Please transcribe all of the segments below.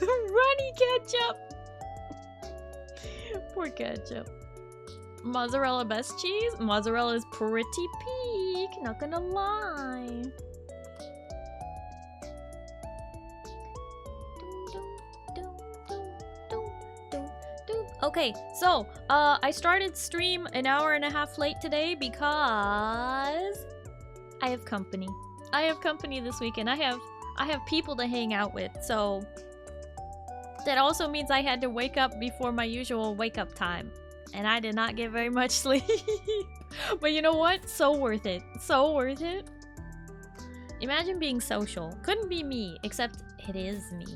Runny ketchup. Poor ketchup. Mozzarella best cheese? Mozzarella is pretty peak, not gonna lie. Okay, so I started stream an hour and a half late today because I have company. I have company this weekend. I have people to hang out with, so that also means I had to wake up before my usual wake up time. And I did not get very much sleep. But you know what? So worth it. So worth it. Imagine being social. Couldn't be me, except it is me.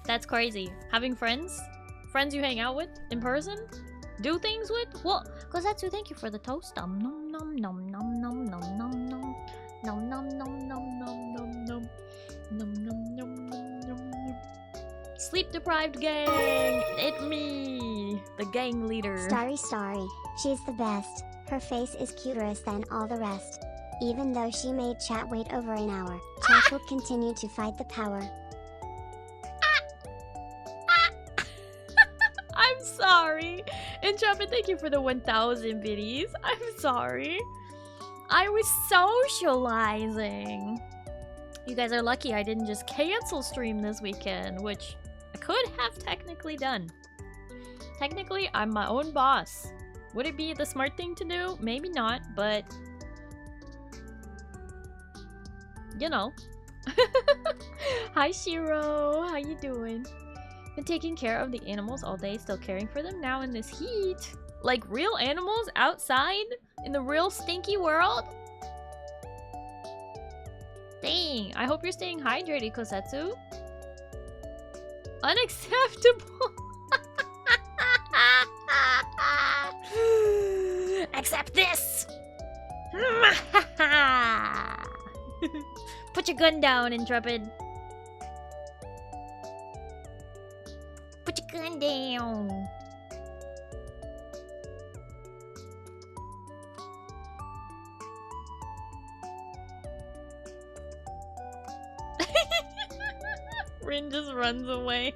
That's crazy. Having friends? Friends you hang out with in person? Do things with? Well, Kozetsu, thank you for the toast. Nom nom nom nom nom nom nom nom nom nom nom nom nom nom nom nom nom nom nom nom. Sleep deprived gang! It's me! The gang leader. Starry. She's the best. Her face is cuterest than all the rest. Even though she made chat wait over an hour, chat will continue to fight the power. I'm sorry. Intrepid, thank you for the 1,000 biddies. I'm sorry. I was socializing. You guys are lucky I didn't just cancel stream this weekend, which I could have technically done. Technically, I'm my own boss. Would it be the smart thing to do? Maybe not, but... you know. Hi, Shiro. How you doing? Been taking care of the animals all day, still caring for them now in this heat. Like real animals outside in the real stinky world? Dang, I hope you're staying hydrated, Kosetsu. Unacceptable. Accept this. Put your gun down, Intrepid. Put your gun down. Rin just runs away.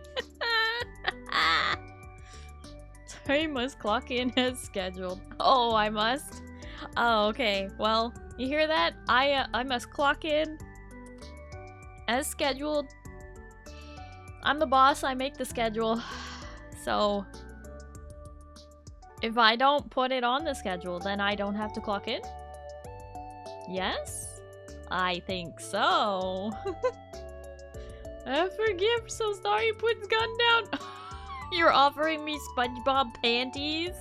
Sorry, must clock in as scheduled. Oh, I must? Oh, okay. Well, you hear that? I must clock in as scheduled. I'm the boss, I make the schedule. So, if I don't put it on the schedule, then I don't have to clock in? Yes? I think so. I forgive, so sorry, put his gun down. You're offering me SpongeBob panties?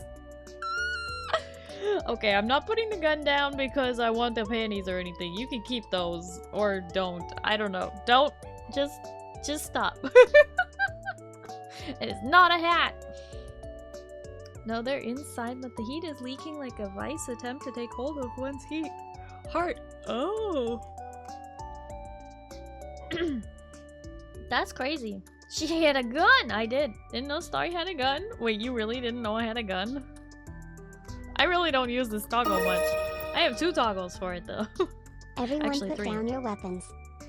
Okay, I'm not putting the gun down because I want the panties or anything. You can keep those, or don't. I don't know. Don't. Just stop. It is not a hat. No, they're inside, but the heat is leaking like a vice attempt to take hold of one's heart. Oh. That's crazy. She had a gun! I did. Didn't know Starry had a gun. Wait, you really didn't know I had a gun? I really don't use this toggle much. I have 2 toggles for it though. Everyone Actually, put 3. down your weapons.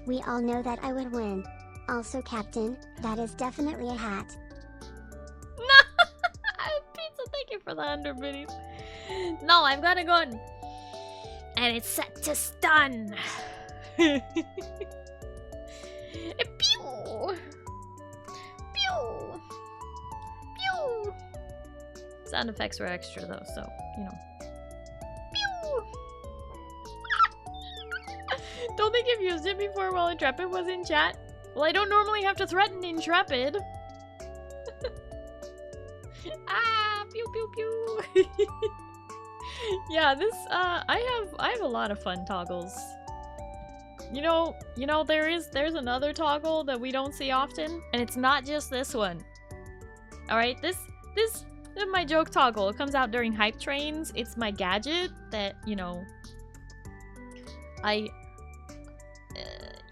We all know that I would win. Also, Captain, that is definitely a hat. No! Pizza, thank you for the 100 biddies. No, I've got a gun. And it's set to stun. Pew! Pew! Pew! Sound effects were extra though, so, you know. Pew! Don't think you've used it before while Intrepid was in chat? Well, I don't normally have to threaten Intrepid. Ah! Pew pew pew! Yeah, this, I have a lot of fun toggles. You know, there's another toggle that we don't see often, and it's not just this one. Alright, this is my joke toggle. It comes out during hype trains. It's my gadget that, you know,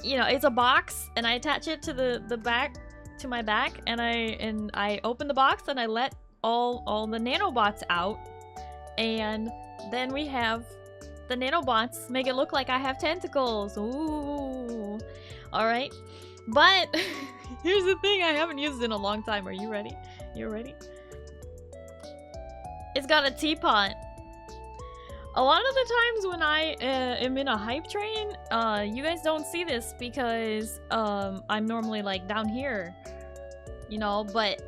it's a box, and I attach it to the back, to my back, and I open the box, and I let all the nanobots out, and then we have the nanobots make it look like I have tentacles. Ooh. Alright. But here's the thing, I haven't used it in a long time. Are you ready? You ready? It's got a teapot. A lot of the times when I am in a hype train, you guys don't see this because I'm normally like down here, you know, but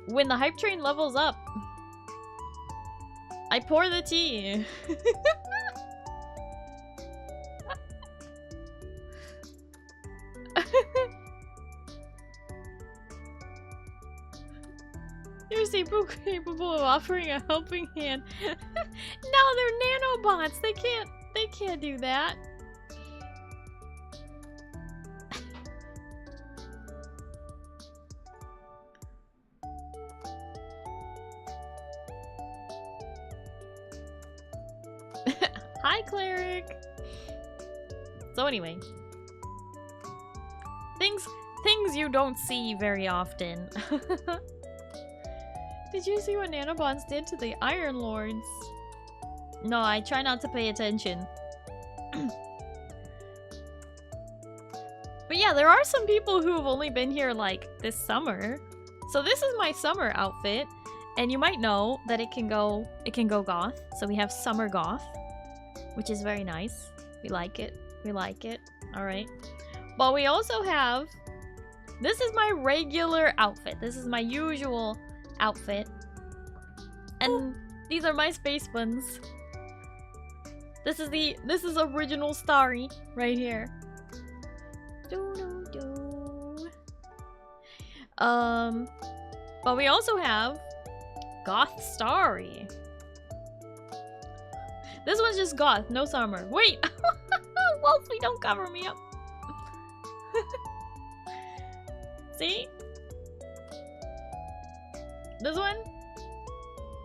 when the hype train levels up, I pour the tea. You're so capable of offering a helping hand. No, they're nanobots. They can't do that. Hi, Cleric. So anyway, things you don't see very often. Did you see what nanobots did to the Iron Lords? No, I try not to pay attention. But yeah, there are some people who have only been here like this summer. So this is my summer outfit, and you might know that it can go goth. So we have summer goth, which is very nice. We like it. We like it. All right. But we also have, this is my regular outfit. This is my usual outfit. And these are my space buns. This is original Starry right here. But we also have Goth Starry. This one's just goth, no summer. Wait! Wolfie, don't cover me up. See? This one?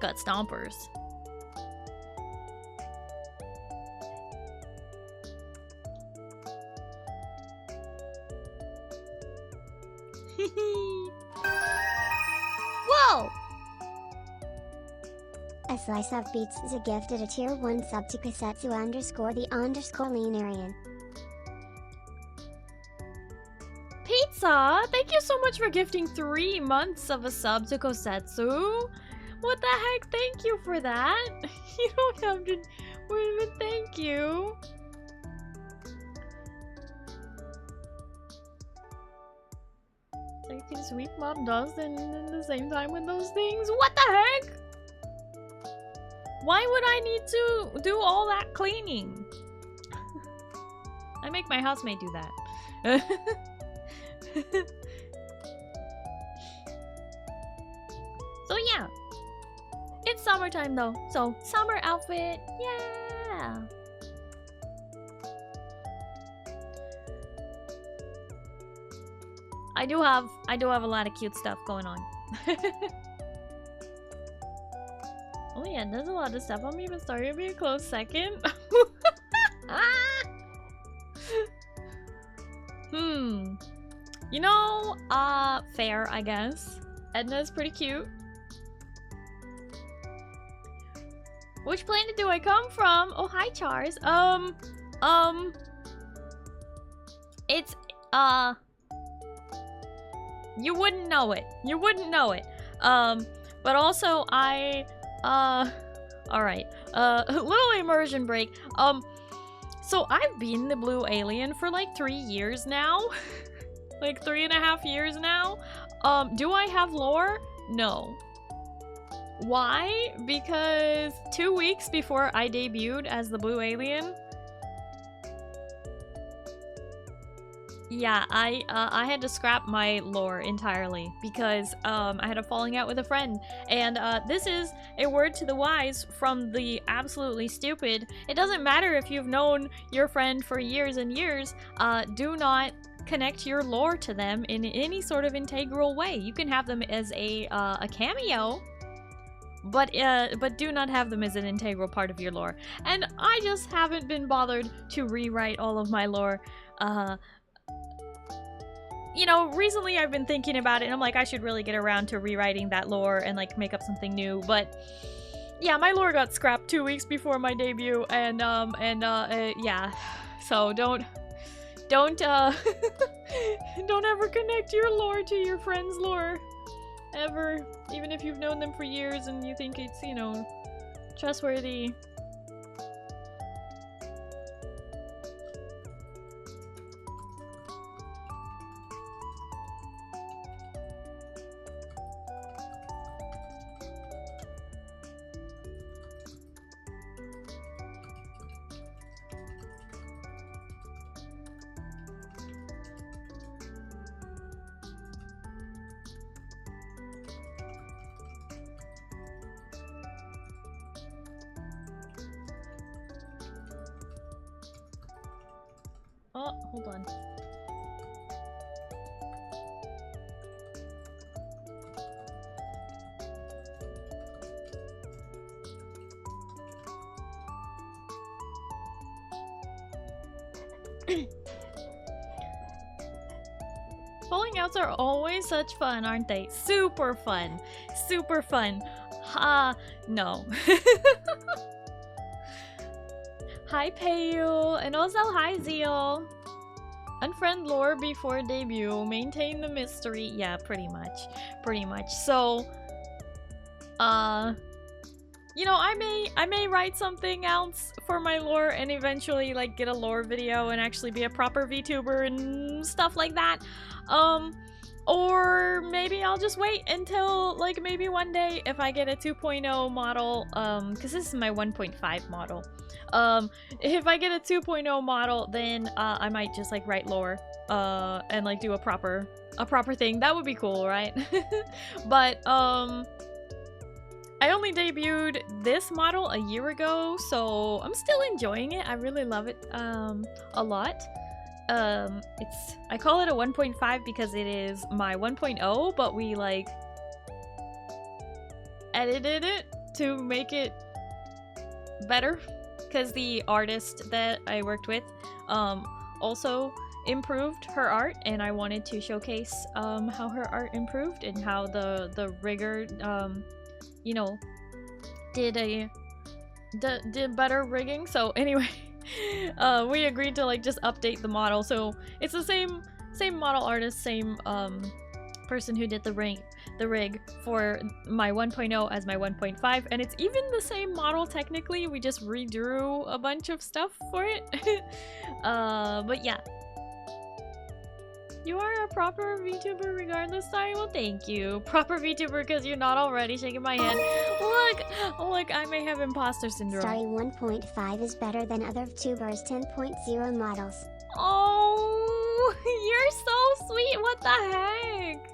Got stompers. Whoa! A Slice of Beats is a gifted a tier 1 sub to CrystqlQueen. Pizza! Thank you so much for gifting 3 months of a sub to Kosetsu. What the heck? Thank you for that. You don't have to... But thank you. So you can sweep mop dust and at the same time with those things? What the heck? Why would I need to do all that cleaning? I make my housemate do that. So yeah, it's summertime though, so summer outfit, yeah. I do have a lot of cute stuff going on. Oh yeah, there's a lot of stuff. I'm even starting to be a close second. You know, fair, I guess. Edna's pretty cute. Which planet do I come from? Oh, hi, Chars. It's, you wouldn't know it. You wouldn't know it. But also, alright. Little immersion break. So I've been the blue alien for like 3 years now. Like 3.5 years now. Do I have lore? No. Why? Because 2 weeks before I debuted as the blue alien, yeah, I had to scrap my lore entirely because I had a falling out with a friend, and this is a word to the wise from the absolutely stupid. It doesn't matter if you've known your friend for years and years. Do not connect your lore to them in any sort of integral way. You can have them as a cameo, but do not have them as an integral part of your lore. And I just haven't been bothered to rewrite all of my lore. You know, recently I've been thinking about it, and I'm like, I should really get around to rewriting that lore and like make up something new. But yeah, my lore got scrapped 2 weeks before my debut, and yeah, so don't, don't don't ever connect your lore to your friend's lore. Ever. Even if you've known them for years and you think it's, you know, trustworthy. Oh, hold on. Falling outs are always such fun, aren't they? Super fun. Super fun. Ha, no. Hi Payu, and also hi Zeal. Unfriend lore before debut, maintain the mystery. Yeah, pretty much. Pretty much. So, you know, I may write something else for my lore and eventually like get a lore video and actually be a proper VTuber and stuff like that. Or maybe I'll just wait until like maybe one day if I get a 2.0 model, cause this is my 1.5 model. If I get a 2.0 model, then I might just like write lore and like do a proper thing. That would be cool, right? But I only debuted this model a year ago, so I'm still enjoying it. I really love it a lot. I call it a 1.5 because it is my 1.0, but we like edited it to make it better because the artist that I worked with also improved her art, and I wanted to showcase how her art improved and how the rigger you know did better rigging. So anyway, we agreed to like just update the model, so it's the same model artist, same person who did the rig for my 1.0 as my 1.5, and it's even the same model technically. We just redrew a bunch of stuff for it. But yeah, you are a proper VTuber regardless, Starry. Well, thank you. Proper VTuber because you're not already shaking my head. Look, I may have imposter syndrome. Starry 1.5 is better than other tubers 10.0 models. Oh, you're so sweet. What the heck?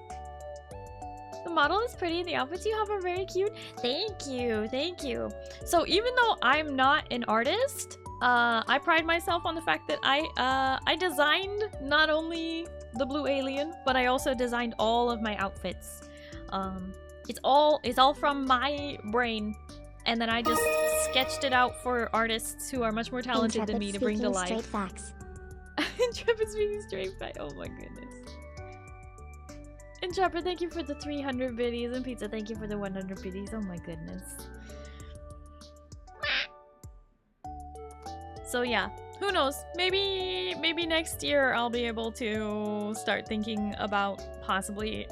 The model is pretty. The outfits you have are very cute. Thank you. Thank you. So even though I'm not an artist, I pride myself on the fact that I designed not only the blue alien, but I also designed all of my outfits. It's all from my brain, and then I just sketched it out for artists who are much more talented than me to bring to life. Straight facts. Intrepid speaking straight facts. Oh my goodness. Intrepid, thank you for the 300 biddies, and Pizza, thank you for the 100 biddies. Oh my goodness. So yeah, who knows? Maybe next year I'll be able to start thinking about possibly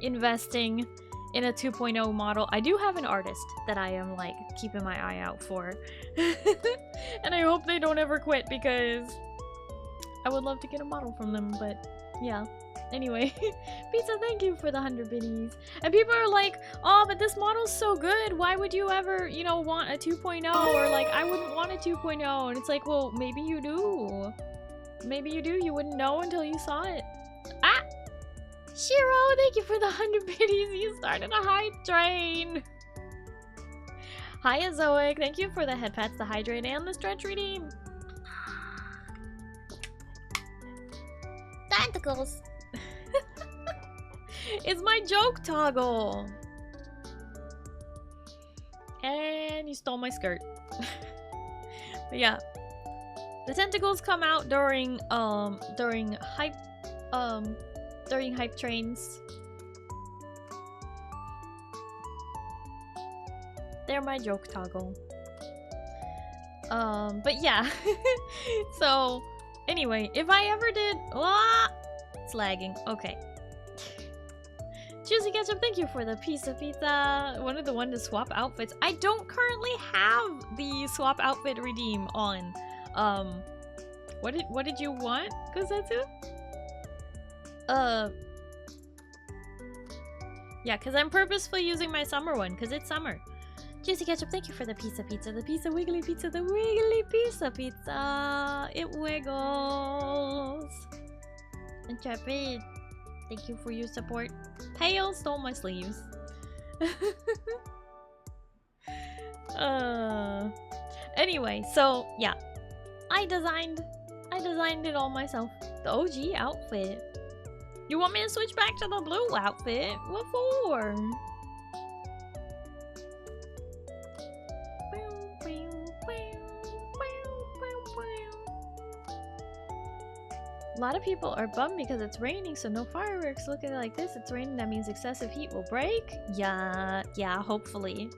investing in a 2.0 model. I do have an artist that I am like keeping my eye out for. And I hope they don't ever quit because I would love to get a model from them, but yeah. Anyway, Pizza, thank you for the 100 biddies. And people are like, oh, but this model's so good. Why would you ever, you know, want a 2.0? Or like, I wouldn't want a 2.0. And it's like, well, maybe you do. Maybe you do. You wouldn't know until you saw it. Ah! Shiro, thank you for the 100 biddies. You started a hype train. Hiya, Zoic. Thank you for the head pats, the hydrate, and the stretch redeem. Tentacles. It's my joke toggle. And you stole my skirt. But yeah, the tentacles come out during hype trains. They're my joke toggle. But yeah. So Anyway, if I ever did... Ah! It's lagging. Okay. Juicy Ketchup, thank you for the piece of pizza. Wanted the one to swap outfits. I don't currently have the swap outfit redeem on. What did you want, Kosetsu? Yeah, because I'm purposefully using my summer one, because it's summer. Juicy Ketchup, thank you for the pizza. The pizza wiggly pizza, the wiggly pizza. It wiggles. Intrepid, thank you for your support. Pale stole my sleeves. Anyway, so yeah. I designed it all myself. The OG outfit. You want me to switch back to the blue outfit? What for? A lot of people are bummed because it's raining, so no fireworks. Looking like this, it's raining, that means excessive heat will break? Yeah, hopefully.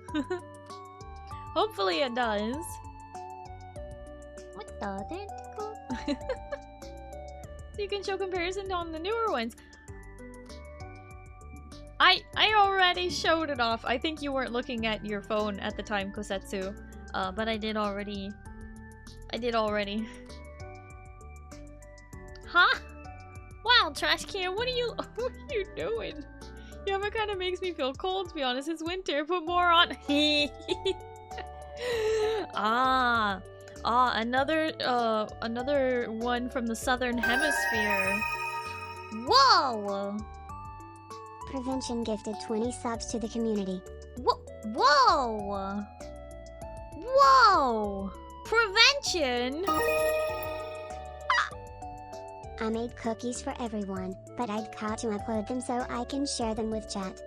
Hopefully it does. What the tentacle? So you can show comparison on the newer ones. I already showed it off. I think you weren't looking at your phone at the time, Kosetsu. But I did already. Huh? Wow, trash can, what are you doing? Yeah, it kind of makes me feel cold, to be honest. It's winter, put more on. Another one from the southern hemisphere. Whoa! Prevention gifted 20 subs to the community. Whoa! Whoa! Prevention? I made cookies for everyone, but I'd got to upload them so I can share them with chat.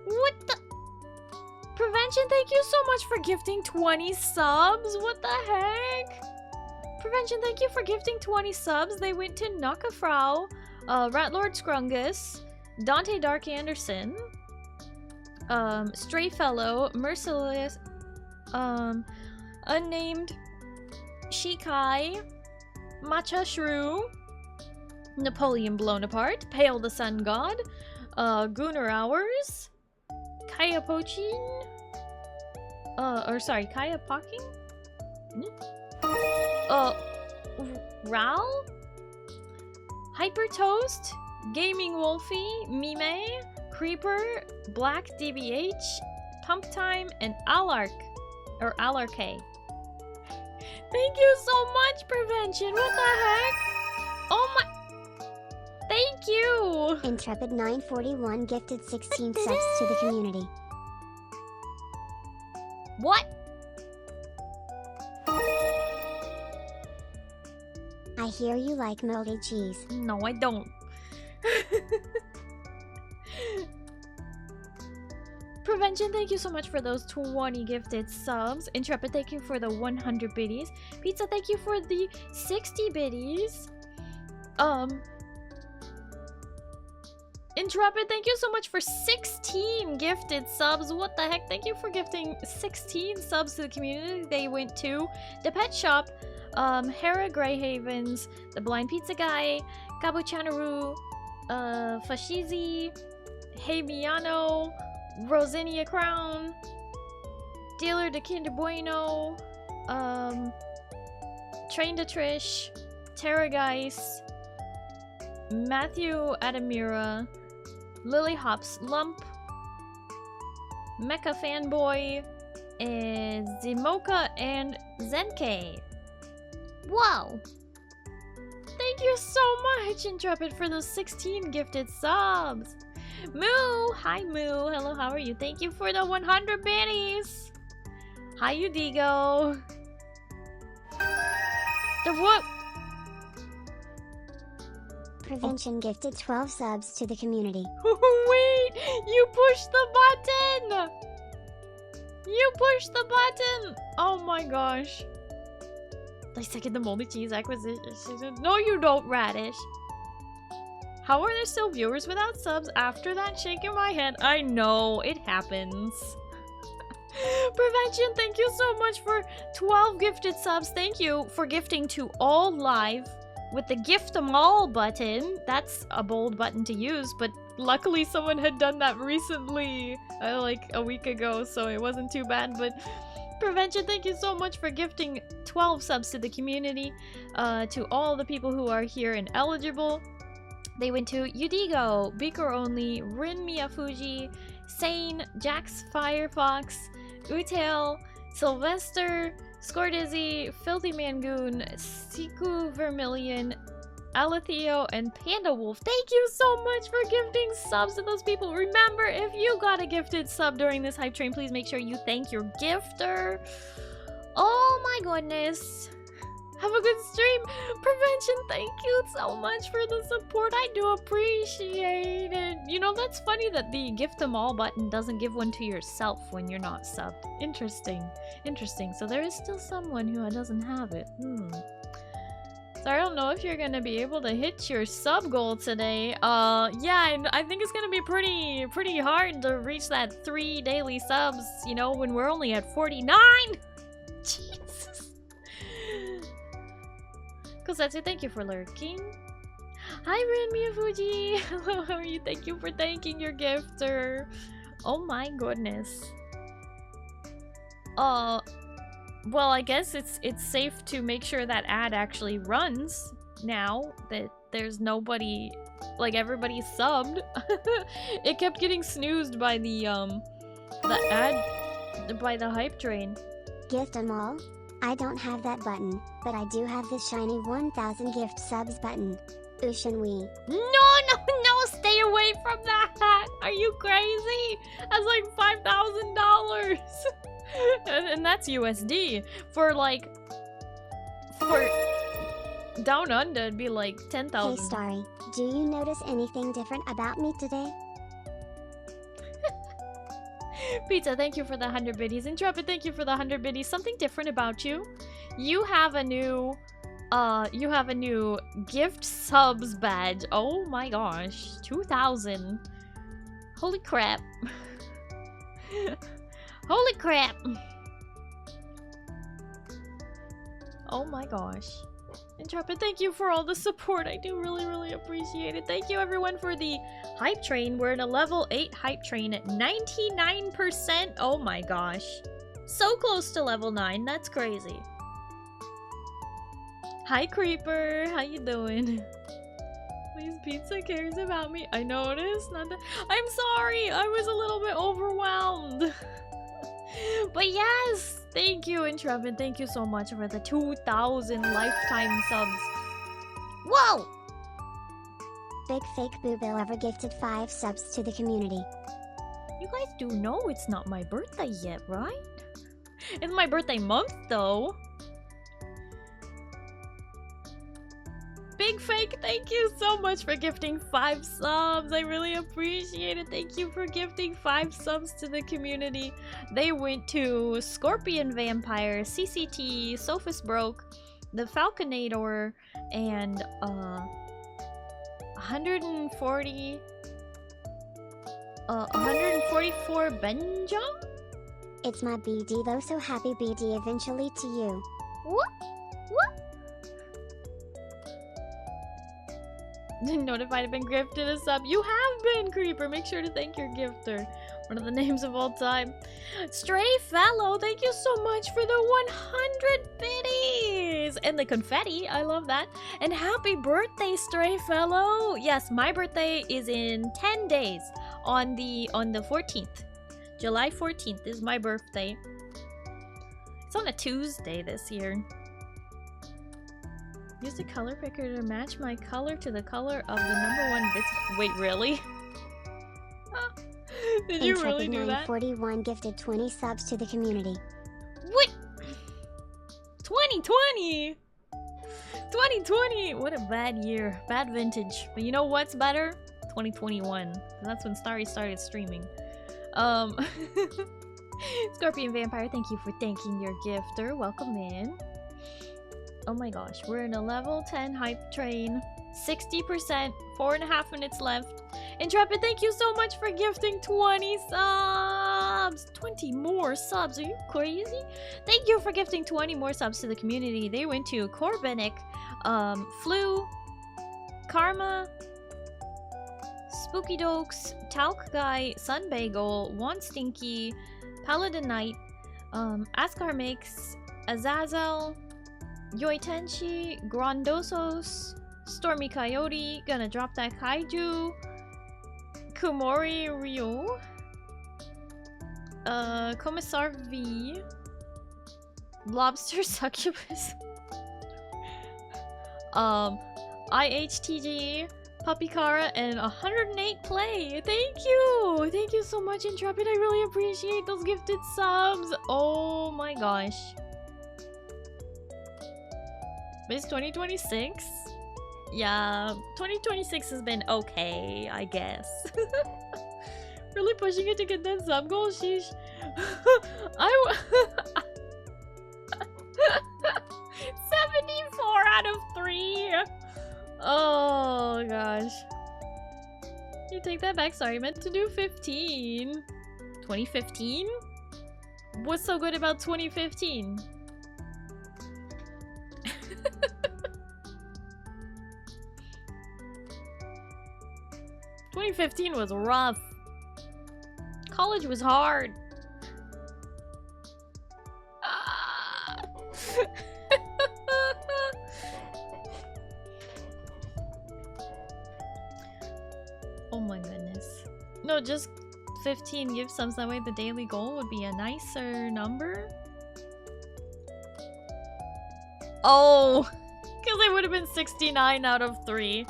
What the? Prevention, thank you so much for gifting 20 subs. What the heck? Prevention, thank you for gifting 20 subs. They went to Nakafrau, Ratlord Scrungus, Dante Dark Anderson, Stray Fellow, Merciless, Unnamed Shikai, Matcha Shrew, Napoleon Blown Apart, Pale the Sun God, Gunnar Hours, Kaya Pochin, Kaya Pocking? Ral? Hyper Toast, Gaming Wolfie, Mime, Creeper, Black DBH, Pump Time, and Alark, or Alark. Thank you so much, Prevention. What the heck? Oh my... Thank you! Intrepid 941 gifted 16 subs to the community. What? I hear you like moldy cheese. No, I don't. Prevention, thank you so much for those 20 gifted subs. Intrepid, thank you for the 100 biddies. Pizza, thank you for the 60 biddies. Intrepid, thank you so much for 16 gifted subs. What the heck? Thank you for gifting 16 subs to the community. They went to The Pet Shop, Hera Greyhavens, The Blind Pizza Guy, Kabu Chanaru, Fashizi, Heimiano, Rosinia Crown, Dealer de Kinder Bueno, Train to Trish, Terrageist, Matthew Adamira, Lily Hops Lump, Mecha Fanboy, and Zimoka and Zenke. Wow! Thank you so much, Intrepid, for those 16 gifted subs. Moo! Hi, Moo. Hello, how are you? Thank you for the 100 biddies. Hi, Udigo. The what? Prevention gifted 12 subs to the community. Wait! You pushed the button! You pushed the button! Oh my gosh. I second the moldy cheese acquisition. No, you don't, Radish. How are there still viewers without subs after that? Shaking my head. I know, it happens. Prevention, thank you so much for 12 gifted subs. Thank you for gifting to all live with the gift them all button. That's a bold button to use, but luckily someone had done that recently, like a week ago, so it wasn't too bad. But Prevention, thank you so much for gifting 12 subs to the community, to all the people who are here and eligible. They went to Yudigo, Beaker Only, Rin Miyafuji, Sane, Jax Firefox, Utail, Sylvester, Scordizzy, Filthy Mangoon, Siku Vermilion, Aletheo, and Panda Wolf. Thank you so much for gifting subs to those people. Remember, if you got a gifted sub during this hype train, please make sure you thank your gifter. Oh my goodness. Have a good stream. Prevention, thank you so much for the support. I do appreciate it. You know, that's funny that the gift them all button doesn't give one to yourself when you're not subbed. Interesting. Interesting. So there is still someone who doesn't have it. So I don't know if you're gonna be able to hit your sub goal today. Yeah, I think it's gonna be pretty hard to reach that 3 daily subs, you know, when we're only at 49. Jesus. Kosetsu, thank you for lurking. Hi, Rin Miyafuji. Hello, how are you? Thank you for thanking your gifter. Oh my goodness. Well, I guess it's safe to make sure that ad actually runs now that there's nobody, like everybody's subbed. It kept getting snoozed by the ad, by the hype train. Gift them all? I don't have that button, but I do have this shiny 1000 gift subs button. Ushinwi. No, stay away from that! Are you crazy? That's like $5,000! and that's USD. For down under, it'd be like 10,000. Hey Starry, do you notice anything different about me today? Pizza, thank you for the 100 biddies. Intrepid, thank you for the 100 biddies. Something different about you. You have a new gift subs badge. Oh my gosh. 2,000. Holy crap. Holy crap. Oh my gosh. Intrepid, thank you for all the support. I do really appreciate it. Thank you everyone for the hype train. We're in a level 8 hype train at 99%. Oh my gosh. So close to level 9. That's crazy. Hi Creeper. How you doing? Please, Pizza cares about me. I noticed. Not that. I'm sorry. I was a little bit overwhelmed. But yes, thank you, Intrepid. Thank you so much for the 2,000 lifetime subs. Whoa! Big Fake Boobill ever gifted 5 subs to the community. You guys do know it's not my birthday yet, right? It's my birthday month, though. Big Fake, thank you so much for gifting 5 subs. I really appreciate it. Thank you for gifting 5 subs to the community. They went to Scorpion Vampire, CCT, Sophus Broke, the Falconator, and 144 Benja? It's my BD though, so happy BD eventually to you. What? Notified I've been gifted a sub. You have been, Creeper. Make sure to thank your gifter. One of the names of all time. Stray Fellow, thank you so much for the 100 biddies and the confetti. I love that. And happy birthday, Stray Fellow. Yes, my birthday is in 10 days on the 14th. July 14th is my birthday. It's on a Tuesday this year. Use the color picker to match my color to the color of the #1 bits. Wait, really? Did you really do that? 41 gifted 20 subs to the community. What? 2020? 2020? What a bad year. Bad vintage. But you know what's better? 2021. That's when Starry started streaming. Scorpion Vampire, thank you for thanking your gifter. Welcome in. Oh my gosh, we're in a level 10 hype train. 60%, 4.5 minutes left. Intrepid, thank you so much for gifting 20 subs. subs! 20 more subs, are you crazy? Thank you for gifting 20 more subs to the community. They went to Corbenik, Flu, Karma, Spooky Dokes, Talc Guy, Sun Bagel, One Stinky, Paladin Knight, Askar Mix, Azazel, Yoitenshi, Grondosos, Stormy Coyote, gonna drop that Kaiju, Kumori Ryu, Commissar V, Lobster Succubus, IHTG, Puppykara, and 108 play. Thank you! Thank you so much, Intrepid. I really appreciate those gifted subs. Oh my gosh. It's 2026? Yeah, 2026 has been okay, I guess. Really pushing it to get that sub goal? Sheesh. 74 out of 3! Oh gosh. You take that back, sorry, I meant to do 15. 2015? What's so good about 2015? 2015 was rough. College was hard. Oh my goodness. No, just 15 gift subs, that way the daily goal would be a nicer number. Oh, because it would have been 69 out of 3.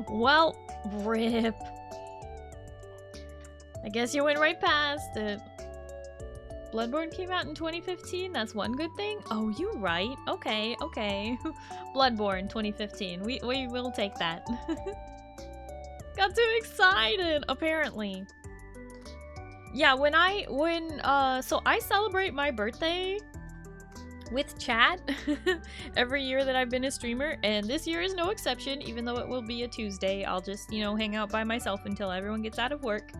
Well, rip. I guess you went right past it. Bloodborne came out in 2015? That's one good thing? Oh, you right. Okay, okay. Bloodborne 2015. We will take that. Got too excited, apparently. Yeah, so I celebrate my birthday with chat every year that I've been a streamer, and this year is no exception. Even though it will be a Tuesday, I'll just, you know, hang out by myself until everyone gets out of work.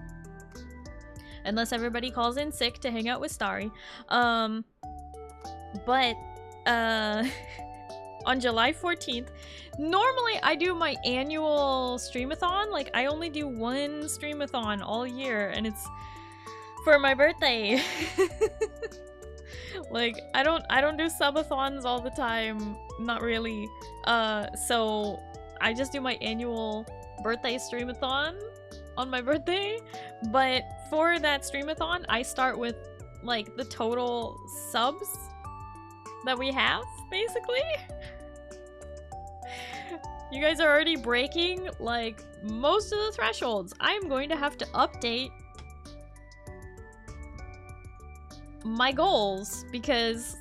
Unless everybody calls in sick to hang out with Starry. On July 14th, normally I do my annual streamathon. Like, I only do one streamathon all year, and it's for my birthday. Like, I don't do subathons all the time, not really. So I just do my annual birthday streamathon on my birthday. But for that streamathon, I start with like the total subs that we have, basically. You guys are already breaking like most of the thresholds. I'm going to have to update my goals because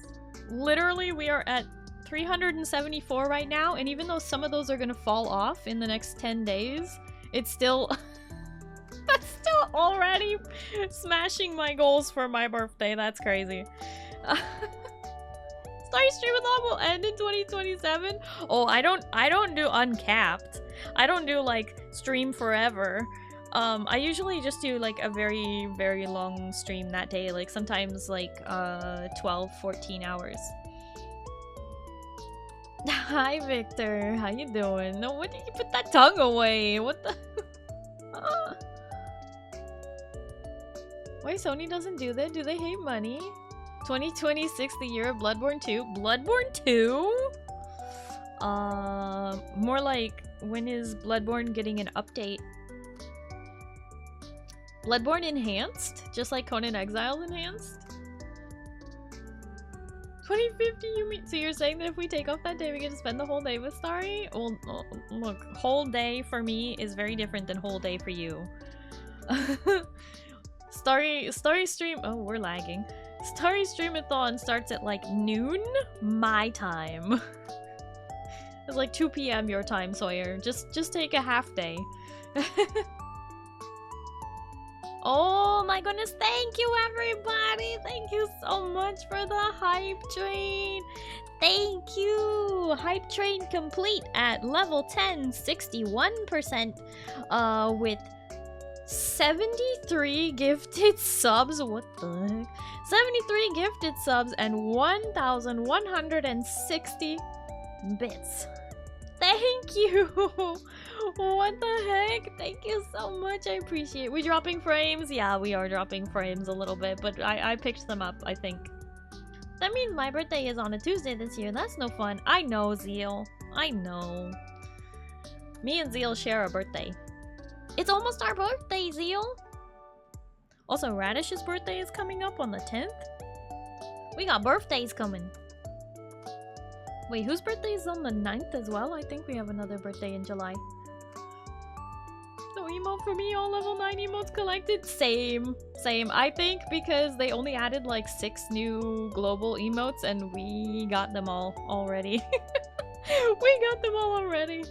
literally we are at 374 right now, and even though some of those are gonna fall off in the next 10 days, it's still that's still already smashing my goals for my birthday. That's crazy. Starry Streamathon will end in 2027. Oh, I don't do uncapped. I don't do like stream forever. I usually just do like a very, very long stream that day, like sometimes like 12-14 hours. Hi Victor, how you doing? No, what did you put that tongue away? What the Why Sony doesn't do that? Do they hate money? 2026, the year of Bloodborne 2. Bloodborne 2? More like, when is Bloodborne getting an update? Bloodborne Enhanced? Just like Conan Exiles Enhanced? 2050, you mean? So you're saying that if we take off that day, we get to spend the whole day with Starry? Well, look, whole day for me is very different than whole day for you. Starry stream. Oh, we're lagging. Starry Streamathon starts at like noon my time. It's like 2 p.m. your time, Sawyer. Just take a half day. Oh my goodness, thank you everybody! Thank you so much for the hype train! Thank you! Hype train complete at level 10, 61%, with 73 gifted subs. What the heck? 73 gifted subs and 1,160 bits. Thank you. What the heck? Thank you so much. I appreciate it. We dropping frames? Yeah, we are dropping frames a little bit, but I picked them up, I think. That means my birthday is on a Tuesday this year. That's no fun. I know, Zeal. I know. Me and Zeal share a birthday. It's almost our birthday, Zeal. Also, Radish's birthday is coming up on the 10th. We got birthdays coming. Wait, whose birthday is on the 9th as well? I think we have another birthday in July. No emote for me, all level 9 emotes collected. Same. I think because they only added like 6 new global emotes and we got them all already. We got them all already.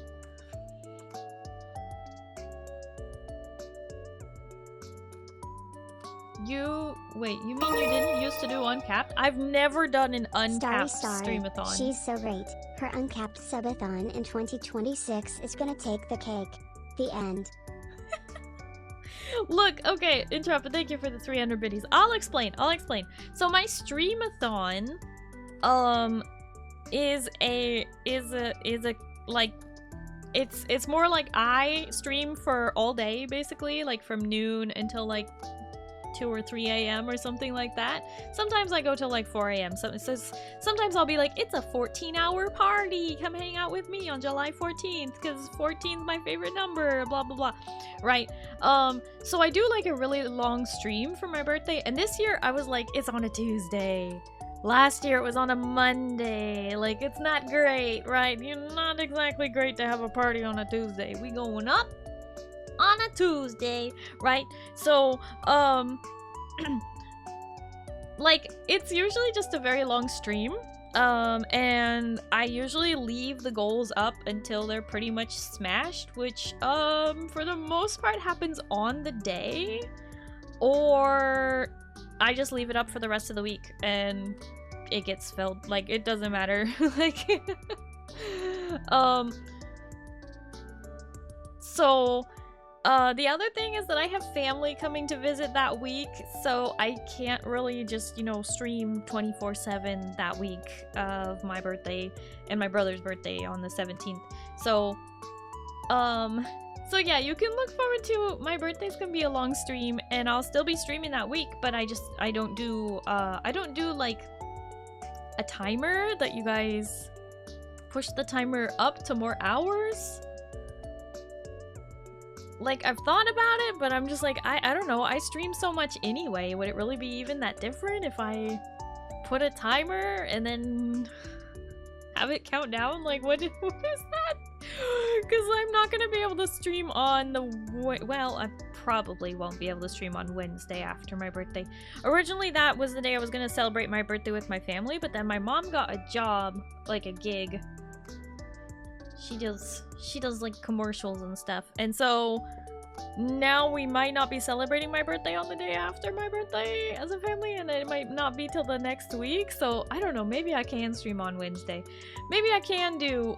Wait, you mean you didn't used to do uncapped? I've never done an uncapped streamathon. She's so great. Her uncapped subathon in 2026 is gonna take the cake. The end. Look, okay, Intrepid, thank you for the 300 biddies. I'll explain. So my streamathon, is it's more like I stream for all day, basically, like from noon until like 2 or 3 a.m. or something like that. Sometimes I go till like 4 a.m. So it says sometimes I'll be like, it's a 14-hour party. Come hang out with me on July 14th because 14 is my favorite number. Blah blah blah. Right. So I do like a really long stream for my birthday, and this year I was like, it's on a Tuesday. Last year it was on a Monday. Like, it's not great, right? You're not exactly great to have a party on a Tuesday. We going up on a Tuesday, right? So, like, it's usually just a very long stream, and I usually leave the goals up until they're pretty much smashed, which, for the most part happens on the day, or I just leave it up for the rest of the week, and it gets filled. Like, it doesn't matter. Like, so, the other thing is that I have family coming to visit that week, so I can't really just, you know, stream 24/7 that week of my birthday and my brother's birthday on the 17th. So yeah, you can look forward to my birthday's gonna be a long stream, and I'll still be streaming that week, but I don't do like a timer that you guys push the timer up to more hours. Like, I've thought about it, but I'm just like, I don't know. I stream so much anyway. Would it really be even that different if I put a timer and then have it count down? Like, what is that? Because I'm not going to be able to stream on the... Well, I probably won't be able to stream on Wednesday after my birthday. Originally, that was the day I was going to celebrate my birthday with my family, but then my mom got a job, like a gig. She does like commercials and stuff, and so now we might not be celebrating my birthday on the day after my birthday as a family, and it might not be till the next week. So I don't know, maybe I can stream on Wednesday, maybe I can do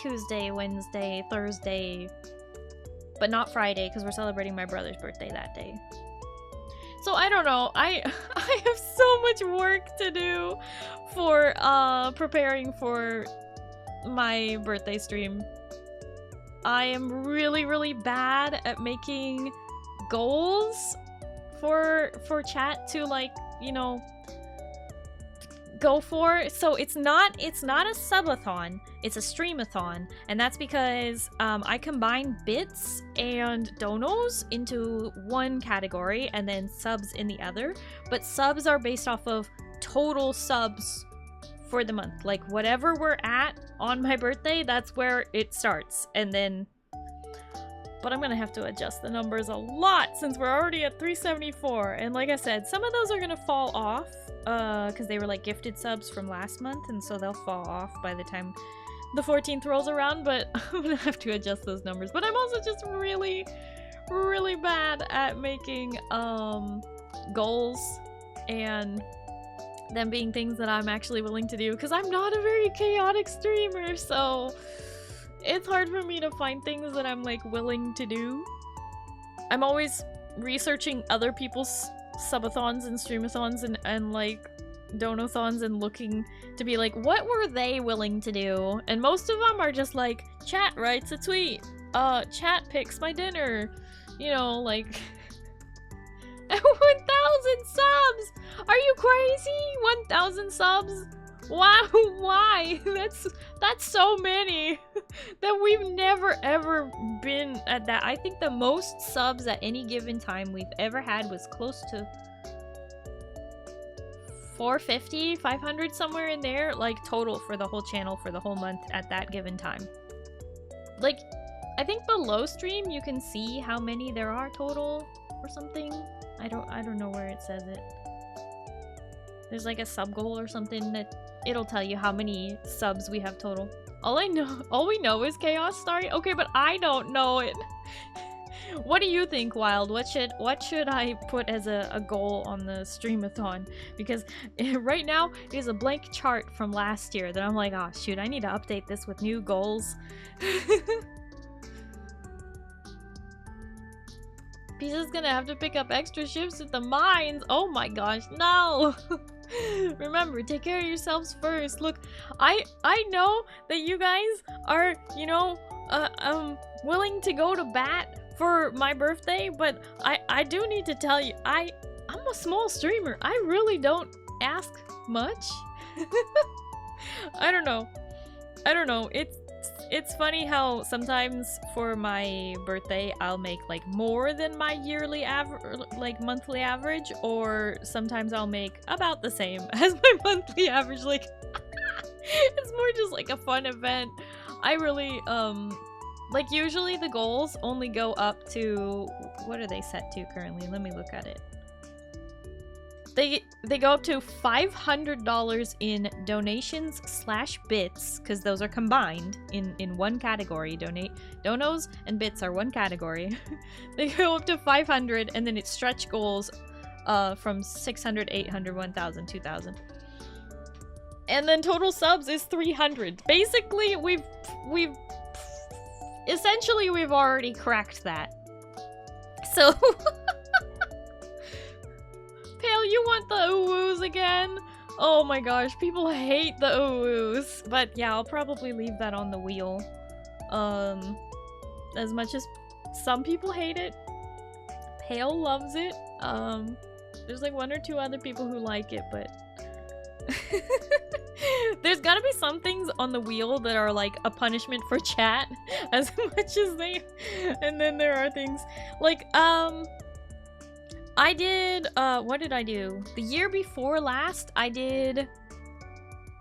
Tuesday, Wednesday, Thursday, but not Friday because we're celebrating my brother's birthday that day. So I don't know. I have so much work to do for preparing for my birthday stream. I am really bad at making goals for chat to, like, you know, go for. So it's not a subathon, it's a streamathon, and that's because I combine bits and donos into one category and then subs in the other, but subs are based off of total subs for the month. Like, whatever we're at on my birthday, that's where it starts, and then... But I'm gonna have to adjust the numbers a lot since we're already at 374, and like I said, some of those are gonna fall off because they were like gifted subs from last month, and so they'll fall off by the time the 14th rolls around, but I'm gonna have to adjust those numbers. But I'm also just really bad at making goals and them being things that I'm actually willing to do, because I'm not a very chaotic streamer, so it's hard for me to find things that I'm like willing to do. I'm always researching other people's subathons and streamathons and like donathons and looking to be like, what were they willing to do? And most of them are just like, chat writes a tweet, chat picks my dinner, you know, like 1,000 subs! Are you crazy? 1,000 subs? Wow, why? That's so many that we've never ever been at that. I think the most subs at any given time we've ever had was close to 450, 500, somewhere in there, like total for the whole channel for the whole month at that given time. Like, I think below stream you can see how many there are total or something. I don't know where it says it. There's like a sub goal or something that it'll tell you how many subs we have total. All we know is Chaos Starry. Okay, but I don't know it. What do you think, Wild? What should I put as a goal on the streamathon? Because right now it is a blank chart from last year that I'm like, oh shoot, I need to update this with new goals. Pisa's gonna have to pick up extra shifts at the mines. Oh my gosh, no! Remember, take care of yourselves first. Look, I know that you guys are, you know, willing to go to bat for my birthday, but I do need to tell you, I'm a small streamer. I really don't ask much. I don't know. It's funny how sometimes for my birthday I'll make like more than my yearly average, like monthly average, or sometimes I'll make about the same as my monthly average. Like it's more just like a fun event. I really like usually the goals only go up to, what are they set to currently? Let me look at it. They go up to $500 in donations / bits, because those are combined in one category. Donos and bits are one category. They go up to 500, and then it stretch goals from 600, 800, 1,000, 2,000. And then total subs is 300. Basically, we've essentially we've already cracked that. So Pale, you want the ooh-woos again? Oh my gosh, people hate the ooh-woos. But yeah, I'll probably leave that on the wheel. As much as some people hate it, Pale loves it. There's like 1 or 2 other people who like it, but there's gotta be some things on the wheel that are like a punishment for chat as much as they, and then there are things like I did, what did I do? The year before last, I did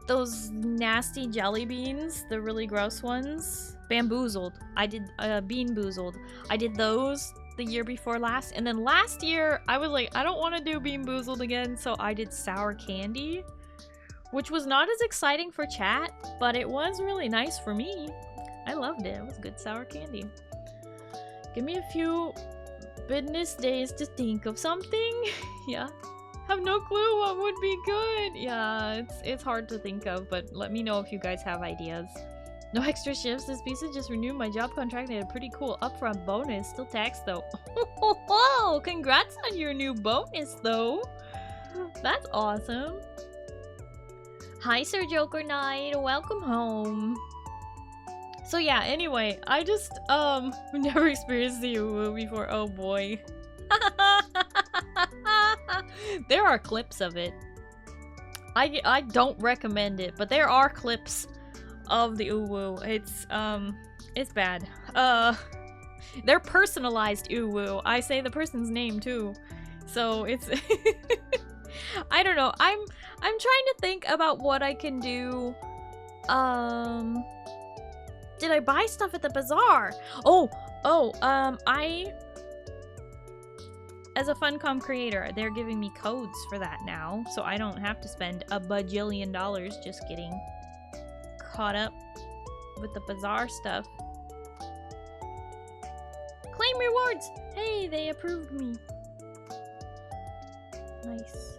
those nasty jelly beans, the really gross ones. Bamboozled. I did, Bean Boozled. I did those the year before last. And then last year, I was like, I don't want to do Bean Boozled again, so I did sour candy. Which was not as exciting for chat, but it was really nice for me. I loved it. It was good sour candy. Give me a few business days to think of something. Yeah, have no clue what would be good. Yeah, it's hard to think of, but let me know if you guys have ideas. No extra shifts. This piece just renewed my job contract and had a pretty cool upfront bonus. Still taxed though. Oh, congrats on your new bonus though. That's awesome. Hi Sir Joker Knight, welcome home. So yeah, anyway, I just never experienced the ooh before. Oh boy. There are clips of it. I don't recommend it, but there are clips of the ooh. It's bad. They're personalized ooh. I say the person's name too. So it's I don't know. I'm trying to think about what I can do. Did I buy stuff at the bazaar? As a Funcom creator, they're giving me codes for that now, so I don't have to spend a bajillion dollars just getting caught up with the bazaar stuff. Claim rewards! Hey, they approved me. Nice.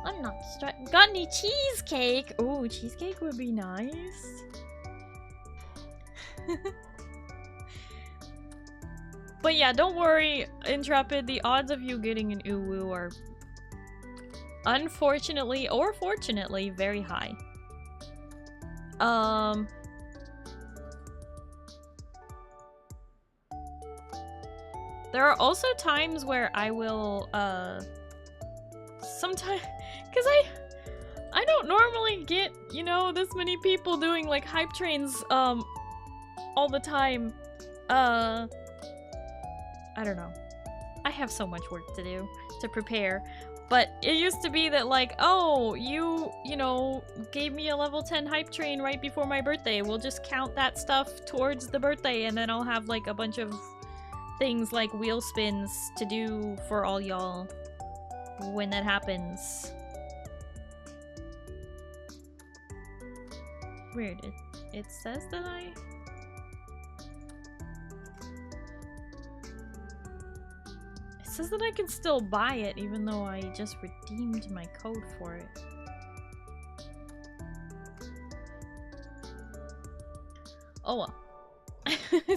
I'm not distracted. Got any cheesecake? Ooh, cheesecake would be nice. But yeah, don't worry, Intrepid. The odds of you getting an uwu are unfortunately or fortunately very high. There are also times where I will sometimes, because I don't normally get, you know, this many people doing like hype trains all the time. I don't know. I have so much work to do to prepare. But it used to be that like, oh, you know, gave me a level 10 hype train right before my birthday. We'll just count that stuff towards the birthday, and then I'll have like a bunch of things like wheel spins to do for all y'all when that happens. Weird. It says that It says that I can still buy it even though I just redeemed my code for it. Oh well.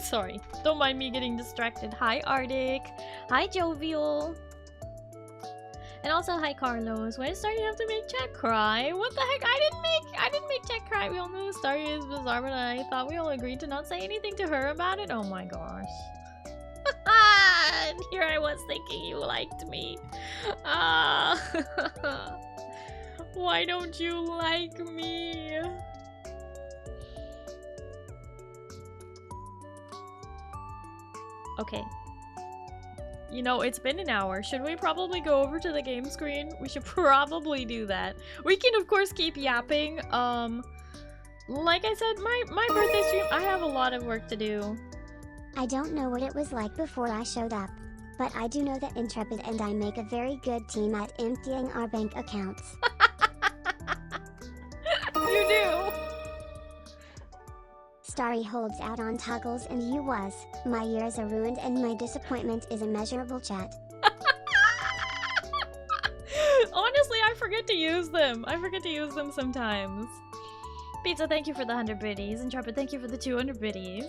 Sorry. Don't mind me getting distracted. Hi Arctic. Hi Jovial. And also hi Carlos. When starting have to make chat cry? What the heck? I didn't make chat cry. We all know Starry is bizarre, but I thought we all agreed to not say anything to her about it. Oh my gosh. And here I was thinking you liked me. Why don't you like me? Okay. You know, it's been an hour. Should we probably go over to the game screen? We should probably do that. We can, of course, keep yapping. Like I said, my birthday stream, I have a lot of work to do. I don't know what it was like before I showed up, but I do know that Intrepid and I make a very good team at emptying our bank accounts. You do! Starry holds out on toggles and you was. My years are ruined and my disappointment is immeasurable, chat. Honestly, I forget to use them. I forget to use them sometimes. Pizza, thank you for the 100 biddies. Intrepid, thank you for the 200 biddies.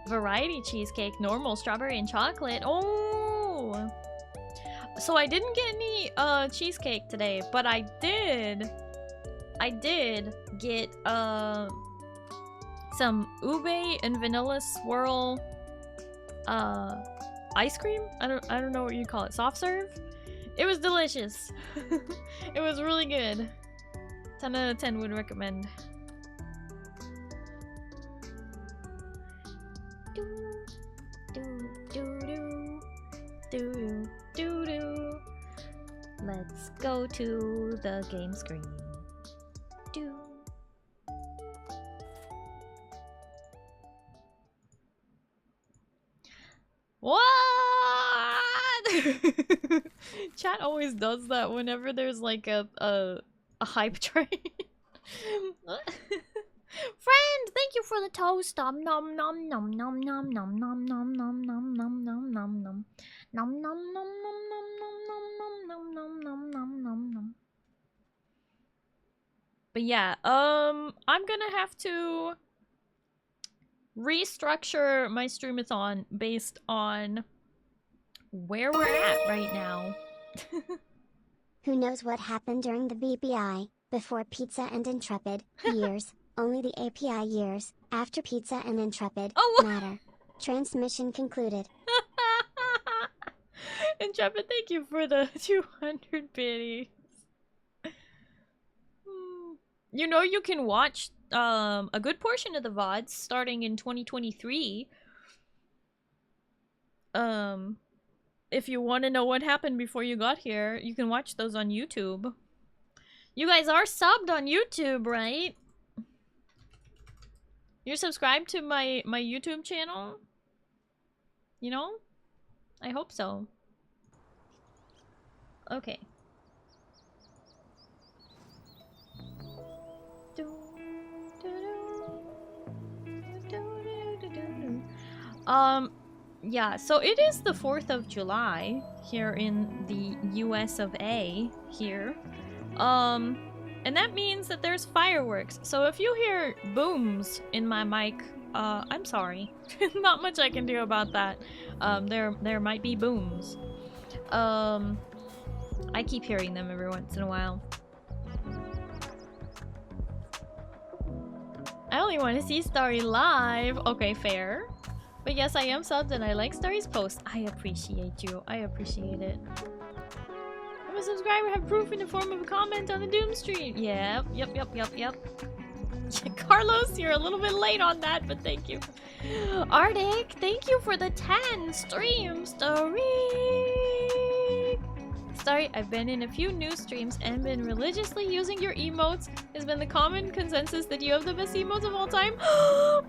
Variety cheesecake, normal, strawberry, and chocolate. Oh! So I didn't get any cheesecake today, but I did get some ube and vanilla swirl ice cream. I don't know what you call it. Soft serve. It was delicious. It was really good. 10 out of 10 would recommend. Let's go to the game screen. What? Chat always does that whenever there's like a hype train. Friend, thank you for the toast. Nom nom nom nom nom nom nom nom nom nom nom nom nom nom nom. Nom nom nom nom nom nom nom nom nom nom nom nom nom. But yeah, I'm gonna have to restructure my streamathon based on where we're at right now. Who knows what happened during the BPI, before Pizza and Intrepid, years, only the API years, after Pizza and Intrepid, matter. Transmission concluded. Intrepid, thank you for the 200 biddies. You know, you can watch a good portion of the VODs starting in 2023. If you want to know what happened before you got here, you can watch those on YouTube. You guys are subbed on YouTube, right? You're subscribed to my YouTube channel? You know? I hope so. Okay. Yeah, so it is the 4th of July here in the US of A here. And that means that there's fireworks. So if you hear booms in my mic, I'm sorry. Not much I can do about that. There might be booms. I keep hearing them every once in a while. I only want to see Starry live. Okay, fair. But yes, I am subbed and I like Starry's post. I appreciate you. I appreciate it. I'm a subscriber, have proof in the form of a comment on the Doom stream. Yep. Carlos, you're a little bit late on that, but thank you. Arctic, thank you for the 10 stream, Starry. Starry, I've been in a few news streams and been religiously using your emotes. It's been the common consensus that you have the best emotes of all time.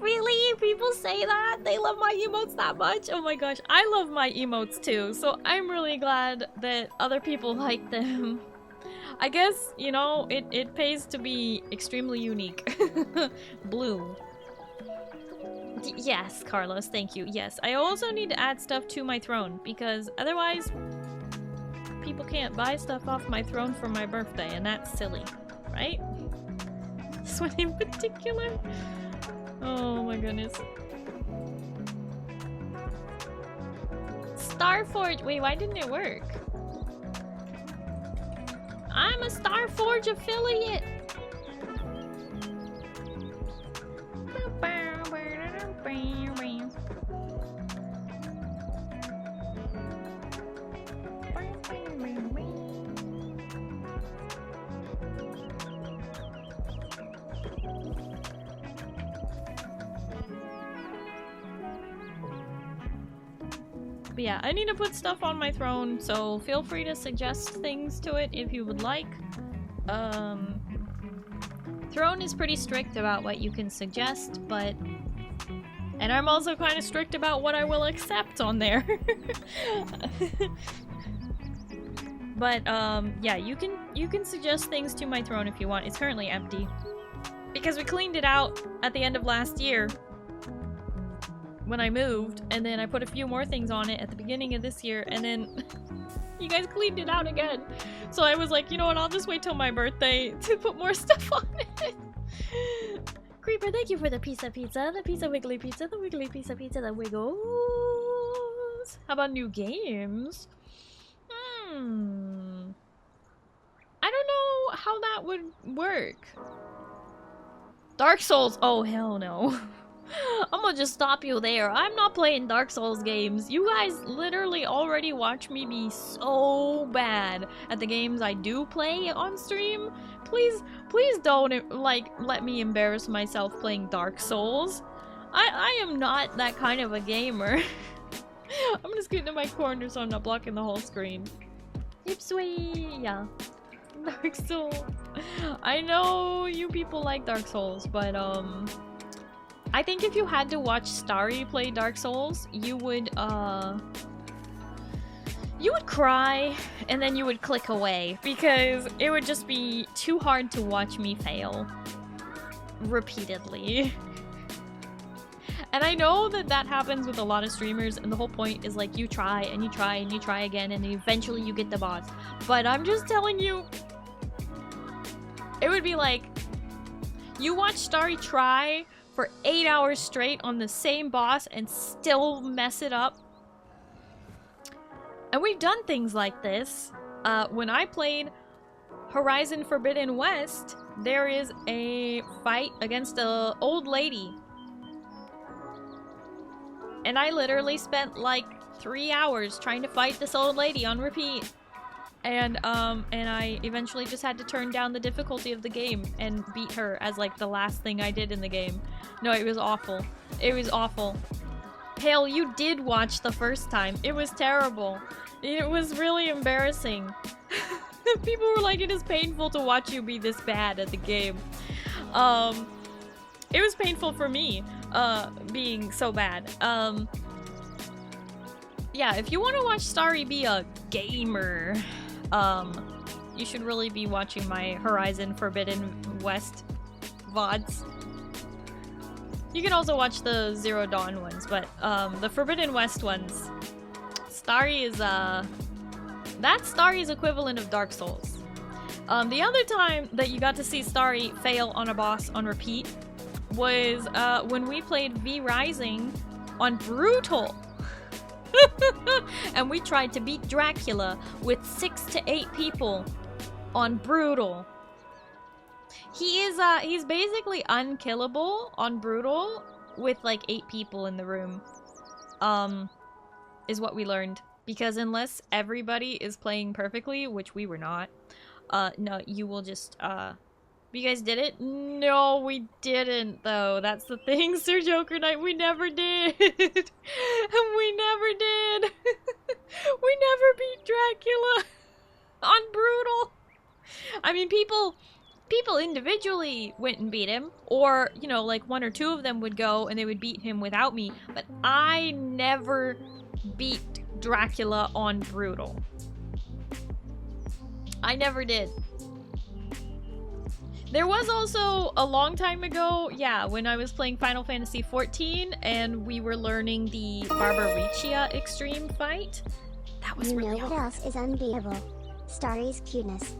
Really? People say that? They love my emotes that much? Oh my gosh, I love my emotes too, so I'm really glad that other people like them. I guess, you know, it pays to be extremely unique. Blue. Yes, Carlos, thank you. Yes, I also need to add stuff to my throne because otherwise people can't buy stuff off my throne for my birthday, and that's silly, right? This one in particular? Oh my goodness. Starforge! Wait, why didn't it work? I'm a Starforge affiliate! But yeah, I need to put stuff on my throne, so feel free to suggest things to it if you would like. Throne is pretty strict about what you can suggest, but... And I'm also kind of strict about what I will accept on there. But, yeah, you can suggest things to my throne if you want. It's currently empty. Because we cleaned it out at the end of last year. When I moved, and then I put a few more things on it at the beginning of this year, and then you guys cleaned it out again. So I was like, you know what, I'll just wait till my birthday to put more stuff on it. Creeper, thank you for the pizza, the wiggly pizza, the wiggly pizza, that wiggles. How about new games? I don't know how that would work. Dark Souls, oh hell no. I'm gonna just stop you there. I'm not playing Dark Souls games. You guys literally already watch me be so bad at the games I do play on stream. Please don't, like, let me embarrass myself playing Dark Souls. I am not that kind of a gamer. I'm gonna scoot into my corner so I'm not blocking the whole screen. Yep, sweet. Yeah. Dark Souls. I know you people like Dark Souls, but, I think if you had to watch Starry play Dark Souls, you would cry, and then you would click away, because it would just be too hard to watch me fail. Repeatedly. And I know that that happens with a lot of streamers, and the whole point is, like, you try, and you try, and you try again, and eventually you get the boss. But I'm just telling you, it would be like, you watch Starry try for 8 hours straight on the same boss and still mess it up. And we've done things like this. When I played Horizon Forbidden West, there is a fight against an old lady. And I literally spent like 3 hours trying to fight this old lady on repeat. And I eventually just had to turn down the difficulty of the game and beat her as, like, the last thing I did in the game. No, it was awful. It was awful. Hale, you did watch the first time. It was terrible. It was really embarrassing. People were like, it is painful to watch you be this bad at the game. It was painful for me, being so bad. Yeah, if you want to watch Starry be a gamer, you should really be watching my Horizon Forbidden West VODs. You can also watch the Zero Dawn ones, but the Forbidden West ones, Starry is that's Starry's equivalent of Dark Souls. The other time that you got to see Starry fail on a boss on repeat was when we played V Rising on Brutal. And we tried to beat Dracula with 6 to 8 people on Brutal. He's basically unkillable on Brutal with like 8 people in the room. Is what we learned. Because unless everybody is playing perfectly, which we were not, no, you will just, you guys did it? No, we didn't, though. That's the thing, Sir Joker Knight. We never did. We never did. We never beat Dracula on Brutal. I mean, people individually went and beat him, or, you know, like 1 or 2 of them would go and they would beat him without me, but I never beat Dracula on Brutal. I never did. There was also a long time ago, yeah, when I was playing Final Fantasy XIV and we were learning the Barbariccia extreme fight. That was really hard. You know what else is unbeatable? Starry's cuteness.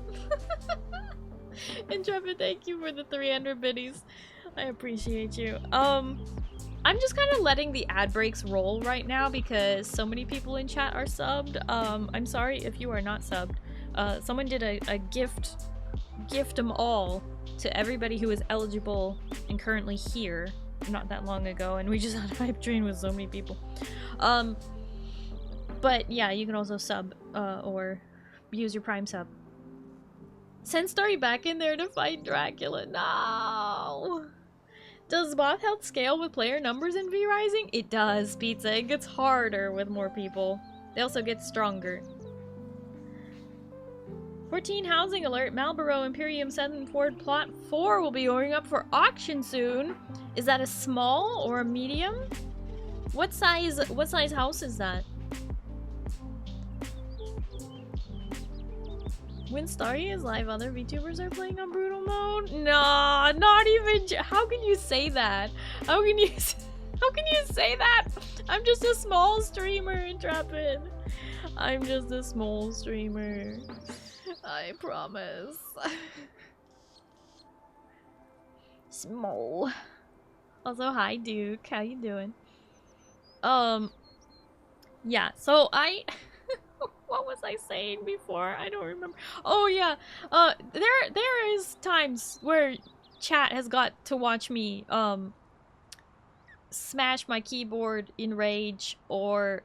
Intrepid, thank you for the 300 biddies. I appreciate you. I'm just kind of letting the ad breaks roll right now because so many people in chat are subbed. I'm sorry if you are not subbed. Someone did a gift them all to everybody who is eligible and currently here not that long ago, and we just had a hype train with so many people. But yeah, you can also sub or use your Prime sub. Send Starry back in there to fight Dracula. No! Does boss health scale with player numbers in V Rising? It does, Pizza. It gets harder with more people. They also get stronger. 14 housing alert. Marlboro Imperium 7 Ford Plot 4 will be going up for auction soon. Is that a small or a medium? What size house is that? When Starry is live, other VTubers are playing on Brutal mode? No, not even. How can you say that? How can you say that? I'm just a small streamer, Intrepid. I'm just a small streamer. I promise. Small. Also, hi Duke. How you doing? Yeah. So what was I saying before? I don't remember. Oh yeah, there is times where chat has got to watch me smash my keyboard in rage or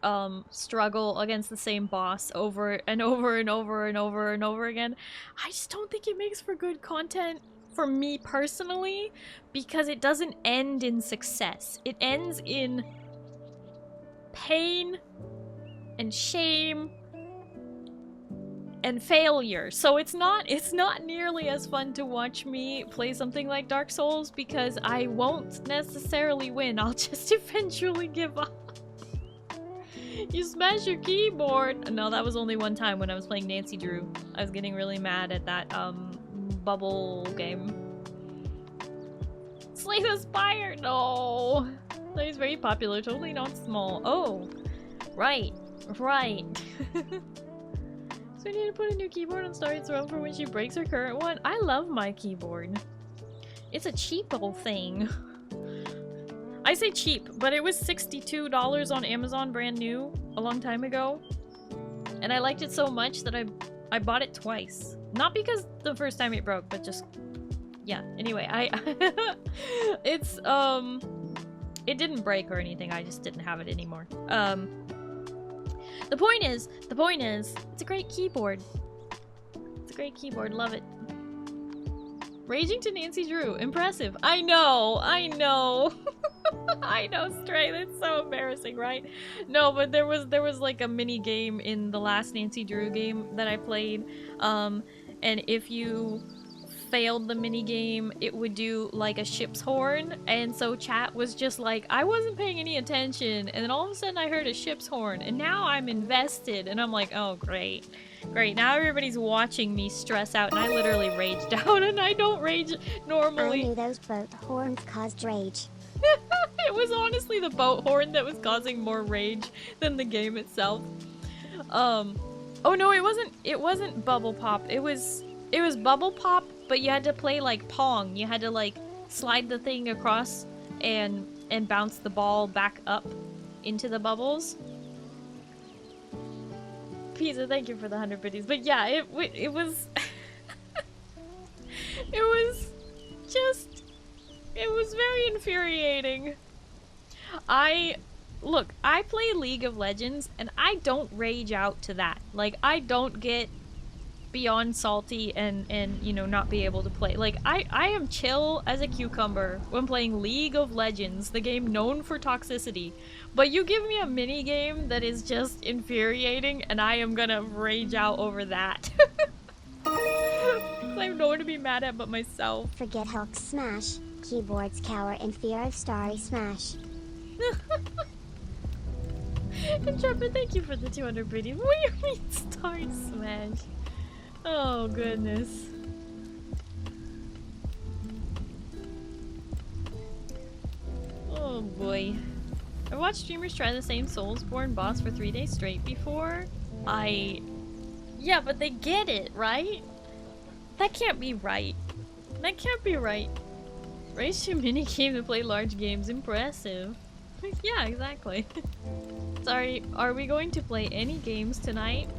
struggle against the same boss over and over and over and over and over again. I just don't think it makes for good content for me personally because it doesn't end in success. It ends in pain and shame and failure. So it's not nearly as fun to watch me play something like Dark Souls because I won't necessarily win. I'll just eventually give up. You smash your keyboard. No, that was only one time when I was playing Nancy Drew. I was getting really mad at that bubble game. Slay the Spire. No. That is very popular, totally not small. Oh. Right. So I need to put a new keyboard on Starry's throne for when she breaks her current one. I love my keyboard. It's a cheap old thing. I say cheap, but it was $62 on Amazon brand new a long time ago. And I liked it so much that I bought it twice. Not because the first time it broke, but just... yeah, anyway, it's, it didn't break or anything, I just didn't have it anymore. The point is, it's a great keyboard. It's a great keyboard, love it. Raging to Nancy Drew, impressive. I know. I know, Stray, that's so embarrassing, right? No, but there was like a mini game in the last Nancy Drew game that I played, and if you failed the mini game, it would do like a ship's horn, and so chat was just like, I wasn't paying any attention, and then all of a sudden I heard a ship's horn, and now I'm invested, and I'm like, oh great, now everybody's watching me stress out, and I literally raged out, and I don't rage normally. I knew those boat horns caused rage. It was honestly the boat horn that was causing more rage than the game itself. Oh no, it wasn't bubble pop. It was bubble pop, but you had to play like Pong. You had to like slide the thing across and bounce the ball back up into the bubbles. Pizza, thank you for the 100 biddies. But yeah, it was it was very infuriating. Look, I play League of Legends and I don't rage out to that. Like, I don't get beyond salty and you know, not be able to play. Like, I am chill as a cucumber when playing League of Legends, the game known for toxicity. But you give me a mini game that is just infuriating and I am gonna rage out over that. I have no one to be mad at but myself. Forget Hulk smash. Keyboards cower in fear of Starry smash. Intrepid, thank you for the 200 biddies. What do you mean Starry smash? Oh goodness. Oh boy. I watched streamers try the same Soulsborne boss for 3 days straight before. Yeah, but they get it, right? That can't be right. That can't be right. Race to minigame to play large games. Impressive. Yeah, exactly. Sorry, are we going to play any games tonight?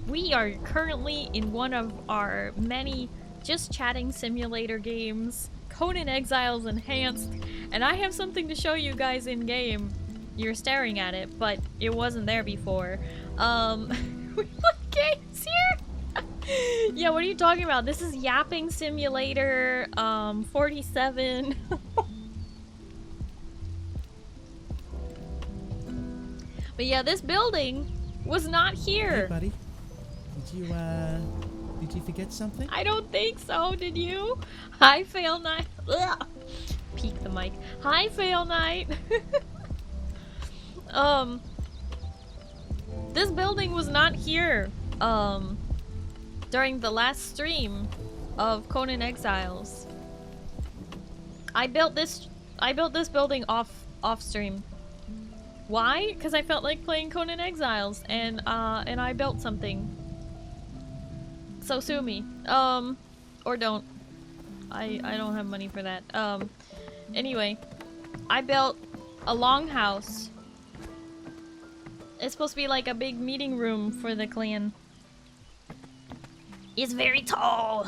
We are currently in one of our many just chatting simulator games, Conan Exiles Enhanced, and I have something to show you guys in game. You're staring at it, but it wasn't there before. We play games here? Yeah, what are you talking about? This is Yapping Simulator 47. But yeah, this building was not here. Hey, buddy. Did you forget something? I don't think so, did you? Hi, Fail Knight. Ugh. Peek the mic. Hi, Fail Knight. This building was not here, during the last stream of Conan Exiles. I built this building off stream. Why? Because I felt like playing Conan Exiles, and I built something. So sue me. Or don't. I don't have money for that. Anyway, I built a longhouse. It's supposed to be like a big meeting room for the clan. It's very tall.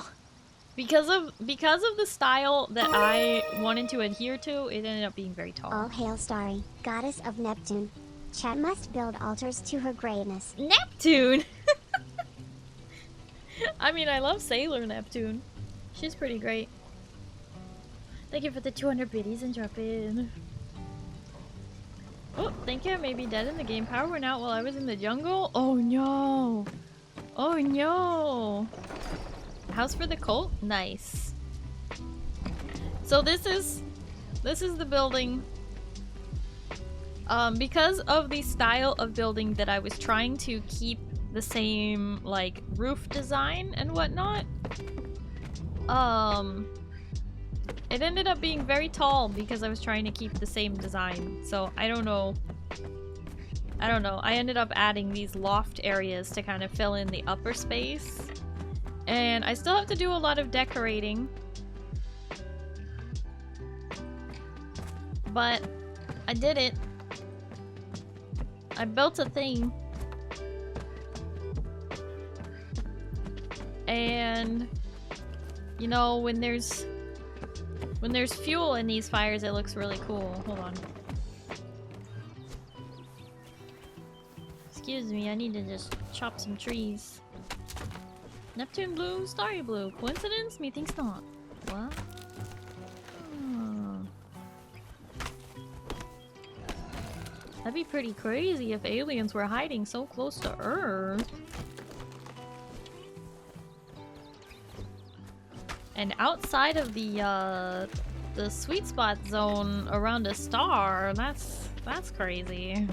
Because of the style that I wanted to adhere to, it ended up being very tall. All hail Starry, goddess of Neptune. Chat must build altars to her greatness. Neptune! I mean, I love Sailor Neptune. She's pretty great. Thank you for the 200 biddies and drop in. Oh, thank you. I may be dead in the game. Power went out while I was in the jungle. Oh no! Oh no! House for the cult? Nice. So this is the building. Because of the style of building that I was trying to keep the same like roof design and whatnot, it ended up being very tall because I was trying to keep the same design. So I don't know. I ended up adding these loft areas to kind of fill in the upper space. And I still have to do a lot of decorating. But I did it. I built a thing. And you know, when there's fuel in these fires, it looks really cool. Hold on. Excuse me, I need to just chop some trees. Neptune blue, Starry blue. Coincidence? Methinks not. What? Hmm. That'd be pretty crazy if aliens were hiding so close to Earth. And outside of the sweet spot zone around a star, that's crazy.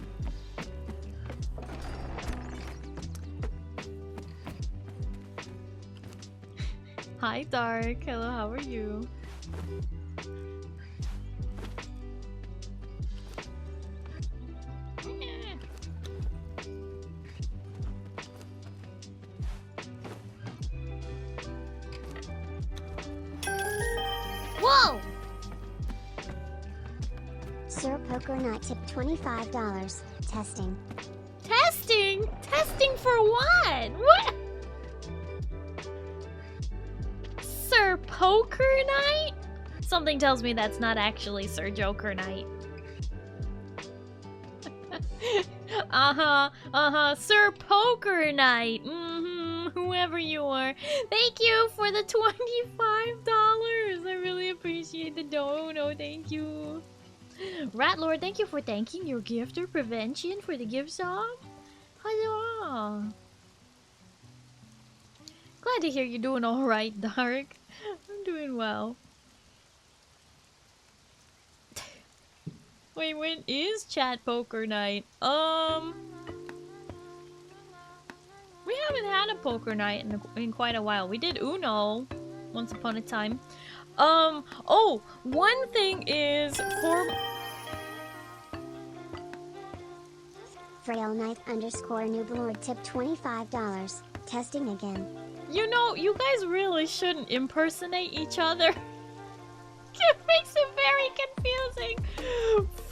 Hi Dark, hello, how are you? Poker Night tip $25. Testing. Testing? Testing for what? What? Sir Poker Night? Something tells me that's not actually Sir Joker Night. Sir Poker Night. Whoever you are. Thank you for the $25. I really appreciate the dono. Thank you. Ratlord, thank you for thanking your gifter Prevention for the gift song. Hello. Glad to hear you're doing alright, Dark. I'm doing well. Wait, when is Chat Poker Night? We haven't had a poker night in quite a while. We did Uno once upon a time. Oh, one thing is for Frail Knight _ Nooblord tip $25. Testing again. You know, you guys really shouldn't impersonate each other. It makes it very confusing.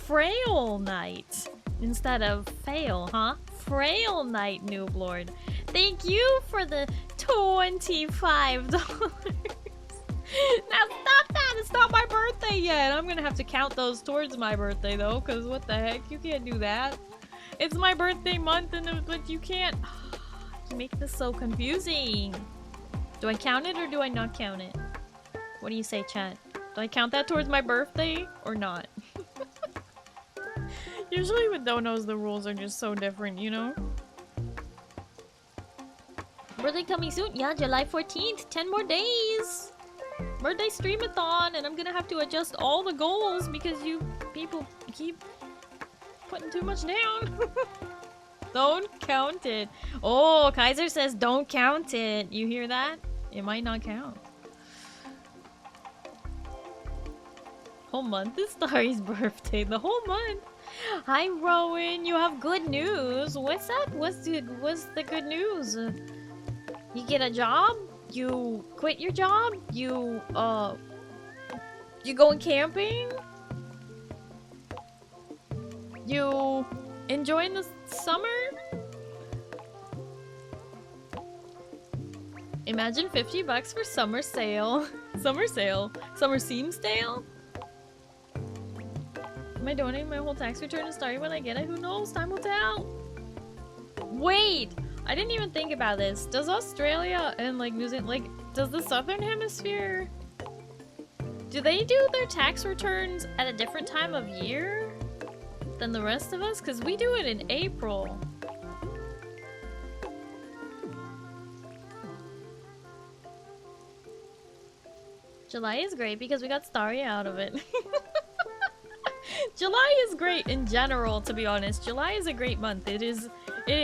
Frail Knight instead of fail, huh? Frail Knight, Nooblord. Thank you for the $25. Now stop that! It's not my birthday yet! I'm gonna have to count those towards my birthday though, because what the heck? You can't do that. It's my birthday month but you can't... You make this so confusing. Do I count it or do I not count it? What do you say, chat? Do I count that towards my birthday or not? Usually with donos the rules are just so different, you know? Birthday coming soon? Yeah, July 14th. 10 more days. Birthday streamathon, and I'm gonna have to adjust all the goals because you people keep putting too much down. Don't count it. Oh, Kaiser says don't count it. You hear that? It might not count. Whole month is Starry's birthday. The whole month. Hi, Rowan. You have good news. What's up? What's the good news? You get a job? You quit your job? You going camping? You enjoying the summer? Imagine $50 for summer sale. Summer sale. Summer seam sale? Am I donating my whole tax return to Starry when I get it? Who knows? Time will tell. Wait! I didn't even think about this. Does Australia and like New Zealand, like, does the Southern Hemisphere, do they do their tax returns at a different time of year than the rest of us? Because we do it in April. July is great because we got Starry out of it. July is great in general, to be honest. July is a great month. It is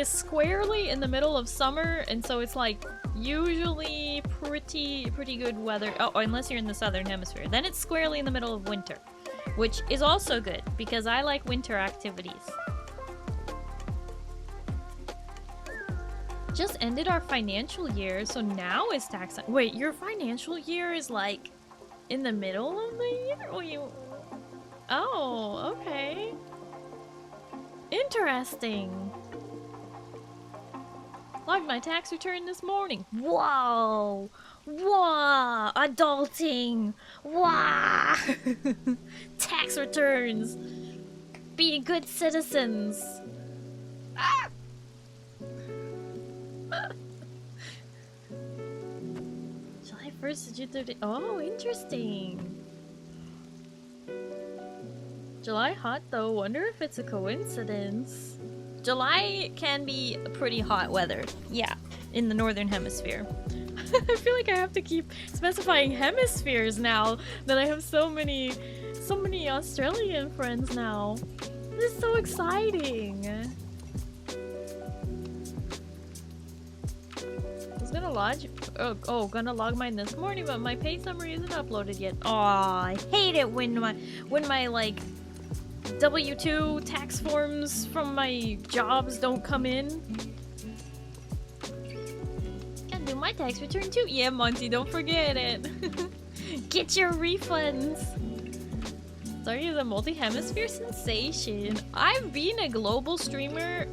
squarely in the middle of summer, and so it's like usually pretty good weather. Oh, unless you're in the Southern Hemisphere. Then it's squarely in the middle of winter, which is also good because I like winter activities. Just ended our financial year, so now is tax. Wait, your financial year is like in the middle of the year? Or you... Oh, okay. Interesting. Logged my tax return this morning. Whoa! Whoa! Adulting! Whoa! Tax returns! Being good citizens! Ah! July 1st to June 30th. Oh, interesting. July hot though. Wonder if it's a coincidence. July can be pretty hot weather. Yeah, in the Northern Hemisphere. I feel like I have to keep specifying hemispheres now that I have so many Australian friends now. This is so exciting. I was gonna gonna log mine this morning, but my pay summary isn't uploaded yet. Aw, I hate it when my like W-2 tax forms from my jobs don't come in. Gotta do my tax return too. Yeah, Monty, don't forget it. Get your refunds. Starry is a multi-hemisphere sensation. I've been a global streamer,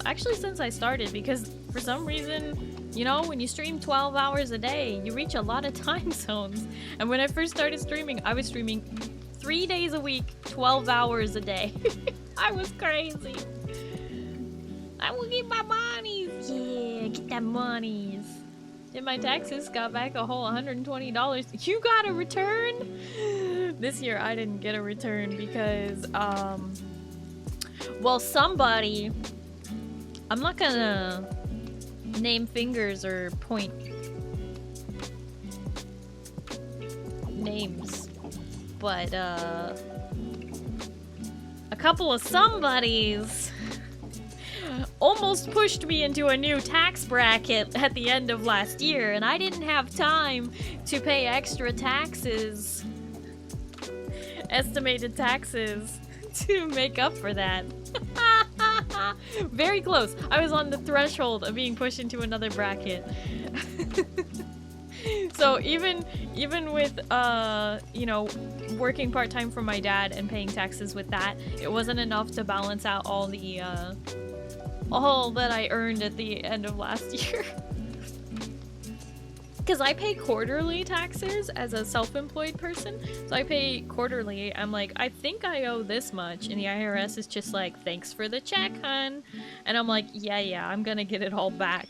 actually since I started, because for some reason, you know, when you stream 12 hours a day, you reach a lot of time zones. And when I first started streaming, I was streaming 3 days a week, 12 hours a day. I was crazy. I will get my monies. Yeah, get that monies. Did my taxes, got back a whole $120. You got a return? This year I didn't get a return because, well, somebody, I'm not gonna name fingers or point names, but, a couple of somebodies almost pushed me into a new tax bracket at the end of last year, and I didn't have time to pay extra taxes, estimated taxes, to make up for that. Very close. I was on the threshold of being pushed into another bracket. So even with you know, working part-time for my dad and paying taxes with that, it wasn't enough to balance out all the all that I earned at the end of last year. Because I pay quarterly taxes as a self-employed person, so I pay quarterly. I'm like, I think I owe this much, and the IRS is just like, thanks for the check, hun. And I'm like, yeah, I'm gonna get it all back.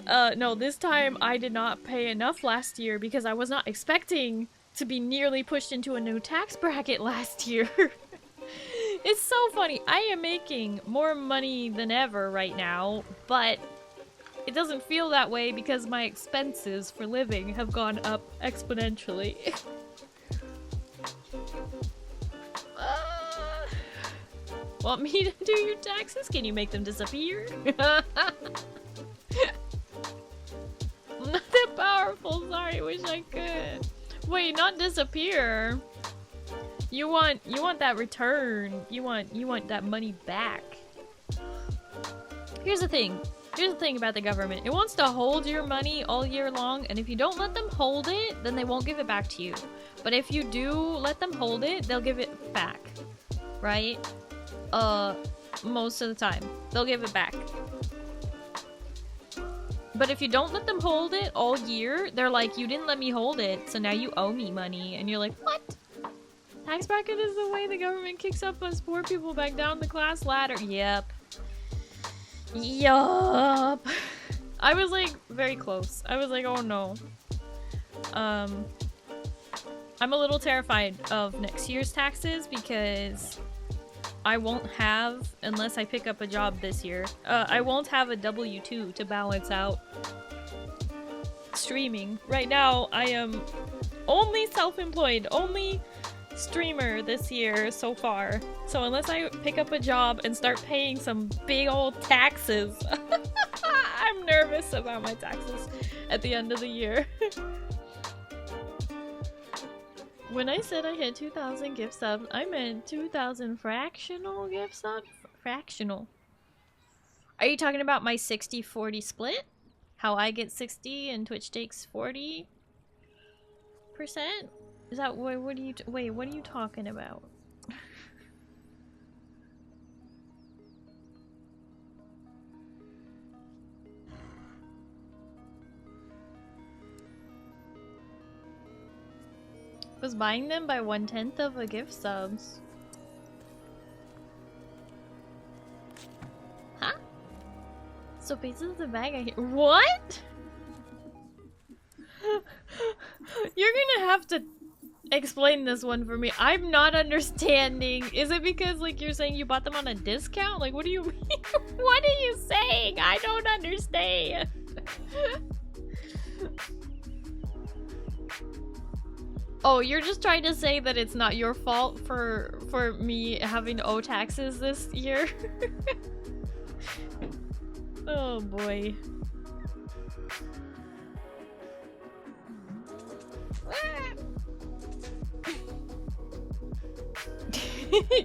No, this time I did not pay enough last year because I was not expecting to be nearly pushed into a new tax bracket last year. It's so funny. I am making more money than ever right now, but it doesn't feel that way because my expenses for living have gone up exponentially. Want me to do your taxes? Can you make them disappear? I'm not that powerful, sorry, wish I could. Wait, not disappear. You want that return. You want that money back. Here's the thing about the government. It wants to hold your money all year long, and if you don't let them hold it, then they won't give it back to you. But if you do let them hold it, they'll give it back. Right? Most of the time. They'll give it back. But if you don't let them hold it all year, they're like, you didn't let me hold it, so now you owe me money. And you're like, what? Tax bracket is the way the government kicks up us poor people back down the class ladder. Yep. Yup. I was like very close. I was like, oh no. I'm a little terrified of next year's taxes because I won't have, unless I pick up a job this year, I won't have a W-2 to balance out streaming. Right now, I am only self-employed, only streamer this year so far. So unless I pick up a job and start paying some big old taxes, I'm nervous about my taxes at the end of the year. When I said I had 2,000 gift subs, I meant 2,000 fractional gift subs? Fractional. Are you talking about my 60-40 split? How I get 60 and Twitch takes 40%? Is that what are you wait, what are you talking about? Was buying them by 1/10 of a gift subs. Huh? So pizza's the bag I hear. What? You're gonna have to explain this one for me. I'm not understanding. Is it because like you're saying you bought them on a discount? Like what do you mean? What are you saying? I don't understand. Oh, you're just trying to say that it's not your fault for me having to owe taxes this year? Oh boy.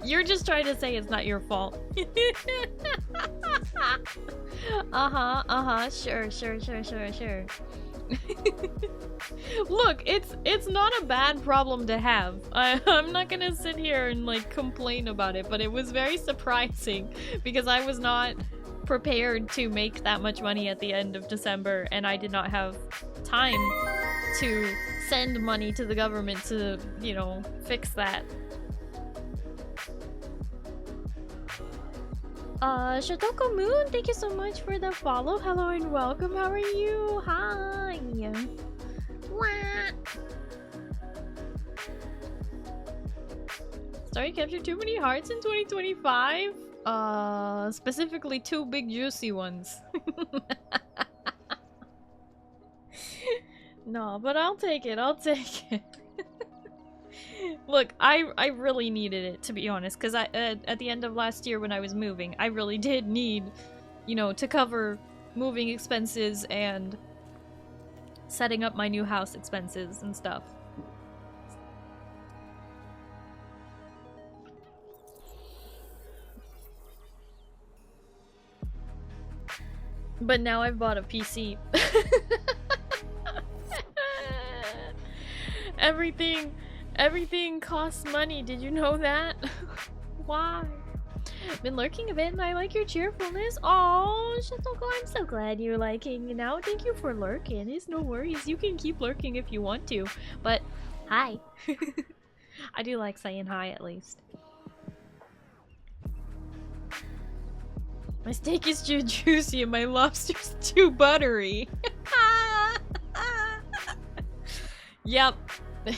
You're just trying to say it's not your fault. Sure. Look, it's not a bad problem to have. I'm not gonna sit here and like complain about it, but it was very surprising because I was not prepared to make that much money at the end of December, and I did not have time to send money to the government to, you know, fix that. Shotoko Moon, thank you so much for the follow. Hello and welcome. How are you? Hi. Wah. Starry captured too many hearts in 2025? Specifically 2 big juicy ones. No, but I'll take it. I'll take it. Look, I really needed it, to be honest, because at the end of last year when I was moving, I really did need, you know, to cover moving expenses and setting up my new house expenses and stuff. But now I've bought a PC. Everything costs money, did you know that? Why? Been lurking a bit and I like your cheerfulness. Oh, Shotoko, I'm so glad you're like hanging out. Thank you for lurking. It's no worries. You can keep lurking if you want to. But, hi. I do like saying hi at least. My steak is too juicy and my lobster's too buttery. Yep.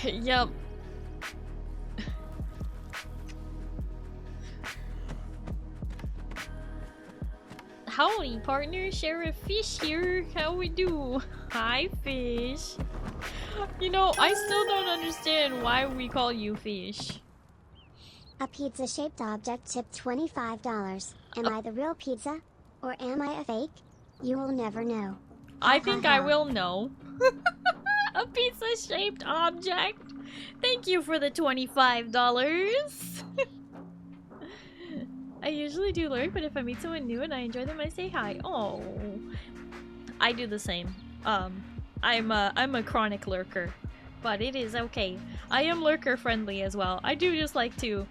Yep. Howdy, partner. Sheriff Fish here. How we do? Hi, Fish. You know, I still don't understand why we call you Fish. A pizza-shaped object tipped $25. Am I the real pizza? Or am I a fake? You will never know. I think I will know. A pizza-shaped object. Thank you for the $25. I usually do lurk, but if I meet someone new and I enjoy them, I say hi. Oh, I do the same. I'm a chronic lurker, but it is okay. I am lurker friendly as well. I do just like to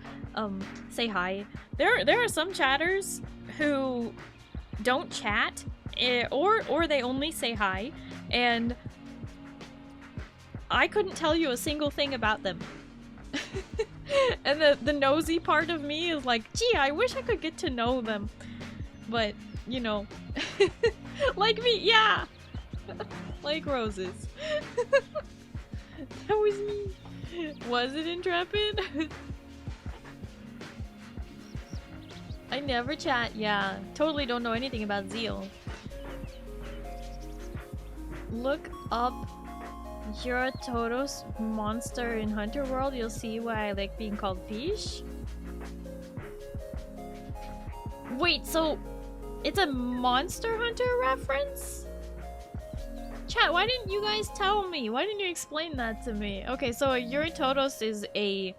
say hi. There are some chatters who don't chat, or they only say hi, and I couldn't tell you a single thing about them. And the nosy part of me is like, gee, I wish I could get to know them. But, you know, like me, yeah! Like roses. That was me. Was it Intrepid? I never chat, yeah. Totally don't know anything about Zeal. Look up Yuratoto's monster in Hunter World, you'll see why I like being called Fish. Wait, so it's a Monster Hunter reference? Chat, why didn't you guys tell me? Why didn't you explain that to me? Okay, so a Yuratotos is a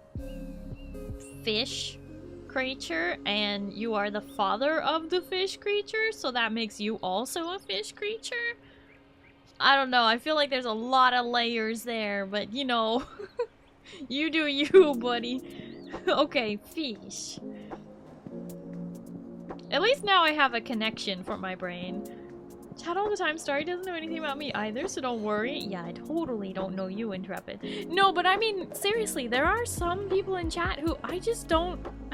fish creature, and you are the father of the fish creature, so that makes you also a fish creature? I don't know, I feel like there's a lot of layers there, but you know, you do you, buddy. Okay, fish. At least now I have a connection for my brain. Chat all the time, Starry doesn't know anything about me either, so don't worry. Yeah, I totally don't know you, Intrepid. No, but I mean, seriously, there are some people in chat who I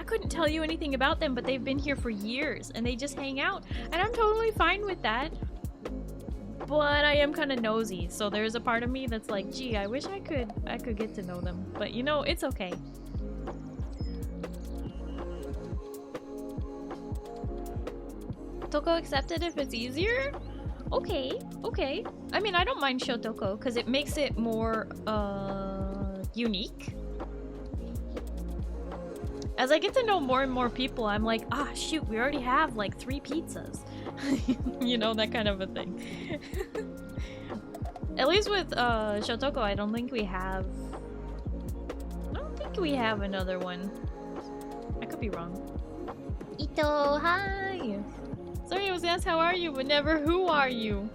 couldn't tell you anything about them, but they've been here for years, and they just hang out. And I'm totally fine with that. But I am kind of nosy, so there's a part of me that's like, gee, I wish I could get to know them. But you know, it's okay. Toko accepted if it's easier? Okay, okay. I mean, I don't mind Shotoko, because it makes it more, unique. As I get to know more and more people, I'm like, ah, shoot, we already have, like, 3 pizzas. You know, that kind of a thing. At least with, Shotoko, I don't think we have another one. I could be wrong. Ito, hi! Sorry, I was asked how are you, but never who are you.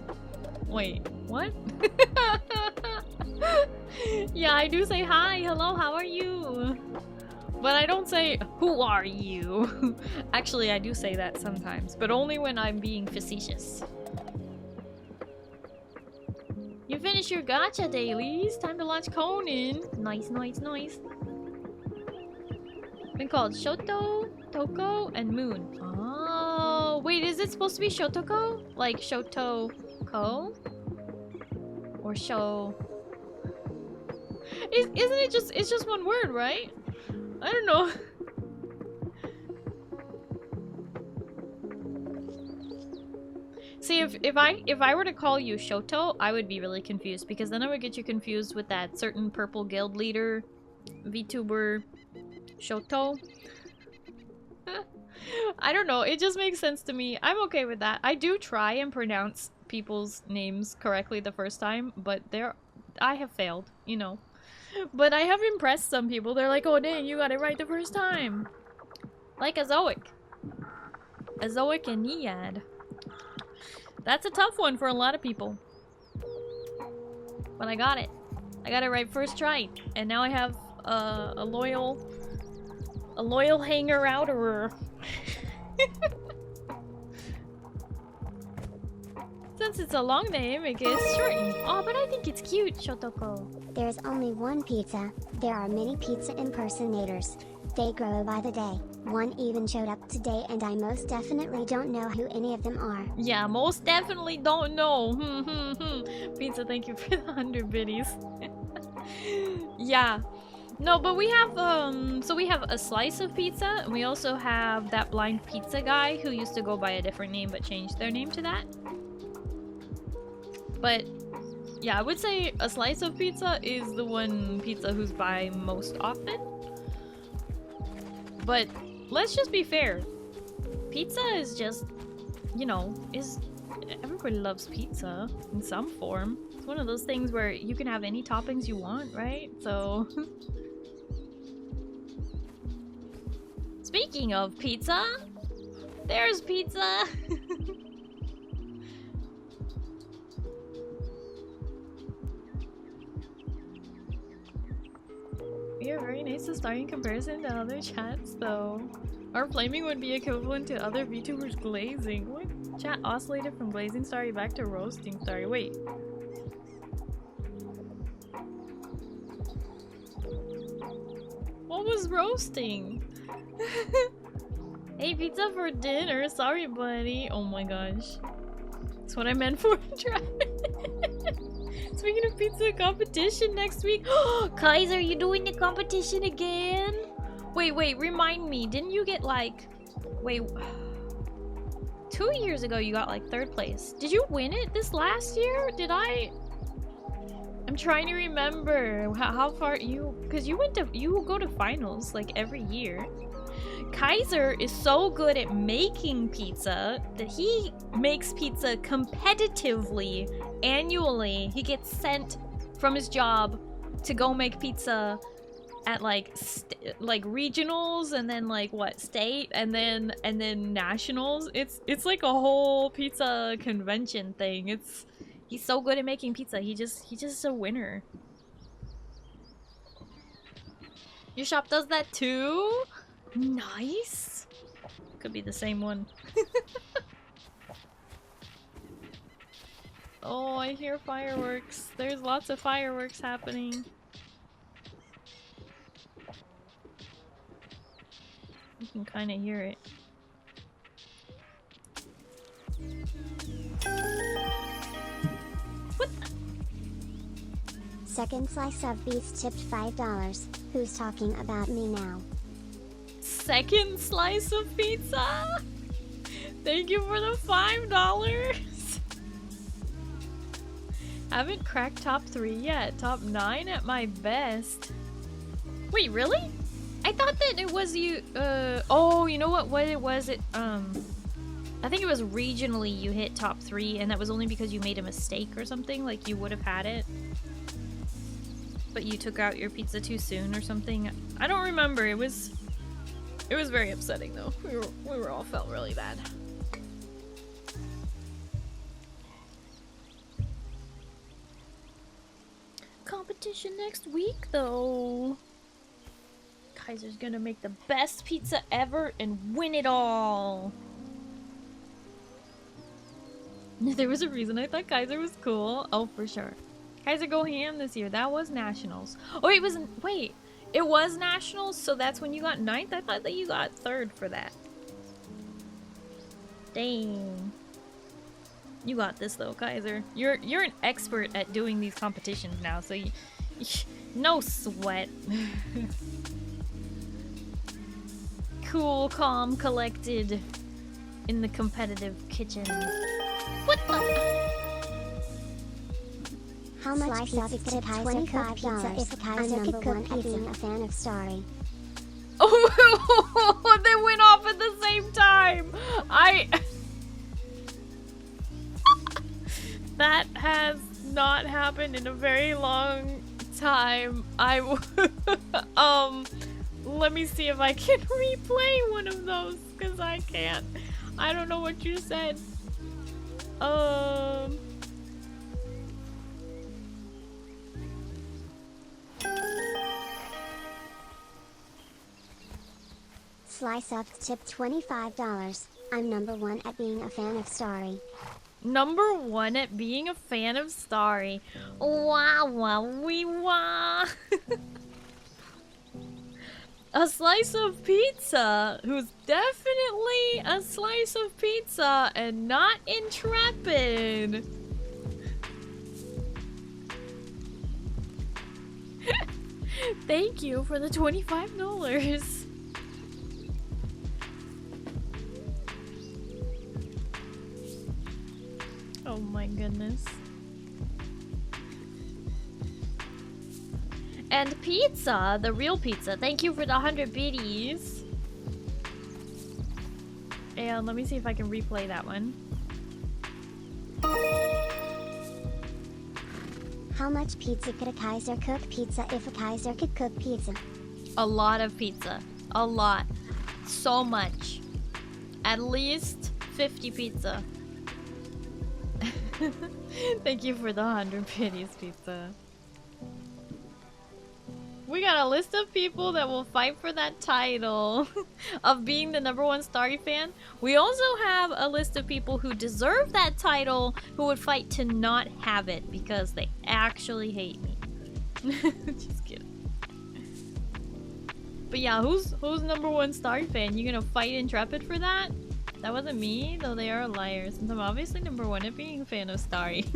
Wait, what? Yeah, I do say hi, hello, how are you? But I don't say, who are you? Actually, I do say that sometimes, but only when I'm being facetious. You finished your gacha dailies. Time to launch Conan. Nice, nice, nice. Been called Shoto, Toko, and Moon. Oh, wait, is it supposed to be Shotoko? Like Shoto-ko? Or Sho... Isn't it just, it's just one word, right? I don't know. See, if I were to call you Shoto, I would be really confused because then I would get you confused with that certain purple guild leader VTuber Shoto. I don't know, it just makes sense to me. I'm okay with that. I do try and pronounce people's names correctly the first time, but I have failed, you know. But I have impressed some people. They're like, oh dang, you got it right the first time. Like Azoic. Azoic and Niad. That's a tough one for a lot of people. But I got it. I got it right first try. And now I have a loyal hanger-outerer. Since it's a long name, it gets shortened. Oh, but I think it's cute, Shotoko. There's only one pizza. There are many pizza impersonators. They grow by the day. One even showed up today and I most definitely don't know who any of them are. Yeah, most definitely don't know. Pizza, thank you for the 100 biddies. Yeah. No, but we have, so we have a slice of pizza, and we also have that blind pizza guy who used to go by a different name but changed their name to that. But, yeah, I would say a slice of pizza is the one pizza who's by most often. But, let's just be fair. Pizza is just, you know, everybody loves pizza in some form. It's one of those things where you can have any toppings you want, right? So... Speaking of pizza, there's pizza! You're very nice to Starry in comparison to other chats, though. Our flaming would be equivalent to other VTubers glazing. What? Chat oscillated from glazing Starry back to roasting Starry. Wait. What was roasting? Hey, pizza for dinner. Sorry, buddy. Oh my gosh. That's what I meant for try. Speaking of pizza competition next week. Kaiser, you doing the competition again? Wait, remind me. Didn't you get like... Wait. 2 years ago you got like 3rd place. Did you win it this last year? Did I? I'm trying to remember how far you... Because you go to finals like every year. Kaiser is so good at making pizza that he makes pizza competitively annually. He gets sent from his job to go make pizza at like regionals and then like what, state and then nationals. It's like a whole pizza convention thing. He's so good at making pizza. He just is a winner. Your shop does that too? Nice. Could be the same one. Oh, I hear fireworks. There's lots of fireworks happening. You can kind of hear it. What? Second slice of beef tipped $5. Who's talking about me now? Second slice of pizza? Thank you for the $5. Haven't cracked top 3 yet. Top 9 at my best. Wait, really? I thought that it was you. Oh, you know what it was? I think it was regionally you hit top 3, and that was only because you made a mistake or something. Like you would have had it, but you took out your pizza too soon or something. I don't remember. It was very upsetting though. We were all felt really bad. competition next week, though. Kaiser's gonna make the best pizza ever and win it all. There was a reason I thought Kaiser was cool. Oh, for sure. Kaiser go ham this year. That was nationals. Oh, it was. Wait, it was nationals. So that's when you got 9th. I thought that you got 3rd for that. Dang. You got this though, Kaiser. You're an expert at doing these competitions now. So you no sweat. Cool, calm, collected in the competitive kitchen. What the? How much pizza could $25 if Kaiser could cook pizza? Being a fan of Starry. Oh, they went off at the same time. That has not happened in a very long time. Let me see if I can replay one of those, because I can't. I don't know what you said. Sliceofi tip $25. I'm number 1 at being a fan of Starry. Number 1 at being a fan of Starry. Wah wah wee wah. A slice of pizza, who's definitely a slice of pizza and not intrepid. Thank you for the $25. Oh my goodness. And pizza, the real pizza. Thank you for the 100 biddies. And let me see if I can replay that one. How much pizza could a Kaiser cook pizza if a Kaiser could cook pizza? A lot of pizza. A lot. So much. At least 50 pizza. Thank you for the 100 biddies, pizza. We got a list of people that will fight for that title of being the #1 Starry fan. We also have a list of people who deserve that title who would fight to not have it because they actually hate me. Just kidding. But yeah, who's #1 Starry fan? You gonna fight Intrepid for that? That wasn't me, though they are liars. Since I'm obviously #1 at being a fan of Starry.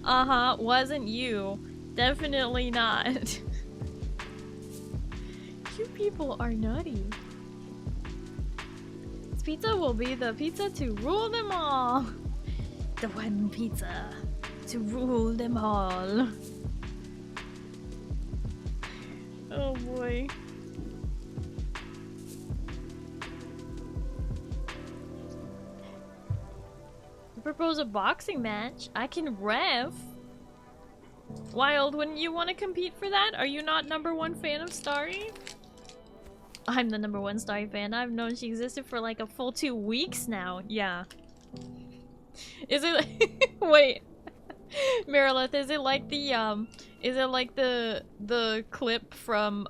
Uh-huh, wasn't you. Definitely not. You people are nutty. This pizza will be the pizza to rule them all. The one pizza to rule them all. Oh boy. Propose a boxing match. I can ref. Wild, wouldn't you want to compete for that? Are you not #1 fan of Starry? I'm the #1 Starry fan. I've known she existed for like a full 2 weeks now. Yeah. Is it wait. Marilith, is it like the clip from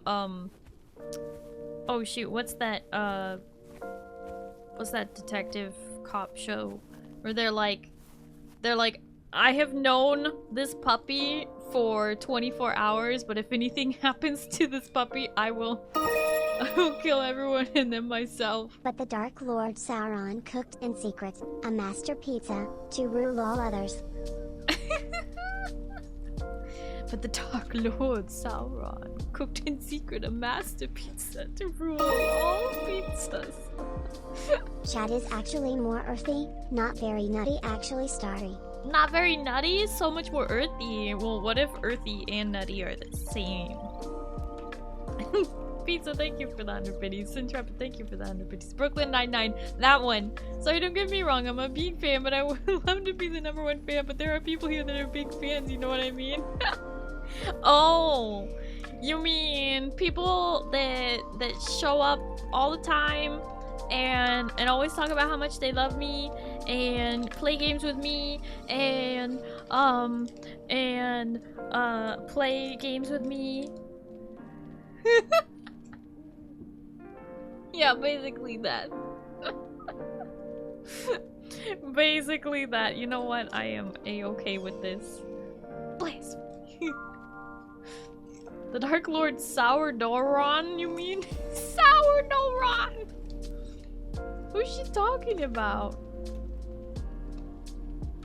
oh shoot, what's that detective cop show? Where they're like, I have known this puppy for 24 hours, but if anything happens to this puppy, I will kill everyone and then myself. But the Dark Lord Sauron cooked in secret a master pizza to rule all others. But the Dark Lord Sauron cooked in secret a master pizza to rule all pizzas. Chat is actually more earthy, not very nutty. Actually, Starry. Not very nutty, so much more earthy. Well, what if earthy and nutty are the same? Pizza, thank you for the 100 biddies. Intrepid, thank you for the 100 biddies. Brooklyn 99, that one. Sorry, don't get me wrong, I'm a big fan, but I would love to be the #1 fan, but there are people here that are big fans, you know what I mean? Oh, you mean people that show up all the time and always talk about how much they love me and play games with me and play games with me. Yeah, basically that. Basically that. You know what? I am a-okay with this. Please. The Dark Lord Sourdoughron, you mean? Sourdoughron! Who's she talking about?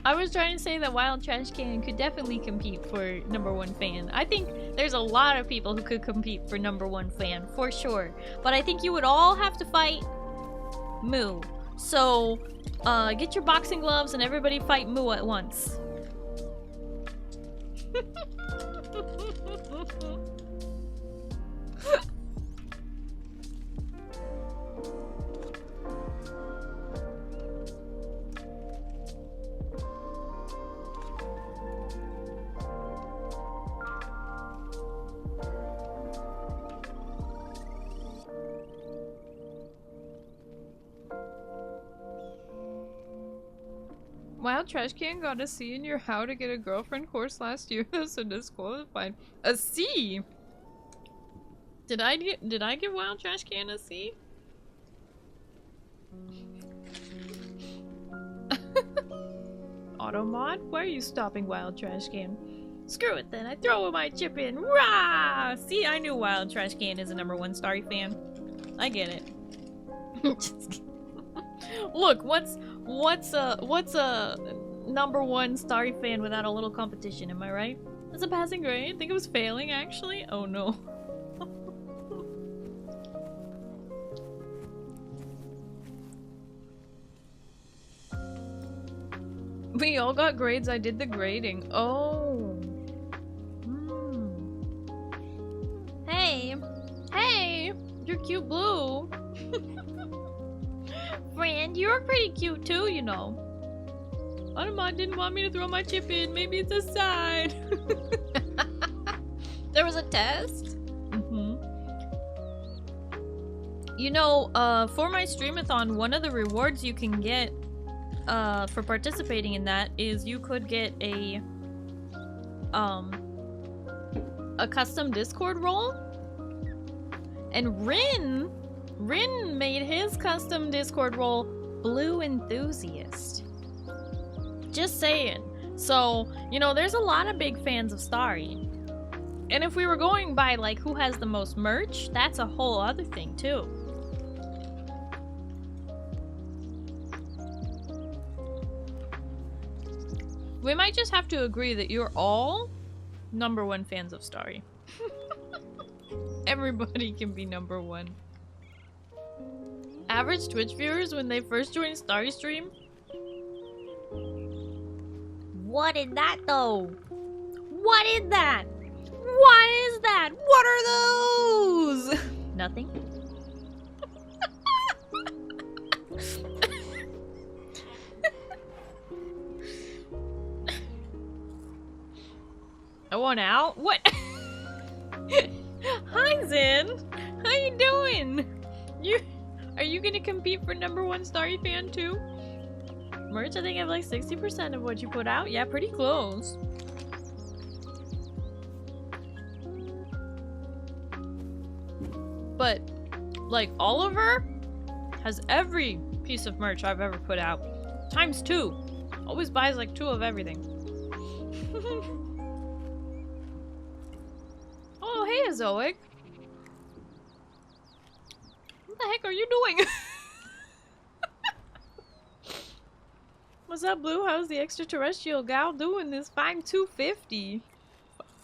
I was trying to say that Wild Trash Can could definitely compete for #1 fan. I think there's a lot of people who could compete for #1 fan, for sure. But I think you would all have to fight Moo. So, get your boxing gloves and everybody fight Moo at once. Wild Trash Can got a C in your How to Get a Girlfriend course last year, so disqualified. A C? Did I give Wild Trash Can a C? Automod? Why are you stopping Wild Trash Can? Screw it then, I throw my chip in. Rah! See, I knew Wild Trash Can is a #1 Starry fan. I get it. Just kidding. Look, what's a #1 Starry fan without a little competition, am I right? That's a passing grade. I think it was failing, actually. Oh no. We all got grades, I did the grading. Oh. Hey. Hey! You're cute blue. Friend, you're pretty cute too, you know. Automod didn't want me to throw my chip in. Maybe it's a side. There was a test? You know, for my streamathon, one of the rewards you can get for participating in that is you could get a custom Discord role. And Rin made his custom Discord role Blue Enthusiast. Just saying. So, you know, there's a lot of big fans of Starry. And if we were going by, like, who has the most merch, that's a whole other thing, too. We might just have to agree that you're all #1 fans of Starry. Everybody can be #1. Average Twitch viewers when they first joined Starry stream? What is that, though? What is that? What is that? What are those? Nothing. I want out? What? Hi, Zen. How you doing? Are you gonna compete for #1 Starry fan too? Merch, I think I have like 60% of what you put out. Yeah, pretty close. But, like, Oliver has every piece of merch I've ever put out. ×2. Always buys like 2 of everything. Oh, hey, Azoic. What the heck are you doing? What's up, Blue? How's the extraterrestrial gal doing this fine 250?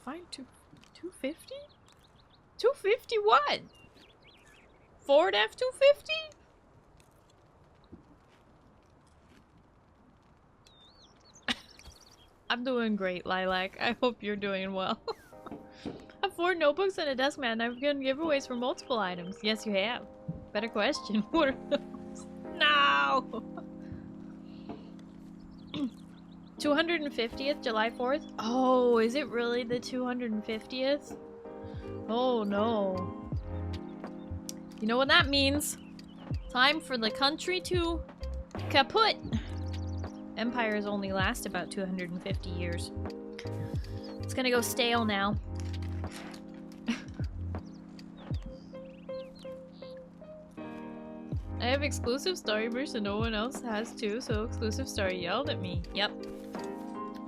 Fine 250? 250 what? Ford F-250? I'm doing great, Lilac. I hope you're doing well. I have 4 notebooks and a desk mat, and I've given giveaways for multiple items. Yes, you have. Better question. What are those? No! 250th, July 4th? Oh, is it really the 250th? Oh no. You know what that means? It's Time for the country to kaput. Empires only last about 250 years. It's gonna go stale now. I have exclusive Starry merch and no one else has too, so exclusive Starry yelled at me. Yep.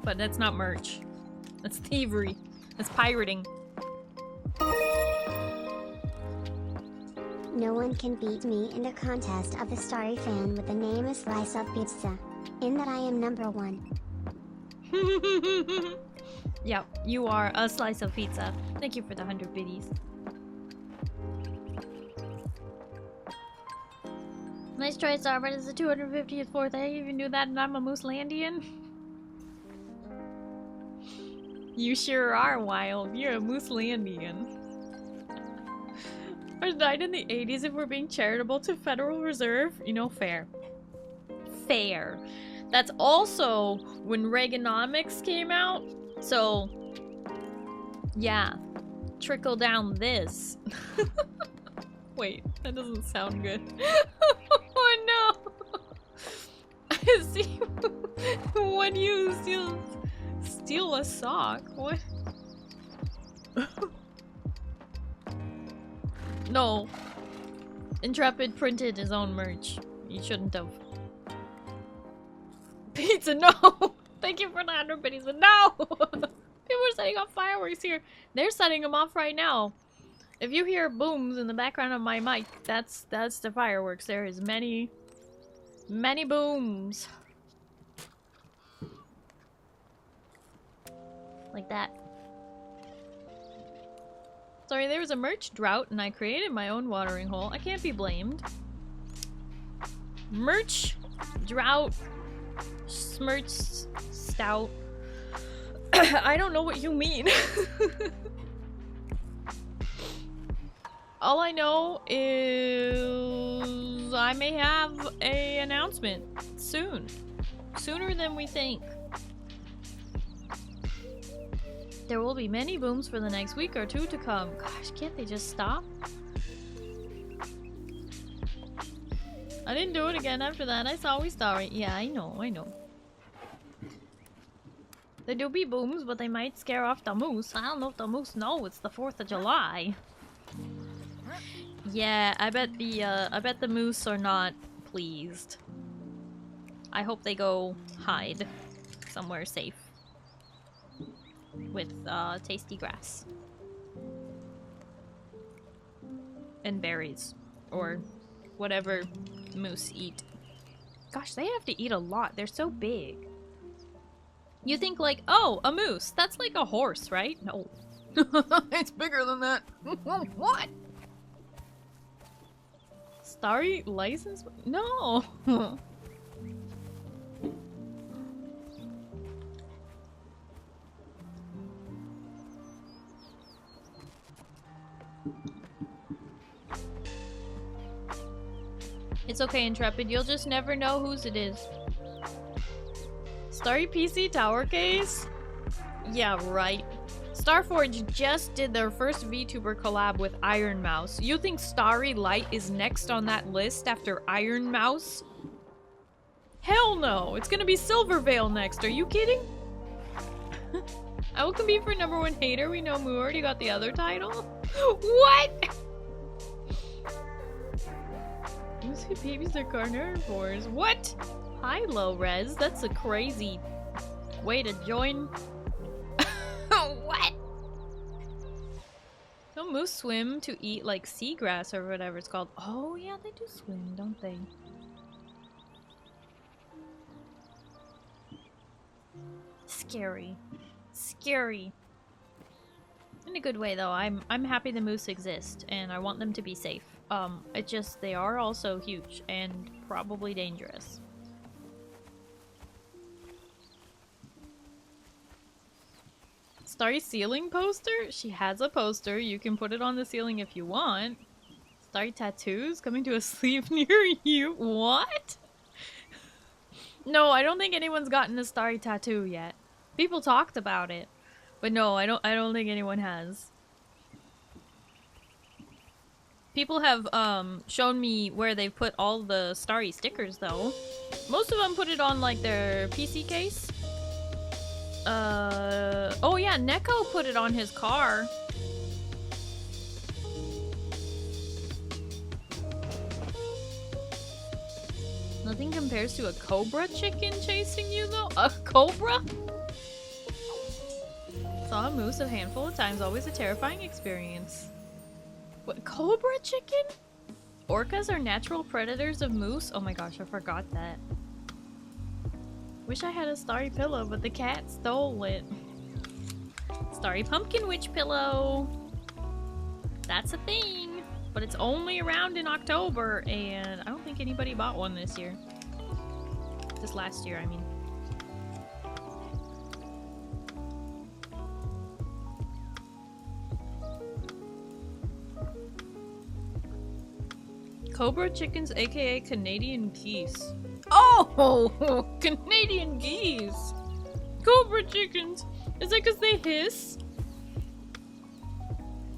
But that's not merch. That's thievery. That's pirating. No one can beat me in the contest of the Starry fan with the name of Slice of Pizza. In that I am #1. Yep, you are a slice of pizza. Thank you for the 100 biddies. Nice try, Star, but it's the 250th fourth. I even knew that, and I'm a Mooselandian. You sure are, Wild. You're a Mooselandian. I died in the 80s if we're being charitable to Federal Reserve. You know, fair. Fair. That's also when Reaganomics came out. So, yeah. Trickle down this. Wait, that doesn't sound good. Oh no! I see. When you steal a sock, what? No. Intrepid printed his own merch. You shouldn't have. Pizza, no! Thank you for the 100 biddies, but no! People are setting off fireworks here. They're setting them off right now. If you hear booms in the background of my mic, that's the fireworks. There is many booms. Like that. Sorry, there was a merch drought and I created my own watering hole. I can't be blamed. Merch drought. Smirch stout. I don't know what you mean. All I know is I may have an announcement soon. Sooner than we think. There will be many booms for the next week or two to come. Gosh, can't they just stop? I didn't do it again after that. I saw we Starry. Yeah, I know. There do be booms, but they might scare off the moose. I don't know if the moose know it's the 4th of July. Yeah, I bet the moose are not pleased. I hope they go hide somewhere safe with tasty grass and berries or whatever moose eat. Gosh, they have to eat a lot. They're so big. You think like, oh, a moose. That's like a horse, right? No. It's bigger than that. What? Starry license? No. It's okay, Intrepid. You'll just never know whose it is. Starry PC Tower Case? Yeah, right. Starforge just did their first VTuber collab with Iron Mouse. You think Starry Light is next on that list after Iron Mouse? Hell no! It's gonna be Silverveil next, are you kidding? I will compete for #1 hater. We know Moo already got the other title. What? Lucy babies are carnivores. What? Hi, low res. That's a crazy way to join. What? Don't moose swim to eat like seagrass or whatever it's called. Oh yeah, they do swim, don't they? Scary. Scary. In a good way though. I'm happy the moose exist and I want them to be safe. It just they are also huge and probably dangerous. Starry ceiling poster? She has a poster. You can put it on the ceiling if you want. Starry tattoos coming to a sleeve near you. What? No, I don't think anyone's gotten a Starry tattoo yet. People talked about it, but no, I don't think anyone has. People have shown me where they've put all the Starry stickers though. Most of them put it on like their PC case. Oh yeah, Neko put it on his car. Nothing compares to a cobra chicken chasing you though. A cobra? Saw a moose a handful of times, always a terrifying experience. What, cobra chicken? Orcas are natural predators of moose? Oh my gosh, I forgot that. Wish I had a Starry pillow, but the cat stole it. Starry pumpkin witch pillow. That's a thing. But it's only around in October, and I don't think anybody bought one this year. This last year, I mean. Cobra chickens, aka Canadian geese. Oh! Canadian geese! Cobra chickens! Is it because they hiss?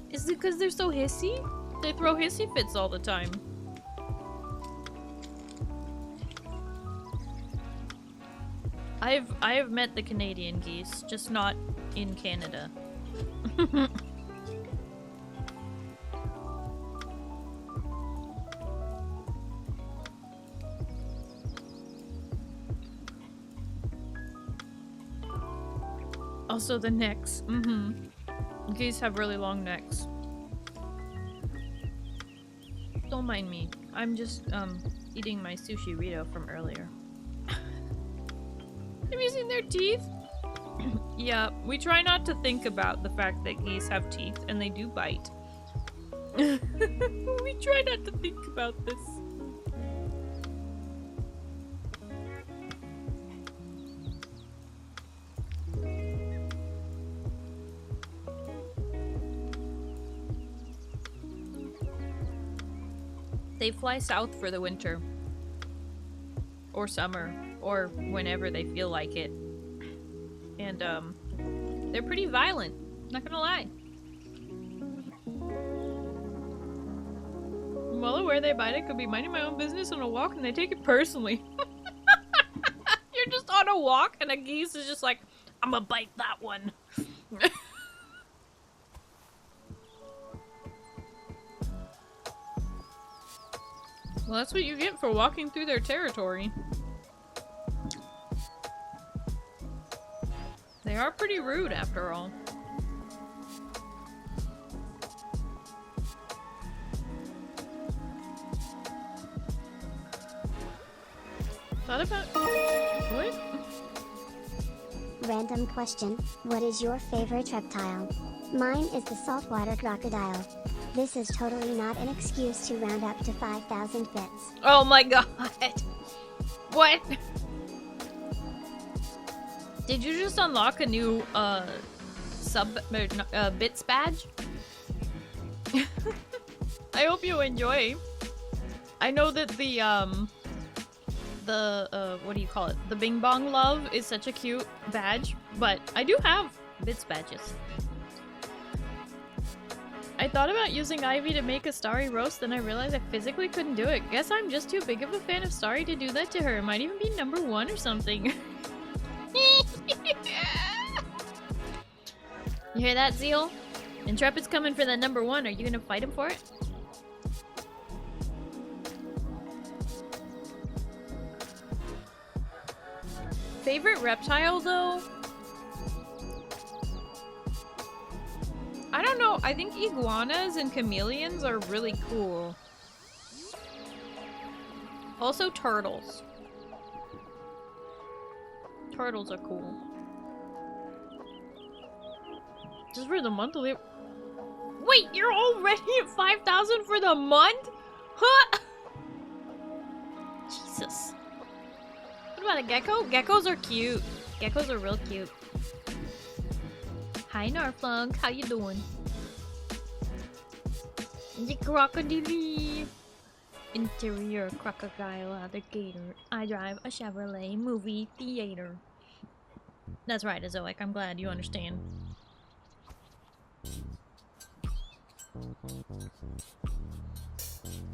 Is it because they're so hissy? They throw hissy fits all the time. I have met the Canadian geese, just not in Canada. Also the necks. Geese have really long necks. Don't mind me. I'm just eating my sushi Rito from earlier. Have you seen their teeth? Yeah, we try not to think about the fact that geese have teeth and they do bite. We try not to think about this. They fly south for the winter. Or summer. Or whenever they feel like it. And, they're pretty violent. Not gonna lie. I'm well aware they bite. I could be minding my own business on a walk and they take it personally. You're just on a walk and a geese is just like, I'm gonna bite that one. Well, that's what you get for walking through their territory. They are pretty rude, after all. Thought about... What? Random question. What is your favorite reptile? Mine is the saltwater crocodile. This is totally not an excuse to round up to 5,000 bits. Oh my god! What? Did you just unlock a new, bits badge? I hope you enjoy. I know that what do you call it? The Bing Bong Love is such a cute badge, but I do have bits badges. I thought about using Ivy to make a Starry roast, then I realized I physically couldn't do it. Guess I'm just too big of a fan of Starry to do that to her. It might even be #1 or something. You hear that, Zeal? Intrepid's coming for that #1. Are you gonna fight him for it? Favorite reptile, though? I don't know. I think iguanas and chameleons are really cool. Also turtles. Turtles are cool. Just for the monthly... Wait, you're already at 5,000 for the month? Huh? Jesus. What about a gecko? Geckos are cute. Geckos are real cute. Hi Narflunk, how you doing? The crocodile. Interior crocodile alligator. I drive a Chevrolet movie theater. That's right, Azoic. I'm glad you understand.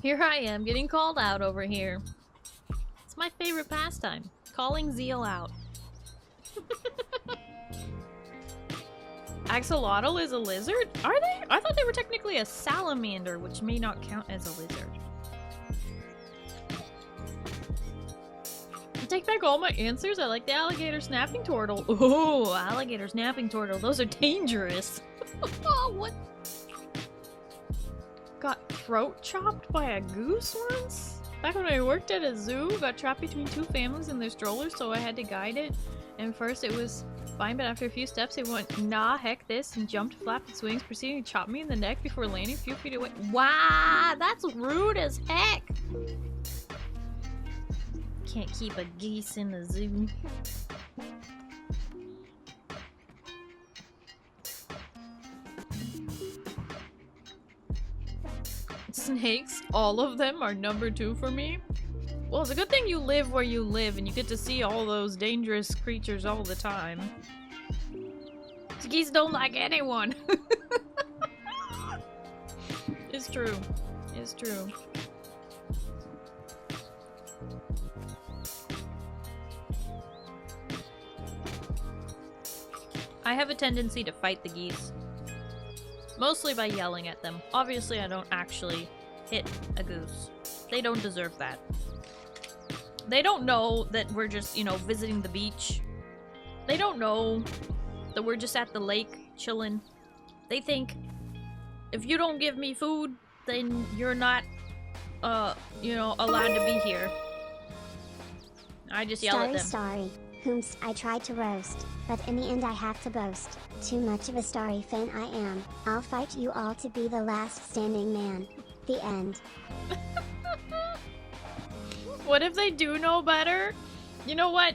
Here I am, getting called out over here. It's my favorite pastime. Calling Zeal out. Axolotl is a lizard? Are they? I thought they were technically a salamander, which may not count as a lizard. I take back all my answers. I like the alligator snapping turtle. Oh, alligator snapping turtle. Those are dangerous. Oh, what? Got throat chopped by a goose once? Back when I worked at a zoo, got trapped between two families in their strollers, so I had to guide it. And first it was fine, but after a few steps it went, nah, heck this, and jumped, flapped its wings, proceeding to chop me in the neck before landing a few feet away. Wow, that's rude as heck! Can't keep a geese in the zoo. Snakes, all of them are number 2 for me. Well, it's a good thing you live where you live and you get to see all those dangerous creatures all the time. Geese don't like anyone. It's true. It's true. I have a tendency to fight the geese. Mostly by yelling at them. Obviously, I don't actually hit a goose. They don't deserve that. They don't know that we're just, you know, visiting the beach. They don't know that we're just at the lake chilling. They think if you don't give me food, then you're not, you know, allowed to be here. I just yell at them. Starry, whom I tried to roast, but in the end I have to boast. Too much of a Starry fan I am. I'll fight you all to be the last standing man. The end. What if they do know better? You know what?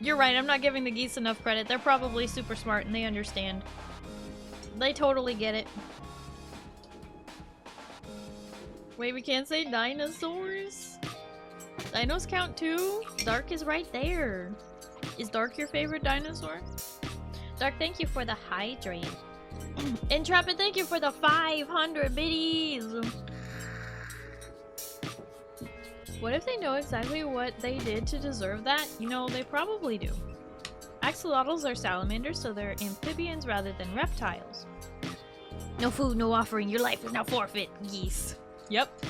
You're right, I'm not giving the geese enough credit. They're probably super smart and they understand. They totally get it. Wait, we can't say dinosaurs? Dinos count too? Dark is right there. Is Dark your favorite dinosaur? Dark, thank you for the hydrate. Intrepid, thank you for the 500 biddies. What if they know exactly what they did to deserve that? You know, they probably do. Axolotls are salamanders, so they're amphibians rather than reptiles. No food, no offering, your life is now forfeit, geese. Yep,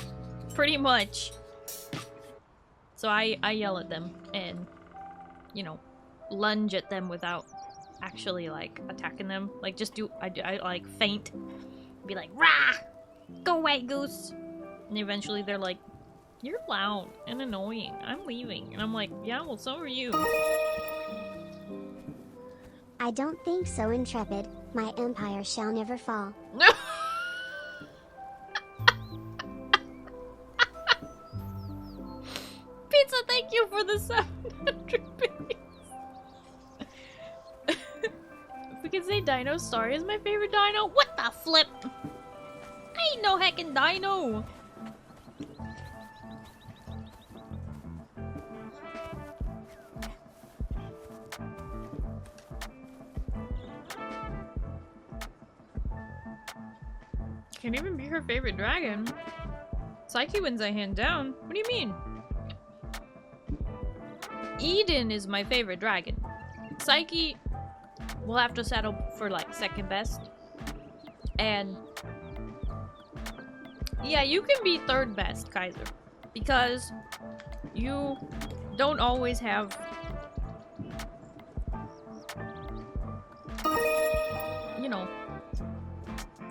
pretty much. So I yell at them and, you know, lunge at them without actually, like, attacking them. Like, just do, I like, faint. Be like, rah! Go away, goose! And eventually they're like, you're loud and annoying. I'm leaving. And I'm like, yeah, well, so are you. I don't think so, Intrepid. My empire shall never fall. No! Pizza, thank you for the 700 biddies. If we could say Dino, Starry is my favorite dino. What the flip? I ain't no heckin' dino. Can't even be her favorite dragon. Psyche wins a hand down. What do you mean? Eden is my favorite dragon. Psyche will have to settle for like second best. And yeah, you can be third best, Kaiser. Because you don't always have, you know,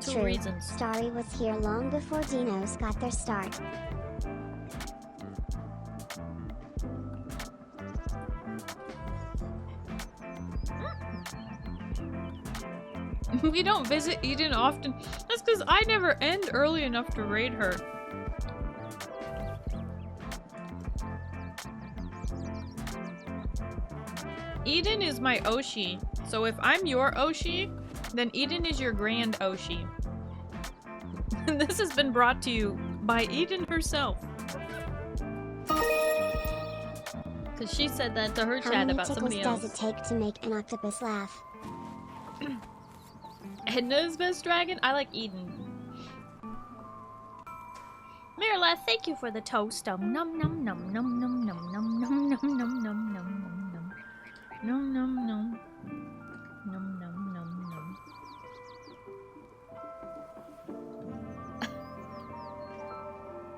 two reasons. Starry was here long before dinos got their start. We don't visit Eden often. That's because I never end early enough to raid her. Eden is my Oshi. So if I'm your Oshi, then Eden is your grand Oshi. And this has been brought to you by Eden herself. Because she said that to her chat about somebody else. How many tickles does it take to make an octopus laugh? Edna's best dragon? I like Eden. Mirla, thank you for the toast. Num num num num num num num num num num num num num num num num num. Num num num num.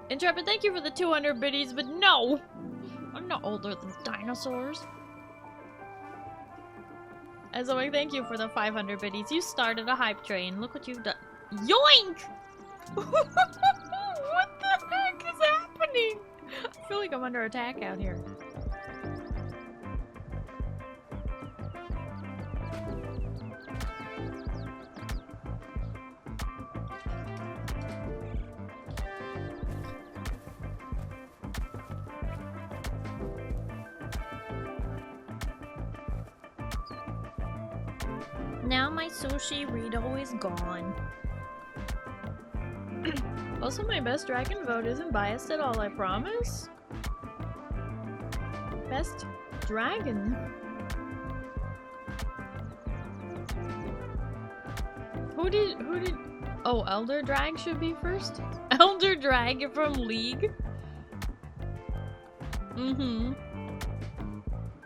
Intrepid, thank you for the 200 biddies, but no! I'm not older than dinosaurs. As always, thank you for the 500 biddies. You started a hype train. Look what you've done. Yoink! What the heck is happening? I feel like I'm under attack out here. Now my sushi Rito is gone. Also, my best dragon vote isn't biased at all, I promise. Best dragon. Who did oh, Elder Drag should be first? Elder Drag from League? Mm-hmm.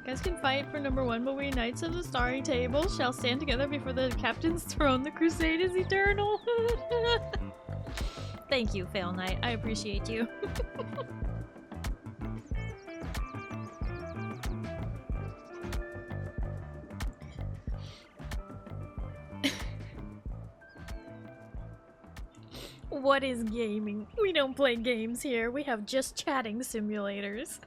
Guys can fight for #1, but we Knights of the Starry Table shall stand together before the captain's throne. The crusade is eternal. Thank you, Fail Knight. I appreciate you. What is gaming? We don't play games here. We have just chatting simulators.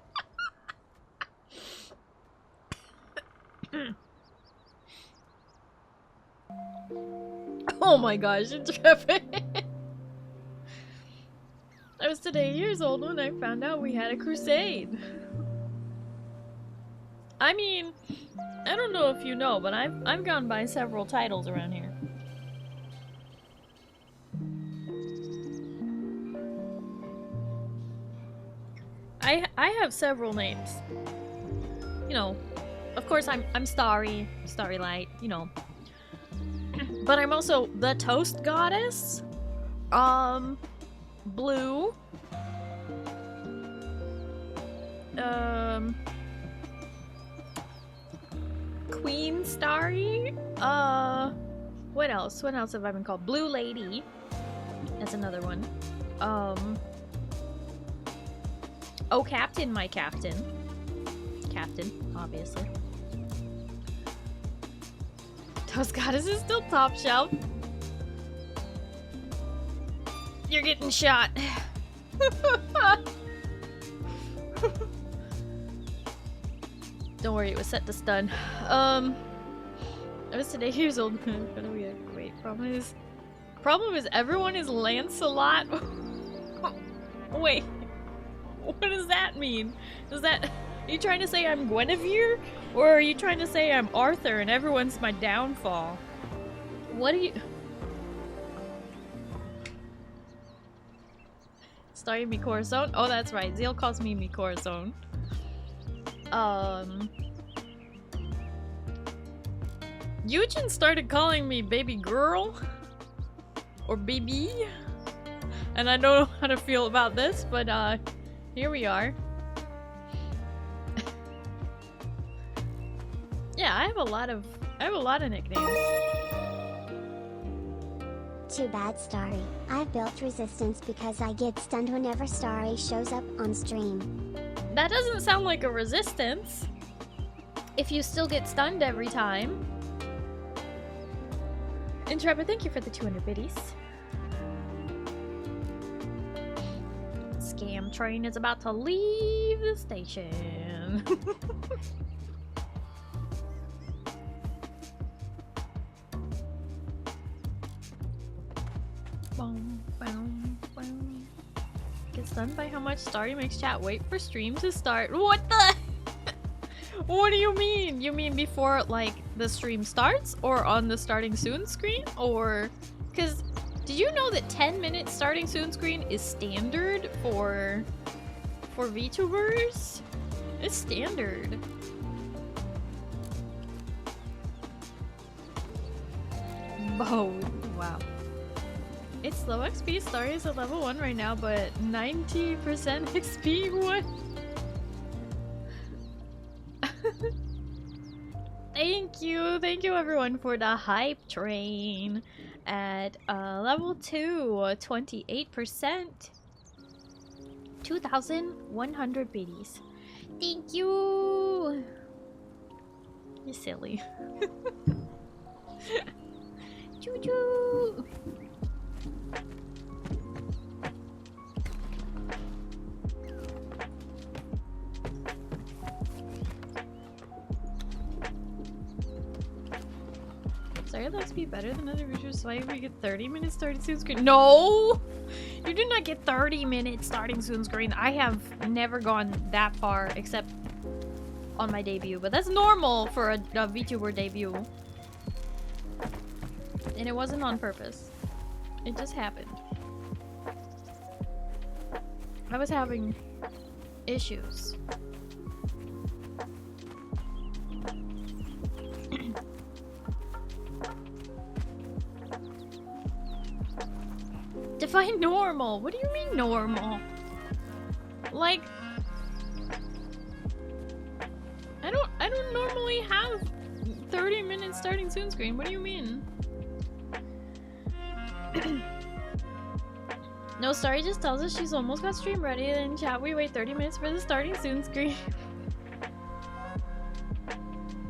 Oh my gosh, Intrepid! I was today years old when I found out we had a crusade. I mean, I don't know if you know, but I've gone by several titles around here. I have several names. You know, of course I'm Starry, Starrylight, you know. But I'm also the Toast Goddess. Blue. Queen Starry. What else? What else have I been called? Blue Lady. That's another one. Oh, Captain, my Captain. Captain, obviously. Toast Goddess is still top shelf. You're getting shot. Don't worry, it was set to stun. I was today years old. Gonna be a great problem is everyone is Lancelot. Wait, what does that mean? Are you trying to say I'm Guinevere? Or are you trying to say I'm Arthur and everyone's my downfall? What do you... Starry me Corazon? Oh, that's right. Zeal calls me Corazon. Eugen started calling me baby girl. Or baby. And I don't know how to feel about this, but here we are. Yeah, I have a lot of nicknames. Too bad, Starry. I've built resistance because I get stunned whenever Starry shows up on stream. That doesn't sound like a resistance. If you still get stunned every time. Intrepid, thank you for the 200 biddies. Scam train is about to leave the station. Boom, boom, boom. Get stunned by how much Starry makes chat wait for stream to start. What the? What do you mean? You mean before, like, the stream starts? Or on the starting soon screen? Or... Because, did you know that 10-minute starting soon screen is standard for VTubers? It's standard. Oh, wow. It's low XP. Starry is at level 1 right now, but 90% XP. What? Thank you everyone for the hype train. At level 2, 28%. 2,100 biddies. Thank you! You're silly. Choo-choo! Sorry, let's be better than other videos. Why we get 30 minutes starting soon screen? No! You do not get 30 minutes starting soon screen. I have never gone that far except on my debut, but that's normal for a VTuber debut. And it wasn't on purpose. It just happened. I was having issues. Define normal. What do you mean normal? Like, I don't normally have 30 minutes starting soon screen. What do you mean? No, Starry just tells us she's almost got stream ready, and in chat we wait 30 minutes for the starting soon screen.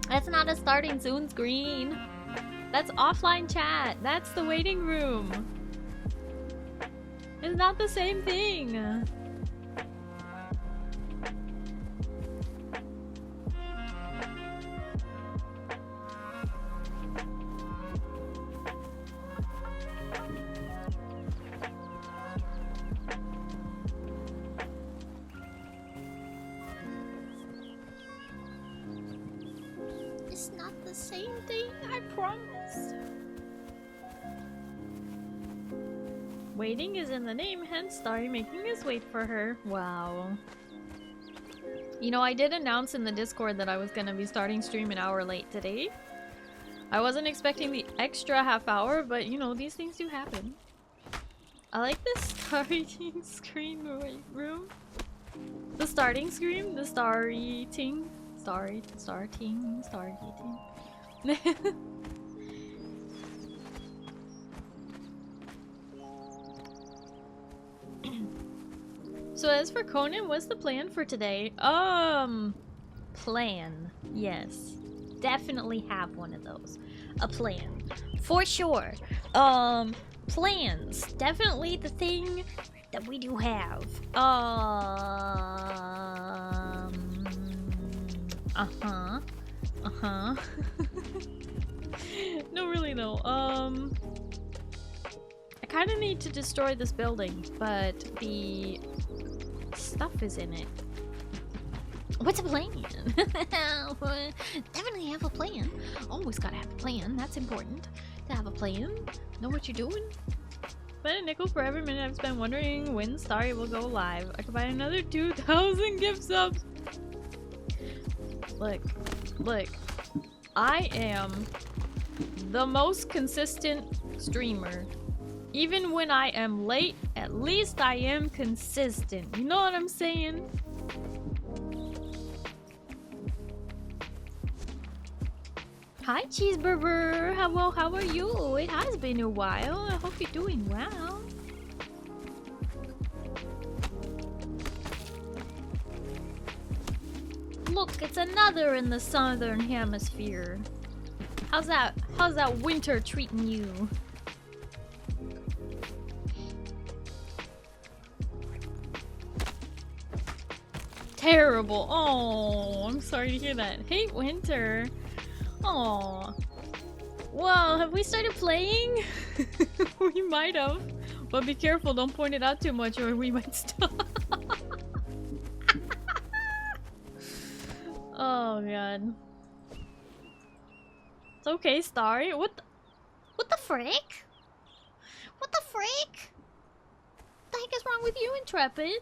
That's not a starting soon screen. That's offline chat. That's the waiting room. It's not the same thing. It's not the same thing, I promise. Waiting is in the name, hence Starry making us wait for her. Wow. You know, I did announce in the Discord that I was gonna be starting stream an hour late today. I wasn't expecting the extra half hour, but you know, these things do happen. I like the starting screen room. The starting screen? The starry ting? Starting. So as for Conan, what's the plan for today? Plan. Yes. Definitely have one of those. A plan. For sure. Plans. Definitely the thing that we do have. No, really though. I kind of need to destroy this building, but the stuff is in it. What's a plan? Definitely have a plan. Always gotta have a plan. That's important. To have a plan. Know what you're doing. Spend a nickel for every minute I've spent wondering when Starry will go live. I could buy another 2,000 gift subs. Look. I am the most consistent streamer. Even when I am late, at least I am consistent. You know what I'm saying? Hi, Cheeseburger. How are you? It has been a while. I hope you're doing well. Look, it's another in the southern hemisphere. How's that winter treating you? Terrible. Oh, I'm sorry to hear that. Hate winter. Oh. Well, have we started playing? We might have. But be careful, don't point it out too much or we might stop. Oh god. It's okay, Starry. What the frick? What the frick? What the heck is wrong with you, Intrepid?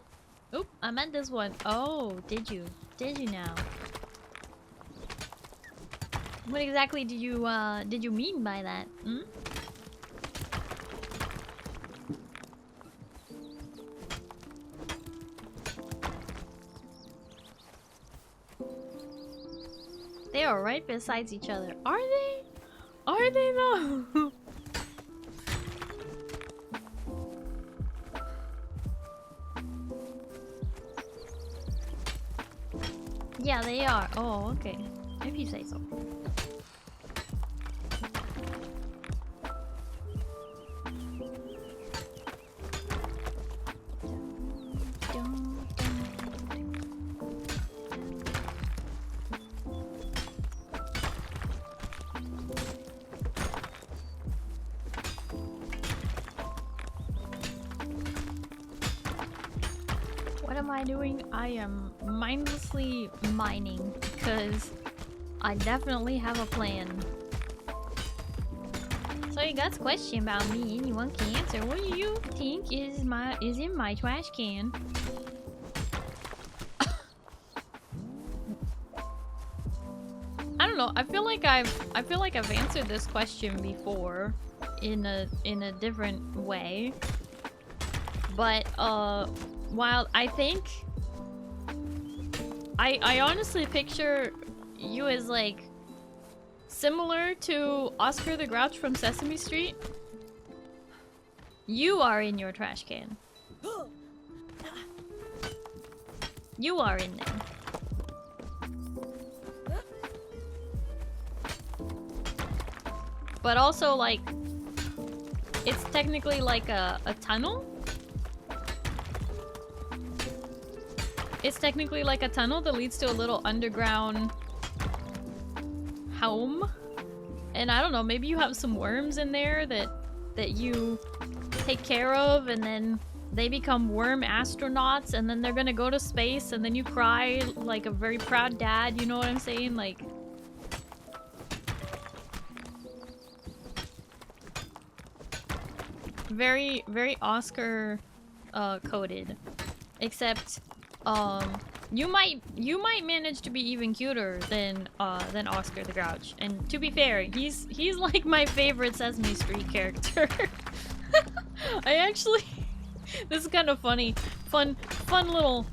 Oop, I meant this one. Oh, did you? Did you now? What exactly did you mean by that? Hmm? right besides each other. Are they? Are they though? Yeah, they are. Oh, okay. If you say so. What am I doing? I am mindlessly mining because I definitely have a plan. So you got a question about me and you want to answer. What do you think is in my trash can? I don't know. I feel like I've answered this question before in a different way. But while I think I honestly picture you as like similar to Oscar the Grouch from Sesame Street. You are in your trash can. You are in there. But also like it's technically like a tunnel. It's technically like a tunnel that leads to a little underground home. And I don't know, maybe you have some worms in there that you take care of, and then they become worm astronauts, and then they're gonna go to space, and then you cry like a very proud dad, you know what I'm saying? Like, very, very Oscar coded. Except you might manage to be even cuter than Oscar the Grouch. And to be fair, he's like my favorite Sesame Street character. I actually this is kind of funny. Fun little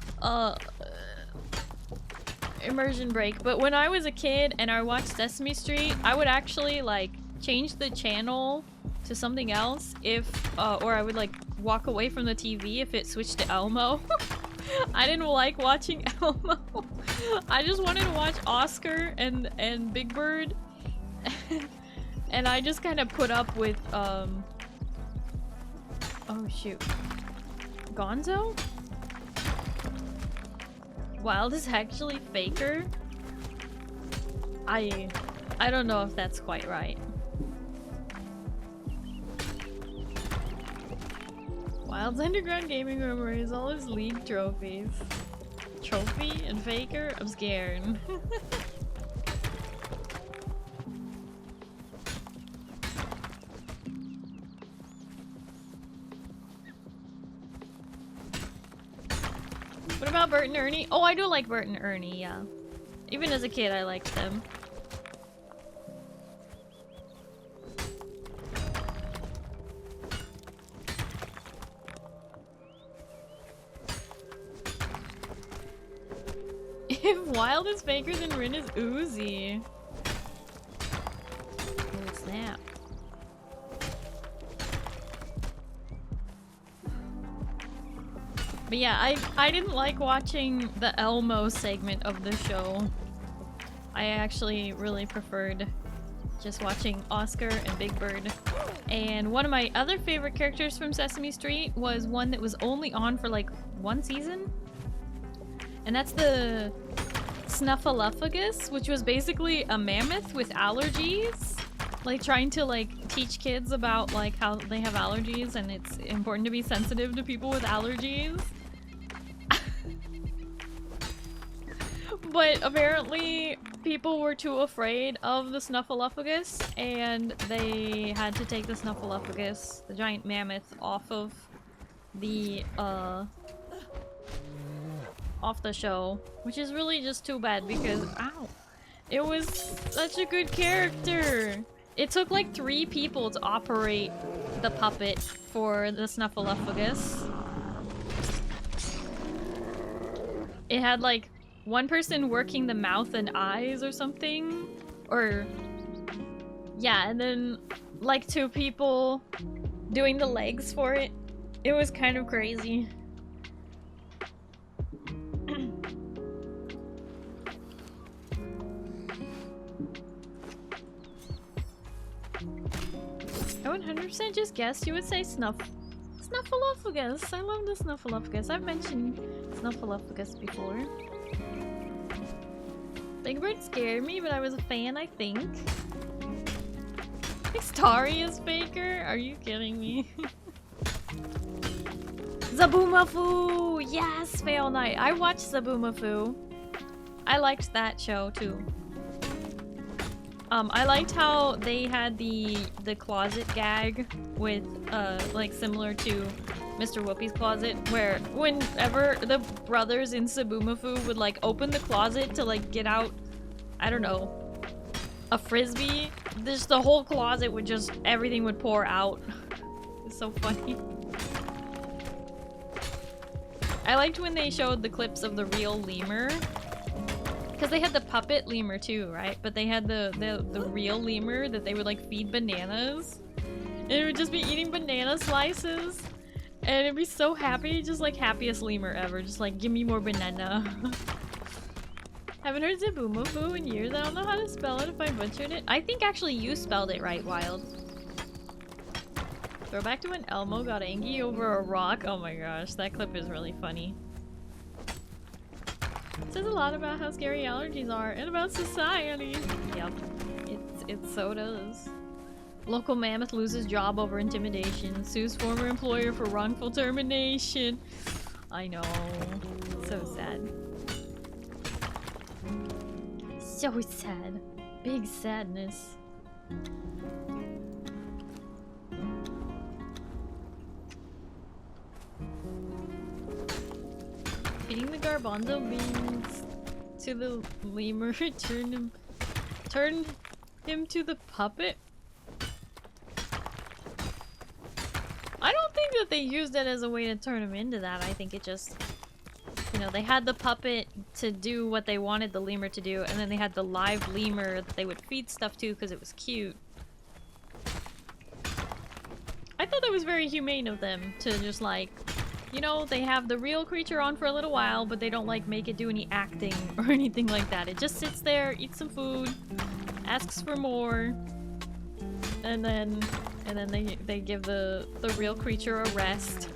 immersion break. But when I was a kid and I watched Sesame Street, I would actually like change the channel to something else if or I would like walk away from the TV if it switched to Elmo. I didn't like watching Elmo. I just wanted to watch Oscar and Big Bird. And I just kind of put up with oh shoot. Gonzo? Wild is actually Faker? I don't know if that's quite right. Wild's underground gaming room where he's all his league trophies. Trophy and Faker? I'm scared. What about Bert and Ernie? Oh, I do like Bert and Ernie, yeah. Even as a kid, I liked them. If Wild is Faker, then Rin is Uzi. Oh, snap. But yeah, I didn't like watching the Elmo segment of the show. I actually really preferred just watching Oscar and Big Bird. And one of my other favorite characters from Sesame Street was one that was only on for like one season. And that's the Snuffleupagus, which was basically a mammoth with allergies. Like trying to like teach kids about like how they have allergies and it's important to be sensitive to people with allergies. But apparently people were too afraid of the Snuffleupagus and they had to take the Snuffleupagus, the giant mammoth, off of the show, which is really just too bad because ow, it was such a good character. It took like 3 people to operate the puppet for the Snuffleupagus. It had like one person working the mouth and eyes or something, Or yeah, and then like 2 people doing the legs for it. It was kind of crazy. I 100% just guessed you would say Snuffleupagus. I love the Snuffleupagus. I've mentioned Snuffleupagus before. Big Bird scared me, but I was a fan, I think. Starry is Faker? Are you kidding me? Zaboomafoo! Yes, Fail Night. I watched Zaboomafoo. I liked that show too. I liked how they had the closet gag with like similar to Mr. Whoopi's closet, where whenever the brothers in Zaboomafoo would like open the closet to like get out, I don't know, a frisbee, just the whole closet would just, everything would pour out. It's so funny. I liked when they showed the clips of the real lemur. Because they had the puppet lemur too, right? But they had the real lemur that they would like feed bananas. And it would just be eating banana slices. And it'd be so happy, just like happiest lemur ever. Just like, give me more banana. Haven't heard Zaboomafoo in years. I don't know how to spell it if I butchered it. I think actually you spelled it right, Wild. Throwback to when Elmo got angry over a rock. Oh my gosh, that clip is really funny. It says a lot about how scary allergies are and about society. Yep, it so does. Local mammoth loses job over intimidation. Sues former employer for wrongful termination. I know. So sad. So sad. Big sadness. Feeding the garbanzo beans to the lemur turned him to the puppet. I don't think that they used it as a way to turn him into that. I think it just, you know, they had the puppet to do what they wanted the lemur to do, and then they had the live lemur that they would feed stuff to because it was cute. I thought that was very humane of them to just like, you know, they have the real creature on for a little while, but they don't like make it do any acting or anything like that. It just sits there, eats some food, asks for more, and then they give the real creature a rest.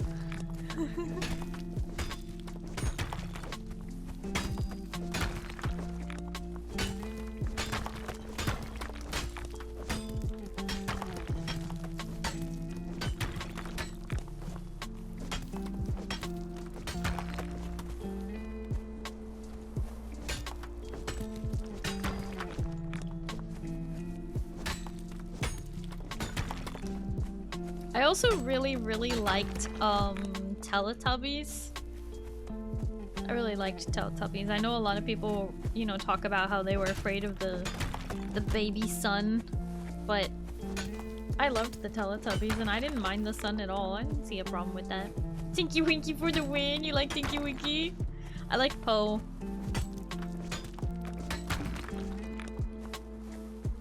I also really liked Teletubbies. I really liked Teletubbies. I know a lot of people, you know, talk about how they were afraid of the baby sun, but I loved the Teletubbies and I didn't mind the sun at all. I didn't see a problem with that. Tinky Winky for the win. You like Tinky Winky? I like Poe.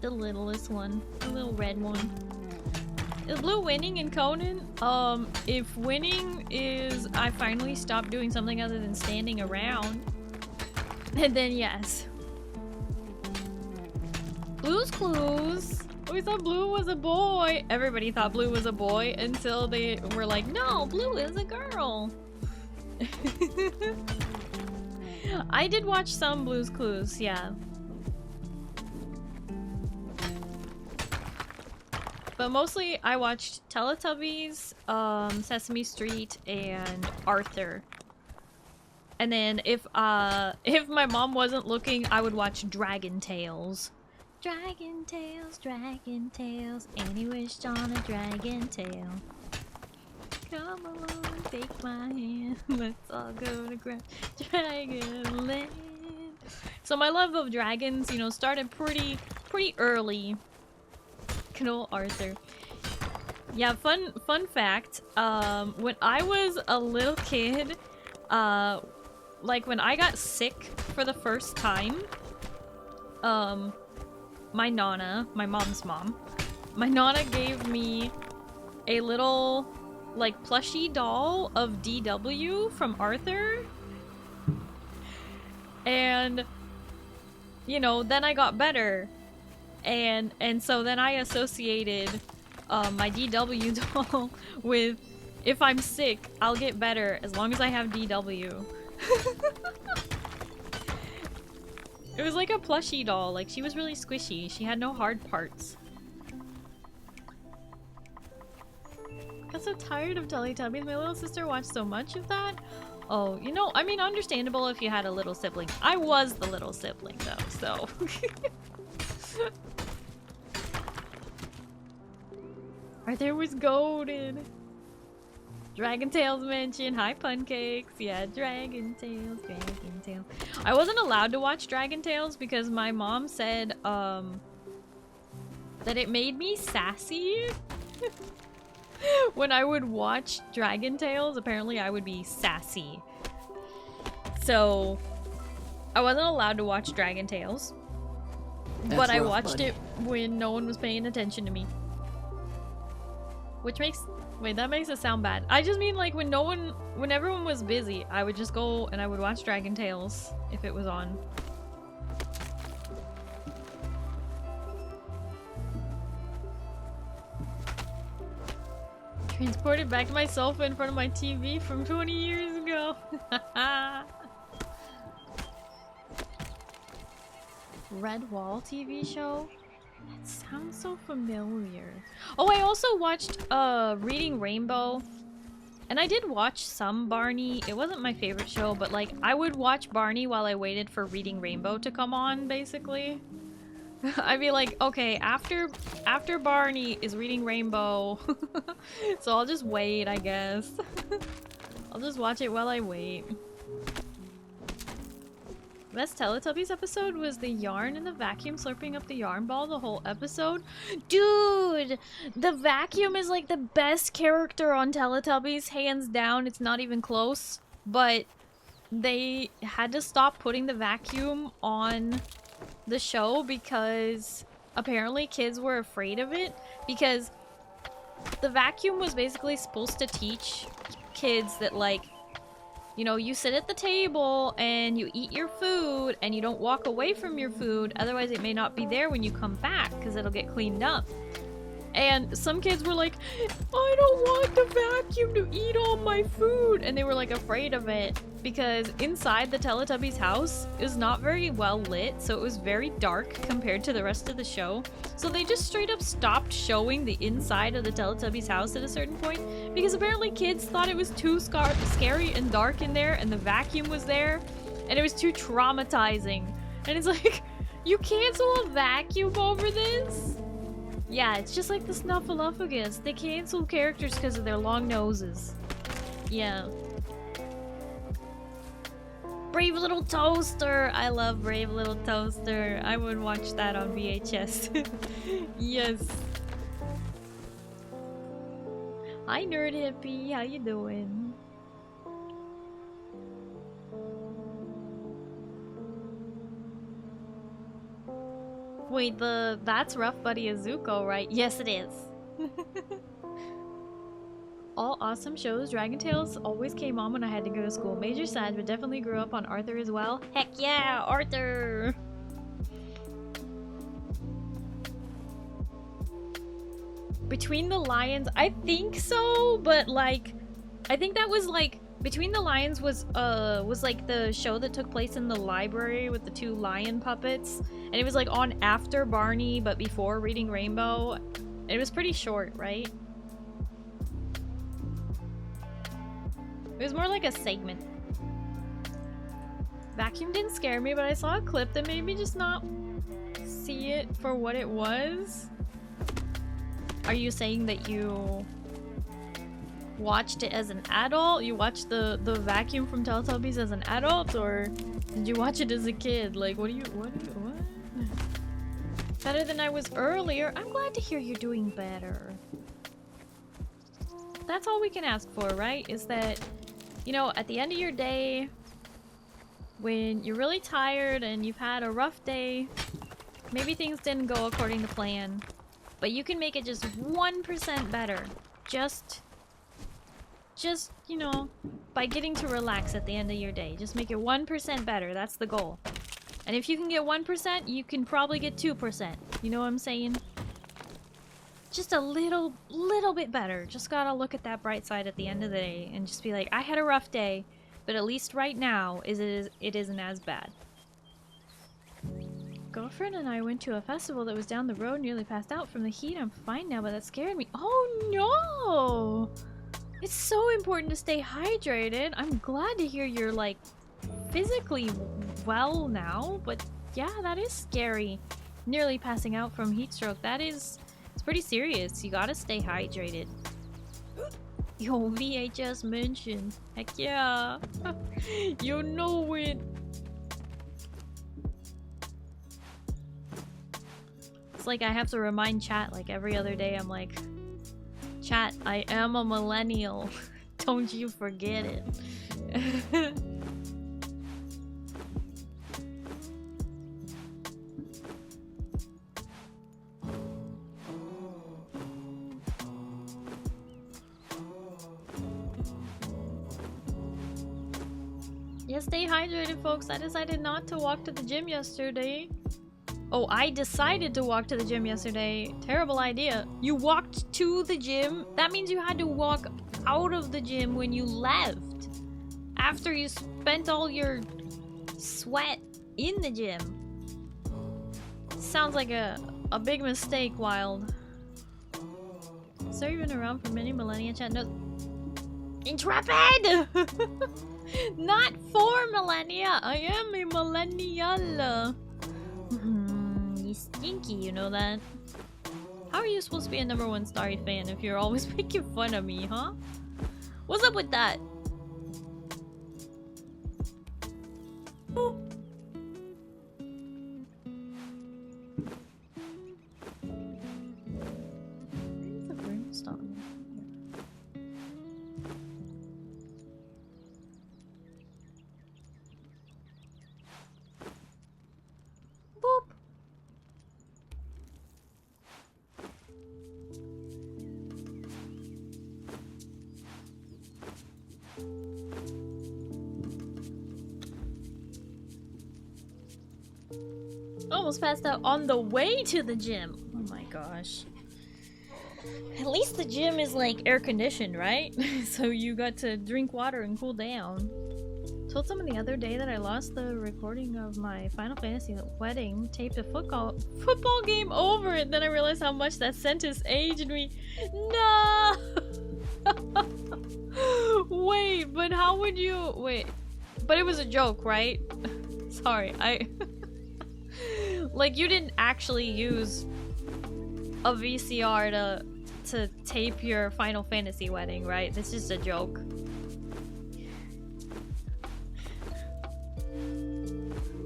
The littlest one. The little red one. Is Blue winning in Conan? If winning is I finally stopped doing something other than standing around, then yes. Blue's Clues. We thought Blue was a boy. Everybody thought Blue was a boy until they were like, no, Blue is a girl. I did watch some Blue's Clues, yeah. But mostly I watched Teletubbies, Sesame Street, and Arthur. And then if my mom wasn't looking, I would watch Dragon Tales. Dragon Tales, Dragon Tales, Annie wished on a dragon tail. Come along, take my hand, let's all go to Dragon Land. So my love of dragons, you know, started pretty early. Good old Arthur. Yeah, fun fact, when I was a little kid, like when I got sick for the first time, my Nana, my mom's mom, my Nana gave me a little, like, plushie doll of DW from Arthur. And, you know, then I got better. And so then I associated my DW doll with, if I'm sick, I'll get better as long as I have DW. It was like a plushie doll, like she was really squishy. She had no hard parts. Got so tired of Teletubbies. My little sister watched so much of that. Oh, you know, I mean, understandable if you had a little sibling. I was the little sibling though, so. Arthur was golden. Dragon Tales mentioned. Hi, Pancakes. Yeah, Dragon Tales, Dragon Tales. I wasn't allowed to watch Dragon Tales because my mom said, that it made me sassy. When I would watch Dragon Tales, apparently I would be sassy. So, I wasn't allowed to watch Dragon Tales. But I watched it when no one was paying attention to me. Which makes... Wait, that makes it sound bad. I just mean like when everyone was busy, I would just go and I would watch Dragon Tales if it was on. Transported back to my sofa in front of my TV from 20 years ago. Red Wall TV show? It sounds so familiar. Oh, I also watched Reading Rainbow. And I did watch some Barney. It wasn't my favorite show, but like I would watch Barney while I waited for Reading Rainbow to come on, basically. I'd be like, okay, after Barney is Reading Rainbow. So I'll just wait, I guess. I'll just watch it while I wait. Best Teletubbies episode was the yarn and the vacuum slurping up the yarn ball the whole episode. Dude! The vacuum is like the best character on Teletubbies, hands down. It's not even close. But they had to stop putting the vacuum on the show because apparently kids were afraid of it. Because the vacuum was basically supposed to teach kids that, like, you know, you sit at the table and you eat your food and you don't walk away from your food, otherwise it may not be there when you come back because it'll get cleaned up. And some kids were like, I don't want the vacuum to eat all my food. And they were like afraid of it because inside the Teletubbies house is not very well lit. So it was very dark compared to the rest of the show. So they just straight up stopped showing the inside of the Teletubbies house at a certain point because apparently kids thought it was too scary and dark in there and the vacuum was there and it was too traumatizing. And it's like, you cancel a vacuum over this? Yeah, it's just like the Snuffleupagus. They cancel characters because of their long noses. Yeah. Brave Little Toaster! I love Brave Little Toaster. I would watch that on VHS. Yes. Hi, Nerd Hippie. How you doing? Wait, that's Rough Buddy Azuko, right? Yes, it is. All awesome shows. Dragon Tales always came on when I had to go to school. Major sad, but definitely grew up on Arthur as well. Heck yeah, Arthur! Between the Lions, I think so, but like, I think that was like, Between the Lions was like the show that took place in the library with the two lion puppets. And it was like on after Barney, but before Reading Rainbow. It was pretty short, right? It was more like a segment. Vacuum didn't scare me, but I saw a clip that made me just not see it for what it was. Are you saying that you watched it as an adult? You watched the vacuum from Teletubbies as an adult, or did you watch it as a kid? Like, what? Better than I was earlier. I'm glad to hear you're doing better. That's all we can ask for, right? Is that, you know, at the end of your day, when you're really tired and you've had a rough day, Maybe things didn't go according to plan, but you can make it just 1% better. Just, you know, by getting to relax at the end of your day. Just make it 1% better. That's the goal. And if you can get 1%, you can probably get 2%. You know what I'm saying? Just a little bit better. Just gotta look at that bright side at the end of the day and just be like, I had a rough day, but at least right now it isn't as bad. Girlfriend and I went to a festival that was down the road, nearly passed out from the heat. I'm fine now, but that scared me. Oh no! It's so important to stay hydrated. I'm glad to hear you're like physically well now, but yeah, that is scary. Nearly passing out from heat stroke. It's pretty serious. You gotta stay hydrated. Yo, VHS mentioned. Heck yeah. You know it. It's like I have to remind chat like every other day. I'm like, chat, I am a millennial. Don't you forget it. Yeah, stay hydrated, folks. I decided not to walk to the gym yesterday. Oh, I decided to walk to the gym yesterday. Terrible idea. You walked to the gym? That means you had to walk out of the gym when you left. After you spent all your sweat in the gym. Sounds like a big mistake, Wild. So you've been around for many millennia, chat? No. Intrepid! Not for millennia. I am a millennial. You stinky, you know that? How are you supposed to be a #1 Starry fan if you're always making fun of me, huh? What's up with that? Boop. Where's the brimstone? Boop. Almost passed out on the way to the gym. Oh my gosh. At least the gym is like air conditioned, right? So you got to drink water and cool down. Told someone the other day that I lost the recording of my Final Fantasy wedding, taped a football game over it. Then I realized how much that sentence aged me. No! Wait, but how would you... Wait. But it was a joke, right? Sorry, like, you didn't actually use a VCR to tape your Final Fantasy wedding, right? This is a joke.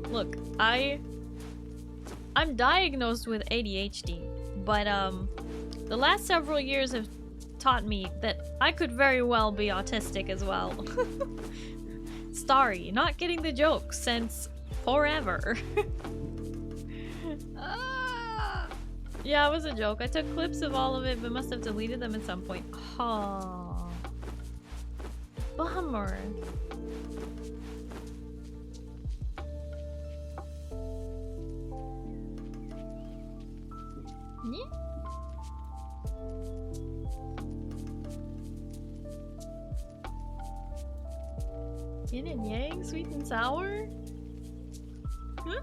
Look, I'm diagnosed with ADHD, but the last several years have taught me that I could very well be autistic as well. Starry, not getting the joke since forever. Yeah, it was a joke. I took clips of all of it, but must have deleted them at some point. Oh, bummer. Yeah. Yin and yang, sweet and sour? Huh?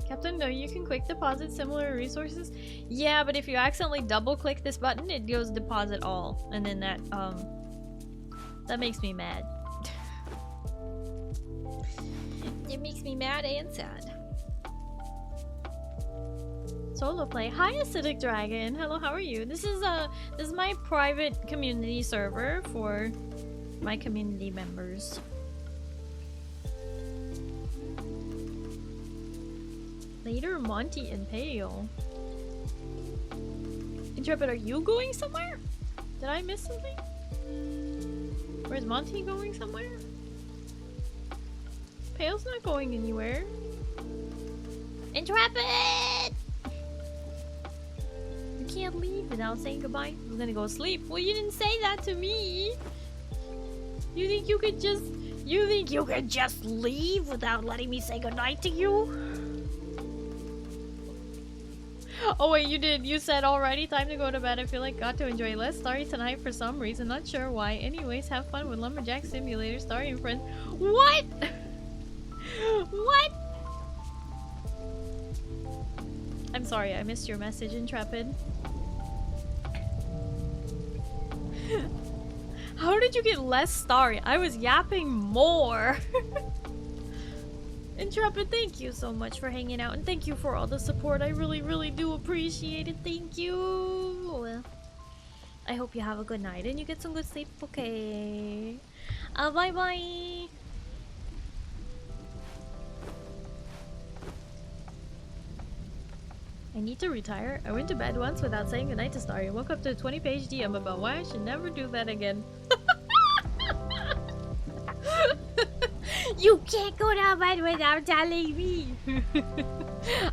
Captain, no, you can quick deposit similar resources. Yeah, but if you accidentally double click this button, it goes deposit all. And then that makes me mad. It makes me mad and sad. Solo play. Hi, Acidic Dragon. Hello, how are you? This is my private community server for my community members. Later, Monty and Pale. Intrepid, are you going somewhere? Did I miss something? Where's Monty going somewhere? Pale's not going anywhere. Intrepid! You can't leave without saying goodbye. I'm gonna go sleep. Well, you didn't say that to me. You think you could just... You think you could just leave without letting me say goodnight to you? Oh wait, you did. You said already. Time to go to bed. I feel like got to enjoy less Starry tonight for some reason. Not sure why. Anyways, have fun with Lumberjack Simulator, Starry and friends. What? What? I'm sorry, I missed your message, Intrepid. How did you get less Starry? I was yapping more. Intrepid, thank you so much for hanging out, and thank you for all the support. I really, really do appreciate it. Thank you. I hope you have a good night and you get some good sleep. Okay. Bye-bye. I need to retire. I went to bed once without saying goodnight to Starry. I woke up to a 20-page DM about why I should never do that again. You can't go to bed without telling me.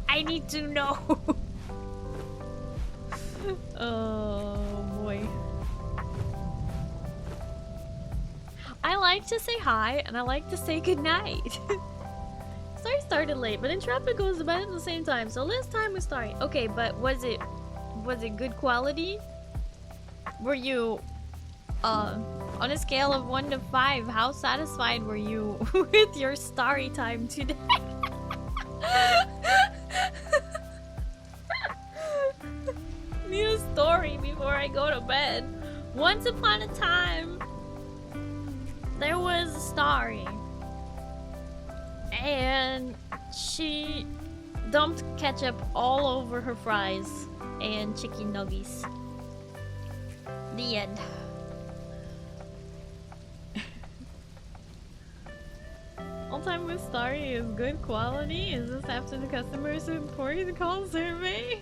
I need to know. Oh boy. I like to say hi and I like to say goodnight. Starry started late, but Intrepid goes to bed at the same time, so less time with Starry. Okay, but was it good quality? Were you on a scale of 1 to 5, how satisfied were you with your Starry time today? Need a story before I go to bed. Once upon a time, there was a Starry. And she dumped ketchup all over her fries and chicken nuggies. The end. All time with Starry is good quality. Is this after the customer support call survey?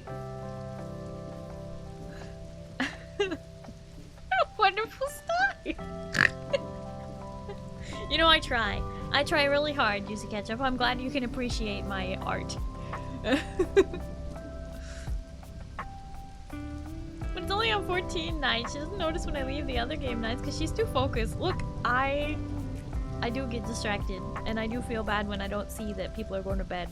Wonderful story. You know, I try. I try really hard, Juicy Ketchup. I'm glad you can appreciate my art. But it's only on 14 nights. She doesn't notice when I leave the other game nights because she's too focused. Look, I do get distracted, and I do feel bad when I don't see that people are going to bed.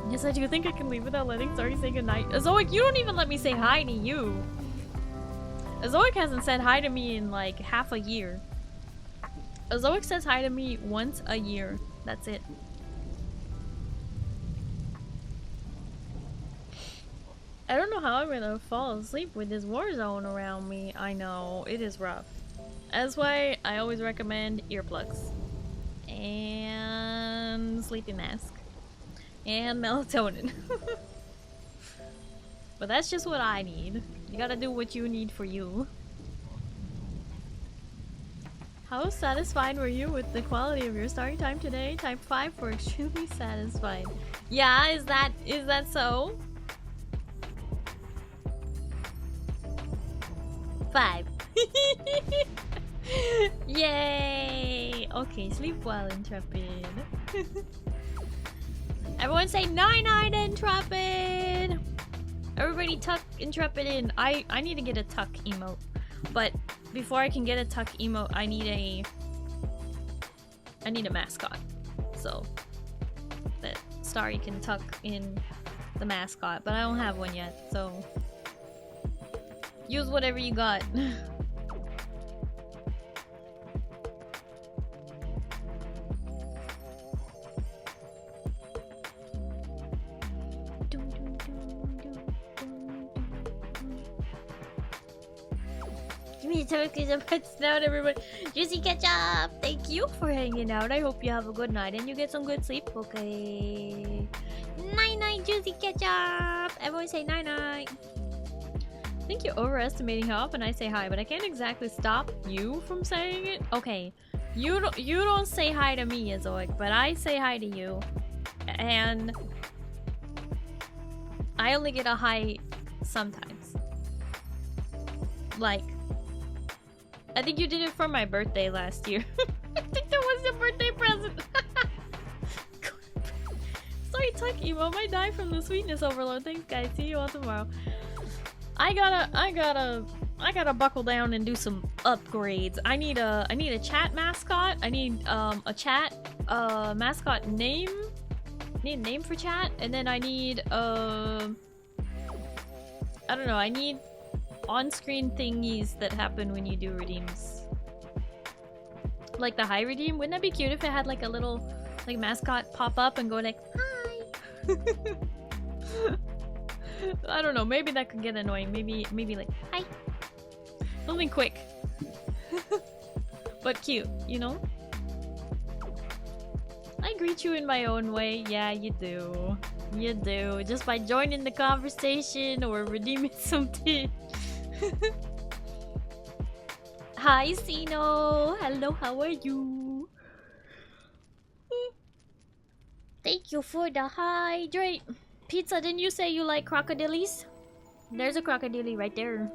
Yes, I do think I can leave without letting Starry say goodnight. Azoic, you don't even let me say hi to you. Azoic hasn't said hi to me in like half a year. Azoic says hi to me once a year. That's it. I don't know how I'm gonna fall asleep with this war zone around me. I know, it is rough. That's why I always recommend earplugs. And sleeping mask. And melatonin. But that's just what I need. You gotta do what you need for you. How satisfied were you with the quality of your Starry time today? Type 5 for extremely satisfied. Yeah, is that so? 5. Yay! Okay, sleep well, Intrepid. Everyone say night-night, Intrepid! Everybody tuck Intrepid in. I need to get a tuck emote. But before I can get a tuck emote, I need a mascot. So that Starry can tuck in the mascot. But I don't have one yet, so use whatever you got. Me too, because I'm putting out everybody. Juicy Ketchup! Thank you for hanging out. I hope you have a good night and you get some good sleep. Okay. Night night, Juicy Ketchup! Everyone say night night. I think you're overestimating how often I say hi, but I can't exactly stop you from saying it. Okay. You don't say hi to me, Azoic, but I say hi to you. And I only get a hi sometimes. Like, I think you did it for my birthday last year. I think that was your birthday present. tuck emote might die from the sweetness overload. Thanks, guys. See you all tomorrow. I gotta buckle down and do some upgrades. I need a chat mascot. I need a chat mascot name. I need a name for chat, and then I need I don't know. I need on-screen thingies that happen when you do redeems. Like the high redeem. Wouldn't that be cute if it had like a little like mascot pop up and go like hi? I don't know. Maybe that could get annoying. Maybe like hi. Something quick. But cute, you know? I greet you in my own way. Yeah, you do. You do. Just by joining the conversation or redeeming something. Hi, Sino. Hello, how are you? Thank you for the hydrate. Pizza, didn't you say you like crocodiles? There's a crocodile right there.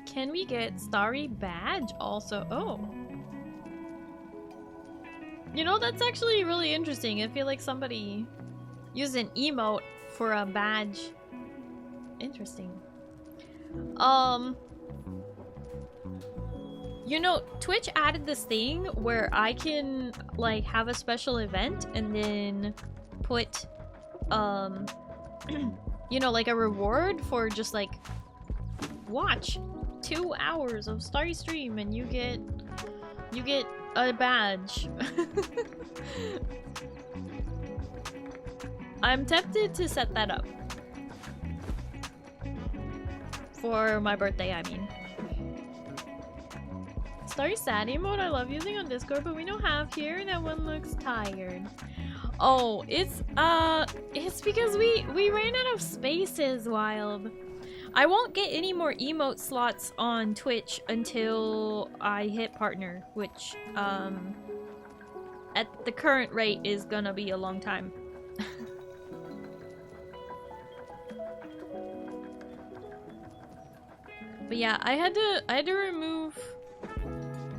Can we get Starry badge also? Oh. You know, that's actually really interesting. I feel like somebody used an emote for a badge. Interesting. You know, Twitch added this thing where I can like have a special event and then put you know, like a reward for just like watch 2 hours of Starry stream and you get a badge. I'm tempted to set that up. For my birthday, I mean. Starry sad emote I love using on Discord, but we don't have here. That one looks tired. Oh, it's because we ran out of spaces, Wild. I won't get any more emote slots on Twitch until I hit partner, which at the current rate is gonna be a long time. But yeah, I had to remove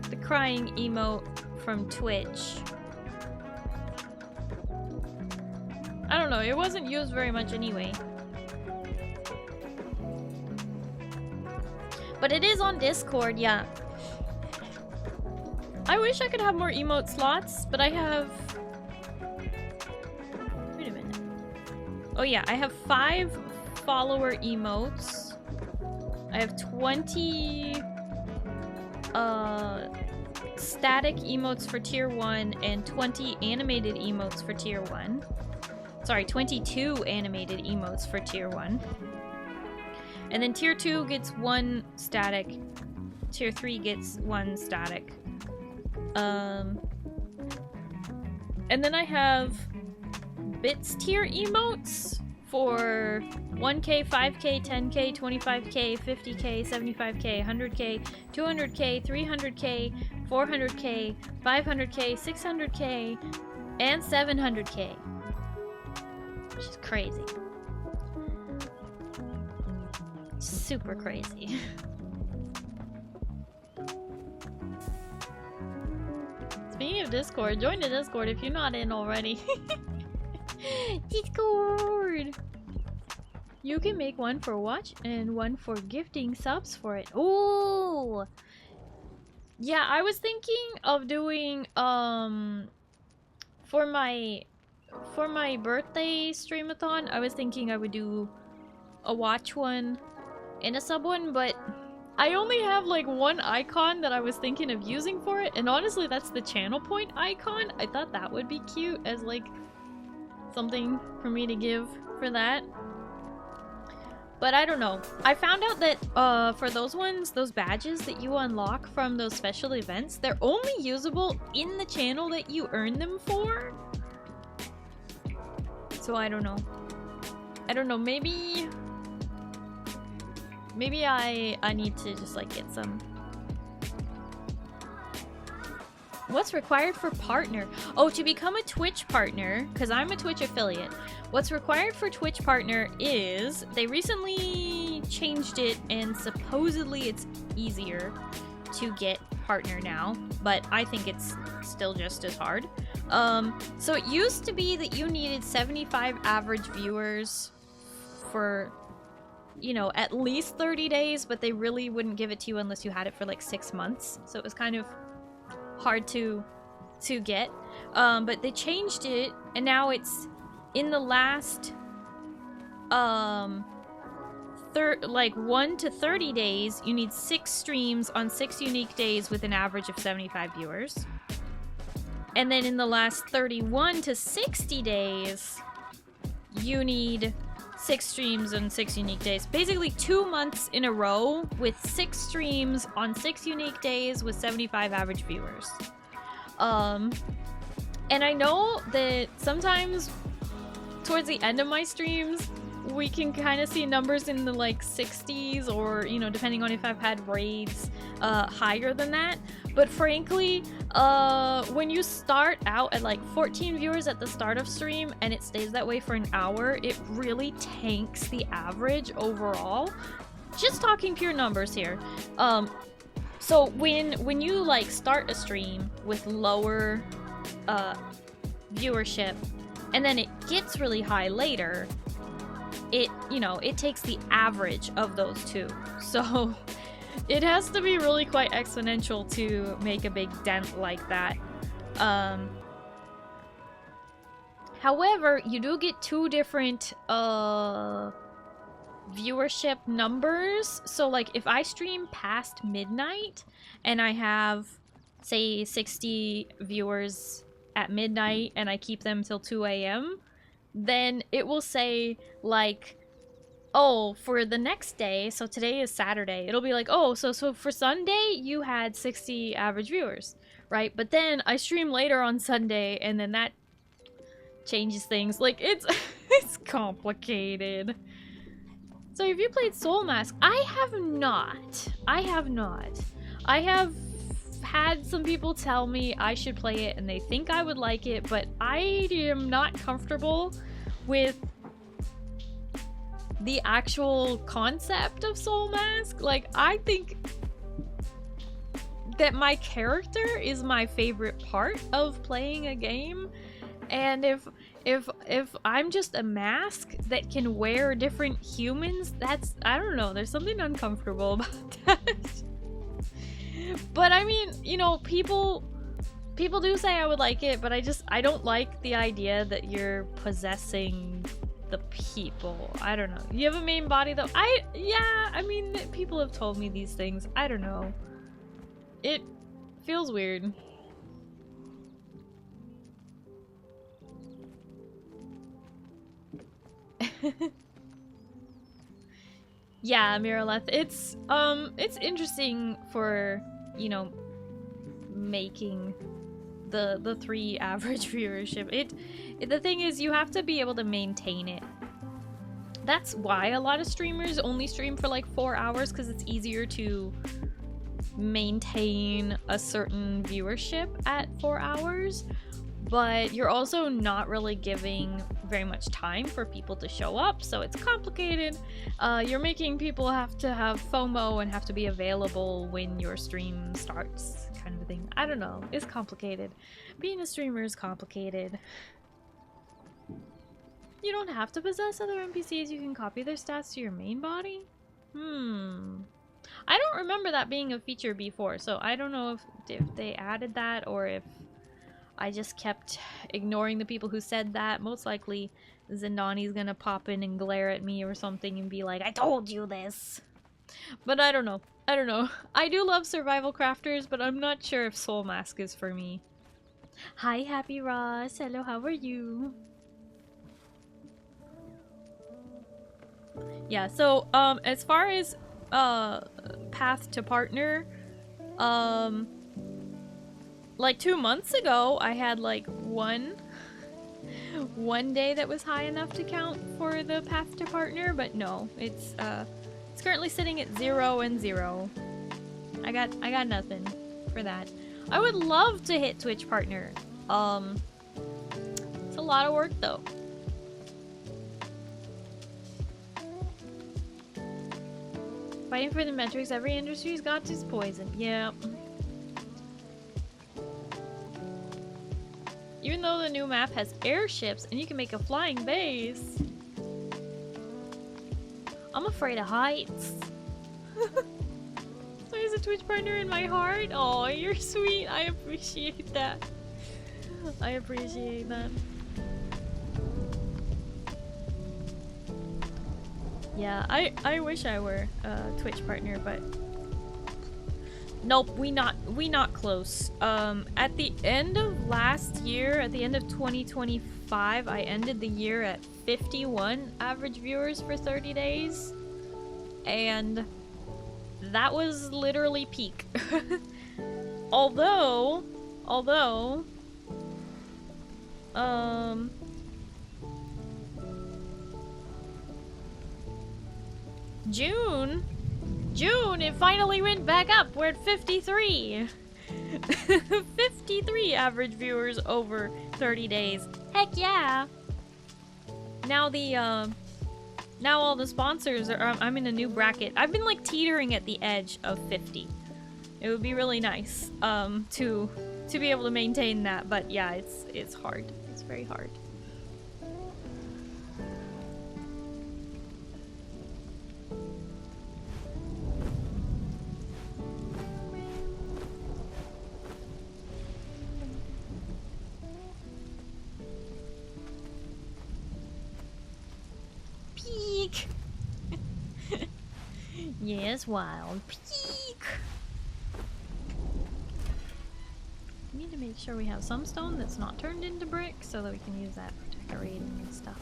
the crying emote from Twitch. I don't know, it wasn't used very much anyway. But it is on Discord, yeah. I wish I could have more emote slots, but I have... Wait a minute. Oh yeah, I have 5 follower emotes. I have 20 static emotes for tier 1 and 20 animated emotes for tier 1. Sorry, 22 animated emotes for tier 1. And then tier 2 gets 1 static. Tier 3 gets 1 static. And then I have bits tier emotes for 1k, 5k, 10k, 25k, 50k, 75k, 100k, 200k, 300k, 400k, 500k, 600k, and 700k. Which is crazy. Super crazy. Speaking of Discord, join the Discord if you're not in already. Discord! You can make one for watch and one for gifting subs for it. Ooh! Yeah, I was thinking of doing for my birthday streamathon, I was thinking I would do a watch one and a sub one, but I only have like one icon that I was thinking of using for it, and honestly that's the channel point icon. I thought that would be cute as like something for me to give for that. But I don't know. I found out that for those ones, those badges that you unlock from those special events, they're only usable in the channel that you earn them for. So I don't know. I don't know, maybe I need to just like get some. What's required for partner? Oh, to become a Twitch partner, because I'm a Twitch affiliate, what's required for Twitch partner is they recently changed it and supposedly it's easier to get partner now, but I think it's still just as hard. So it used to be that you needed 75 average viewers for, you know, at least 30 days, but they really wouldn't give it to you unless you had it for like 6 months. So it was kind of hard to get. But they changed it, and now it's in the last like 1 to 30 days, you need 6 streams on 6 unique days with an average of 75 viewers. And then in the last 31 to 60 days, you need 6 streams on 6 unique days. Basically 2 months in a row with 6 streams on 6 unique days with 75 average viewers. And I know that sometimes towards the end of my streams, we can kind of see numbers in the like 60s, or, you know, depending on if I've had raids, higher than that. But frankly, when you start out at like 14 viewers at the start of stream and it stays that way for an hour, it really tanks the average overall. Just talking pure numbers here. So when you like start a stream with lower viewership and then it gets really high later, it, you know, it takes the average of those two. So it has to be really quite exponential to make a big dent like that. However, you do get 2 different viewership numbers. So like if I stream past midnight and I have, say, 60 viewers at midnight and I keep them till 2 a.m., then it will say like, oh, for the next day, so today is Saturday, it'll be like, oh, so for Sunday you had 60 average viewers, right? But then I stream later on Sunday and then that changes things. Like, it's it's complicated. So have you played Soul Mask? I have not. I have had some people tell me I should play it and they think I would like it, but I am not comfortable with the actual concept of Soul Mask. Like, I think that my character is my favorite part of playing a game, and if I'm just a mask that can wear different humans, that's, I don't know, there's something uncomfortable about that. But I mean, you know, people do say I would like it, but I don't like the idea that you're possessing the people. I don't know. You have a main body though? Yeah, I mean, people have told me these things. I don't know. It feels weird. Yeah, Miraleth, it's interesting for, you know, making the 3 average viewership. The thing is, you have to be able to maintain it. That's why a lot of streamers only stream for like 4 hours, because it's easier to maintain a certain viewership at 4 hours. But you're also not really giving very much time for people to show up, so it's complicated. You're making people have to have FOMO and have to be available when your stream starts, kind of a thing. I don't know. It's complicated. Being a streamer is complicated. You don't have to possess other NPCs. You can copy their stats to your main body? I don't remember that being a feature before, so I don't know if they added that or if I just kept ignoring the people who said that. Most likely Zindani's gonna pop in and glare at me or something and be like, I told you this. But I don't know. I do love survival crafters, but I'm not sure if Soul Mask is for me. Hi, Happy Ross. Hello, how are you? Yeah, so as far as path to partner, like 2 months ago, I had like one day that was high enough to count for the path to partner, but no, it's currently sitting at 0 and 0. I got nothing for that. I would love to hit Twitch partner. It's a lot of work though. Fighting for the metrics, every industry's got its poison. Yeah. Even though the new map has airships and you can make a flying base. I'm afraid of heights. There's a Twitch partner in my heart. Oh, you're sweet. I appreciate that. I appreciate that. Yeah, I wish I were a Twitch partner, but nope, we not close. At the end of last year, at the end of 2025, I ended the year at 51 average viewers for 30 days. And that was literally peak. although June, it finally went back up. We're at 53. 53 average viewers over 30 days. Heck yeah. Now now all the sponsors are, I'm in a new bracket. I've been like teetering at the edge of 50. It would be really nice to be able to maintain that, but yeah, it's hard. It's very hard. Peak. Yes, wild peak. We need to make sure we have some stone that's not turned into brick so that we can use that for decorating and stuff.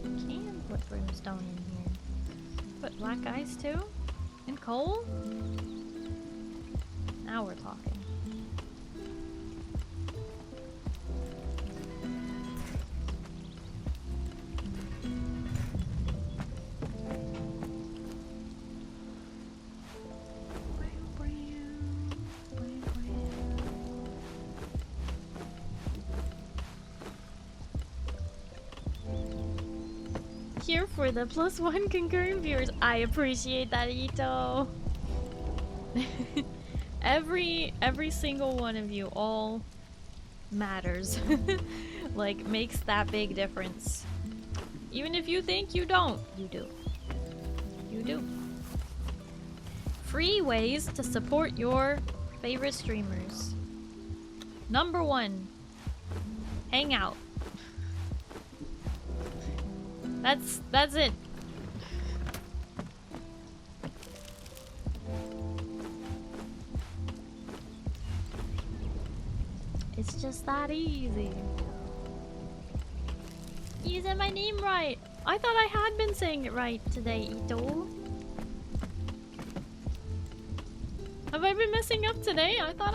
Can put brimstone in here. Put black ice too? And coal? Now we're talking. Here for the +1 concurrent viewers. I appreciate that, Ito. every single one of you all matters. Like, makes that big difference. Even if you think you don't, you do. You do. Free ways to support your favorite streamers. Number 1, hang out. That's it. It's just that easy. You said my name right. I thought I had been saying it right today, Ito. Have I been messing up today? I thought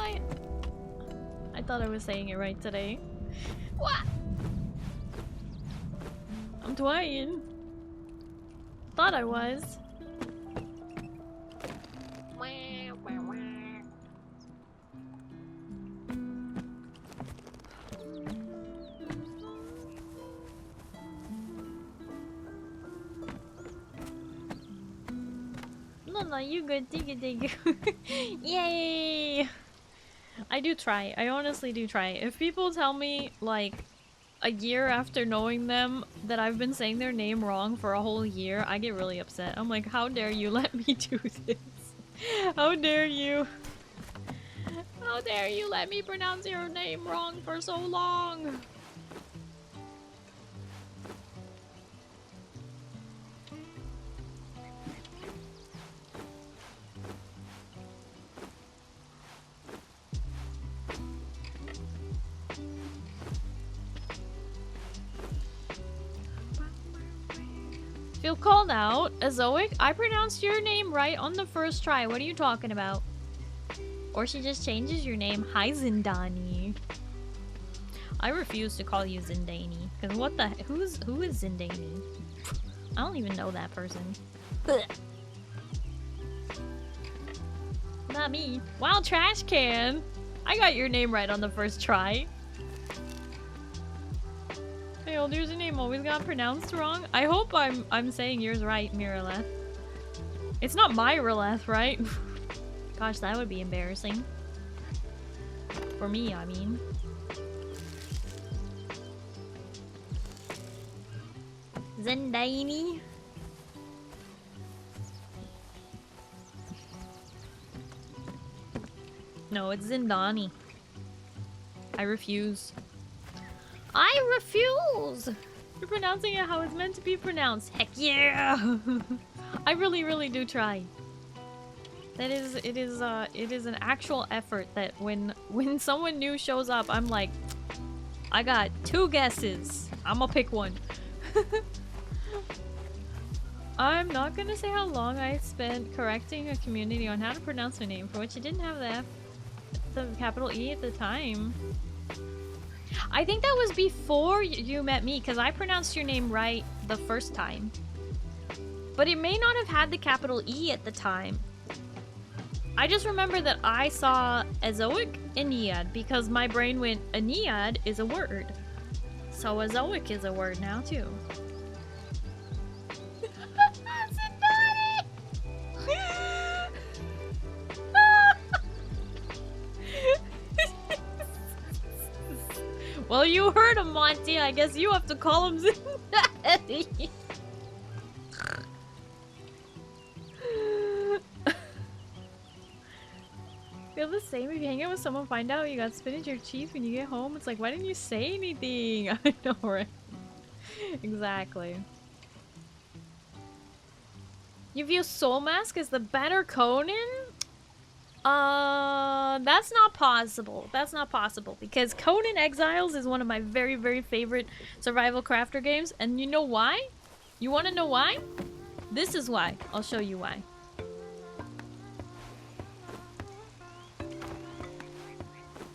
I was saying it right today. What? I'm trying. Thought I was. No, you good. Dig. Yay! I do try. I honestly do try. If people tell me, like, a year after knowing them that I've been saying their name wrong for a whole year, I get really upset. I'm like, how dare you let me do this? How dare you? How dare you let me pronounce your name wrong for so long? Feel called out, Azoic. I pronounced your name right on the first try. What are you talking about? Or she just changes your name. Hi, Zindani. I refuse to call you Zindani. Because what the who is Zindani? I don't even know that person. Not me. Wild Trash Can. I got your name right on the first try. Hey, old, your name always got pronounced wrong. I hope I'm saying yours right, Miraleth. It's not Myraleth, right? Gosh, that would be embarrassing. For me, I mean. Zendaini. No, it's Zindani. I refuse. I refuse! You're pronouncing it how it's meant to be pronounced. Heck yeah! I really, really do try. It is an actual effort that when someone new shows up, I'm like, I got 2 guesses. I'm gonna pick one. I'm not gonna say how long I spent correcting a community on how to pronounce my name, for which it didn't have the capital E at the time. I think that was before you met me, because I pronounced your name right the first time. But it may not have had the capital E at the time. I just remember that I saw Azoic Aenead because my brain went, Aenead is a word. So Azoic is a word now too. Well, you heard him, Monty. I guess you have to call him Zindani. Feel the same if you hang out with someone, find out you got spinach or cheese when you get home. It's like, why didn't you say anything? I know, right? Exactly. You view Soul Mask as the better Conan? That's not possible. That's not possible because Conan Exiles is one of my very, very favorite survival crafter games. And you know why? You want to know why? This is why. I'll show you why.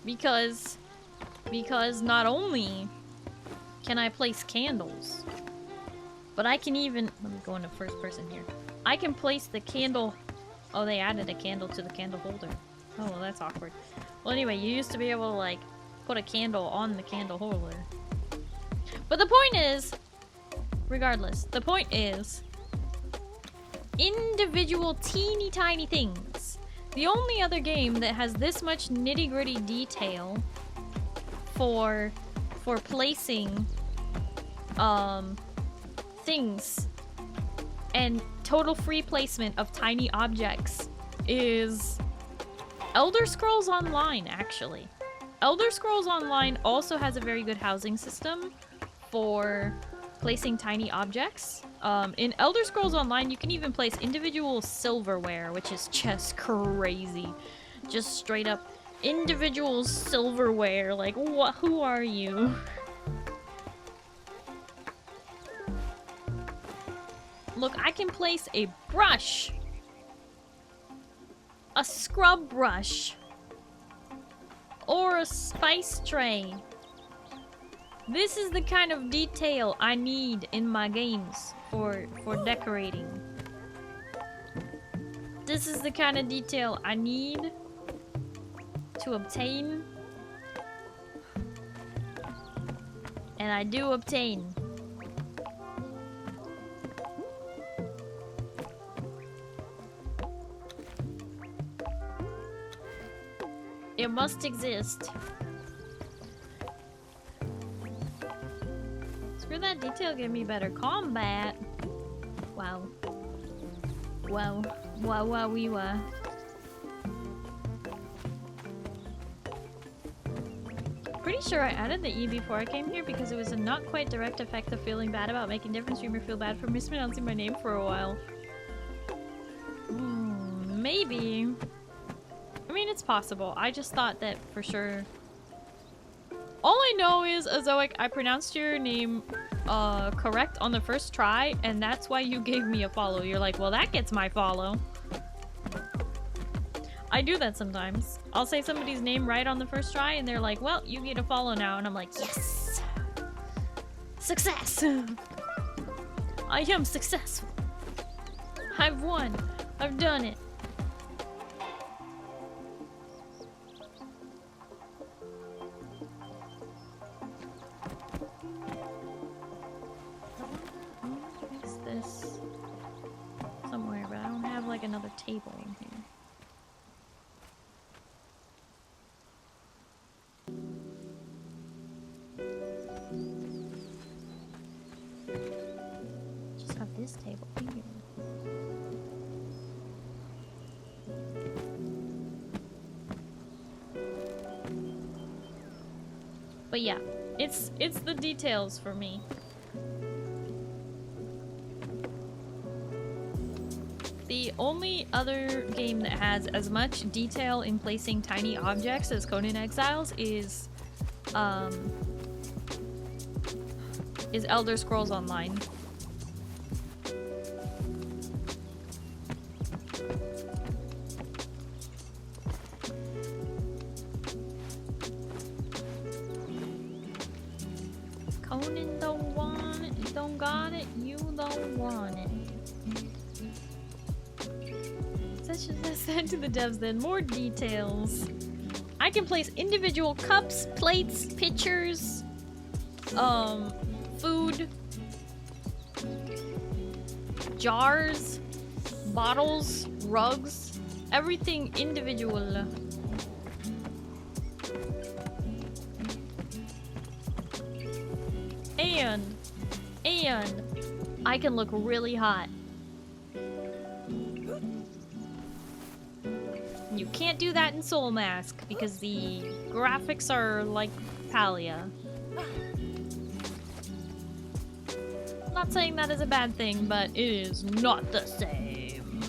Because not only can I place candles, but I can even, let me go into first person here. I can place the candle. Oh, they added a candle to the candle holder. Oh, well, that's awkward. Well, anyway, you used to be able to, like, put a candle on the candle holder. But the point is, regardless, the point is, individual teeny tiny things. The only other game that has this much nitty-gritty detail for placing, things and total free placement of tiny objects is Elder Scrolls Online, actually. Elder Scrolls Online also has a very good housing system for placing tiny objects. In Elder Scrolls Online, you can even place individual silverware, which is just crazy. Just straight up individual silverware. Like, what? Who are you? Look, I can place a brush. A scrub brush. Or a spice tray. This is the kind of detail I need in my games for decorating. This is the kind of detail I need to obtain. And I do obtain. It must exist. Screw that detail, give me better combat. Wow. Wow. Wow, wow, wee, wow. Pretty sure I added the E before I came here because it was a not quite direct effect of feeling bad about making different streamer feel bad for mispronouncing my name for a while. Maybe. I mean, it's possible. I just thought that for sure. All I know is, Azoic, I pronounced your name correct on the first try, and that's why you gave me a follow. You're like, well, that gets my follow. I do that sometimes. I'll say somebody's name right on the first try, and they're like, well, you get a follow now. And I'm like, yes! Success! I am successful. I've won. I've done it. like another table in here. Just have this table here. But yeah, it's the details for me. The only other game that has as much detail in placing tiny objects as Conan Exiles is Elder Scrolls Online. Conan don't want it, you don't got it, you don't want it. Such as I said to the devs then, more details. I can place individual cups, plates, pitchers, food, jars, bottles, rugs, everything individual. And I can look really hot. You can't do that in Soul Mask because the graphics are like Palia. Not saying that is a bad thing, but it is not the same.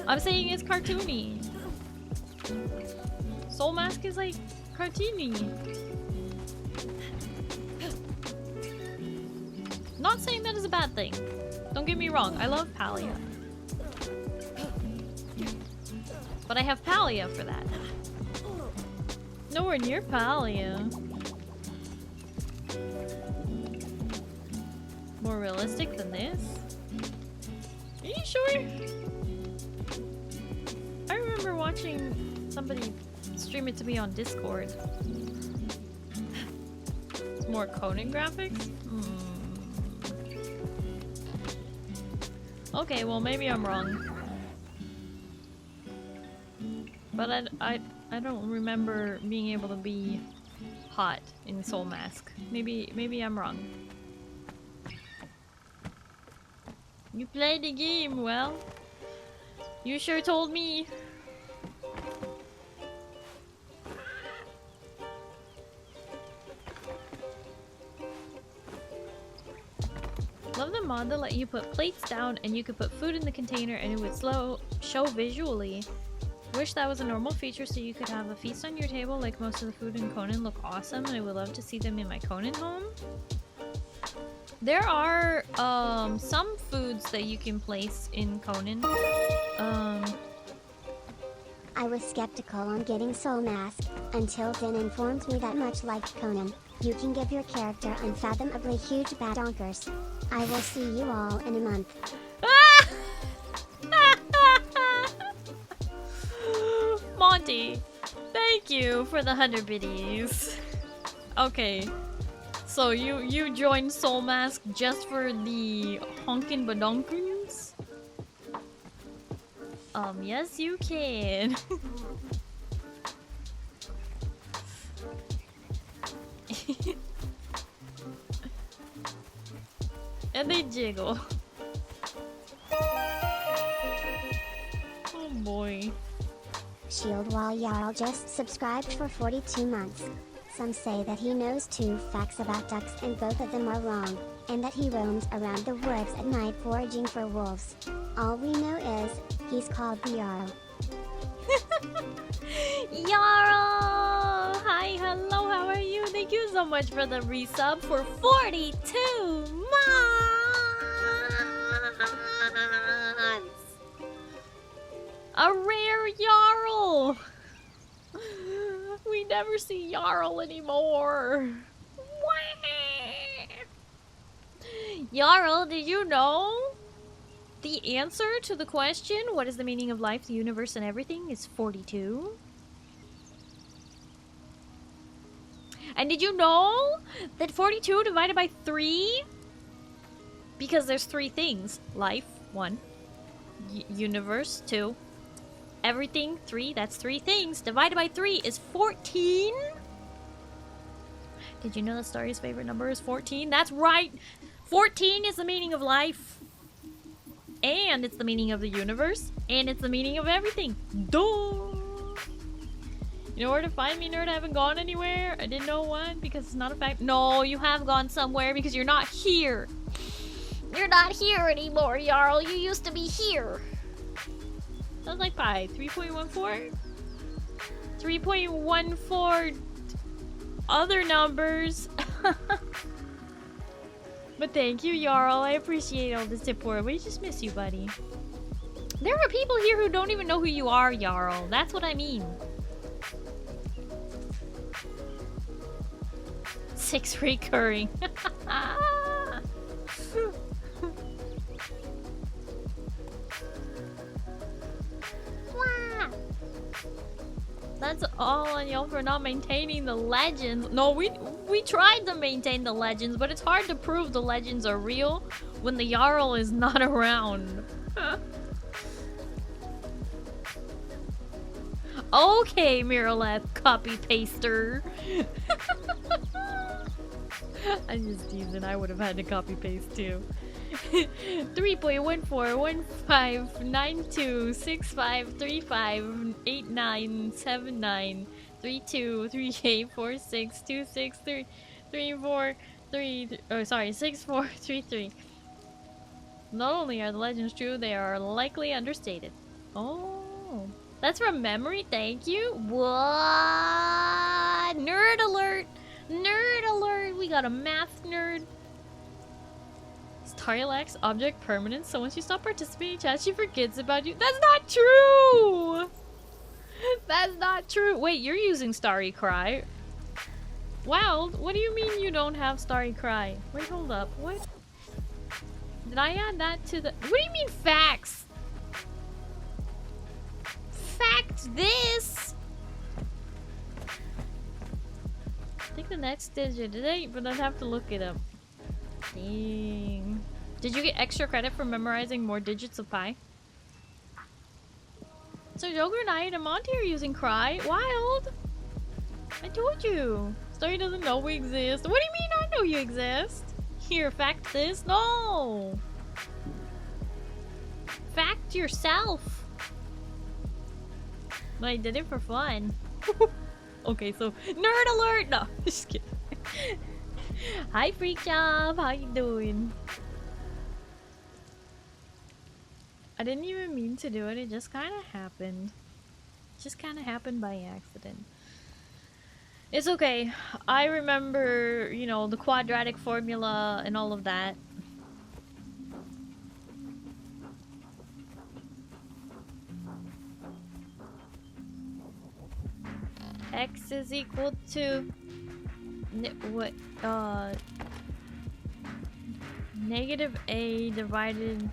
I'm saying it's cartoony. Soul Mask is like cartoony. Not saying that is a bad thing. Don't get me wrong, I love Palia. But I have Palia for that. Nowhere near Palia. More realistic than this? Are you sure? I remember watching somebody stream it to me on Discord. It's more Conan graphics? Okay, well maybe I'm wrong. But I don't remember being able to be hot in Soul Mask. Maybe I'm wrong. You played the game, well. You sure told me. Love the mod that let you put plates down and you could put food in the container and it would show visually. Wish that was a normal feature so you could have a feast on your table like most of the food in Conan look awesome and I would love to see them in my Conan home. There are some foods that you can place in Conan. I was skeptical on getting Soul Mask, until Din informed me that much like Conan, you can give your character unfathomably huge badonkers. I will see you all in a month. Monty, thank you for the 100 biddies. Okay, so you joined Soul Mask just for the honkin' badonkins? Yes you can. And they jiggle. Oh boy. Shield Wall Jarl just subscribed for 42 months. Some say that he knows 2 facts about ducks and both of them are wrong, and that he roams around the woods at night foraging for wolves. All we know is, he's called the Jarl. Jarl! Hi, hello, how are you? Thank you so much for the resub for 42 months! A rare Jarl! We never see Jarl anymore. Jarl, did you know? The answer to the question, what is the meaning of life, the universe, and everything, is 42. And did you know that 42 divided by 3? Because there's 3 things. Life, 1. Universe, 2. Everything, 3. That's 3 things. Divided by 3 is 14. Did you know that Starry's favorite number is 14? That's right! 14 is the meaning of life. And it's the meaning of the universe. And it's the meaning of everything. Duh! You know where to find me, nerd? I haven't gone anywhere. I didn't know one because it's not a fact. No, you have gone somewhere because you're not here. You're not here anymore, Jarl. You used to be here. Sounds like pi. 3.14? 3.14 other numbers. But thank you, Jarl. I appreciate all this support. We just miss you, buddy. There are people here who don't even know who you are, Jarl. That's what I mean. 6 recurring. That's all on y'all for not maintaining the legends. No, we tried to maintain the legends, but it's hard to prove the legends are real when the Jarl is not around. Okay, Miraleth, copy paster. I'm just teasing. I would have had to copy paste too. 6433 Not only are the legends true, they are likely understated. Oh, that's from memory. Thank you. What? Nerd alert! Nerd alert! We got a math nerd. Starry lacks object permanence, so once you stop participating in chat, she forgets about you. That's not true! That's not true. Wait, you're using Starry Cry. Wow, what do you mean you don't have Starry Cry? Wait, hold up. What? Did I add that to the... What do you mean facts? Fact this! I think the next digit is 8, but I'd have to look it up. Dang. Did you get extra credit for memorizing more digits of pi? So Joker Knight and Monty are using Cry. Wild! I told you. Starry doesn't know we exist. What do you mean I know you exist? Here, fact this. No! Fact yourself. I did it for fun. Okay, so nerd alert! No, just kidding. Hi, Freak Job. How you doing? I didn't even mean to do it. It just kind of happened. It just kind of happened by accident. It's okay. I remember, you know, the quadratic formula and all of that. X is equal to negative a divided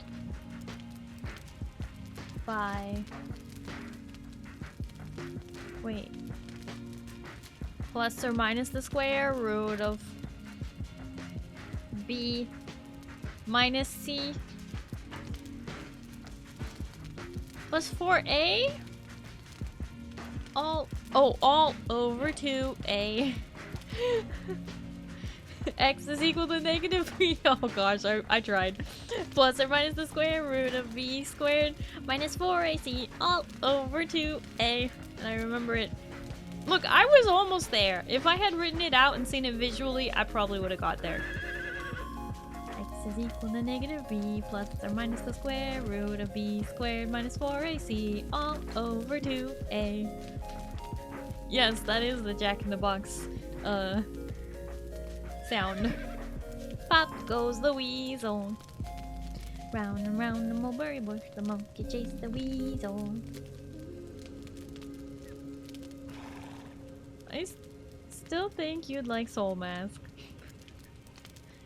by plus or minus the square root of b minus c plus 4a all over 2a. X is equal to negative 3. Oh gosh, I tried. Plus or minus the square root of b squared minus 4ac all over 2a. And I remember it. Look, I was almost there. If I had written it out and seen it visually, I probably would have got there. X is equal to negative b plus or minus the square root of b squared minus 4ac all over 2a. Yes, that is the Jack in the Box sound. Pop goes the weasel. Round and round the mulberry bush, the monkey chased the weasel. I still think you'd like Soul Mask.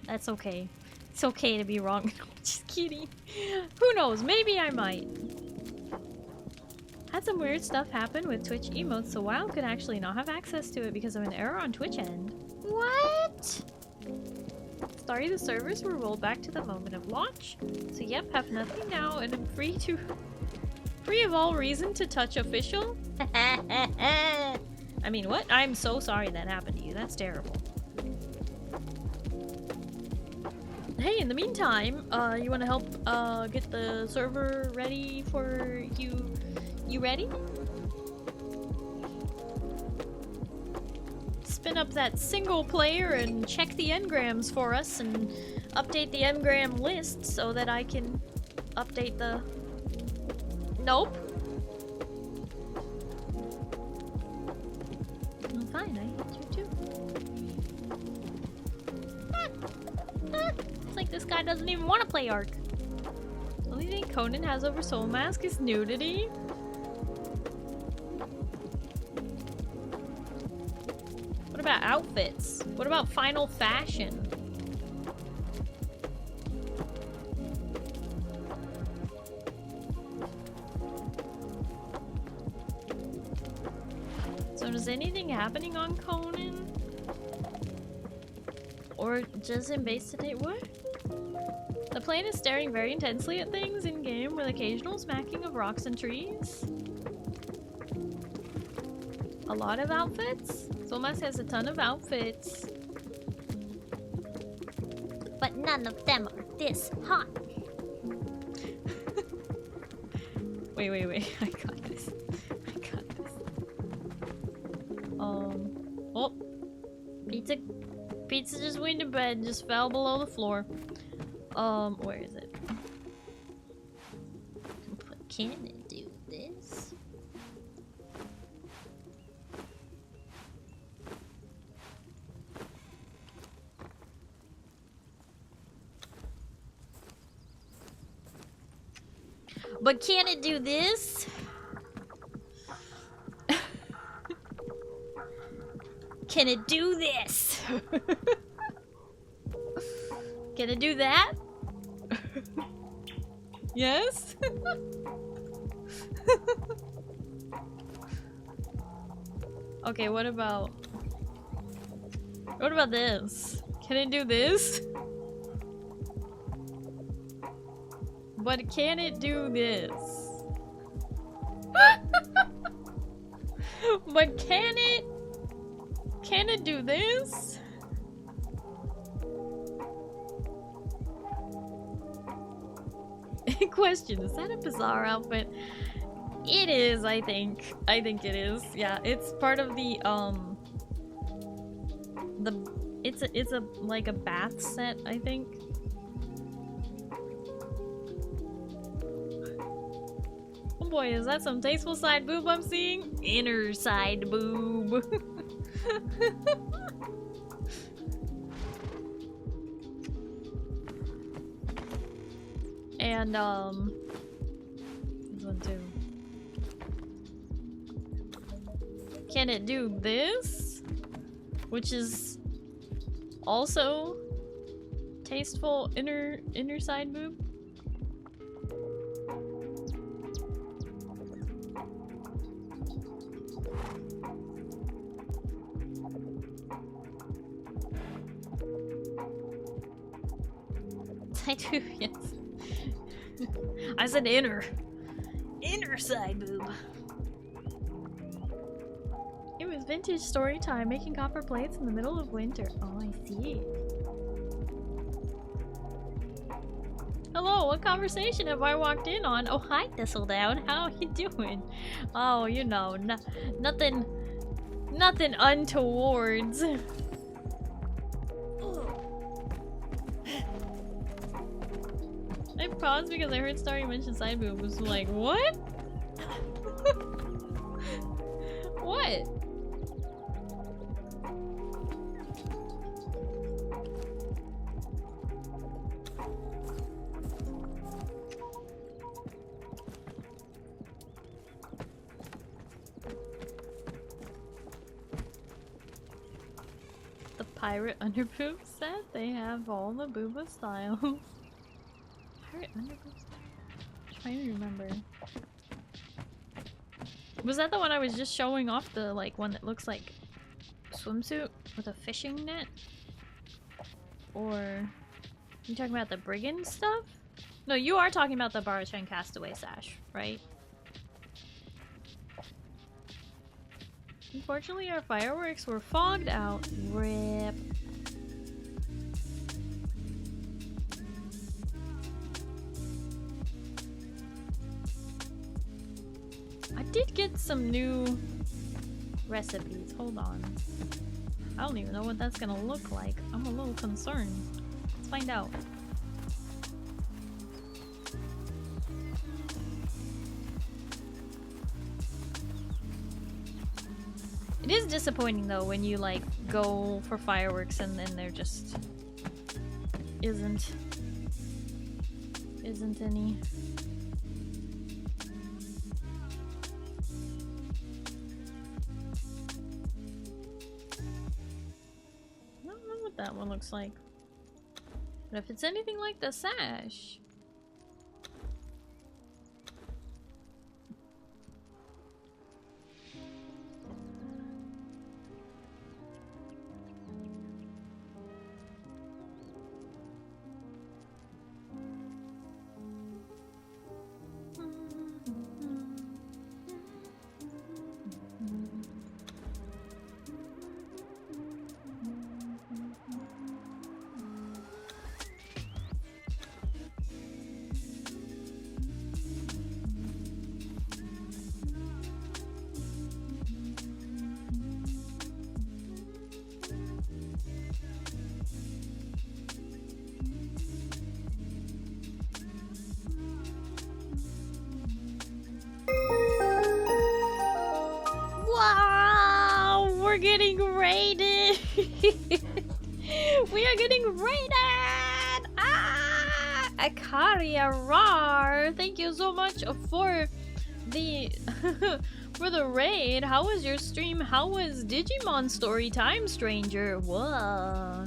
That's okay. It's okay to be wrong. Just kidding. Who knows? Maybe I might. Had some weird stuff happen with Twitch emotes, so WoW could actually not have access to it because of an error on Twitch end. What? Starry, the servers were rolled back to the moment of launch. So yep, have nothing now and I'm free of all reason to touch official? I mean, what? I'm so sorry that happened to you. That's terrible. Hey, in the meantime, you wanna help get the server ready for you? You ready? Spin up that single player and check the engrams for us and update the engram list so that I can update the... Nope. I'm fine, I hate you too. It's like this guy doesn't even want to play Ark. The only thing Conan has over Soul Mask is nudity. What about outfits? What about final fashion? So is anything happening on Conan? Or just in base today? What? The plane is staring very intensely at things in-game with occasional smacking of rocks and trees. A lot of outfits? Solmas has a ton of outfits. But none of them are this hot. Wait. I got this. Oh. Pizza just went to bed and just fell below the floor. Where is it? Can it do this? But can it do this? Can it do this? Can it do that? Yes? Okay, what about this? Can it do this? But can it do this? But can it do this? Question, is that a bizarre outfit? It is, I think. I think it is. Yeah, it's part of the it's a like a bath set, I think. Oh boy, is that some tasteful side boob I'm seeing? Inner side boob. And this one too. Can it do this? Which is also tasteful inner side boob. I do, yes. I said inner side boob. It was vintage story time, making copper plates in the middle of winter. Oh, I see. Hello, what conversation have I walked in on? Oh, hi, Thistledown. How are you doing? Oh, you know, nothing untowards. I paused because I heard Starry mention side boob. Was like, what? What? The pirate underboob set? They have all the booba styles. Pirate underboob style? I'm trying to remember. Was that the one I was just showing off, the like one that looks like swimsuit? With a fishing net? Or... You talking about the brigand stuff? No, you are talking about the Barachan Castaway sash, right? Unfortunately, our fireworks were fogged out. RIP. I did get some new recipes. Hold on. I don't even know what that's gonna look like. I'm a little concerned. Let's find out. It is disappointing though when you like go for fireworks and then there just isn't any. I don't know what that one looks like. But if it's anything like the sash. We're getting raided! We are getting raided! Ah! Akaria Rar! Thank you so much for the for the raid. How was your stream? How was Digimon story time, stranger? Whoa!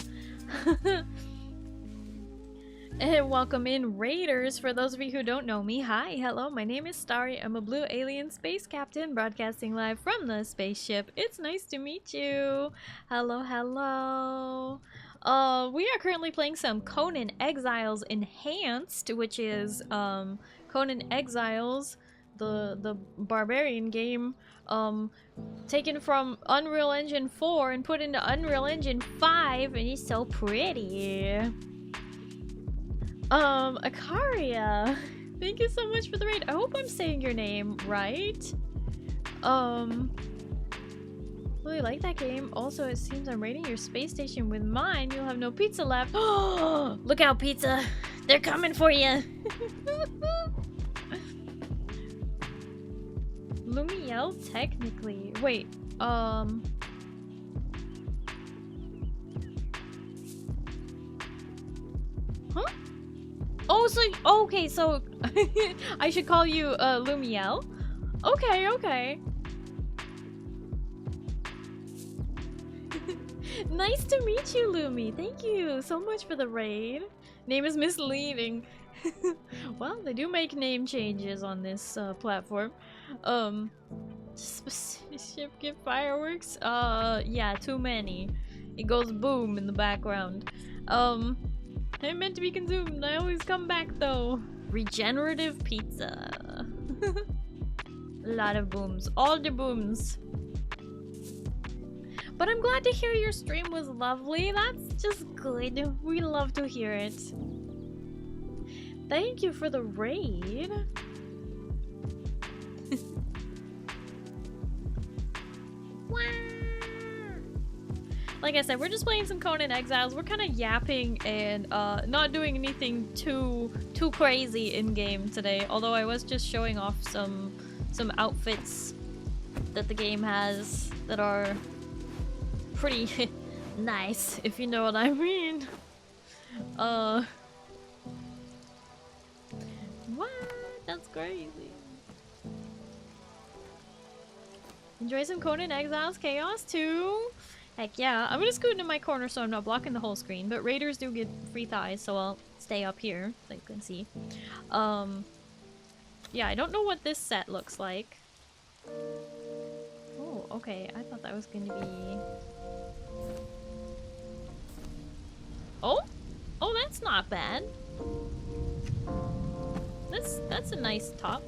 And welcome in raiders. For those of you who don't know me, hi, hello, my name is Starry. I'm a blue alien space captain broadcasting live from the spaceship. It's nice to meet you. Hello, hello. We are currently playing some Conan Exiles Enhanced, which is Conan Exiles, the barbarian game, taken from Unreal Engine 4 and put into Unreal Engine 5, and it's so pretty. Akaria, thank you so much for the raid. I hope I'm saying your name right. Really like that game. Also, it seems I'm raiding your space station with mine. You'll have no pizza left. Oh, look out, pizza. They're coming for you. Numiieo, technically. Wait, Huh? Oh, so okay, so I should call you Numiieo? Okay, okay. Nice to meet you, Lumi. Thank you so much for the raid. Name is misleading. Well, they do make name changes on this platform. Spaceship give fireworks? Yeah, too many. It goes boom in the background. I'm meant to be consumed. I always come back though. Regenerative pizza. A lot of booms. All the booms. But I'm glad to hear your stream was lovely. That's just good. We love to hear it. Thank you for the raid. Like I said, we're just playing some Conan Exiles. We're kind of yapping and not doing anything too crazy in game today. Although I was just showing off some outfits that the game has that are pretty nice, if you know what I mean. What? That's crazy. Enjoy some Conan Exiles Chaos too. Heck yeah. I'm gonna scoot into my corner so I'm not blocking the whole screen, but raiders do get free thighs, so I'll stay up here so you can see. Yeah, I don't know what this set looks like. Oh, okay. I thought that was gonna be Oh? Oh, that's not bad. That's a nice top.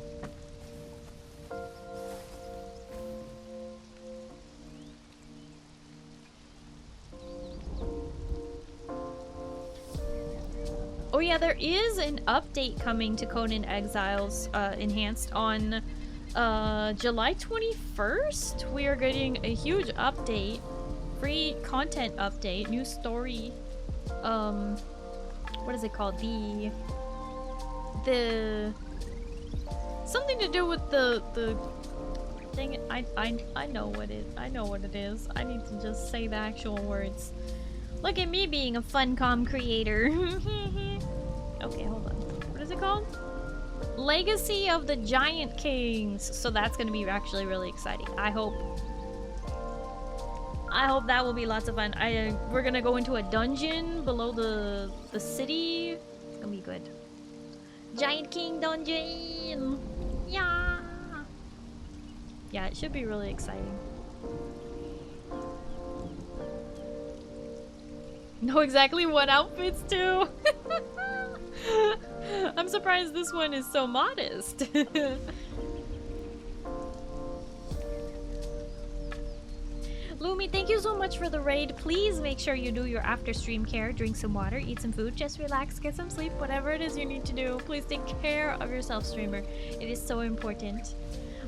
Oh yeah, there is an update coming to Conan Exiles Enhanced on July 21st. We are getting a huge update. Free content update. New story. What is it called? The something to do with the dang it, I know what it is. I need to just say the actual words. Look at me being a funcom creator. Okay, hold on. What is it called? Legacy of the Giant Kings. So that's gonna be actually really exciting. I hope that will be lots of fun. We're gonna go into a dungeon below the city. It's gonna be good. Giant King dungeon. Yeah. Yeah, it should be really exciting. Know exactly what outfits too. I'm surprised this one is so modest. Lumi, thank you so much for the raid. Please make sure you do your after stream care. Drink some water, eat some food, just relax, get some sleep, whatever it is you need to do. Please take care of yourself, streamer. It is so important.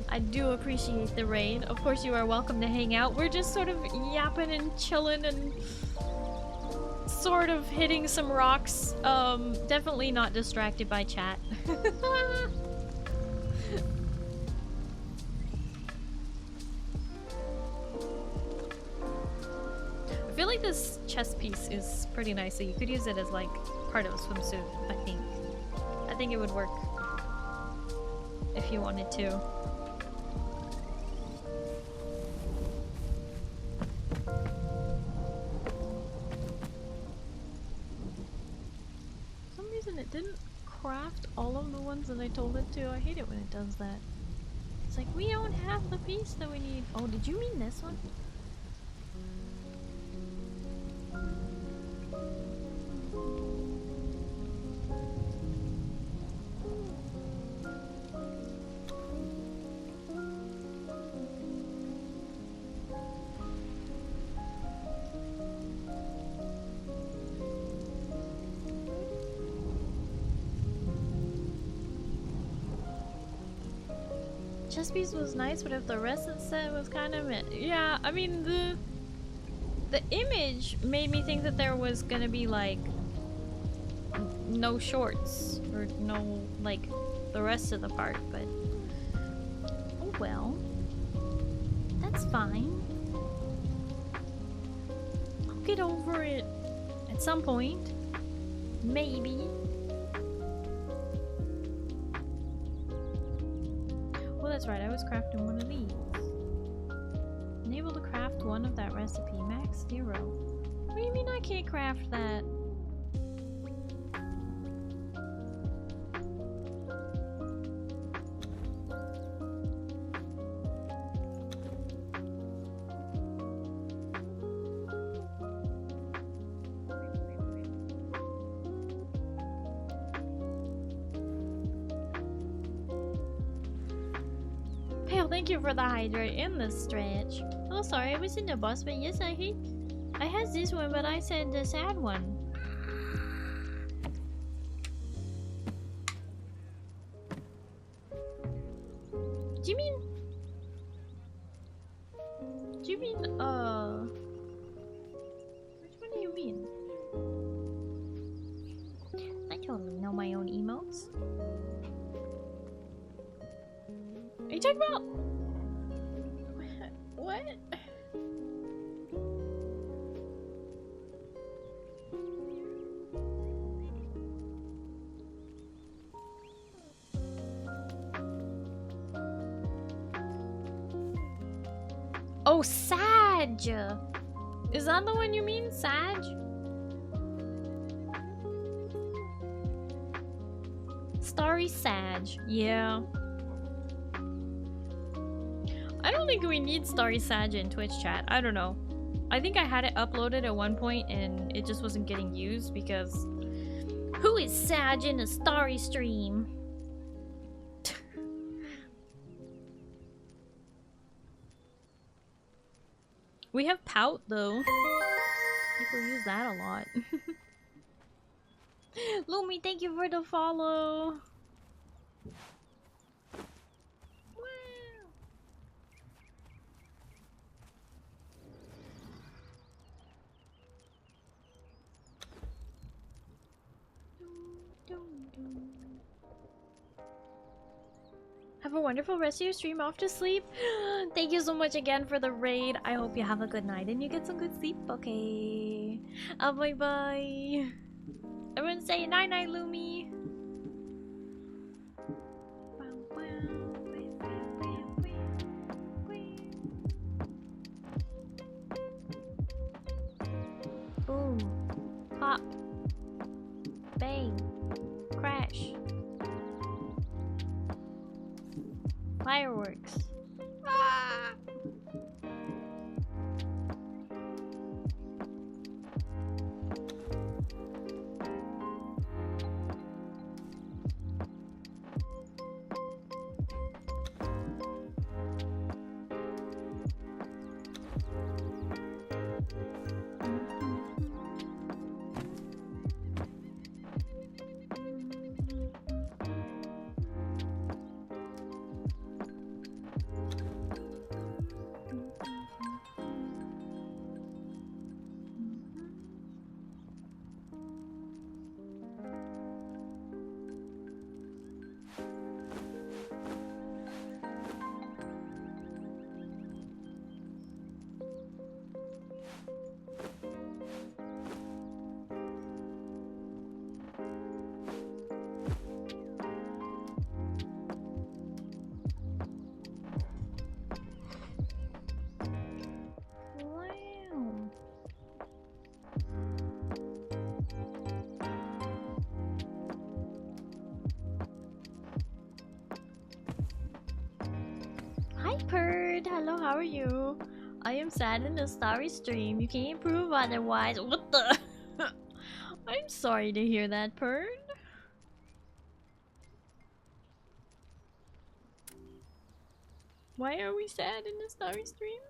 I do appreciate the raid. Of course, you are welcome to hang out. We're just sort of yapping and chilling and sort of hitting some rocks. Definitely not distracted by chat. I feel like this chest piece is pretty nice, so you could use it as like part of a swimsuit, I think. I think it would work if you wanted to. For some reason it didn't craft all of the ones that I told it to. I hate it when it does that. It's like, we don't have the piece that we need. Oh, did you mean this one? Chest piece was nice, but if the rest of the set was kind of yeah, I mean the image made me think that there was gonna be like no shorts or no like the rest of the part, but oh well, that's fine. I'll get over it at some point, maybe. That's right, I was crafting one of these. Unable to craft one of that recipe. Max 0. What do you mean I can't craft that? Thank you for the hydrate in the stretch. Oh, sorry, I was in the boss, but yes, I had this one, but I said the sad one. Do you mean, which one do you mean? I totally know my own emotes. Are you talking about? What? Oh, Sag! Is that the one you mean, Sag? Starry Sag, yeah. I don't think we need Starry Sag in Twitch chat. I don't know. I think I had it uploaded at one point and it just wasn't getting used because who is Sag in a Starry stream? We have Pout though. People use that a lot. Lumi, thank you for the follow. Have a wonderful rest of your stream. Off to sleep. Thank you so much again for the raid. I hope you have a good night and you get some good sleep. Okay. Bye bye. Everyone say night night, Lumi. Boom. Pop. Bang. Crash. Fireworks. Ah! Hello, how are you? I am sad in the Starry stream. You can't improve otherwise. What the? I'm sorry to hear that, Pern. Why are we sad in the Starry stream?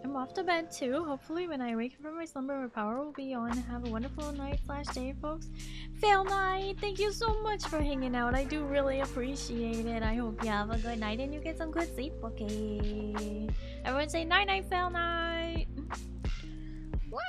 I'm off to bed too. Hopefully when I wake up from my slumber my power will be on. Have a wonderful night / day, folks. Fail night! Thank you so much for hanging out. I do really appreciate it. I hope you have a good night and you get some good sleep, okay? Everyone say night night, fail night! Wah!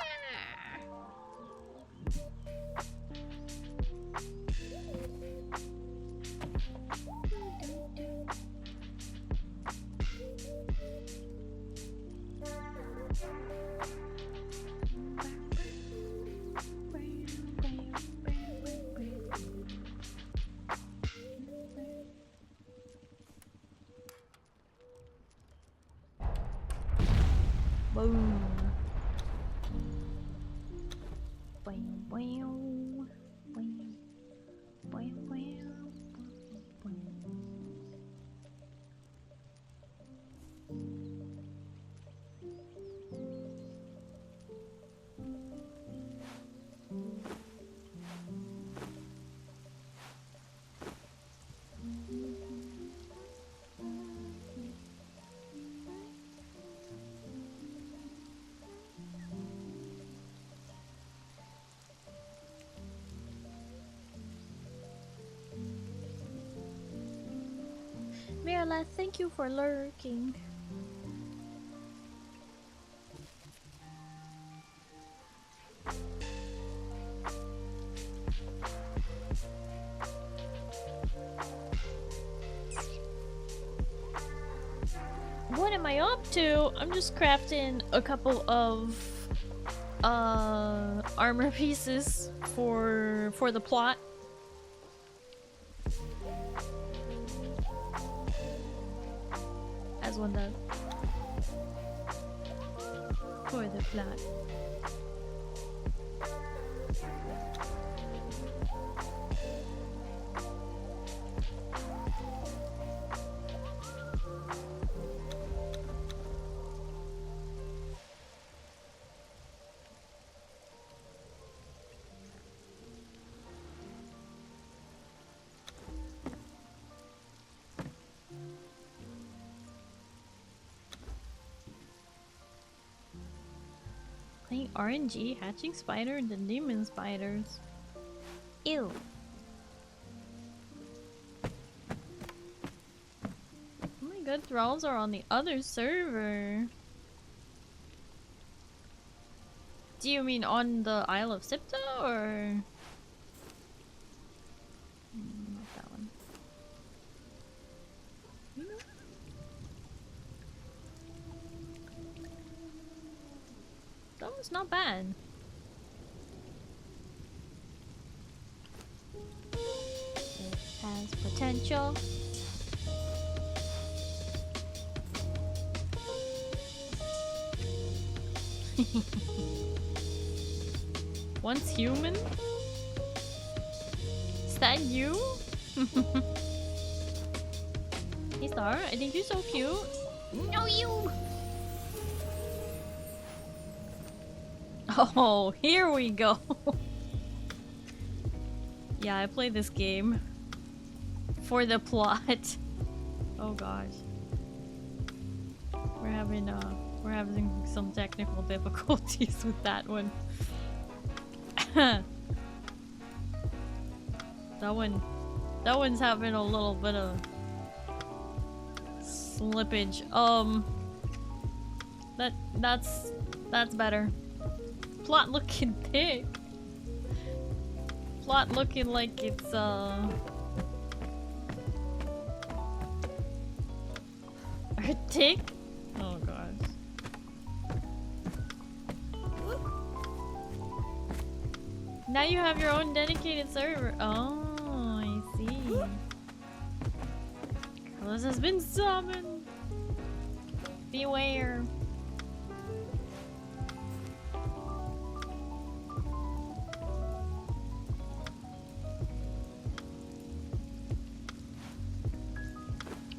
Boom. Bam, bam. Bam. Bam, bam. Mirala, thank you for lurking. What am I up to? I'm just crafting a couple of armor pieces for the plot. As one does. For the plot. Playing RNG, hatching spider, and the demon spiders. Ew. Oh my god, thralls are on the other server. Do you mean on the Isle of Sipta, or...? Not that one. That was not bad. It has potential. Once human? Is that you? Hey Star, I think you're so cute. No, you! Oh, here we go. Yeah, I play this game for the plot. Oh gosh. We're having some technical difficulties with that one. That one's having a little bit of slippage. That's better. Plot looking thick. Plot looking like it's Arctic? Oh gosh. Now you have your own dedicated server. Oh, I see. Carlos has been summoned. Beware.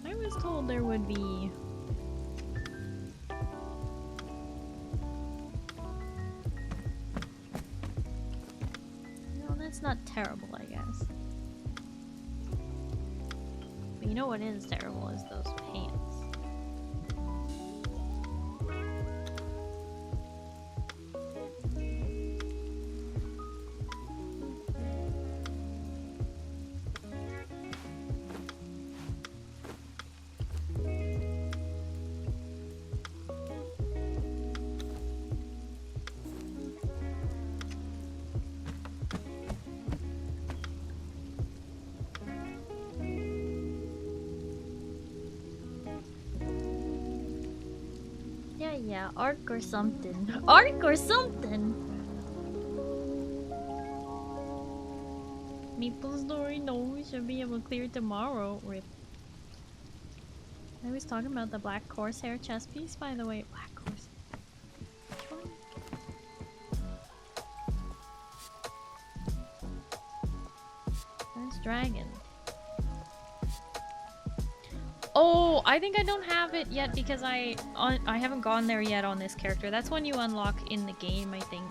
I was told there would be... It's not terrible, I guess. But you know what is terrible is those pants. Yeah, arc or something. Arc or something! Maple story, no, we should be able to clear tomorrow. Rip. I was talking about the black horsehair chest piece, by the way. Black horse. Which one? That's dragon. Oh, I think I don't have it yet because I haven't gone there yet on this character. That's when you unlock in the game, I think.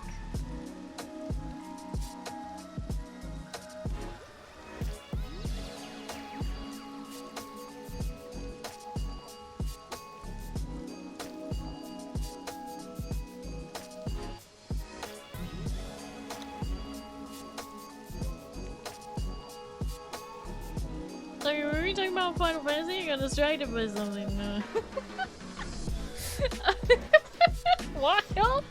Final Fantasy, I got distracted by something. No. Wild?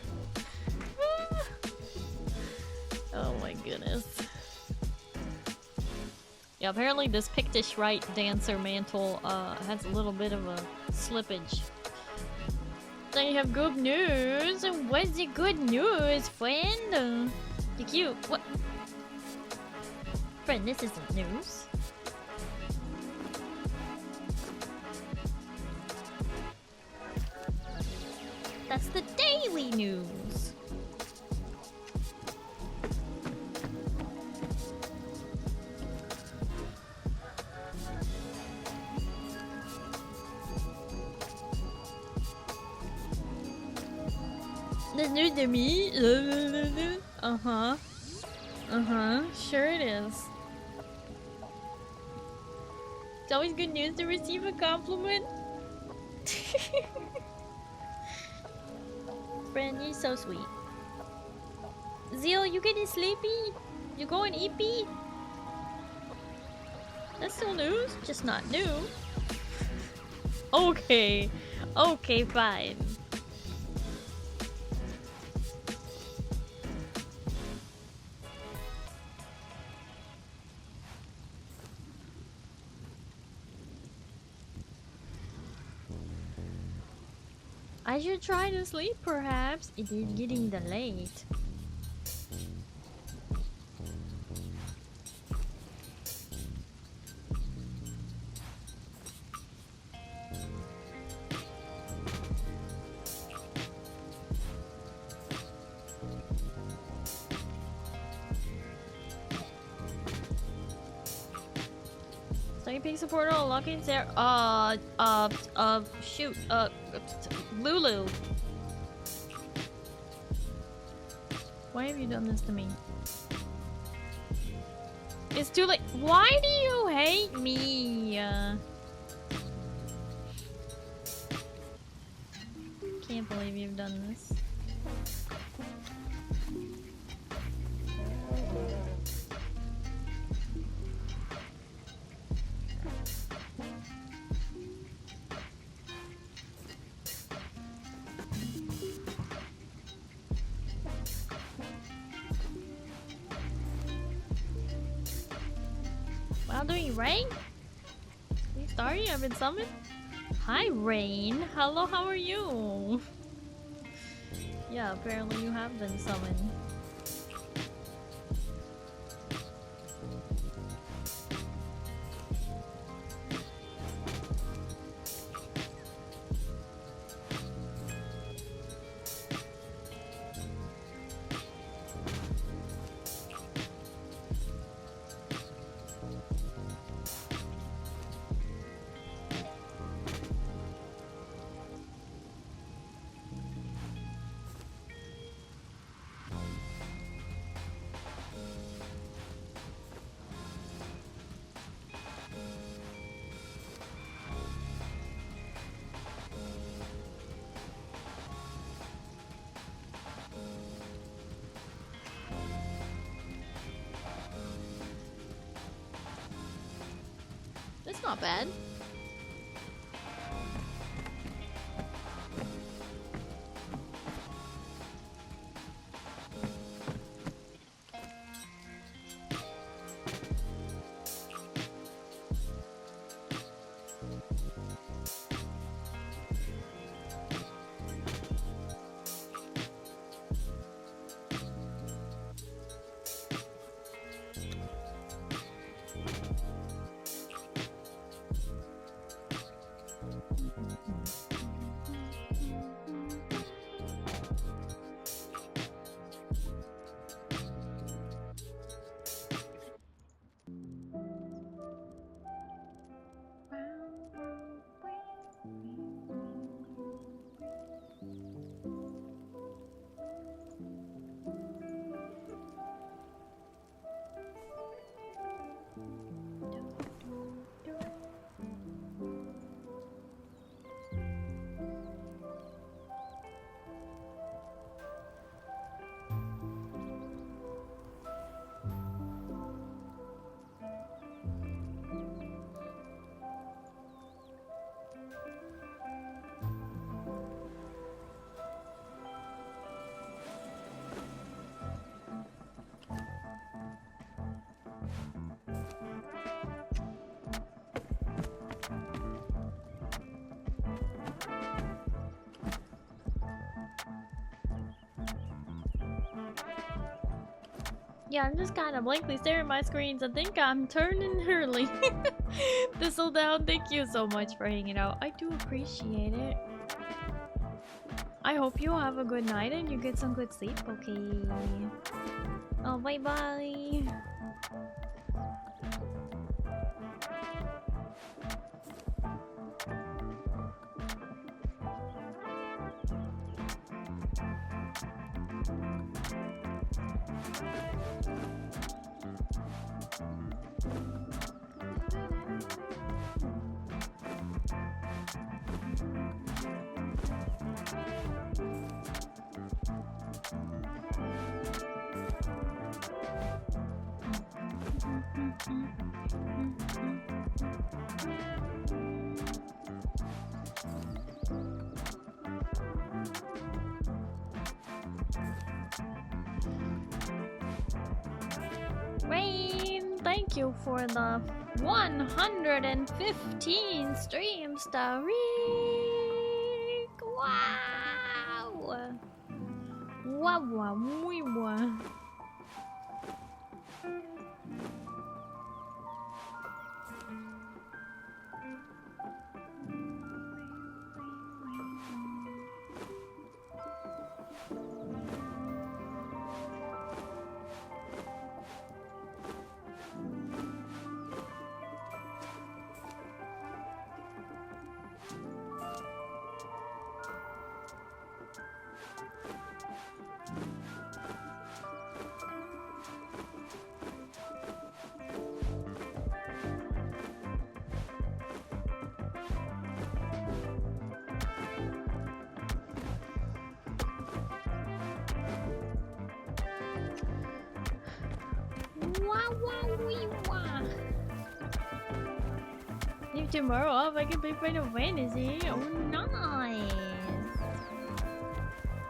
Oh my goodness. Yeah, apparently this Pictish Rite dancer mantle has a little bit of a slippage. So you have good news. What's the good news, friend? You cute. What? Friend, this isn't news. That's the daily news. That's news to me. Uh-huh. Uh-huh. Sure it is. It's always good news to receive a compliment. Friend, you're so sweet. Zeal, you getting sleepy? You going EP? That's still news, just not new. Okay. Okay, fine. I should try to sleep, perhaps. It is getting late. Pink supporter unlocking there. Shoot. Lulu. Why have you done this to me? It's too late. Why do you hate me? Can't believe you've done this. Wow, doing Rain? Hey, Starry, I've been summoned. Hi, Rain. Hello, how are you? Yeah, apparently you have been summoned. That's not bad. Yeah, I'm just kind of blankly staring at my screens. I think I'm turning early. Thistledown, thank you so much for hanging out. I do appreciate it. I hope you have a good night and you get some good sleep, okay? Oh, bye-bye. Rain, thank you for the 115 stream, Starry. Wow! Wow, wow, wow. If tomorrow off, I can play Final Fantasy. Oh, nice.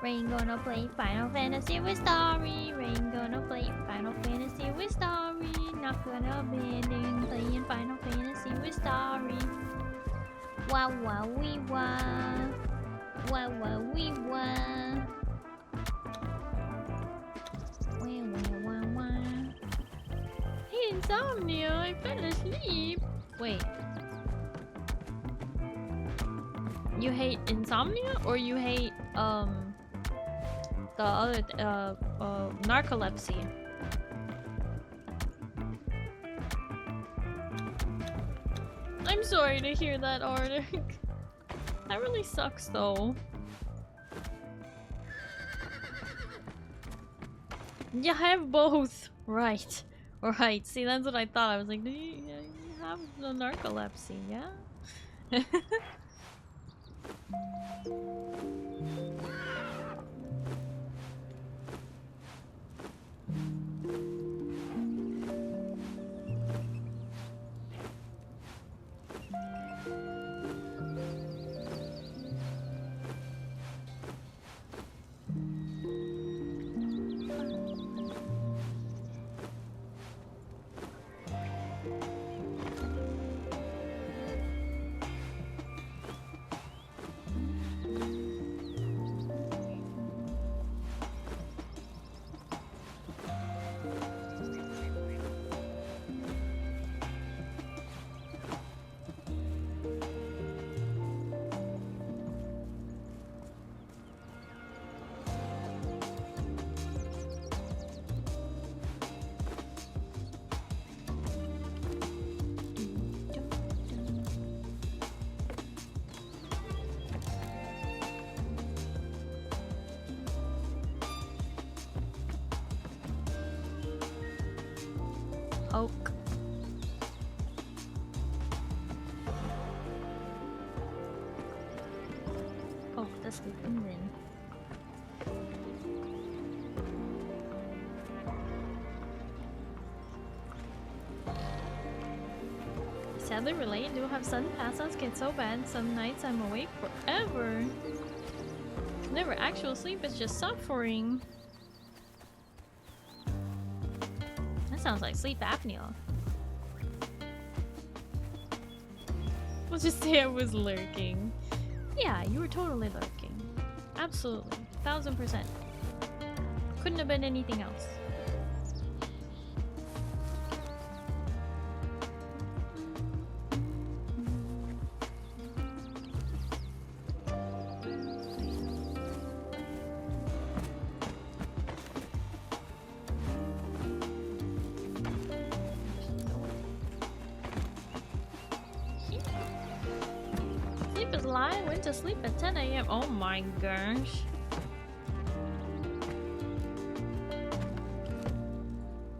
Rain gonna play Final Fantasy with Starry. Rain gonna play Final Fantasy with Starry. Not gonna abandon playing Final Fantasy with Starry. Wow, wow, wee, wow. Wow, wow, wee, wow. Wow, wow, wow, wow. Hey, Insomnia, I fell asleep. Wait. You hate insomnia, or you hate the other narcolepsy? I'm sorry to hear that, Arctic. That really sucks, though. You have both, right? Right. See, that's what I thought. I was like, you have the narcolepsy, yeah? Oak. Oak, that's the engine. Sadly relate, do have sudden pass-outs get so bad, some nights I'm awake forever. It's never actual sleep, it's just suffering. Sounds like sleep apnea. Let's just say I was lurking. Yeah, you were totally lurking. Absolutely. 1000%. Couldn't have been anything else. To sleep at 10 AM. Oh my gosh.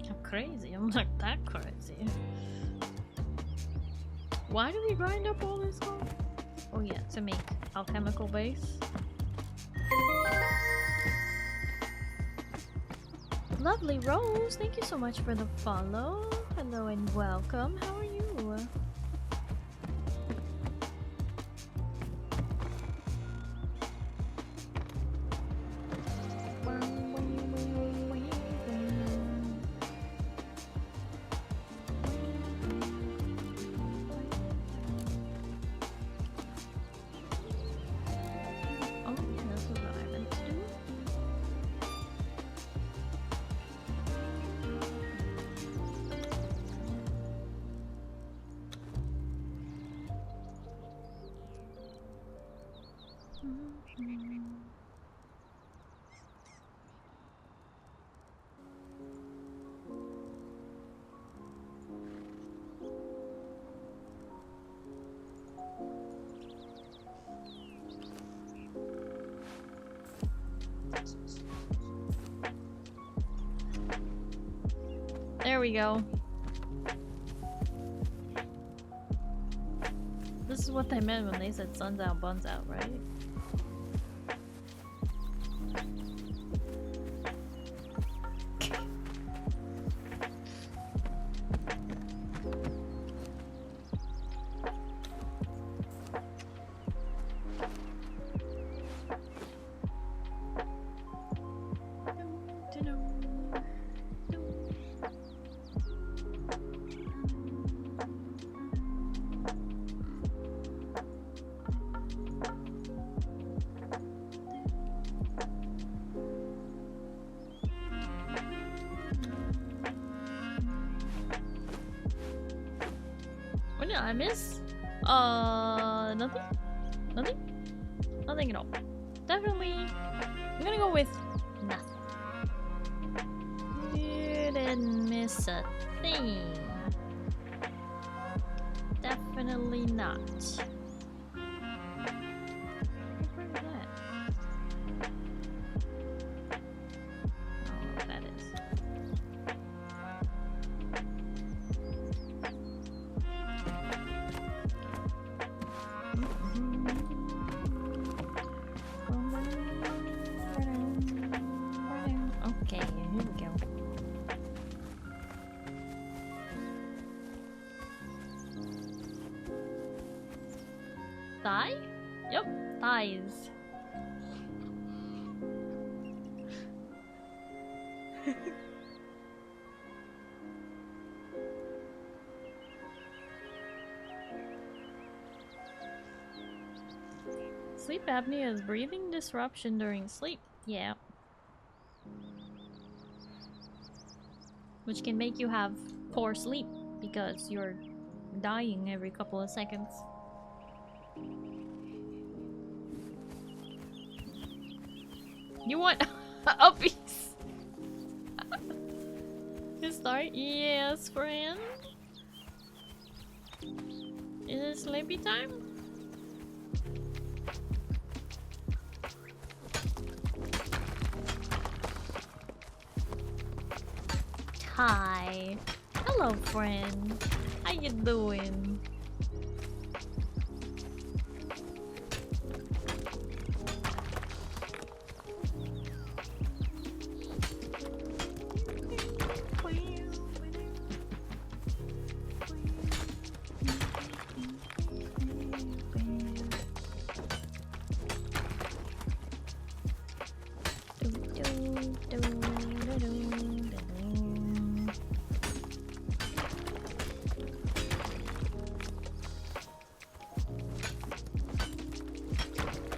I'm crazy. I'm not that crazy. Why do we grind up all this gold? Oh yeah, to make alchemical base. Lovely Rose, thank you so much for the follow. Hello and welcome. How are you? There we go. This is what they meant when they said sun's out, buns out, right? What did I miss? Nothing? Nothing? Nothing at all. Definitely, I'm gonna go with nothing. You didn't miss a thing. Definitely not. Thigh? Yep, thighs. Sleep apnea is breathing disruption during sleep. Yeah. Which can make you have poor sleep because you're dying every couple of seconds. You want a piece? Starry? Yes, friend. Is it sleepy time? Hi. Hello, friend. How you doing?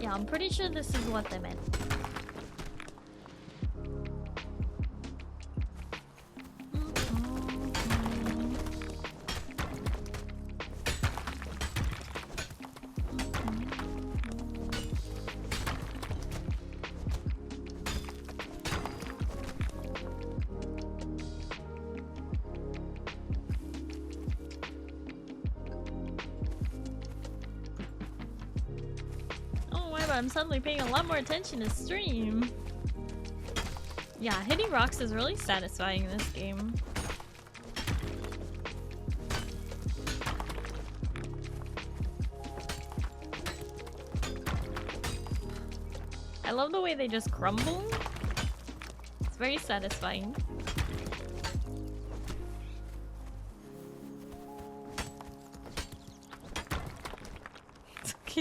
Yeah, I'm pretty sure this is what they meant. I'm suddenly paying a lot more attention to stream. Yeah, hitting rocks is really satisfying in this game. I love the way they just crumble. It's very satisfying.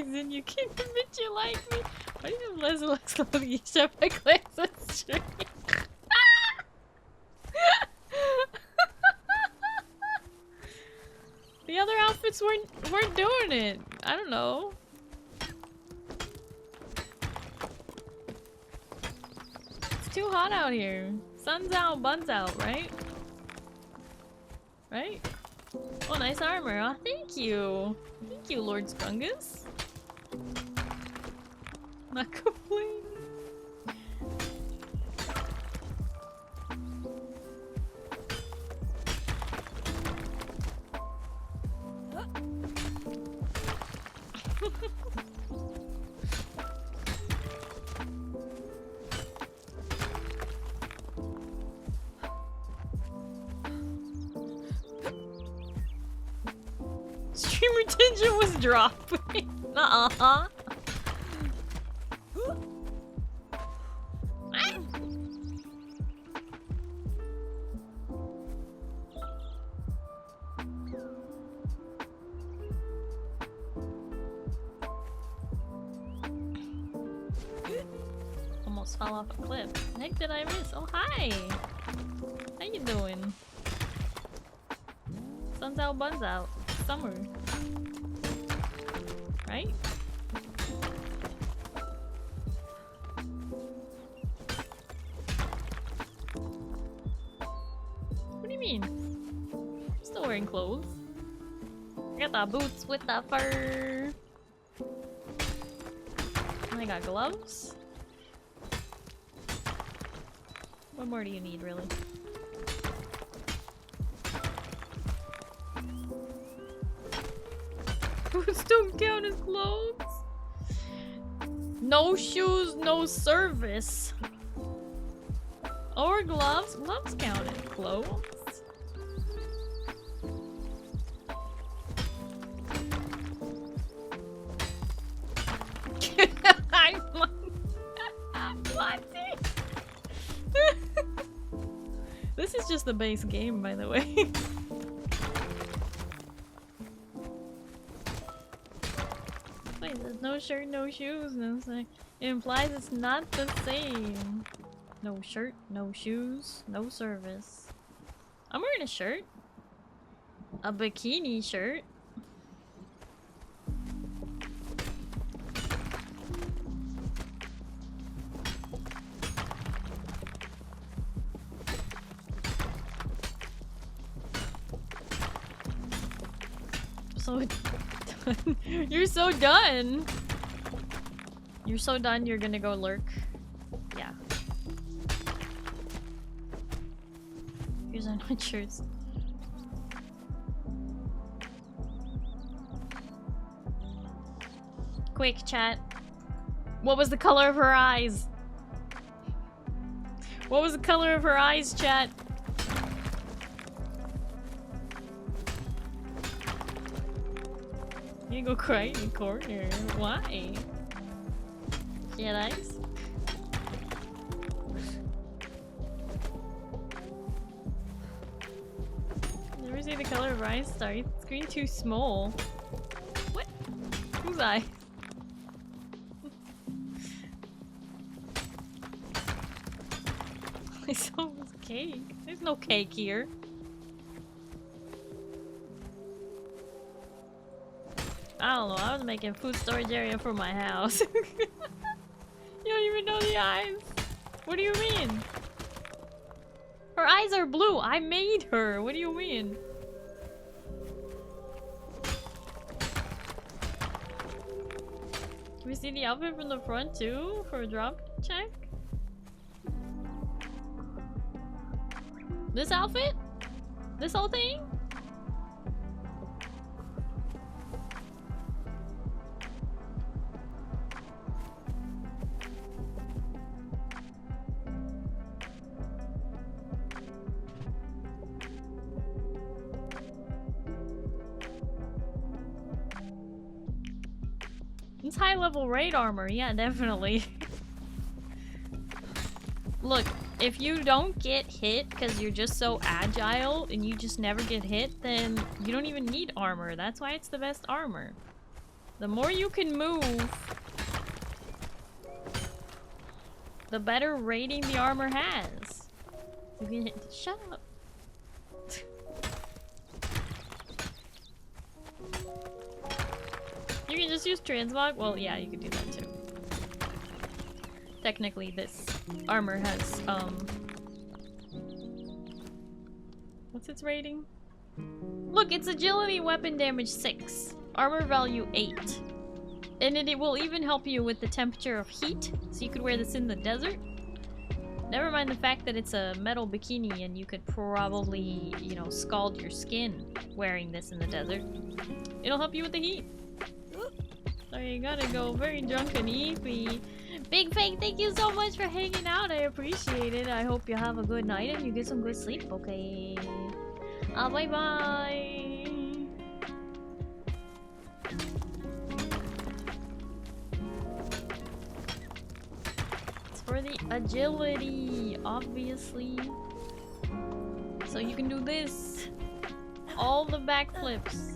then you can admit you like me. Why do you have less and less clothing each time I glance at the stream? The other outfits weren't doing it. I don't know. It's too hot out here. Sun's out, buns out, right? Right? Oh, nice armor. Oh, thank you. Thank you, Lord Scrungus. Not complaining. Stream retention was dropping. Nuh-uh. Almost fell off a cliff. The heck did I miss? Oh, hi! How you doing? Sun's out, buns out. Summer. Right? What do you mean? I'm still wearing clothes. I got the boots with the fur. And I got gloves. What more do you need, really? Boots don't count as clothes. No shoes, no service. Or gloves. Gloves count as clothes. I'm wanting. This is just the base game, by the way. No shirt, no shoes, no say. It implies it's not the same. No shirt, no shoes, no service. I'm wearing a shirt. A bikini shirt. So done. You're so done. You're so done, you're gonna go lurk. Yeah. Here's our night shirts. Quick, chat. What was the color of her eyes? What was the color of her eyes, chat? You go cry in the corner. Why? She had eyes? Never see the color of her eyes, Starry. Screen too small. What? Whose eye? I saw it was cake. There's no cake here. I don't know, I was making food storage area for my house. You don't even know the eyes. What do you mean? Her eyes are blue. I made her. What do you mean? Can we see the outfit from the front too for a drop check? This outfit? This whole thing? It's high level raid armor, yeah, definitely. Look, if you don't get hit because you're just so agile and you just never get hit, then you don't even need armor. That's why it's the best armor. The more you can move, the better rating the armor has. You can hit. Shut up. You can just use transmog? Well, yeah, you could do that too. Technically, this armor has, what's its rating? Look, it's agility, weapon damage 6, armor value 8. And it will even help you with the temperature of heat, so you could wear this in the desert. Never mind the fact that it's a metal bikini and you could probably, you know, scald your skin wearing this in the desert. It'll help you with the heat. So you gotta go very drunk and eepy. Big Fang, thank you so much for hanging out. I appreciate it. I hope you have a good night and you get some good sleep, okay? Bye bye. It's for the agility, obviously. So you can do this. All the backflips.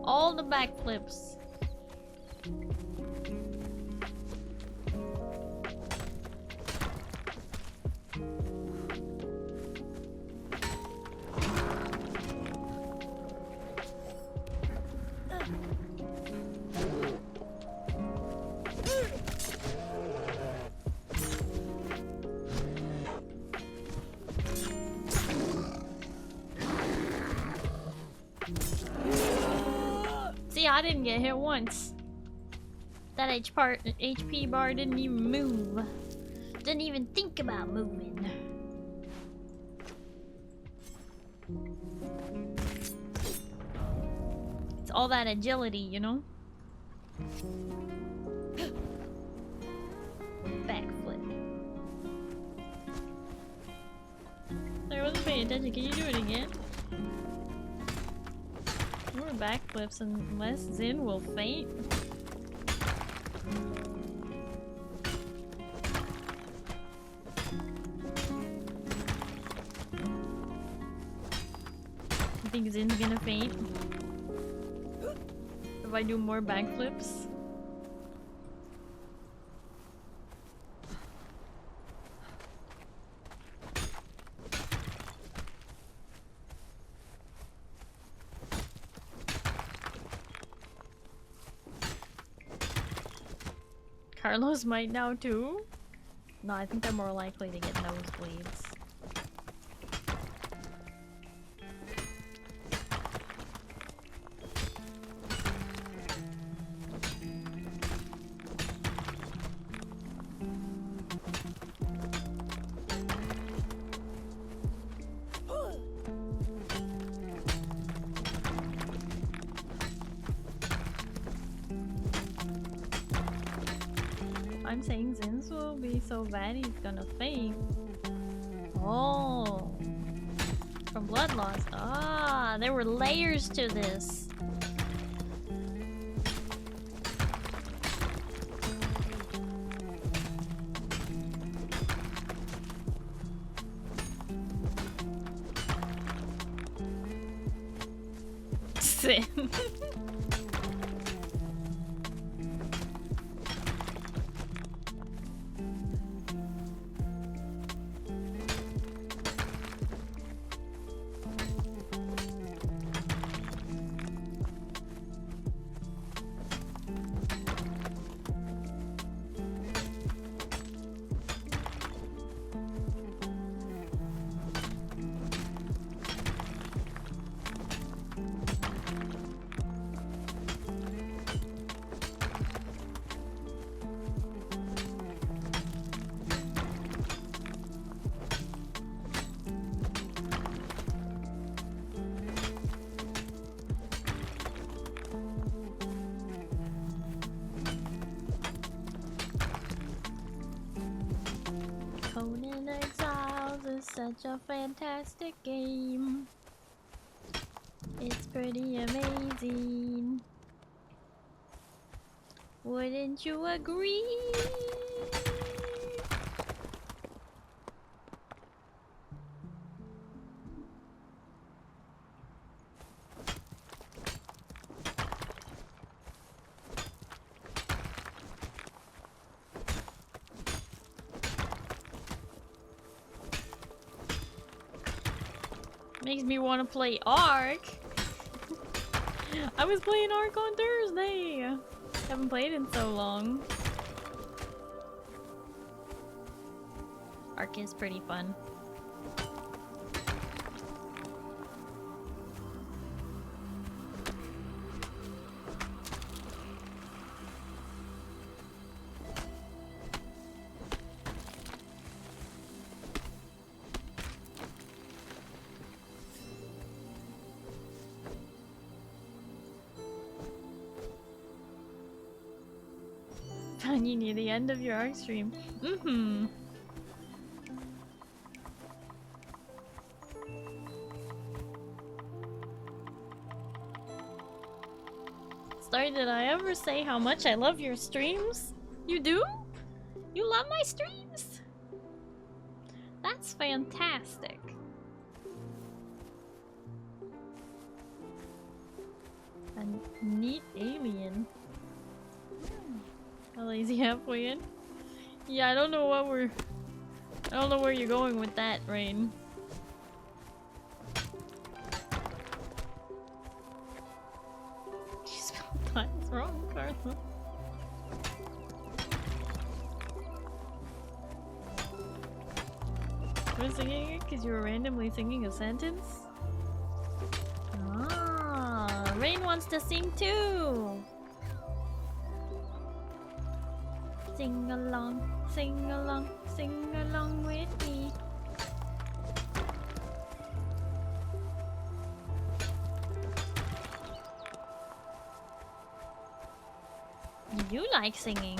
All the backflips. See, I didn't get hit once. That HP bar didn't even move. Didn't even think about moving. It's all that agility, you know? Backflip. I wasn't paying attention. Can you do it again? More backflips unless Zin will faint. You think Zin's gonna faint? If I do more backflips? Carlos might now too? No, I think they're more likely to get nosebleeds. I'm saying Zin's will be so bad he's gonna faint. Oh. From blood loss. Ah, there were layers to this. Zin. Conan Exiles is such a fantastic game. It's pretty amazing. Wouldn't you agree? Makes me want to play Ark. I was playing Ark on Thursday. Haven't played in so long. Ark is pretty fun. Found you near the end of your Ark stream. Mm-hmm. Starry, did I ever say how much I love your streams? You do? You love my streams? That's fantastic. A neat alien. A lazy halfway in? Yeah, I don't know what we're... I don't know where you're going with that, Rain. You spelled times wrong, Carla. You're singing it because you were randomly singing a sentence? Ah, Rain wants to sing too! Sing along, sing along, sing along with me. You like singing.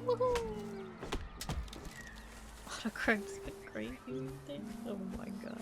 Woohoo! Autocorrect's crazy thing. Oh my god.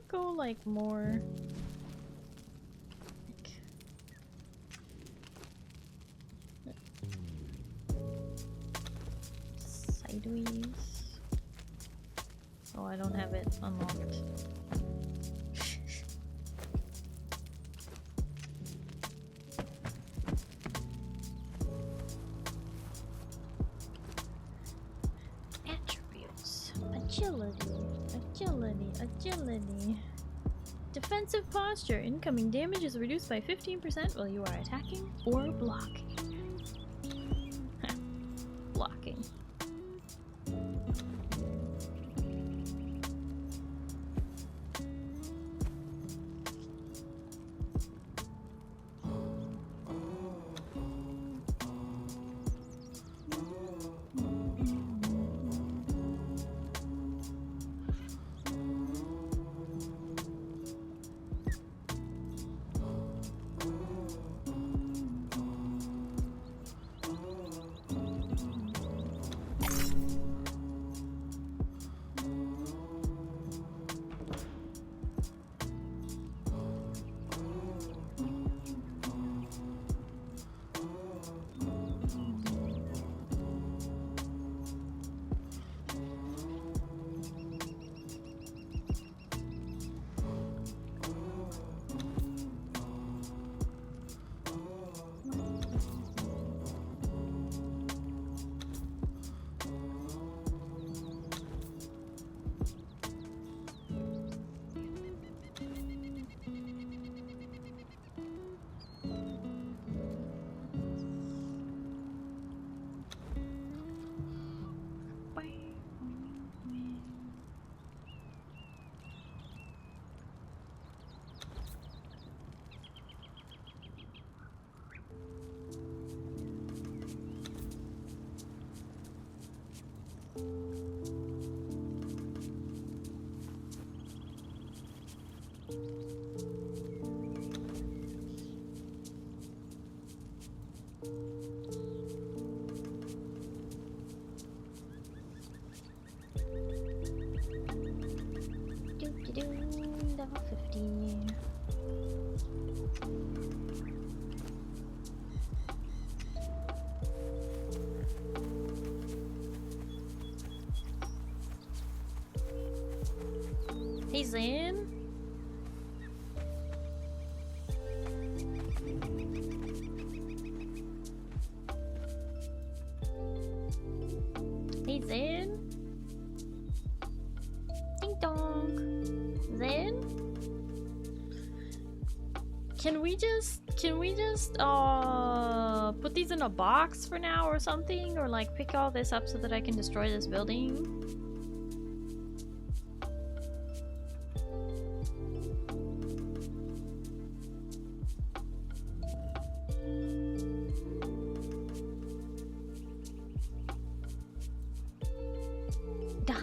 Go like more sideways. Oh, I don't have it unlocked. Attributes. Agility. Defensive posture. Incoming damage is reduced by 15% while you are attacking or blocking. Blocking. Level 50. Hey Zan. Hey Zan. Ding dong. Zan? Can we just put these in a box for now or something, or like pick all this up so that I can destroy this building?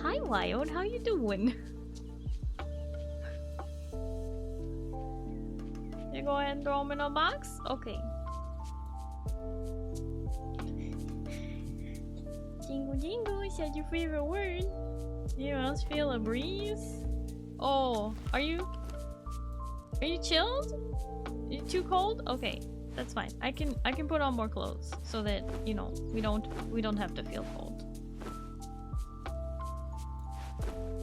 Hi Wild, how you doing? You go ahead and throw them in a box? Okay. Jingle jingle, is that your favorite word? You must feel a breeze? Oh, are you chilled? Are you too cold? Okay, that's fine. I can put on more clothes so that, you know, we don't have to feel cold.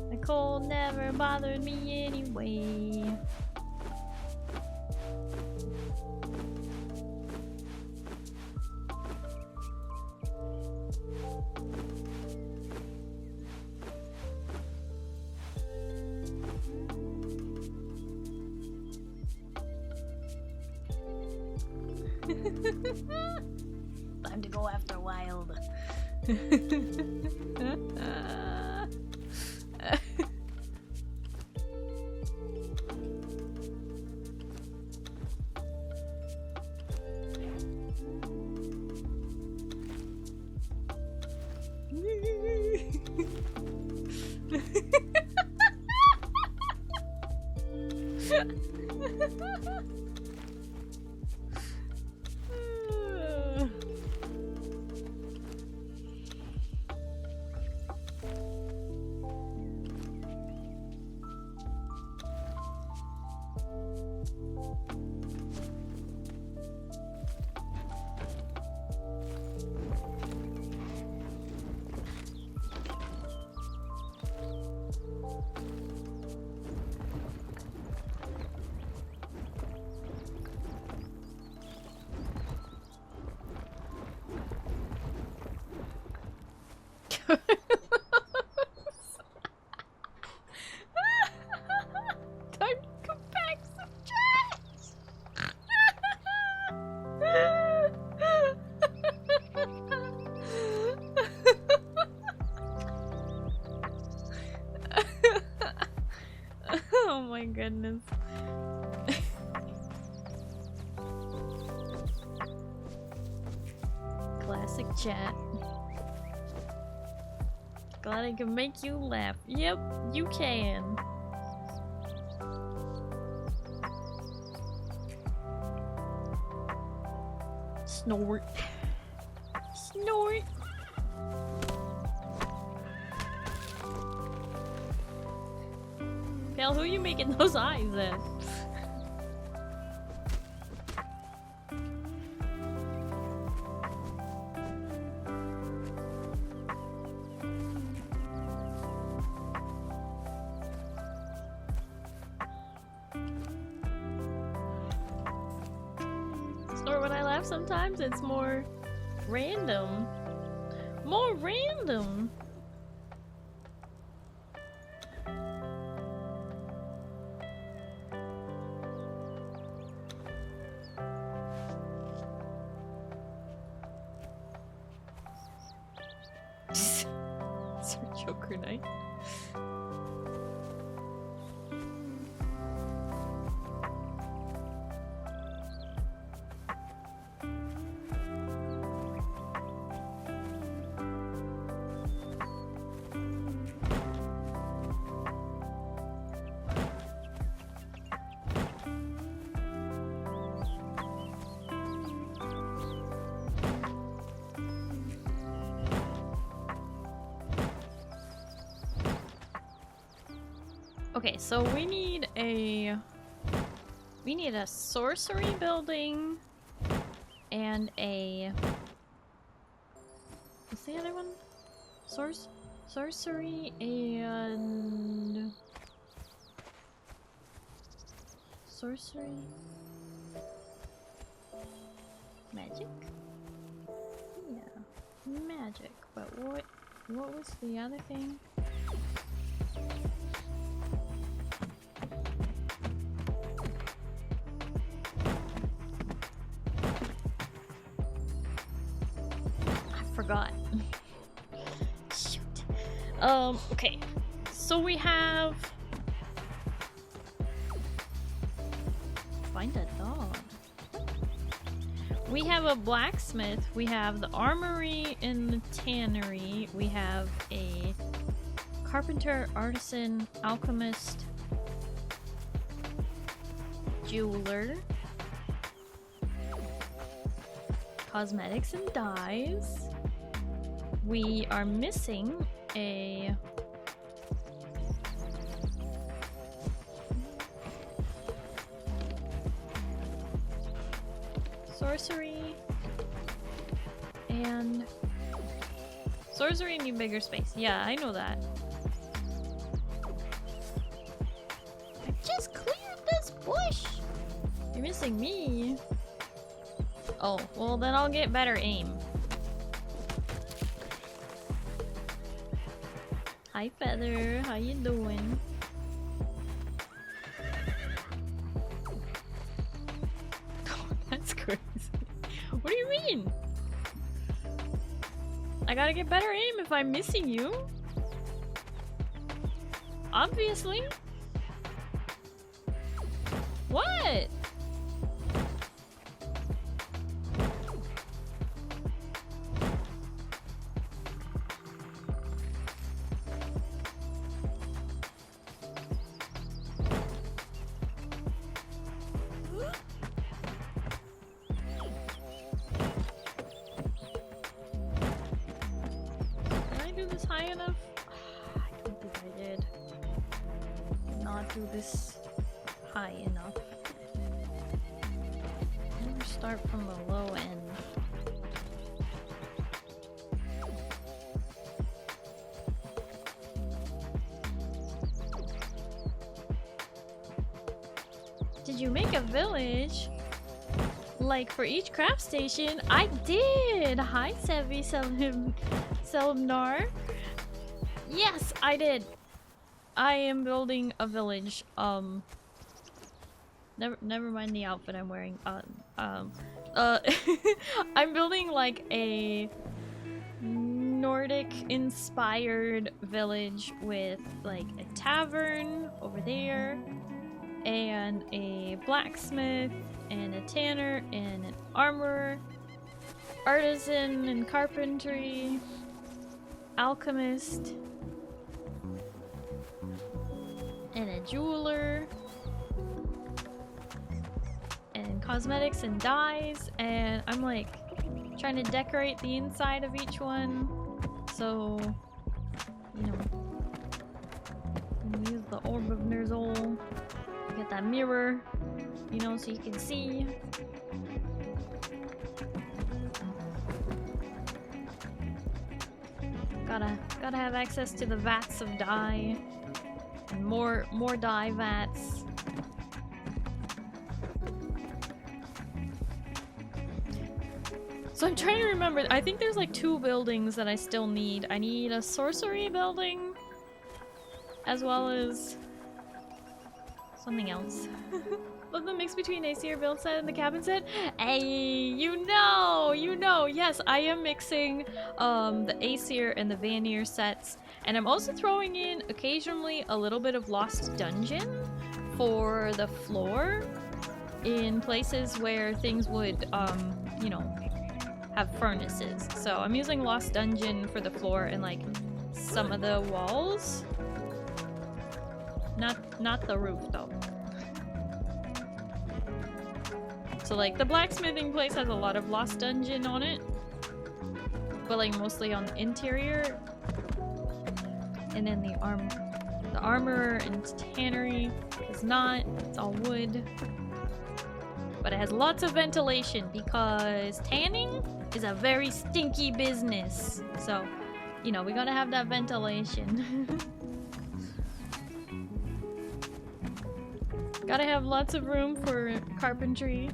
The cold never bothered me anyway. Time to go after Wild. Time to compact some trash. Oh my goodness. Classic chat. Glad I can make you laugh. Yep, you can. Snort. Snort. Pal, who are you making those eyes at? Sometimes it's more random. More random. Sir Joker Knight. Okay, so we need a sorcery building and a what's the other one? Sorcery and sorcery magic? Yeah, magic. But what was the other thing? Forgot. Shoot. Okay. So we have... Find a dog. We have a blacksmith. We have the armory and the tannery. We have a carpenter, artisan, alchemist, jeweler, cosmetics and dyes. We are missing a sorcery and sorcery need bigger space. Yeah, I know that. I just cleared this bush. You're missing me. Oh, well then I'll get better aim. Hi Feather, how you doing? Oh, that's crazy. What do you mean? I gotta get better aim if I'm missing you. Obviously. What? do this high enough. Never start from the low end. Did you make a village? Like for each craft station? I did! Hi Sevi Selimnar. Yes, I did! I am building a village. Never mind the outfit I'm wearing. I'm building like a Nordic inspired village with like a tavern over there and a blacksmith and a tanner and an armorer, artisan and carpentry, alchemist, and a jeweler, and cosmetics and dyes, and I'm like trying to decorate the inside of each one, so you know, I'm gonna use the Orb of Nerzol, get that mirror, you know, so you can see. Gotta have access to the vats of dye. And more dye vats. So I'm trying to remember. I think there's like 2 buildings that I still need. I need a sorcery building, as well as something else. Love the mix between Aesir build set and the cabin set. Hey, you know, yes, I am mixing the Aesir and the Vanir sets, and I'm also throwing in occasionally a little bit of Lost Dungeon for the floor in places where things would, you know, have furnaces. So I'm using Lost Dungeon for the floor and like some of the walls. Not the roof though. So like the blacksmithing place has a lot of Lost Dungeon on it, but like mostly on the interior. And then the armor and tannery is not, it's all wood. But it has lots of ventilation because tanning is a very stinky business. So, you know, we gotta have that ventilation. Gotta have lots of room for carpentry.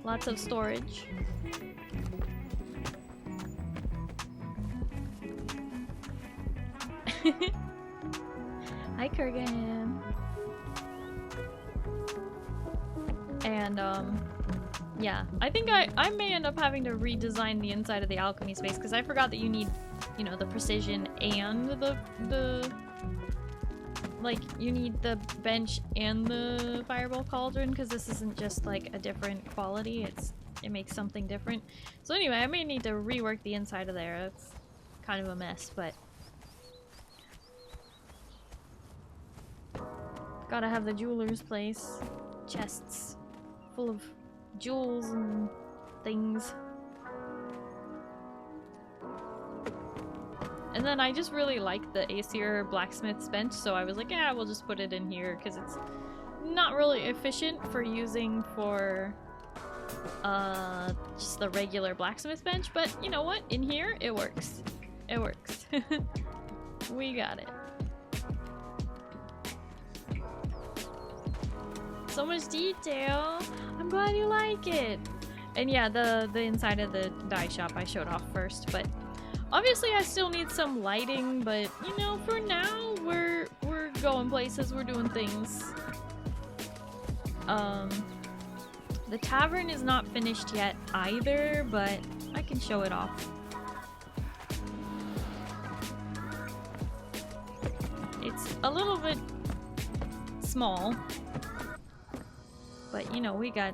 Lots of storage. Hi, Kurgan. And, yeah. I think I may end up having to redesign the inside of the alchemy space because I forgot that you need, you know, the precision and the like, you need the bench and the fireball cauldron because this isn't just like a different quality, it makes something different. So anyway, I may need to rework the inside of there. It's kind of a mess, but gotta have the jeweler's place. Chests full of jewels and things. And then I just really like the Aesir blacksmith's bench, so I was like, yeah, we'll just put it in here because it's not really efficient for using for just the regular blacksmith bench, but you know what? In here, it works. It works. We got it. So much detail. I'm glad you like it. And yeah, the inside of the dye shop I showed off first, but obviously I still need some lighting, but you know, for now we're going places, we're doing things. The tavern is not finished yet either, but I can show it off. It's a little bit small, but you know, we got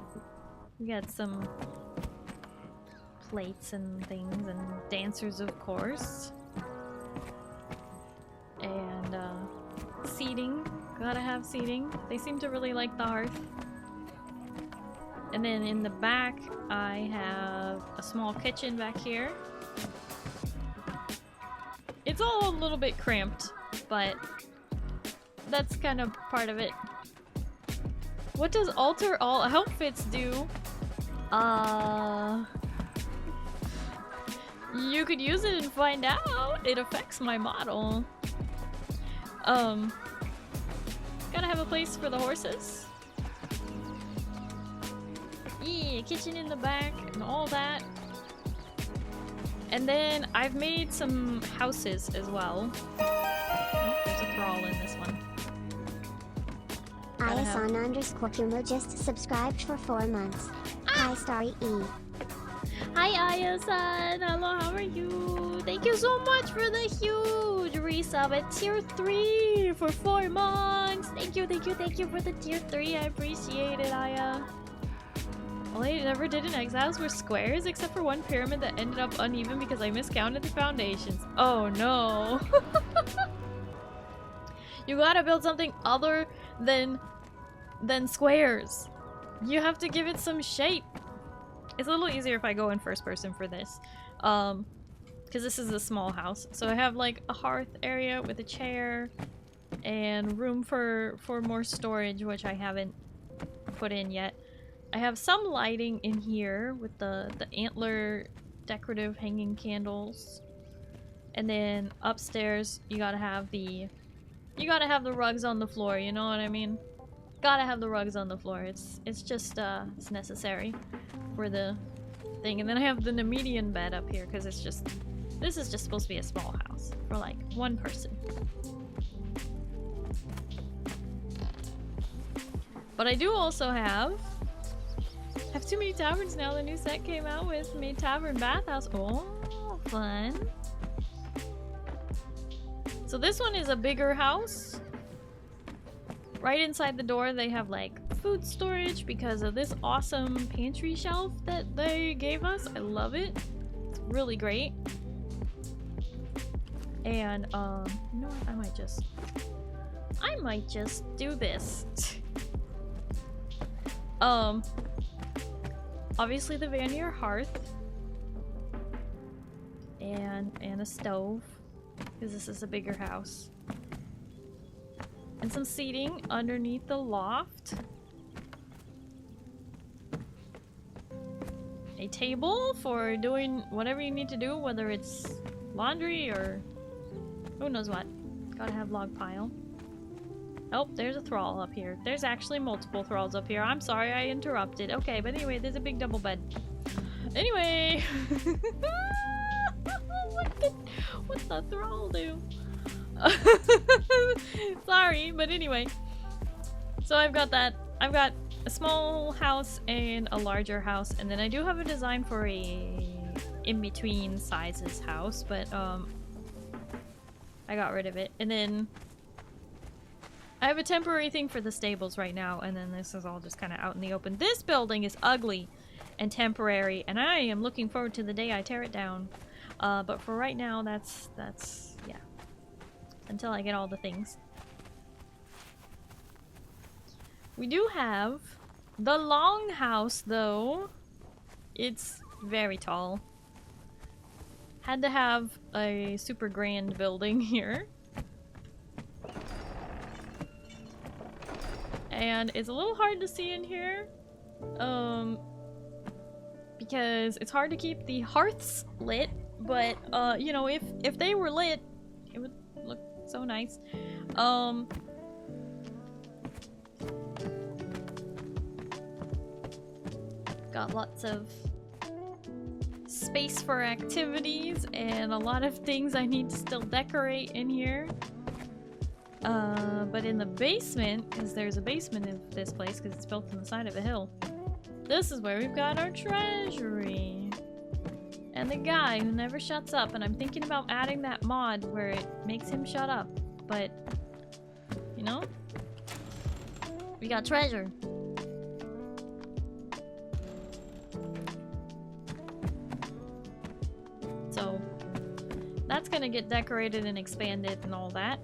some plates and things and dancers, of course, and seating. Gotta have seating. They seem to really like the hearth. And then in the back I have a small kitchen back here, It's all a little bit cramped, but that's kind of part of it. What does alter all outfits do? You could use it and find out. It affects my model. Gotta have a place for the horses. Yeah, kitchen in the back and all that. And then I've made some houses as well. Oh, there's a thrall in this one. Ayasana_Kumo just subscribed for 4 months. Hi, Starry E. Hi, Aya-san. Hello, how are you? Thank you so much for the huge resub at tier 3 for 4 months. Thank you for the tier 3. I appreciate it, Aya. All I ever did in Exiles were squares, except for one pyramid that ended up uneven because I miscounted the foundations. Oh no. You gotta build something other than squares. You have to give it some shape. It's a little easier if I go in first person for this. Because this is a small house. So I have like a hearth area with a chair and room for more storage, which I haven't put in yet. I have some lighting in here with the antler decorative hanging candles. And then upstairs you gotta have the rugs on the floor, you know what I mean? Gotta have the rugs on the floor. It's just it's necessary for the thing. And then I have the Numiieo bed up here because this is just supposed to be a small house for like one person. But I do also have too many taverns now. The new set came out with me tavern bathhouse. Oh, fun. So this one is a bigger house. Right inside the door they have like food storage because of this awesome pantry shelf that they gave us. I love it. It's really great. And you know what? I might just do this. Obviously the Vanir hearth and a stove because this is a bigger house. And some seating underneath the loft. A table for doing whatever you need to do, whether it's laundry or who knows what. Gotta have log pile. Oh, there's a thrall up here. There's actually multiple thralls up here. I'm sorry I interrupted. Okay, but anyway, there's a big double bed. Anyway! What's the thrall do? Sorry, but anyway. So I've got that. I've got a small house and a larger house, and then I do have a design for a in-between sizes house, but I got rid of it. And then I have a temporary thing for the stables right now, and then this is all just kind of out in the open. This building is ugly and temporary, and I am looking forward to the day I tear it down. But for right now, that's yeah. Until I get all the things. We do have the longhouse, though. It's very tall. Had to have a super grand building here. And it's a little hard to see in here. Because it's hard to keep the hearths lit. But, you know, if they were lit, it would look so nice. Got lots of space for activities and a lot of things I need to still decorate in here. But in the basement, because there's a basement in this place because it's built on the side of a hill, this is where we've got our treasury. And the guy who never shuts up, and I'm thinking about adding that mod where it makes him shut up, but, you know? We got treasure. So, that's gonna get decorated and expanded and all that.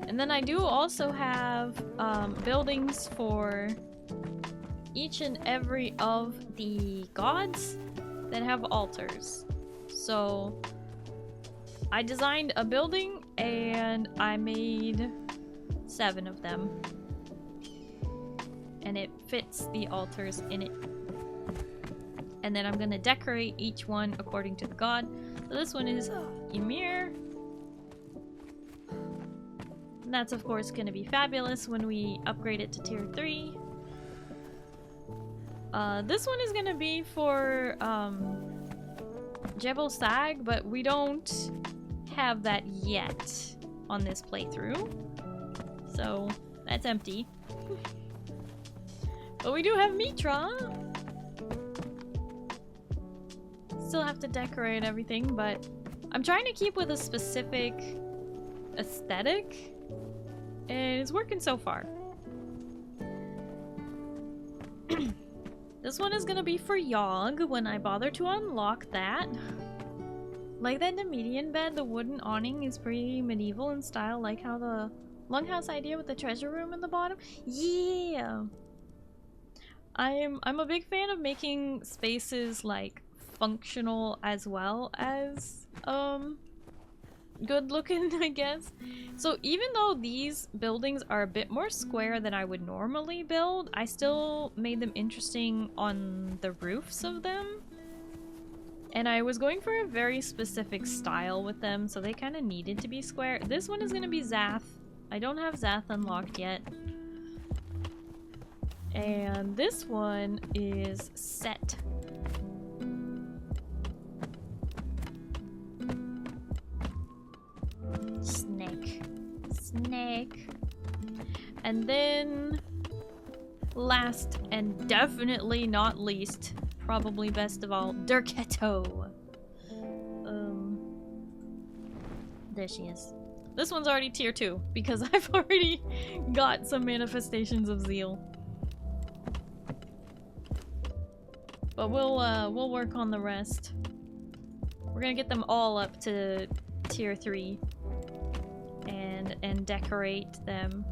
And then I do also have buildings for each and every of the gods that have altars. So I designed a building and I made 7 of them. And it fits the altars in it. And then I'm gonna decorate each one according to the god. So this one is Ymir. And that's of course gonna be fabulous when we upgrade it to tier 3. This one is gonna be for Jebel Sag, but we don't have that yet on this playthrough. So that's empty. But we do have Mitra. Still have to decorate everything, but I'm trying to keep with a specific aesthetic, and it's working so far. This one is gonna be for Yogg when I bother to unlock that. Like that Numiieo bed, the wooden awning is pretty medieval in style, like how the Longhouse idea with the treasure room in the bottom. Yeah! I'm a big fan of making spaces like functional as well as good looking, I guess. So even though these buildings are a bit more square than I would normally build, I still made them interesting on the roofs of them. And I was going for a very specific style with them, so they kind of needed to be square. This one is going to be Zath. I don't have Zath unlocked yet. And this one is Set. Snake. And then last and definitely not least, probably best of all, Durketto. There she is. This one's already tier 2 because I've already got some manifestations of zeal. But we'll work on the rest. We're gonna get them all up to tier 3 and decorate them.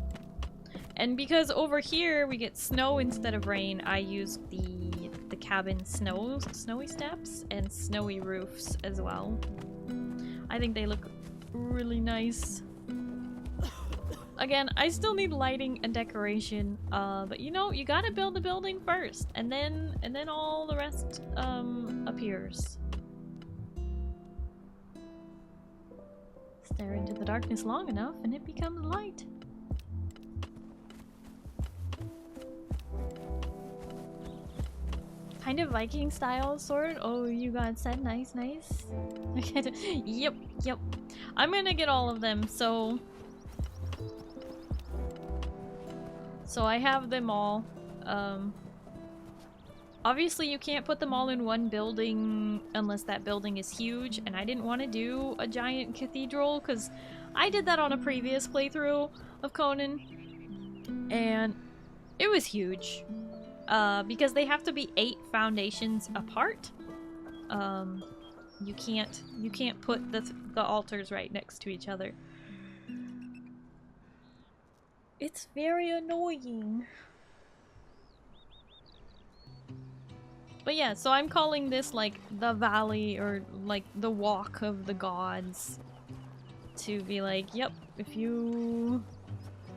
And because over here we get snow instead of rain, I used the cabin snowy steps and snowy roofs as well. I think they look really nice. Again, I still need lighting and decoration, but you know, you gotta build the building first, and then all the rest appears. Stare into the darkness long enough and it becomes light. Kind of Viking style sword. Oh, you got said nice. Yep. I'm gonna get all of them, so I have them all. Obviously you can't put them all in one building unless that building is huge, and I didn't want to do a giant cathedral because I did that on a previous playthrough of Conan and it was huge. Because they have to be 8 foundations apart. You can't put the altars right next to each other. It's very annoying. But yeah, so I'm calling this like the valley or like the walk of the gods. To be like, yep, if you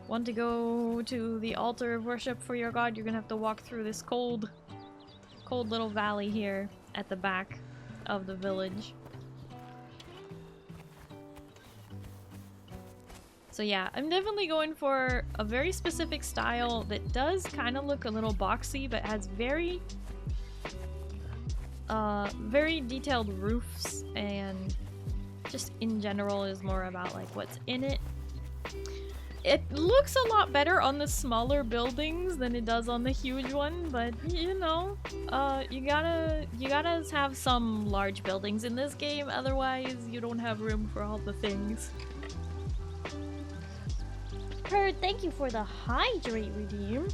want to go to the altar of worship for your god, you're gonna have to walk through this cold little valley here at the back of the village. So yeah, I'm definitely going for a very specific style that does kind of look a little boxy, but has very detailed roofs, and just in general is more about like what's in it. It looks a lot better on the smaller buildings than it does on the huge one, but you know, you gotta have some large buildings in this game, otherwise you don't have room for all the things. Kurt, thank you for the hydrate redeem.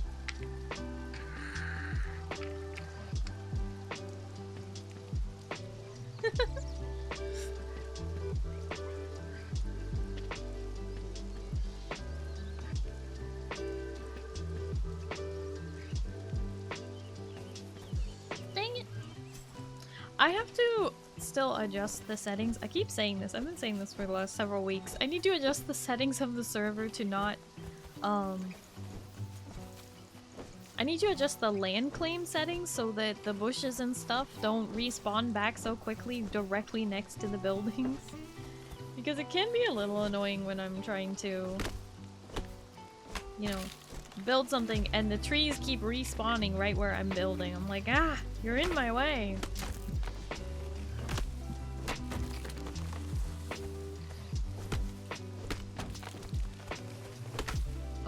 still adjust the settings. I keep saying this. I've been saying this for the last several weeks. I need to adjust the settings of the server to not, I need to adjust the land claim settings so that the bushes and stuff don't respawn back so quickly directly next to the buildings. Because it can be a little annoying when I'm trying to, you know, build something and the trees keep respawning right where I'm building. I'm like, ah, you're in my way.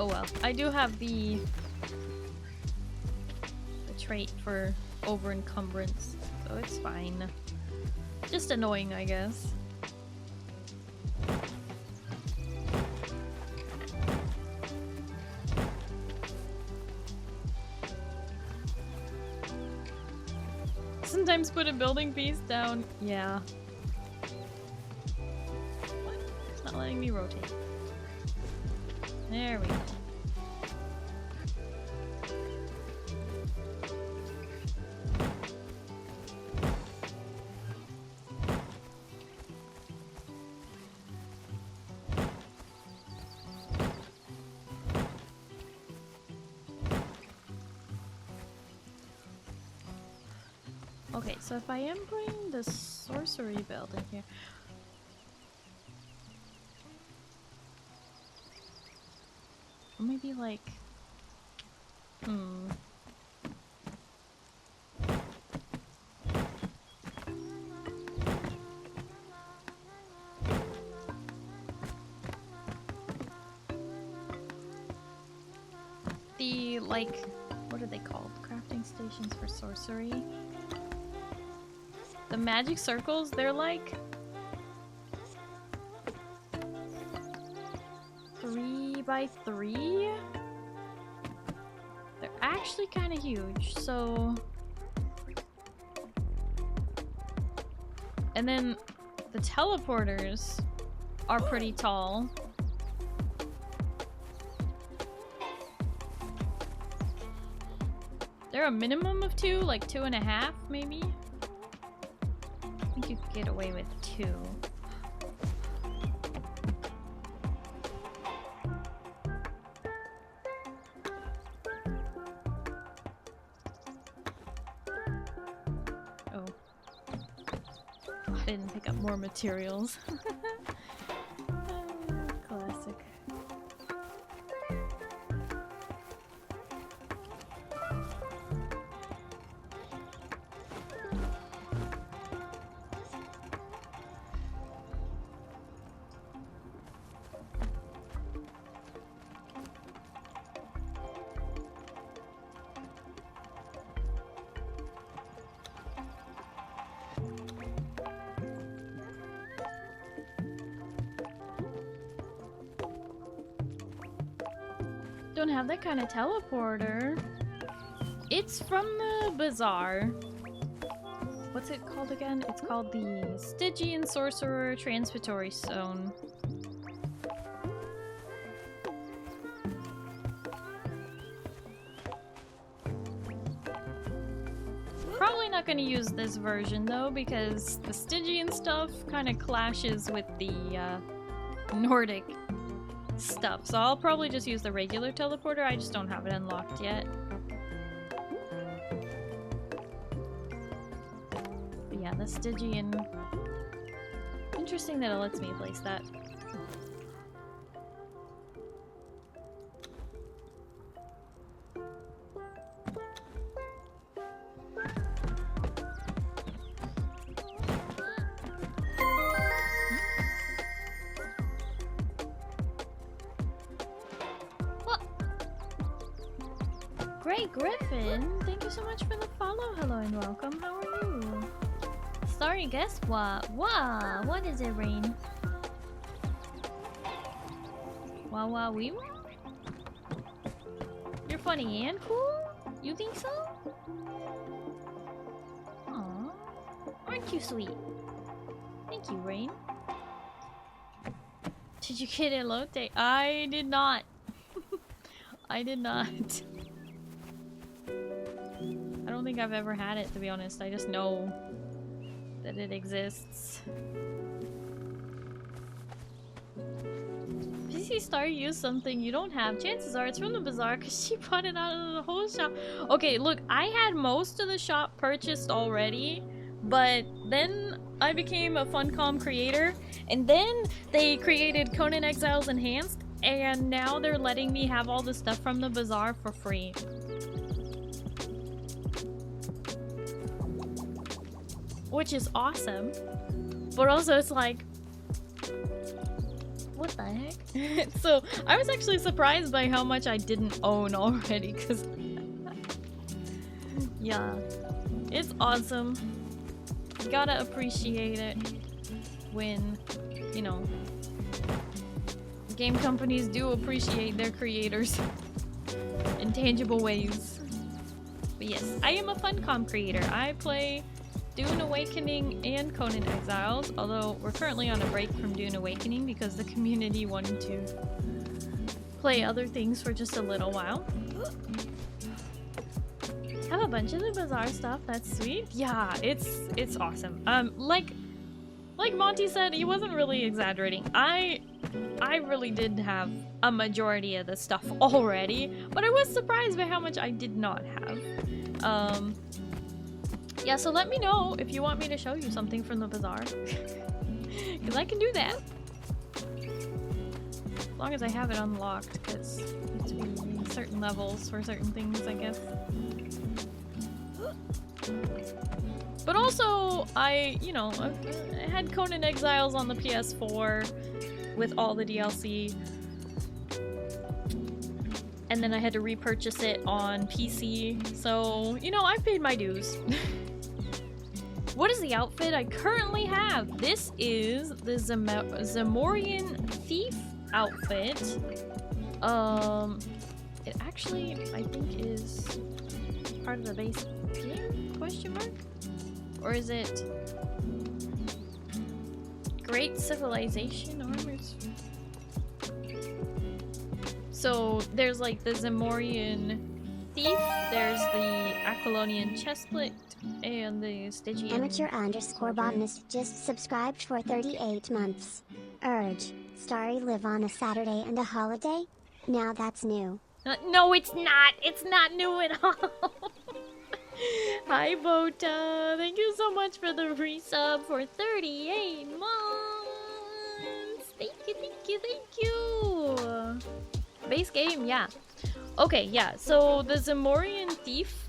Oh well, I do have the trait for over encumbrance, so it's fine. Just annoying, I guess. Sometimes put a building piece down. Yeah. What? It's not letting me rotate. There we go. Okay, so if I am putting the Sorcery Building here... Or maybe like... The, like... What are they called? Crafting stations for sorcery? The magic circles, they're like 3 by 3. They're actually kind of huge, so... And then the teleporters are pretty tall. They're a minimum of 2, like 2.5 maybe? I think you could get away with 2. Oh. I didn't pick up more materials. Classic. Don't have that kind of teleporter. It's from the bazaar. What's it called again? It's called the Stygian Sorcerer Transitory Zone. Probably not going to use this version though, because the Stygian stuff kind of clashes with the Nordic stuff, so I'll probably just use the regular teleporter. I just don't have it unlocked yet. But yeah, the Stygian... Interesting that it lets me place that. Griffin, thank you so much for the follow. Hello and welcome. How are you? Sorry, guess what? Wow, what is it, Rain? Wow, wee wee? You're funny and cool? You think so? Aww, aren't you sweet? Thank you, Rain. Did you get elote? I did not. I did not. I don't think I've ever had it, to be honest. I just know that it exists. PC Starry used something you don't have. Chances are it's from the bazaar because she bought it out of the whole shop. Okay, look, I had most of the shop purchased already, but then I became a Funcom creator, and then they created Conan Exiles Enhanced, and now they're letting me have all the stuff from the bazaar for free. Which is awesome. But also it's like, what the heck? So I was actually surprised by how much I didn't own already, because yeah, it's awesome. You gotta appreciate it when, you know, game companies do appreciate their creators in tangible ways. But yes, I am a Funcom creator. I play Dune Awakening and Conan Exiles, although we're currently on a break from Dune Awakening because the community wanted to play other things for just a little while. Have a bunch of the bazaar stuff, that's sweet. Yeah, it's awesome. Like Monty said, he wasn't really exaggerating. I really did have a majority of the stuff already, but I was surprised by how much I did not have. Yeah, so let me know if you want me to show you something from the bazaar. Because I can do that. As long as I have it unlocked, because you have to be certain levels for certain things, I guess. But also, I had Conan Exiles on the PS4 with all the DLC. And then I had to repurchase it on PC. So, you know, I've paid my dues. What is the outfit I currently have? This is the Zamorian Thief outfit. It actually, I think, is part of the base game? Question mark? Or is it Great Civilization armors? So there's like the Zamorian Thief, there's the Aquilonian Chestplate, and the Stygian... Amateur_botanist just subscribed for 38 months. Urge. Starry live on a Saturday and a holiday? Now that's new. No, it's not! It's not new at all! Hi, Bota! Thank you so much for the resub for 38 months! Thank you, thank you, thank you! Base game, yeah. Okay, yeah, so the Zamorian Thief,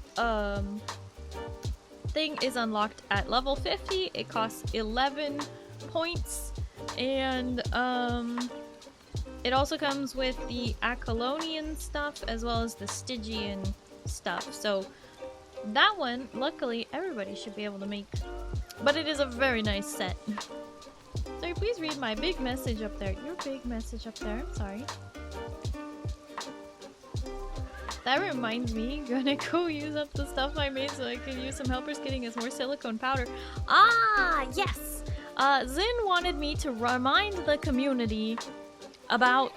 thing is unlocked at level 50. It costs 11 points, and, it also comes with the Aquilonian stuff as well as the Stygian stuff, so that one, luckily, everybody should be able to make. But it is a very nice set. Sorry, please read my big message up there. Your big message up there, I'm sorry. That reminds me, gonna go use up the stuff I made so I can use some helpers getting us more silicone powder. Ah, yes! Zin wanted me to remind the community about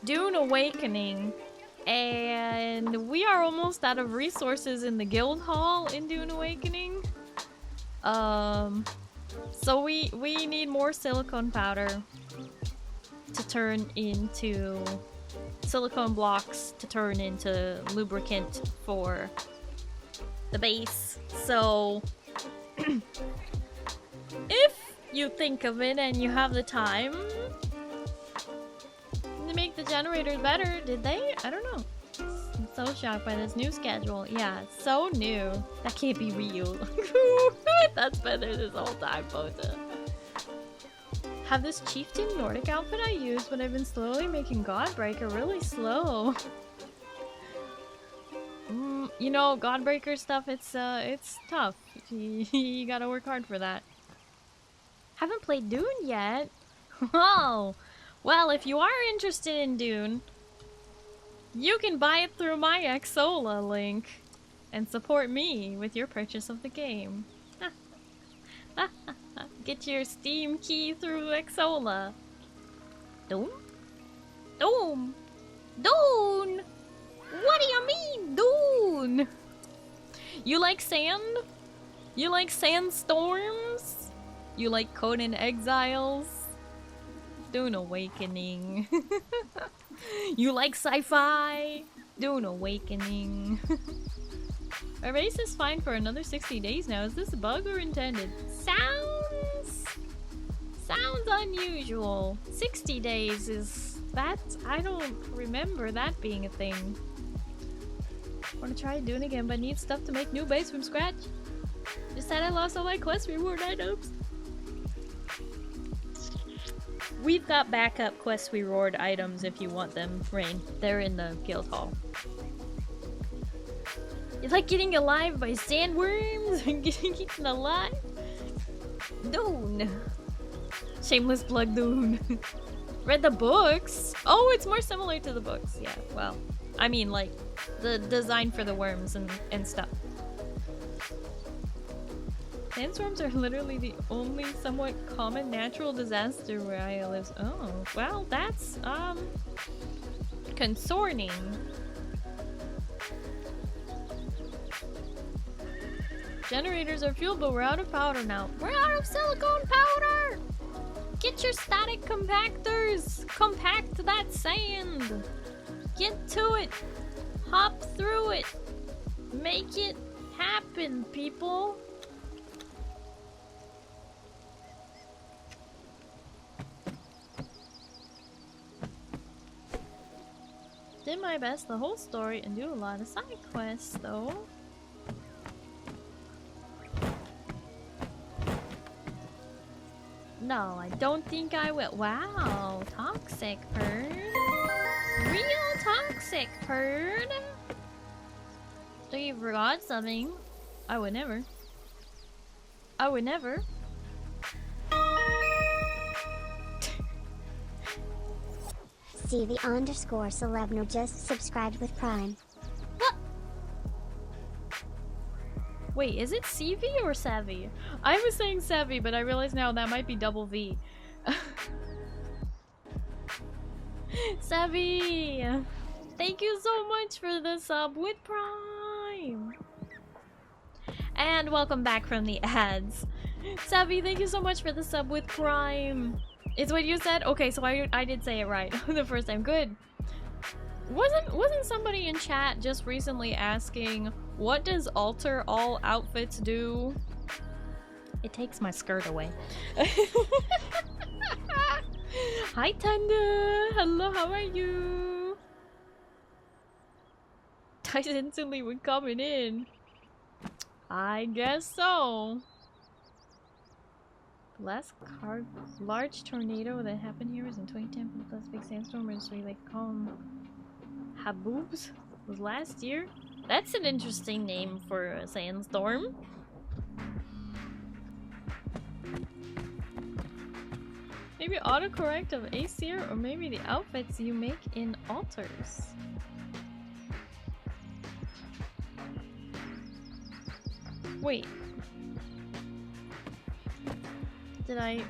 Dune Awakening, and we are almost out of resources in the guild hall in Dune Awakening. So we need more silicone powder to turn into silicone blocks to turn into lubricant for the base. So if you think of it and you have the time to make the generators better, did they? I don't know. I'm so shocked by this new schedule. Yeah, so new. That can't be real. That's been there this whole time, Bota. Have this Chieftain Nordic outfit I used, but I've been slowly making Godbreaker really slow. You know, Godbreaker stuff, it's tough. You gotta work hard for that. Haven't played Dune yet. Oh, well, if you are interested in Dune, you can buy it through my Xsola link and support me with your purchase of the game. Get your Steam key through Xsola. Dune? Dune? Dune? What do you mean, Dune? You like sand? You like sandstorms? You like Conan Exiles? Do an awakening. You like sci-fi? Do an awakening. Our base is fine for another 60 days now. Is this a bug or intended? Sounds unusual. 60 days is that? I don't remember that being a thing. Wanna try doing it again, but need stuff to make new base from scratch. Just said I lost all my quest reward items. We've got backup quest reward items if you want them, Rain. They're in the guild hall. You like getting alive by sandworms and getting eaten alive? Dune. Shameless plug, Dune. Read the books? Oh, it's more similar to the books. Yeah, well, I mean, like, the design for the worms and stuff. Sandstorms are literally the only somewhat common natural disaster where I live. Oh, well, that's, concerning. Generators are fueled, but we're out of powder now. We're out of silicone powder! Get your static compactors! Compact that sand! Get to it! Hop through it! Make it happen, people! Did my best the whole story and do a lot of side quests, though. No, I don't think I will. Wow, toxic bird. Real toxic bird. So you forgot something. I would never. I would never. CV_Celebno just subscribed with Prime. What? Wait, is it CV or Savvy? I was saying Savvy, but I realize now that might be double V. Savvy! Thank you so much for the sub with Prime! And welcome back from the ads. Savvy, thank you so much for the sub with Prime. It's what you said? Okay, so I did say it right the first time. Good. Wasn't somebody in chat just recently asking, what does alter all outfits do? It takes my skirt away. Hi Tanda! Hello, how are you? Tyson instantly when coming in. I guess so. The last large tornado that happened here was in 2010 for the last big sandstorm, or so we like call them haboobs. Was last year? That's an interesting name for a sandstorm. Maybe autocorrect of Aesir, or maybe the outfits you make in altars. Wait. Did I...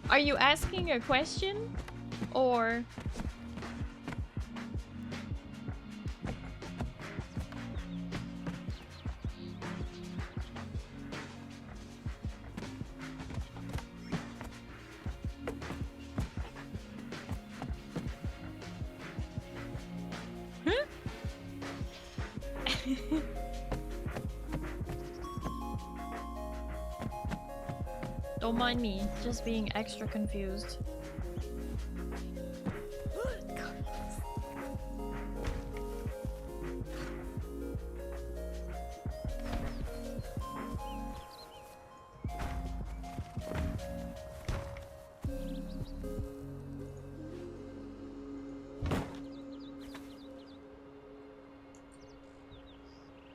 Are you asking a question? Or... Don't mind me, just being extra confused.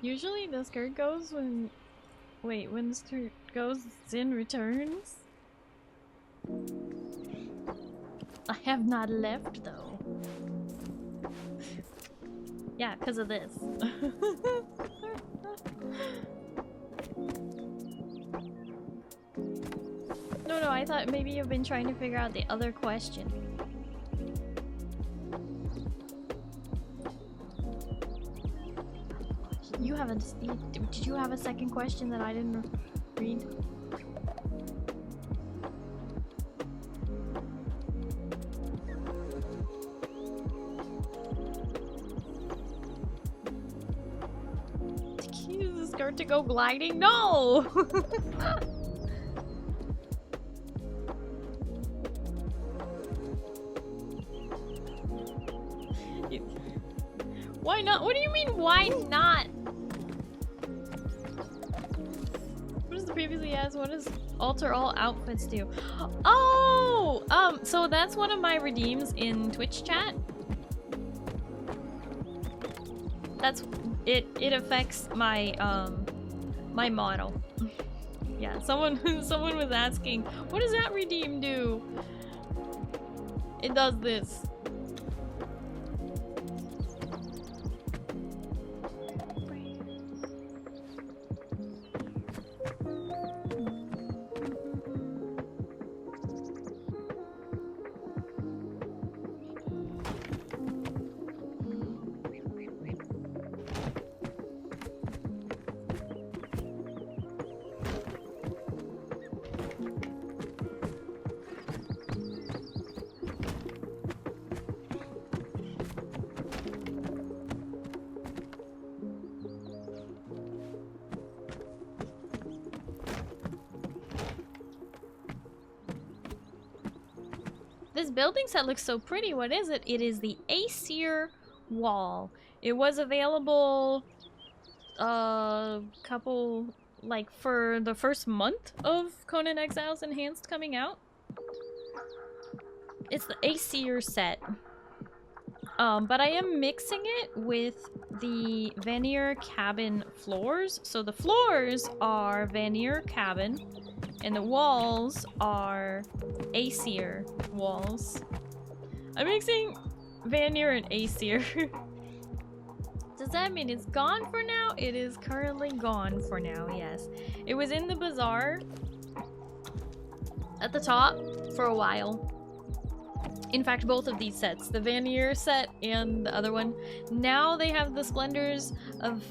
Usually the skirt goes when... Wait, when the skirt goes, Zin returns? I have not left though. Yeah, because of this. No, I thought maybe you've been trying to figure out the other question. you have a... Did you have a second question that I didn't read? Use the skirt to go gliding? No! Why not? What do you mean, why not? What is the previously asked? What does alter all outfits do? Oh! So that's one of my redeems in Twitch chat. That's it affects my my model. Yeah, someone was asking, what does that redeem do? It does this. This building set looks so pretty. What is it? It is the Aesir wall. It was available couple, like, for the first month of Conan Exiles Enhanced coming out. It's the Aesir set. But I am mixing it with the Vanir cabin floors. So the floors are Vanir cabin, and the walls are Aesir walls. I'm mixing Vanir and Aesir. Does that mean it's gone for now? It is currently gone for now, yes. It was in the bazaar at the top for a while. In fact, both of these sets, the Vanir set and the other one, now they have the splendors of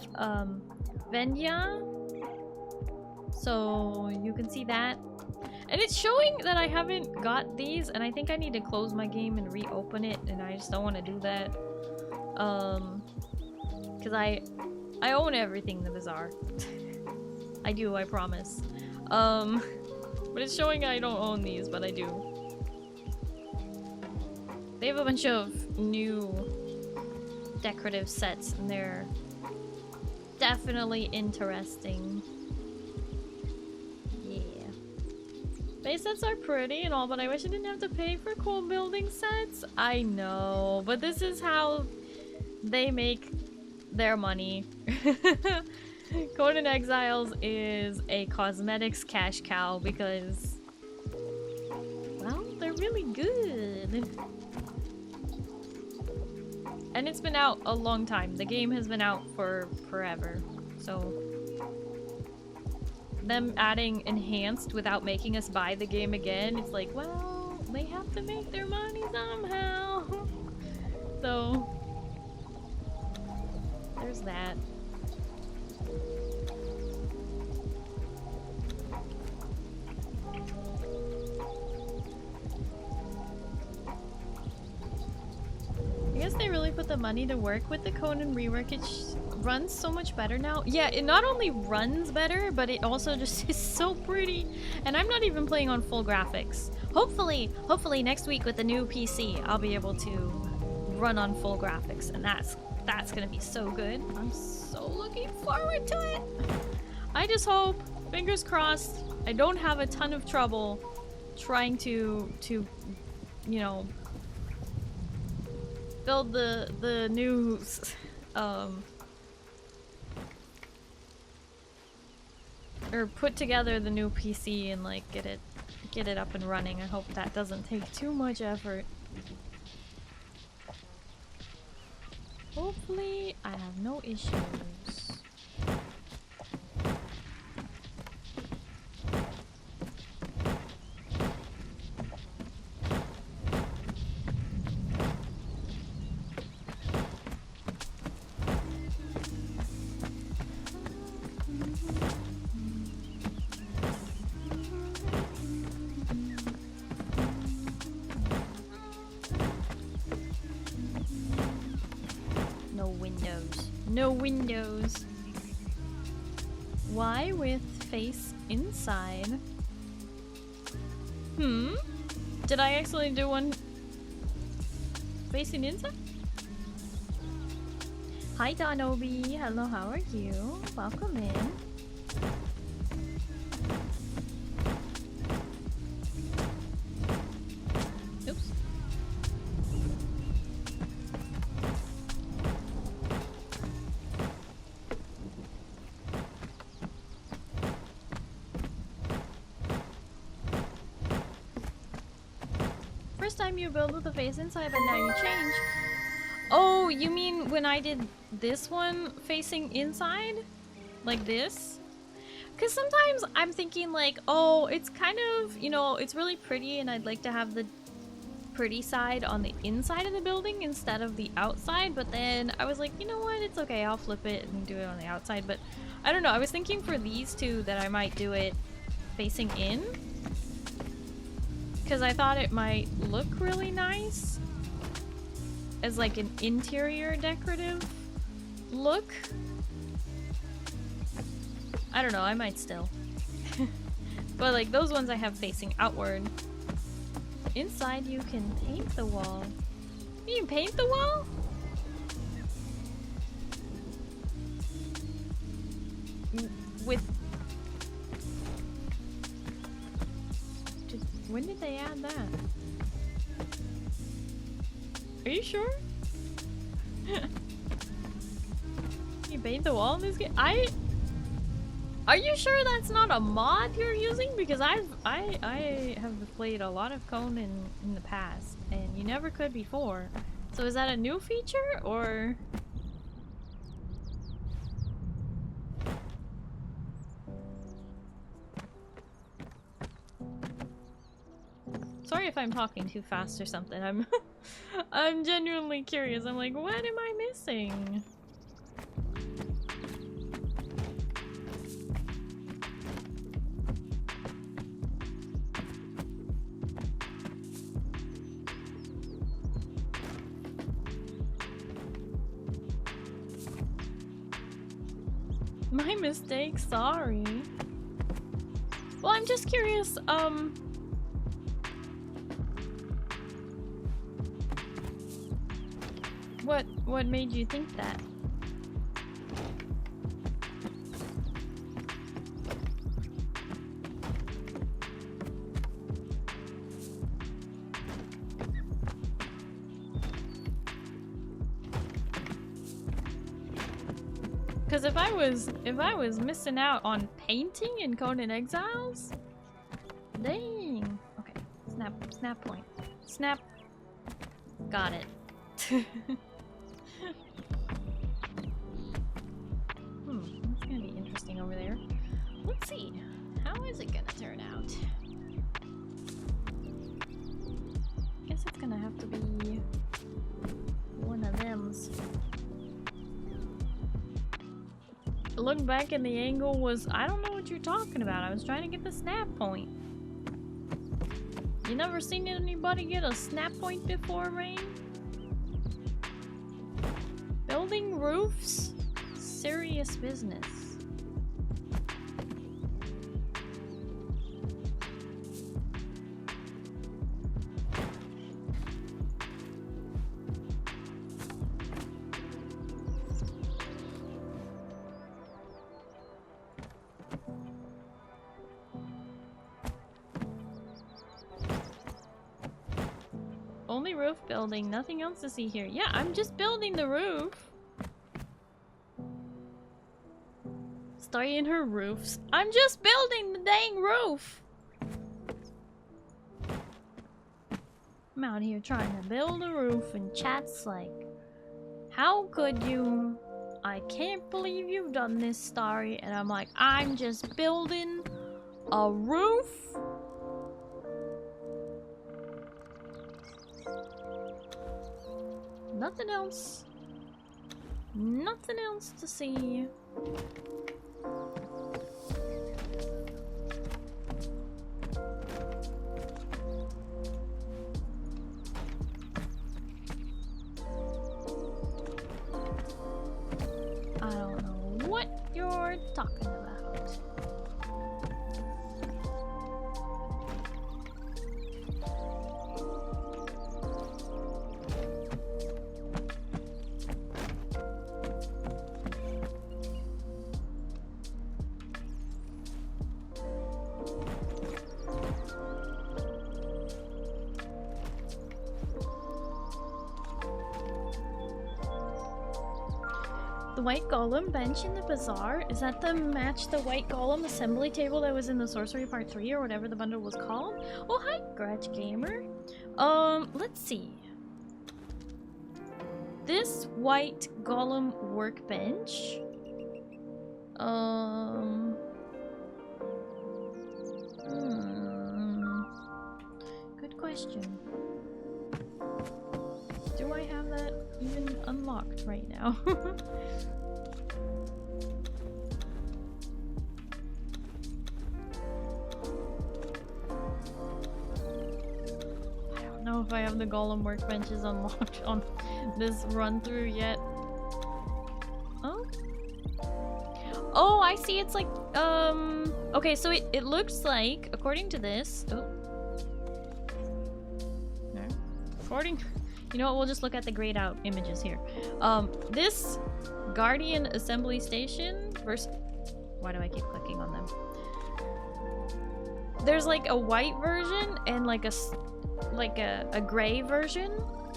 Venya. So you can see that. And it's showing that I haven't got these, and I think I need to close my game and reopen it, and I just don't want to do that. Because I own everything in the bazaar. I do, I promise. But it's showing I don't own these, but I do. They have a bunch of new decorative sets, and they're definitely interesting. Yeah. Base sets are pretty and all, but I wish I didn't have to pay for cool building sets. I know, but this is how they make their money. Conan Exiles is a cosmetics cash cow because, well, they're really good. And it's been out a long time. The game has been out for forever. So them adding enhanced without making us buy the game again, it's like, well, they have to make their money somehow. So there's that. I guess they really put the money to work with the Conan rework. It runs so much better now. Yeah, it not only runs better, but it also just is so pretty. And I'm not even playing on full graphics. Hopefully next week with the new PC, I'll be able to run on full graphics, and that's gonna be so good. I'm so looking forward to it. I just hope, fingers crossed, I don't have a ton of trouble trying to you know, build the new or put together the new PC and like get it up and running. I hope that doesn't take too much effort. Hopefully I have no issues. No windows. Why with face inside? Did I actually do one facing inside? Hi Donobi, hello, how are you? Welcome in. Oops. First time you build with the face inside, but now you change. Oh, you mean when I did this one facing inside? Like this? Because sometimes I'm thinking like, oh, it's kind of, you know, it's really pretty and I'd like to have the pretty side on the inside of the building instead of the outside. But then I was like, you know what? It's okay. I'll flip it and do it on the outside. But I don't know. I was thinking for these two that I might do it facing in. Because I thought it might look really nice as like an interior decorative look. I don't know, I might still. But like those ones I have facing outward. Inside you can paint the wall. You can paint the wall? With... When did they add that? Are you sure? You paint the wall in this game? Are you sure that's not a mod you're using? Because I have played a lot of Conan in the past, and you never could before. So is that a new feature, or? Sorry if I'm talking too fast or something. I'm genuinely curious. I'm like, what am I missing? My mistake, sorry. Well, I'm just curious, what made you think that? Because if I was missing out on painting in Conan Exiles, dang. Okay, snap point, snap. Got it. It's gonna be interesting over there. Let's see. How is it gonna turn out? Guess it's gonna have to be one of them's. Look back and the angle was, I don't know what you're talking about. I was trying to get the snap point. You never seen anybody get a snap point before, Rain? Building roofs? Serious business. Only roof building, nothing else to see here. Yeah, I'm just building the roof. Starry and her roofs. I'm just building the dang roof. I'm out here trying to build a roof and chat's like, how could you? I can't believe you've done this, Starry. And I'm like, I'm just building a roof. Nothing else. Nothing else to see. talking about? The white golem bench in the bazaar, is that the match the white golem assembly table that was in the Sorcery Part 3 or whatever the bundle was called? Oh, hi, Grudge Gamer. Let's see. This white golem workbench. Good question. Do I have that even unlocked right now? I don't know if I have the golem workbenches unlocked on this run through yet. Oh? Oh, I see. It's like, okay, so it looks like, according to this, oh. No. According, you know what, we'll just look at the grayed out images here. This Guardian Assembly Station versus, why do I keep clicking on them? There's like a white version and like a gray version.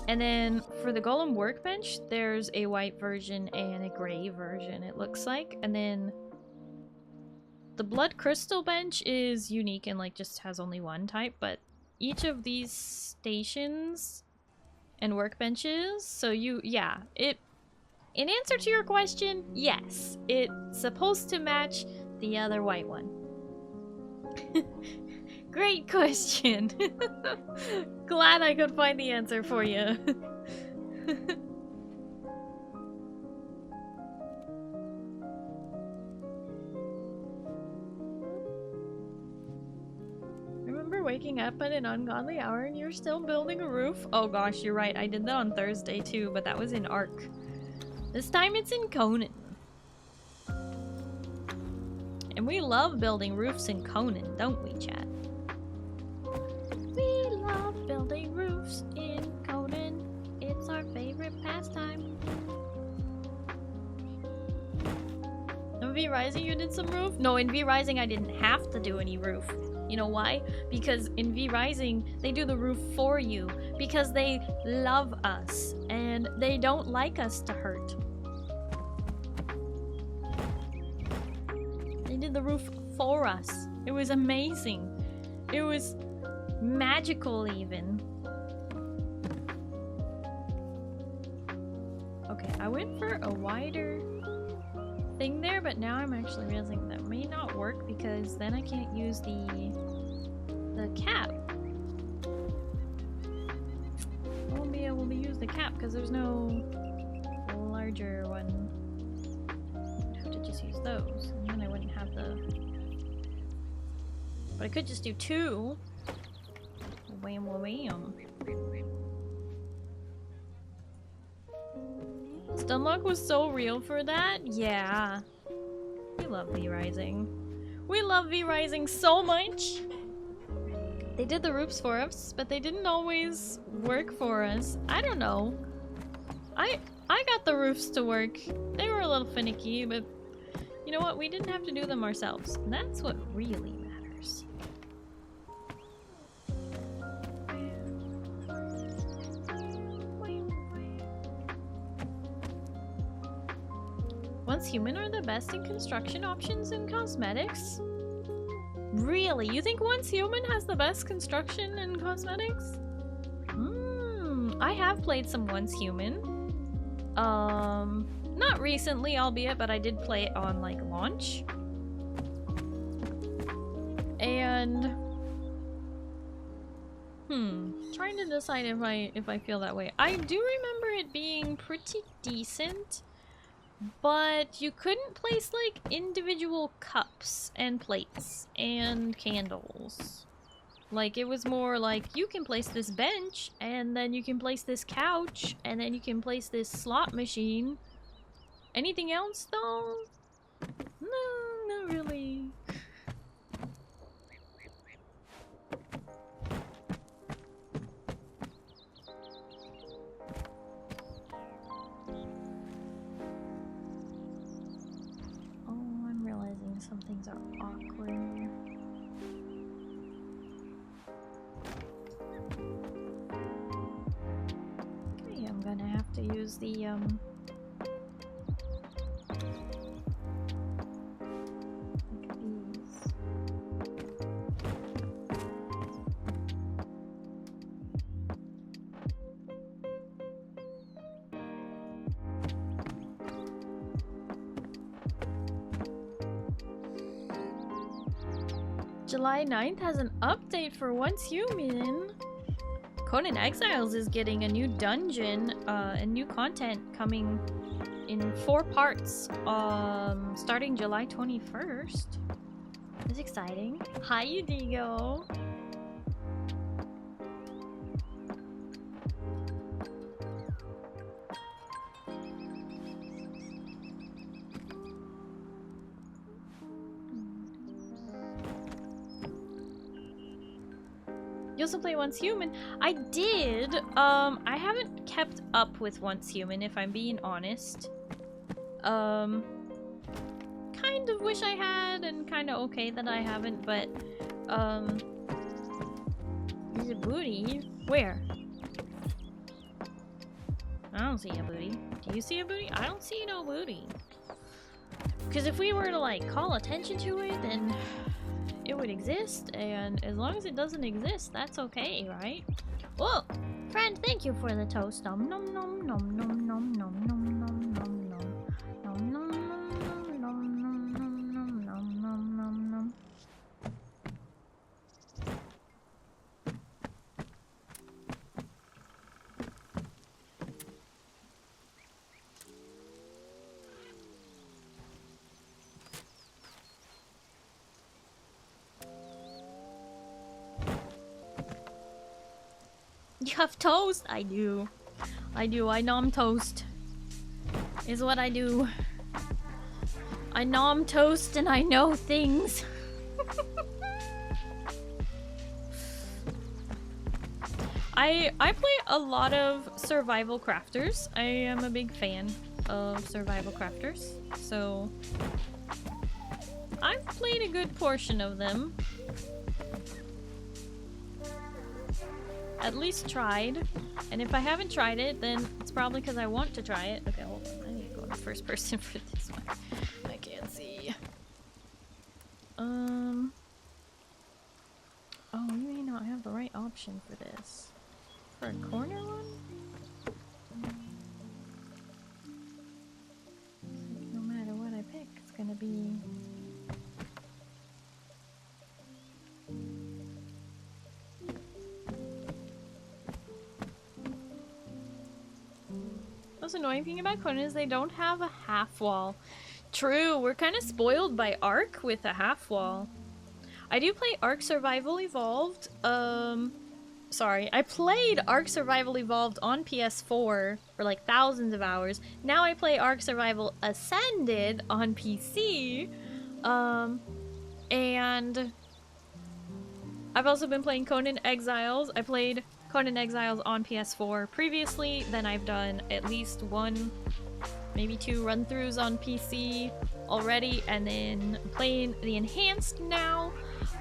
And then for the Golem Workbench, there's a white version and a gray version, it looks like. And then the Blood Crystal Bench is unique and like just has only one type, but each of these stations and workbenches, so yeah, in answer to your question, yes, it's supposed to match the other white one. Great question. Glad I could find the answer for you. Remember waking up at an ungodly hour and you're still building a roof? Oh gosh, you're right. I did that on Thursday too, but that was in Ark. This time it's in Conan. And we love building roofs in Conan, don't we, chat? We love building roofs in Conan. It's our favorite pastime. In V Rising you did some roof? No, in V Rising I didn't have to do any roof. You know why? Because in V Rising they do the roof for you. Because they love us. And they don't like us to hurt. They did the roof for us. It was amazing. It was magical even. Okay, I went for a wider thing there, but now I'm actually realizing that may not work because then I can't use the cap. I won't be able to use the cap because there's no larger one. I'd have to just use those, and then I wouldn't have the... But I could just do two. Wham wham. Stunlock was so real for that? Yeah. We love V Rising. We love V Rising so much! They did the roofs for us, but they didn't always work for us. I don't know. I got the roofs to work. They were a little finicky, but you know what? We didn't have to do them ourselves. And that's what really matters. Once Human are the best in construction options and cosmetics? Really? You think Once Human has the best construction and cosmetics? I have played some Once Human. Not recently, albeit, but I did play it on, like, launch. And... trying to decide if I feel that way. I do remember it being pretty decent. But you couldn't place, like, individual cups and plates and candles. Like, it was more like, you can place this bench, and then you can place this couch, and then you can place this slot machine. Anything else, though? No, not really. Oh, I'm realizing some things are awkward. Okay, I'm gonna have to use the like these. July 9th has an update for Once Human. Conan Exiles is getting a new dungeon and new content coming in 4 parts starting July 21st. It's exciting. Hi, Udigo. You also play Once Human. I did. I haven't kept up with Once Human, if I'm being honest. Kind of wish I had, and kind of okay that I haven't, but there's a booty. Where? I don't see a booty. Do you see a booty? I don't see no booty. Because if we were to like call attention to it, then it would exist, and as long as it doesn't exist, that's okay, right? Whoa! Friend, thank you for the toast. Nom nom nom nom nom nom nom nom nom nom nom nom nom nom nom nom nom nom nom nom. You have toast? I do. I do. I nom toast. Is what I do. I nom toast and I know things. I play a lot of survival crafters. I am a big fan of survival crafters. So I've played a good portion of them. At least tried, and if I haven't tried it, then it's probably because I want to try it. Okay, hold on. I need to go to first person for this one. I can't see. Oh, you may not have the right option for this. For a corner one? No matter what I pick, it's gonna be... The most annoying thing about Conan is they don't have a half wall. True, we're kind of spoiled by Ark with a half wall. I do play Ark Survival Evolved. Sorry, I played Ark Survival Evolved on PS4 for like thousands of hours. Now I play Ark Survival Ascended on PC. And I've also been playing Conan Exiles. I played Conan Exiles on PS4 previously, then I've done at least 1, maybe 2 run-throughs on PC already, and then playing the Enhanced now.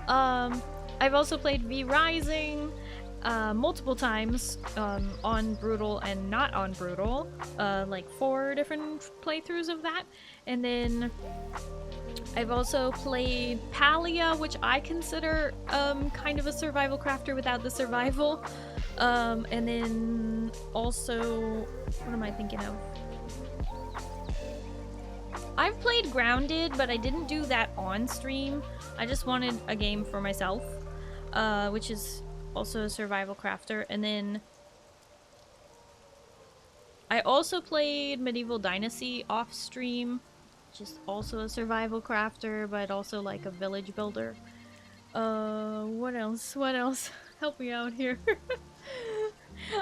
I've also played V Rising multiple times on Brutal and not on Brutal, like 4 different playthroughs of that, and then I've also played Palia, which I consider kind of a survival crafter without the survival. And then also, what am I thinking of? I've played Grounded, but I didn't do that on stream. I just wanted a game for myself, which is also a survival crafter. And then I also played Medieval Dynasty off stream, which is also a survival crafter, but also like a village builder. What else? What else? Help me out here.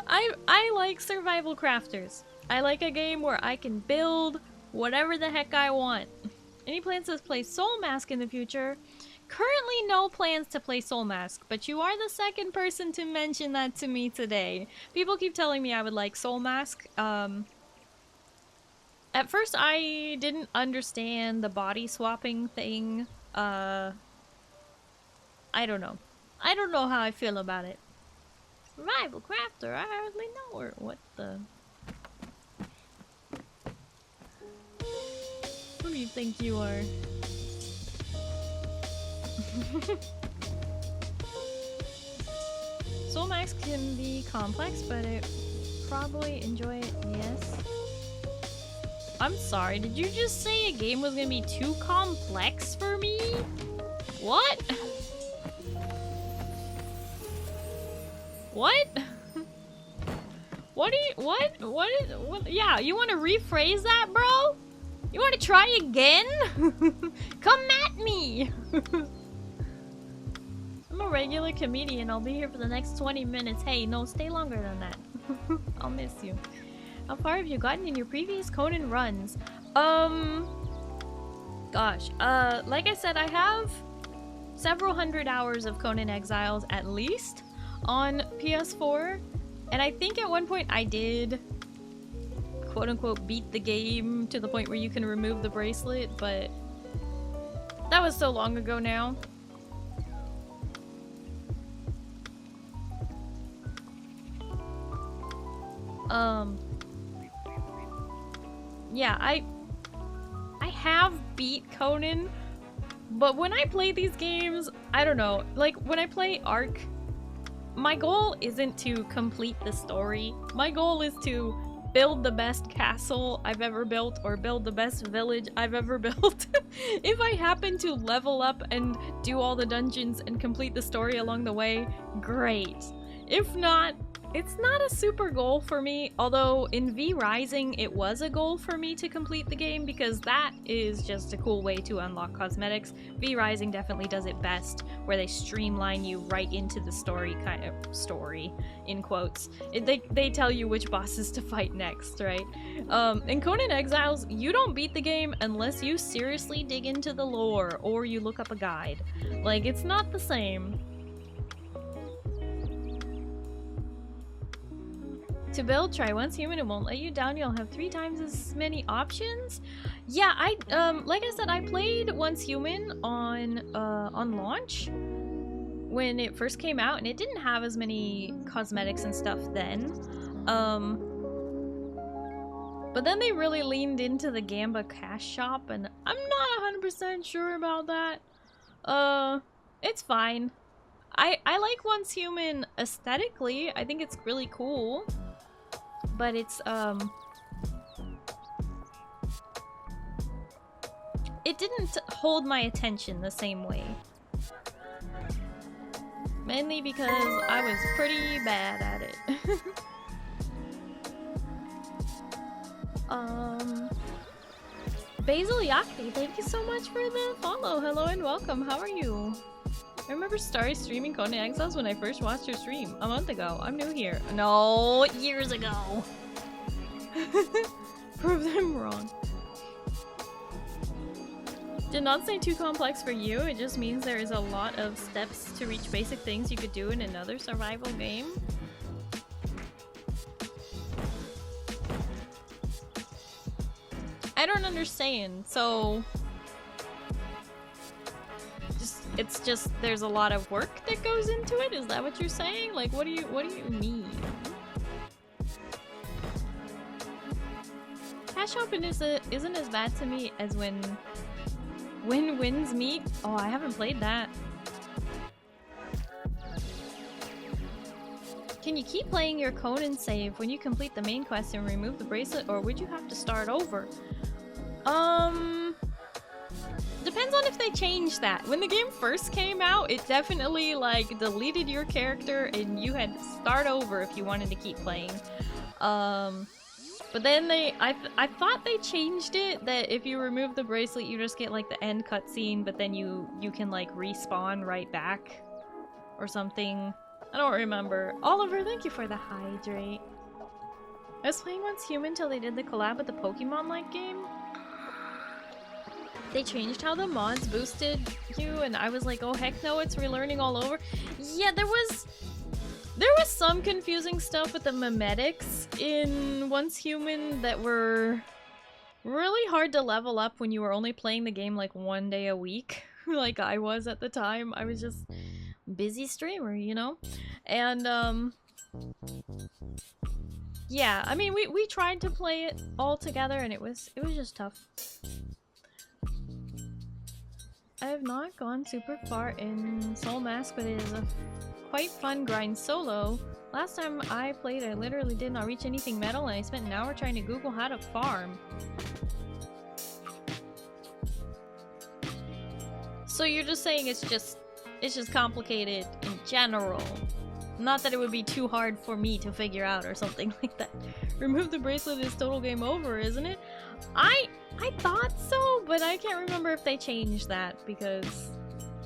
I like survival crafters. I like a game where I can build whatever the heck I want. Any plans to play Soul Mask in the future? Currently no plans to play Soul Mask, but you are the second person to mention that to me today. People keep telling me I would like Soul Mask. At first I didn't understand the body swapping thing. I don't know. I don't know how I feel about it. Survival crafter, I hardly know her. What the... Who do you think you are? Soul Max can be complex, but it probably enjoy it, yes. I'm sorry, did you just say a game was gonna be too complex for me? What? What? What do you, what, yeah, you wanna rephrase that, bro? You wanna try again? Come at me! I'm a regular comedian, I'll be here for the next 20 minutes. Hey, no, stay longer than that. I'll miss you. How far have you gotten in your previous Conan runs? Gosh, like I said, I have several hundred hours of Conan Exiles at least on PS4, and I think at one point I did quote-unquote beat the game to the point where you can remove the bracelet, but that was so long ago now. Yeah, I have beat Conan, but when I play these games, I don't know, like when I play Ark, my goal isn't to complete the story. My goal is to build the best castle I've ever built or build the best village I've ever built. If I happen to level up and do all the dungeons and complete the story along the way, great. If not, it's not a super goal for me, although in V Rising it was a goal for me to complete the game because that is just a cool way to unlock cosmetics. V Rising definitely does it best, where they streamline you right into the story, kind of story, in quotes. They tell you which bosses to fight next, right? In Conan Exiles, you don't beat the game unless you seriously dig into the lore or you look up a guide. Like, it's not the same. To build, try once human, it won't let you down, you'll have 3 times as many options. Yeah, like I said, I played Once Human on launch when it first came out, and it didn't have as many cosmetics and stuff then. But then they really leaned into the Gamba cash shop, and I'm not 100% sure about that. It's fine. I like Once Human aesthetically, I think it's really cool. But it's, it didn't hold my attention the same way. Mainly because I was pretty bad at it. Basil Yakti, thank you so much for the follow. Hello and welcome, how are you? I remember Starry streaming Conan Exiles when I first watched your stream a month ago. I'm new here. No, years ago. Prove them wrong. Did not say too complex for you. It just means there is a lot of steps to reach basic things you could do in another survival game. I don't understand. So it's just there's a lot of work that goes into it. Is that what you're saying? Like, what do you mean? Cash shopping isn't as bad to me as when winds meet. Oh, I haven't played that. Can you keep playing your Conan save when you complete the main quest and remove the bracelet, or would you have to start over? Depends on if they change that. When the game first came out, it definitely like deleted your character and you had to start over if you wanted to keep playing. But then I thought they changed it that if you remove the bracelet, you just get like the end cutscene, but then you can like respawn right back or something. I don't remember. Oliver, thank you for the hydrate. I was playing Once Human till they did the collab with the Pokemon-like game. they changed how the mods boosted you, and I was like, oh heck no, it's relearning all over. Yeah, there was some confusing stuff with the memetics in Once Human that were really hard to level up when you were only playing the game like 1 day a week, like I was at the time. I was just busy streamer, you know? And yeah, I mean we tried to play it all together and it was just tough. I have not gone super far in Soul Mask, but it is a quite fun grind solo. Last time I played, I literally did not reach anything metal, and I spent an hour trying to Google how to farm. So you're just saying it's just complicated in general. Not that it would be too hard for me to figure out or something like that. Remove the bracelet is total game over, isn't it? I thought so, but I can't remember if they changed that because,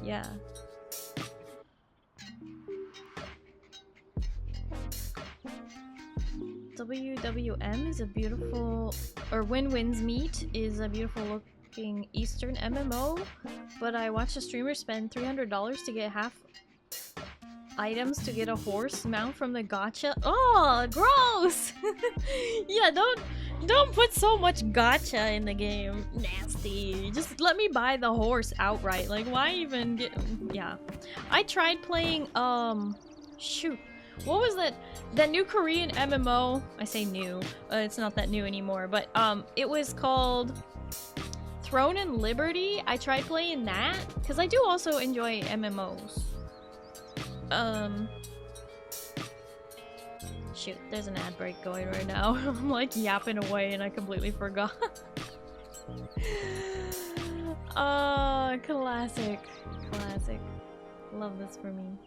yeah. WWM is a beautiful, or When Winds Meet is a beautiful looking Eastern MMO, but I watched a streamer spend $300 to get half items to get a horse mount from the gacha. Oh, gross! Yeah, don't put so much gacha in the game. Nasty. Just let me buy the horse outright. Like, why even get... Yeah. I tried playing, shoot. What was that new Korean MMO? I say new. It's not that new anymore, but it was called Throne and Liberty. I tried playing that because I do also enjoy MMOs. Shoot, there's an ad break going right now. I'm like yapping away and I completely forgot. Classic. Classic. Love this for me.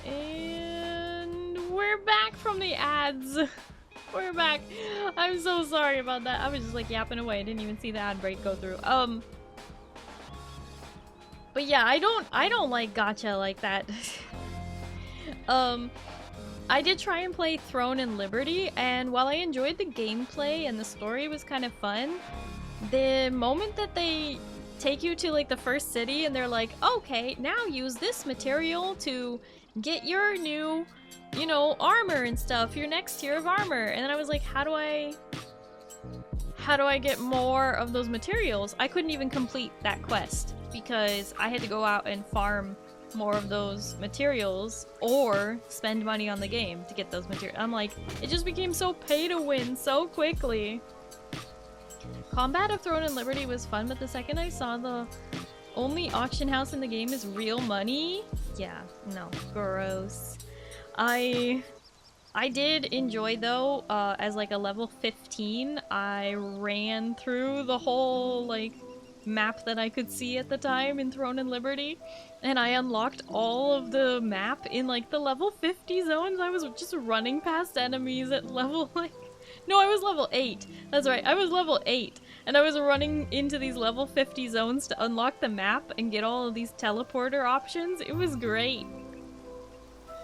And we're back from the ads. We're back. I'm so sorry about that. I was just like yapping away. I didn't even see the ad break go through. But yeah, I don't like gacha like that. I did try and play Throne and Liberty, and while I enjoyed the gameplay and the story was kind of fun, the moment that they take you to like the first city and they're like, okay, now use this material to get your new, you know, armor and stuff, your next tier of armor. And then I was like, how do I get more of those materials? I couldn't even complete that quest because I had to go out and farm more of those materials or spend money on the game to get those materials. I'm like, it just became so pay to win so quickly. Combat of Throne and Liberty was fun, but the second I saw the only auction house in the game is real money, yeah, no, gross. I did enjoy though, as like a level 15, I ran through the whole like map that I could see at the time in Throne and Liberty, and I unlocked all of the map in like the level 50 zones. I was just running past enemies at level like... No, I was level 8. That's right, I was level 8. And I was running into these level 50 zones to unlock the map and get all of these teleporter options. It was great.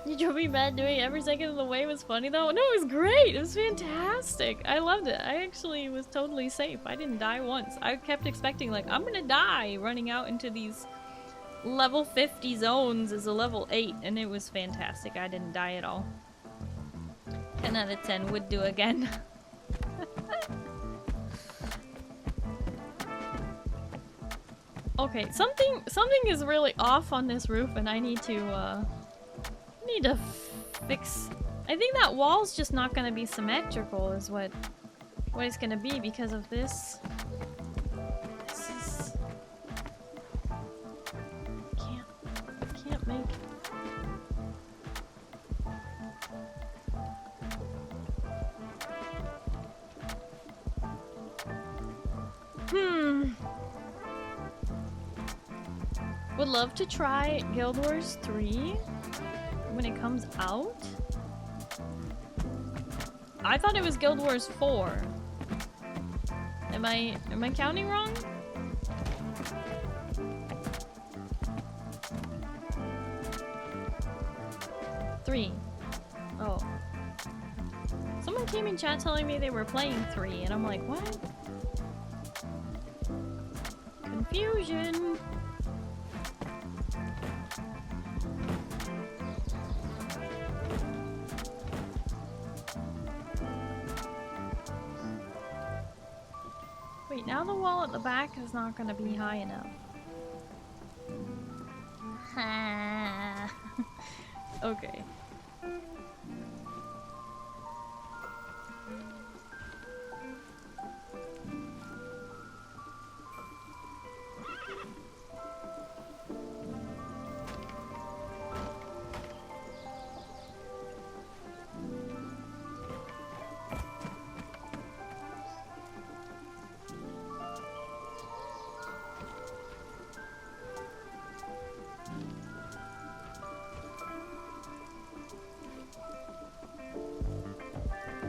You drove me mad doing every second of the way was funny though. No, it was great. It was fantastic. I loved it. I actually was totally safe. I didn't die once. I kept expecting like, I'm gonna die running out into these level 50 zones as a level 8. And it was fantastic. I didn't die at all. 10 out of 10 would do again. Okay, something is really off on this roof and I need to fix... I think that wall's just not gonna be symmetrical is what it's gonna be because of this. This is... Can't make... Would love to try Guild Wars 3 when it comes out. I thought it was Guild Wars 4. Am I counting wrong? Three. Oh. Someone came in chat telling me they were playing 3, and I'm like, what? Confusion. Wait, now the wall at the back is not gonna be high enough. Okay.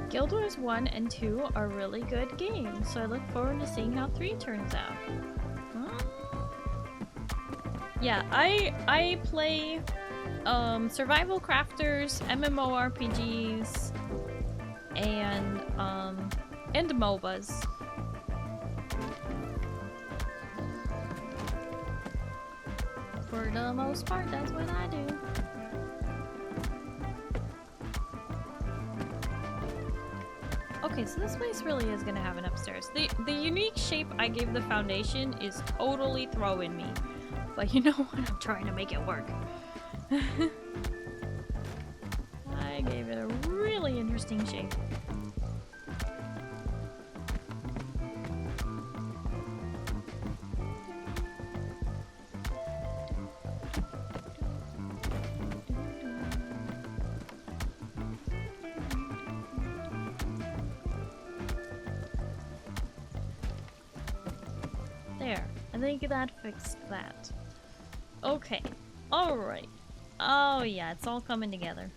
Guild Wars 1 and 2 are really good games, so I look forward to seeing how 3 turns out. Huh? Yeah, I play survival crafters, MMORPGs, and MOBAs. For the most part, that's what I do. Okay, so this place really is gonna have an upstairs. The unique shape I gave the foundation is totally throwing me. But you know what? I'm trying to make it work. I gave it a really interesting shape. I think that fixed that. Okay. Alright. Oh yeah, it's all coming together.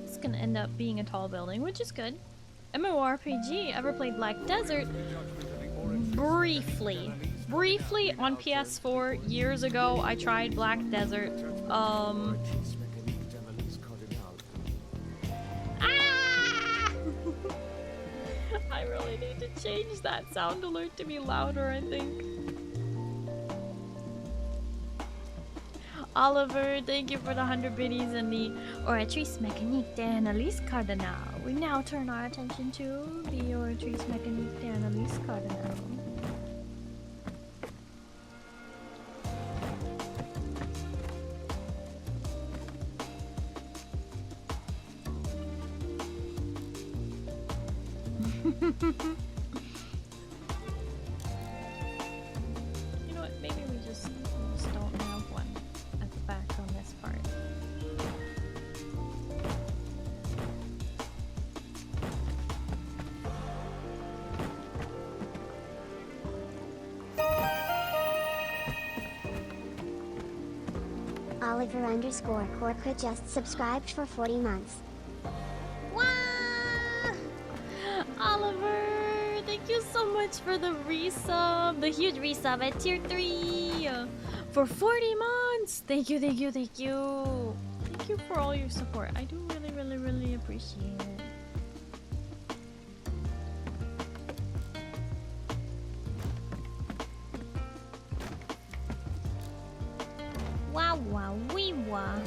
It's gonna end up being a tall building, which is good. MMORPG, ever played Black Desert? Briefly on PS4 years ago. I tried Black Desert. Ah! I really need to change that sound alert to be louder, I think. Oliver, thank you for the 100 biddies and the Oratrice Mécanique d'Analyse Cardinal. We now turn our attention to the Oratrice Mécanique d'Analyse Cardinal. You know what, maybe we just don't have one at the back on this part. Oliver_Corcoran just subscribed for 40 months. Oliver, thank you so much for the resub, the huge resub at tier 3 for 40 months. Thank you, thank you, thank you. Thank you for all your support. I do really appreciate it. Wow, wow, wee, wow.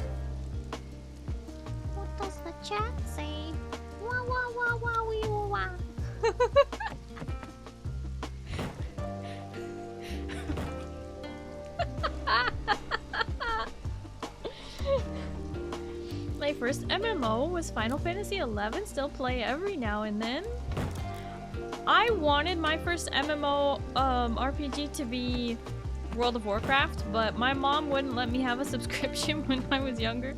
What does the chat say? Wow, wow, wow, wow, wee, wow. My first MMO was Final Fantasy XI, still play every now and then. I wanted my first MMO RPG to be World of Warcraft, but my mom wouldn't let me have a subscription when I was younger.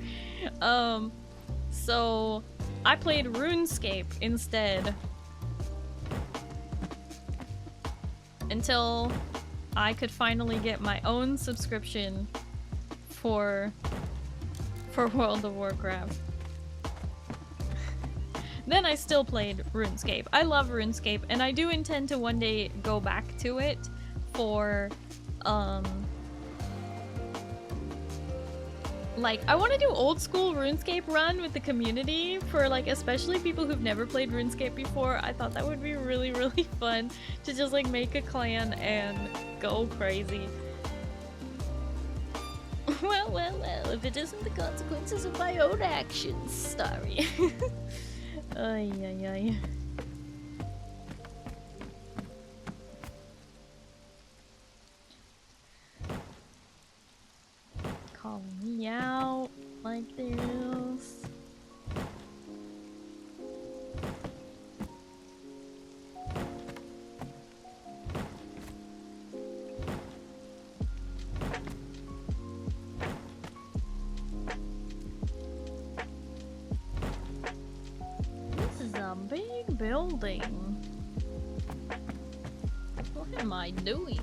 So I played RuneScape instead. Until I could finally get my own subscription for World of Warcraft. then I still played RuneScape. I love RuneScape, and I do intend to one day go back to it for, like, I want to do old school RuneScape run with the community for, like, especially people who've never played RuneScape before. I thought that would be really, really fun to just, like, make a clan and go crazy. Well, if it isn't the consequences of my own actions, Starry. Ay, ay, ay. Calling me out like this. This is a big building. What am I doing?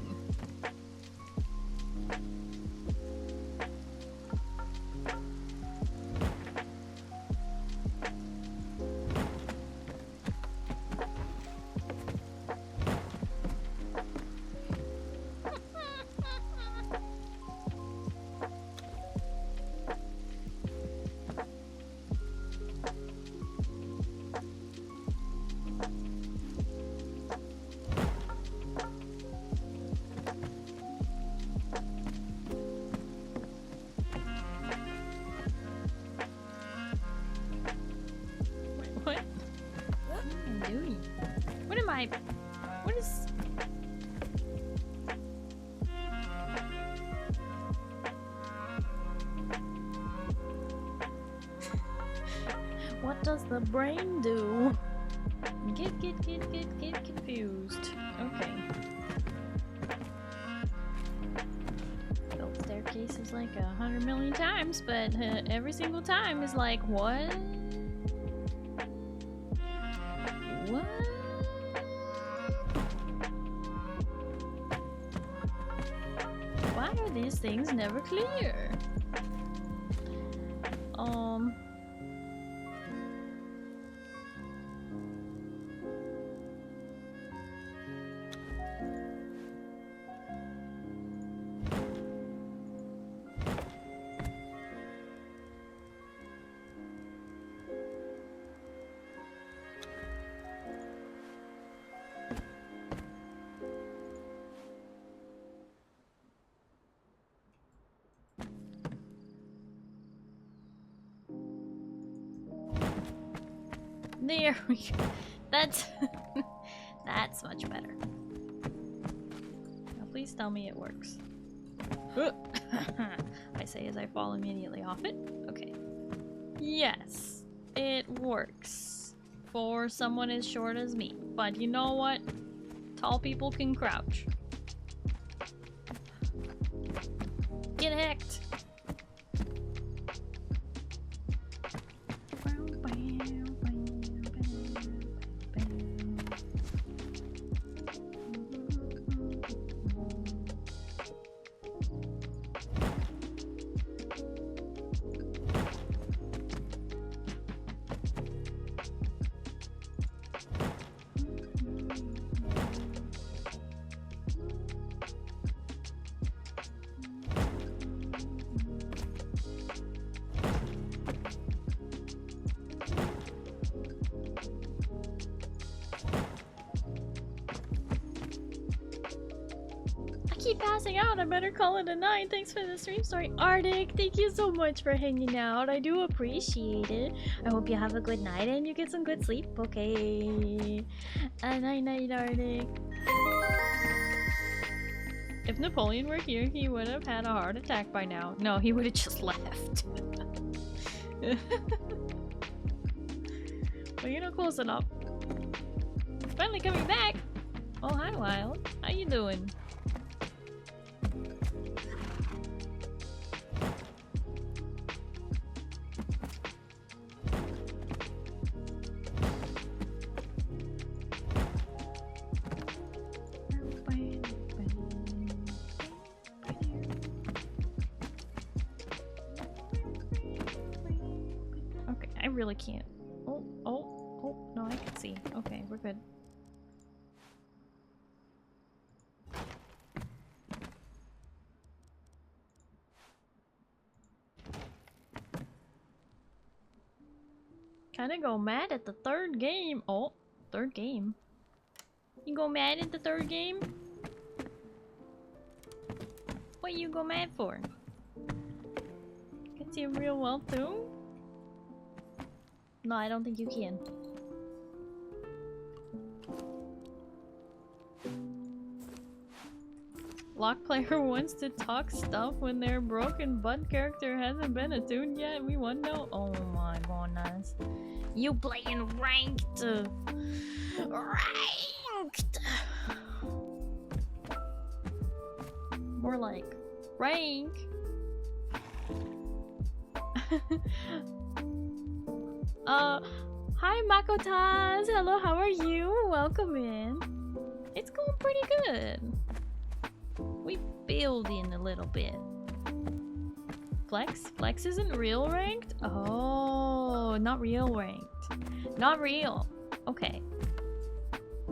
What is... What does the brain do? Get confused. Okay. Built staircases like 100 million times, but every single time is like, what? What? Why are these things never clear? There we go. That's that's much better. Now please tell me it works. I say as I fall immediately off it. Okay. Yes, it works for someone as short as me. But you know what? Tall people can crouch. Get hacked. Out, I better call it a night. Thanks for the stream story, Arctic. Thank you so much for hanging out. I do appreciate it. I hope you have a good night and you get some good sleep. Okay. A night, Arctic. If Napoleon were here, he would have had a heart attack by now. No, he would have just left. Well, you're not close enough. Finally coming back. Oh, hi, Wild. How you doing? Really can't. Oh. see. Okay, we're good. Kinda go mad at the third game. Oh, third game. You go mad at the third game? What you go mad for? Can see him real well too? No, I don't think you can. Lock player wants to talk stuff when their broken butt character hasn't been attuned yet. We want to know. Oh my goodness. You playing ranked. Ranked. More like rank. Hi Makotaz. Hello, how are you? Welcome in. It's going pretty good. We building a little bit. Flex? Flex isn't real ranked? Oh, not real ranked. Not real. Okay.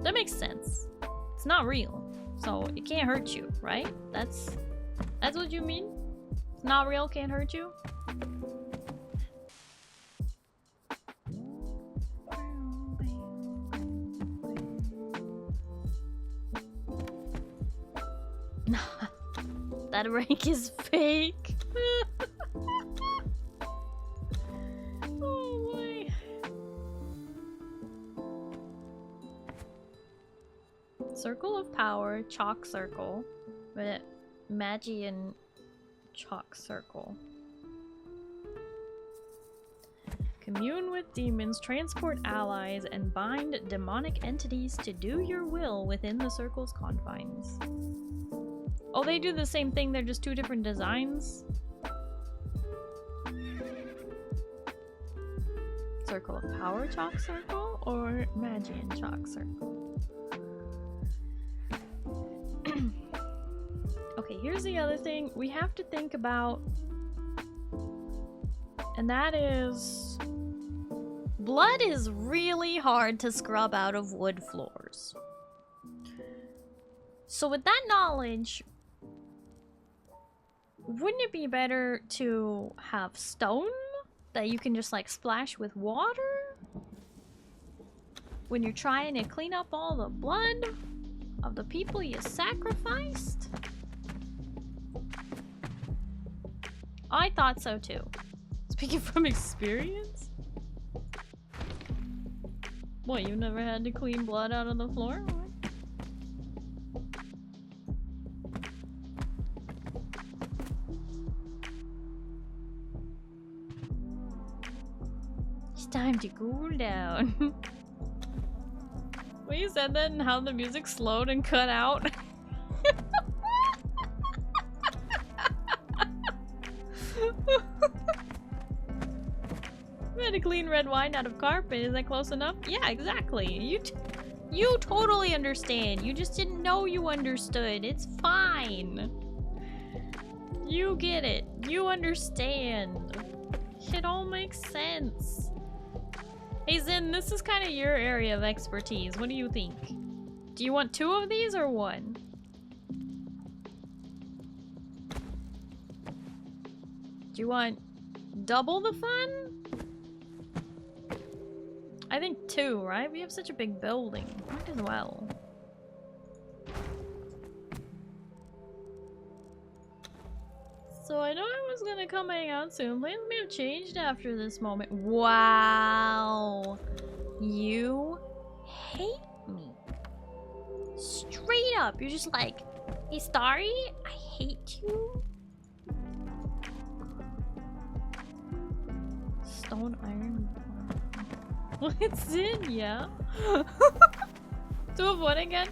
That makes sense. It's not real. So it can't hurt you, right? That's what you mean? It's not real, can't hurt you? That rank is fake. Oh boy. Circle of Power, Chalk Circle. Magian Chalk Circle. Commune with demons, transport allies, and bind demonic entities to do your will within the circle's confines. Oh, they do the same thing, they're just two different designs? Circle of Power Chalk Circle or Magian Chalk Circle? Okay, here's the other thing we have to think about, and that is blood is really hard to scrub out of wood floors. So with that knowledge, wouldn't it be better to have stone that you can just like splash with water when you're trying to clean up all the blood of the people you sacrificed? I thought so too. Speaking from experience? What, you never had to clean blood out of the floor? It's time to cool down. When you said that and how the music slowed and cut out. We had to clean red wine out of carpet. Is that close enough? Yeah, exactly. You totally understand. You just didn't know you understood. It's fine. You get it. You understand. It all makes sense. Hey Zen, this is kind of your area of expertise. What do you think? Do you want 2 of these or 1? Do you want double the fun? I think 2, right? We have such a big building. Might as well. So I know I was gonna come hang out soon. Plans may have changed after this moment. Wow. You hate me. Straight up. You're just like, hey Starry, I hate you. Stone iron. What's in? Yeah. 2 of what again?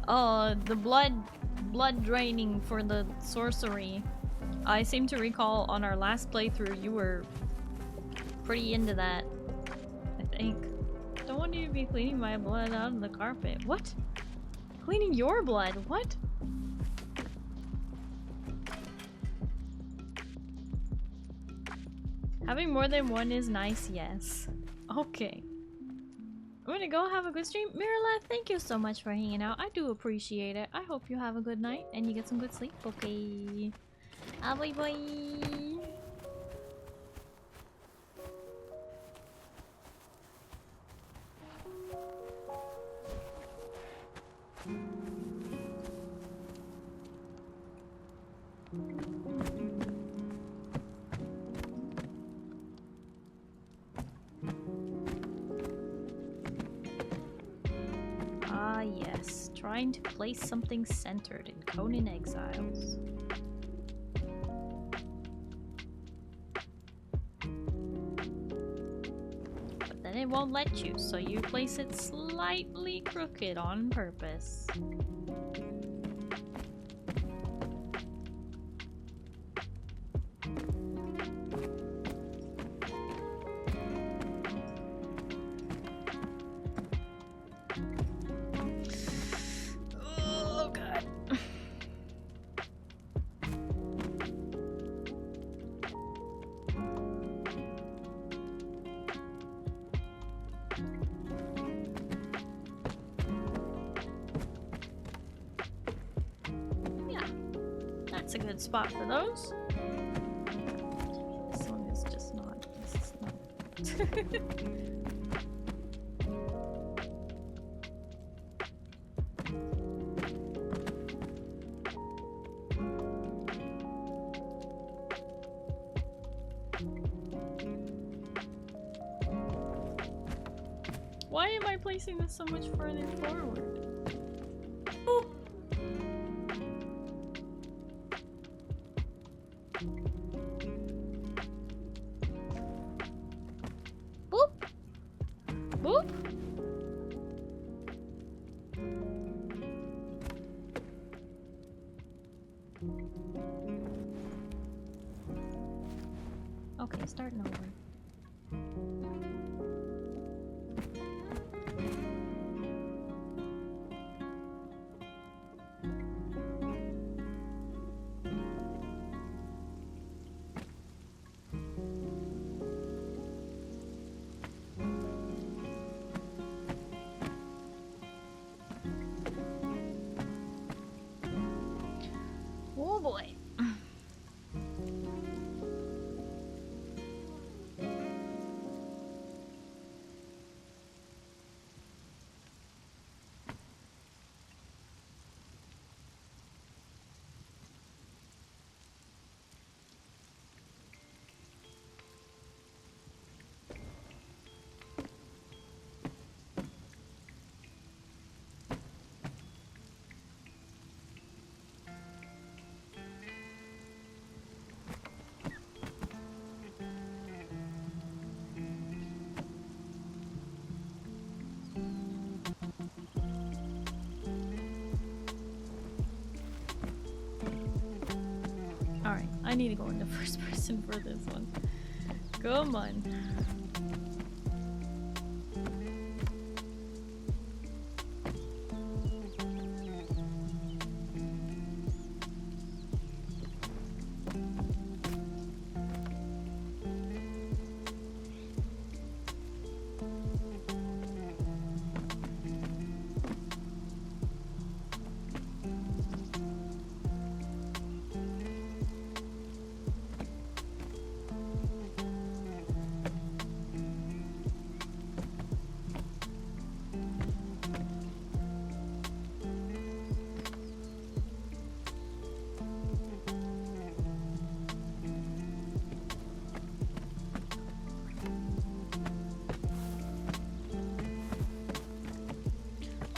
The blood draining for the sorcery. I seem to recall on our last playthrough you were pretty into that, I think. Don't want you to be cleaning my blood out of the carpet. What? Cleaning your blood? What? Having more than 1 is nice, yes. Okay. I'm gonna go have a good stream. Mirala, thank you so much for hanging out. I do appreciate it. I hope you have a good night and you get some good sleep. Okay. Bye bye. Ah yes, trying to place something centered in Conan Exiles. But then it won't let you, so you place it slightly crooked on purpose. Oh god. Yeah, that's a good spot for those. This one is just not. This is not. Why am I placing this so much further forward? Oh. Boop. Boop. Okay, starting over. Oh boy. Alright, I need to go into first person for this one. Come on.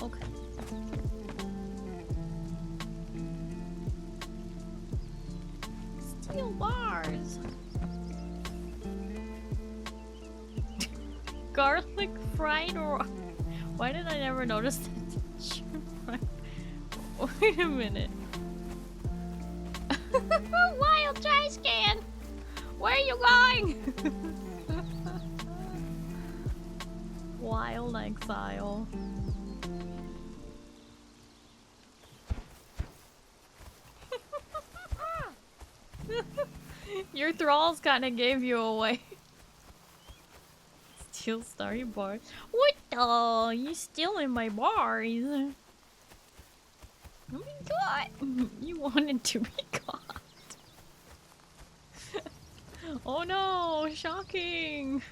Okay. Steel bars. Garlic fried or why did I never notice that? Wait a minute. Wild trash can! Where are you going? Wild exile. Your thralls kinda gave you away. Steel Starry bar. What Oh, you stealing my bars. Oh my god. You wanted to be caught. Oh no, shocking.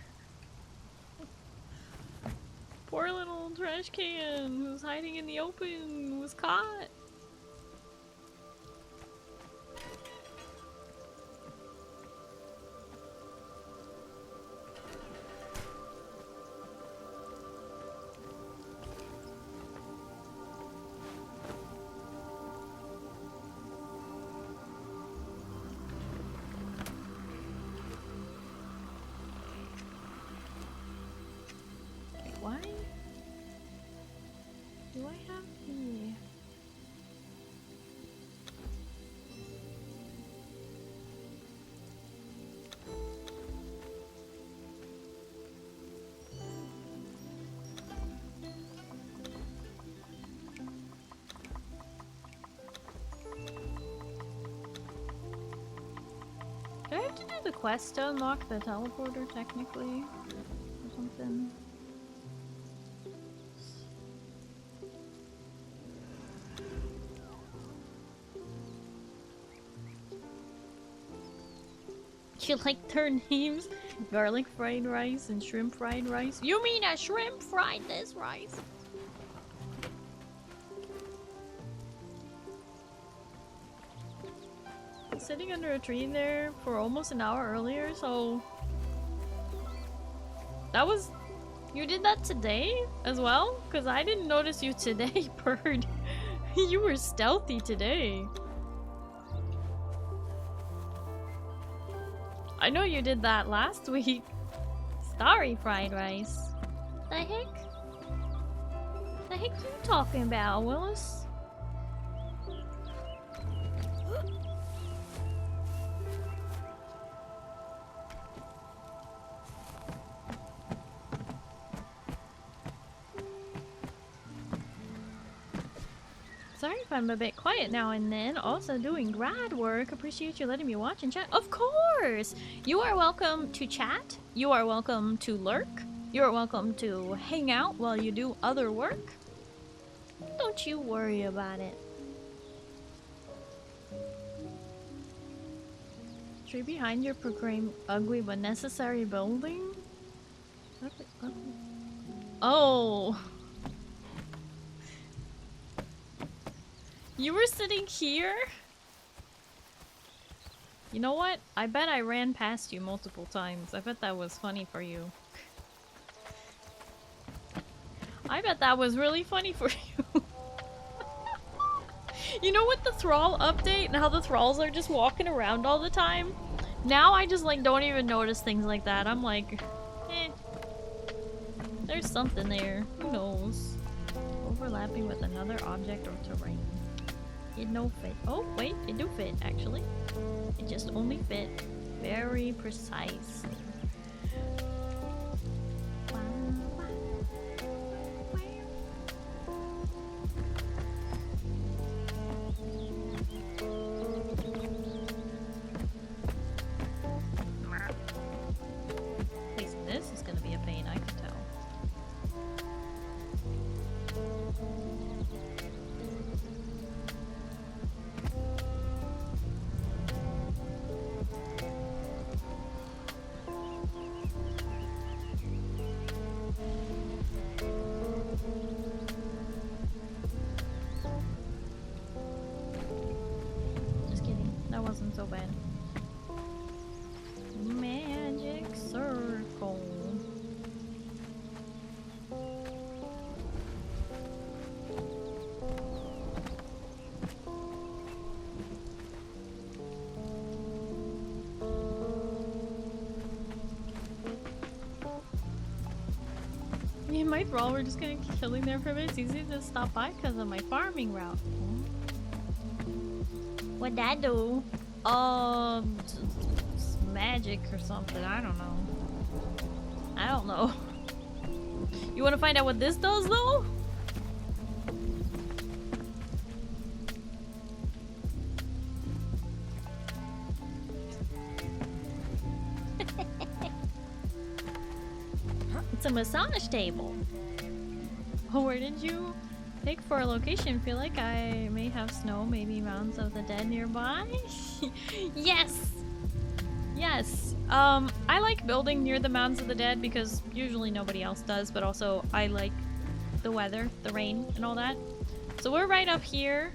Poor little trash can who's hiding in the open was caught. Why do I have the... Do I have to do the quest to unlock the teleporter technically? Or something? You like their names? Garlic fried rice and shrimp fried rice? You mean a shrimp fried this rice? Sitting under a tree there for almost an hour earlier, so... That was... You did that today as well? Because I didn't notice you today, bird. You were stealthy today. I know you did that last week. Starry fried rice. The heck? The heck are you talking about, Willis? Sorry if I'm a bit quiet now and then. Also doing grad work. Appreciate you letting me watch and chat. Of course! You are welcome to chat. You are welcome to lurk. You are welcome to hang out while you do other work. Don't you worry about it. Tree behind your proclaim ugly but necessary building? Oh! You were sitting here? You know what? I bet I ran past you multiple times. I bet that was funny for you. I bet that was really funny for you. You know, with the thrall update and how the thralls are just walking around all the time? Now I just like don't even notice things like that. I'm like, eh. There's something there. Who knows? Overlapping with another object or terrain. It no fit. Oh, wait, it do fit, actually. It just only fit very precise. At least this is gonna be a pain, I can tell. Wasn't so bad. Magic circle. Me and my thrall were just gonna keep killing there for a bit. It's easy to stop by because of my farming route. What'd that do? Magic or something. I don't know. I don't know. You want to find out what this does, though? It's a massage table. Where did you pick for a location? Feel like I may have snow, maybe Mountains of the Dead nearby? Yes! Yes. I like building near the Mountains of the Dead because usually nobody else does, but also I like the weather, the rain, and all that. So we're right up here.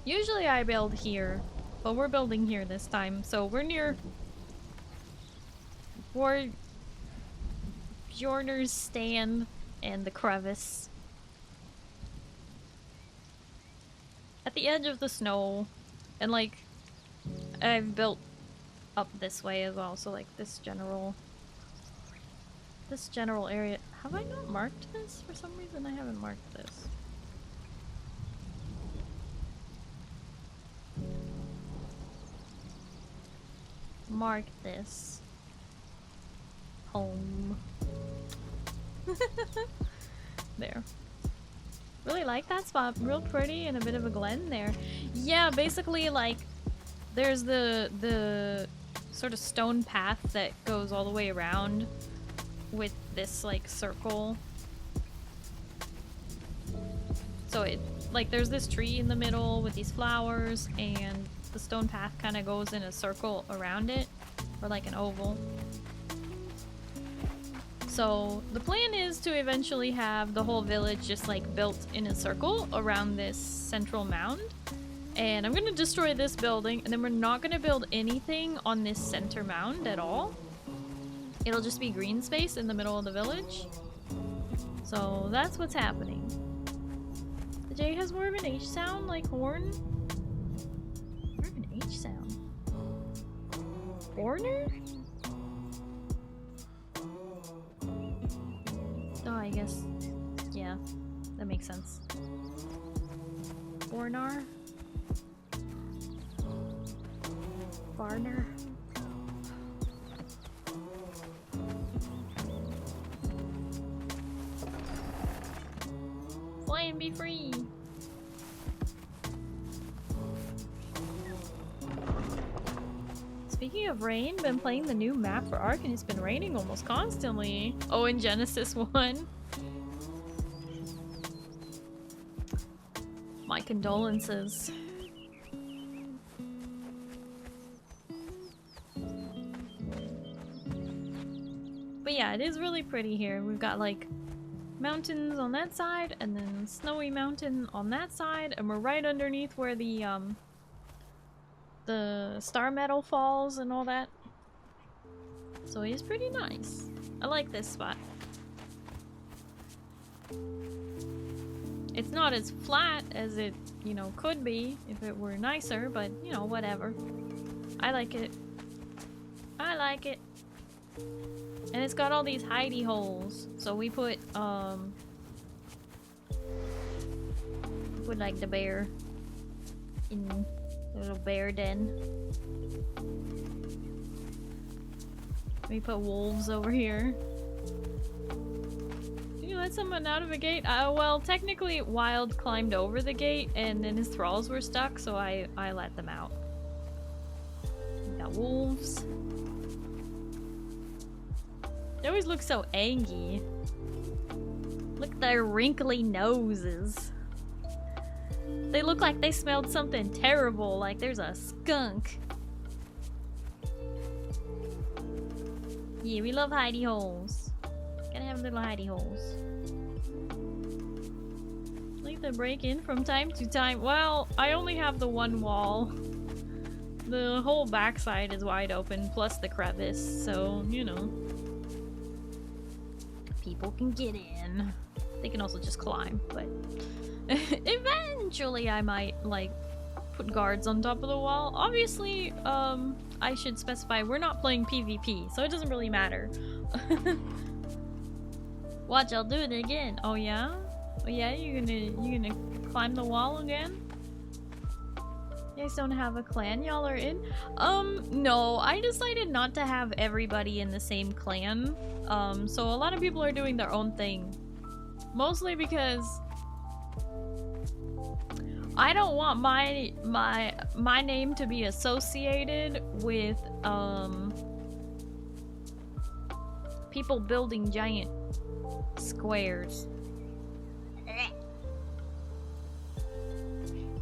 Usually I build here, but we're building here this time. So we're near Bjorner's stand and the crevice. At the edge of the snow. And like, I've built up this way as well, so like this general area. Have I not marked this? For some reason I haven't marked this. Mark this. Home. There. Really like that spot. Real pretty and a bit of a glen there. Yeah, basically like there's the sort of stone path that goes all the way around with this like circle. So it like there's this tree in the middle with these flowers, and the stone path kind of goes in a circle around it, or like an oval. So the plan is to eventually have the whole village just like built in a circle around this central mound. And I'm gonna destroy this building, and then we're not gonna build anything on this center mound at all. It'll just be green space in the middle of the village. So that's what's happening. The J has more of an H sound, like horn. More of an H sound. Horner? Oh, I guess. Yeah, that makes sense. Bornar? Barner? Fly and be free! Speaking of rain, been playing the new map for Ark and it's been raining almost constantly. Oh, in Genesis 1. My condolences. But yeah, it is really pretty here. We've got like mountains on that side and then snowy mountain on that side, and we're right underneath where the star metal falls and all that. So it is pretty nice. I like this spot. It's not as flat as it, you know, could be if it were nicer, but, you know, whatever. I like it. I like it. And it's got all these hidey holes. So we put like the bear in the little bear den. We put wolves over here. Did you let someone out of a gate? Well, technically Wild climbed over the gate and then his thralls were stuck, so I let them out. We got wolves. They always look so angry. Look at their wrinkly noses. They look like they smelled something terrible, like there's a skunk. Yeah, we love hidey holes. Gotta have little hidey holes. Like to break in from time to time. Well, I only have the one wall. The whole backside is wide open, plus the crevice, so, you know. People can get in. They can also just climb, but eventually I might like put guards on top of the wall. Obviously, I should specify we're not playing PvP, so it doesn't really matter. Watch, I'll do it again. Oh yeah? Oh yeah, you gonna climb the wall again? You guys don't have a clan y'all are in? No, I decided not to have everybody in the same clan. So a lot of people are doing their own thing. Mostly because I don't want my name to be associated with people building giant squares.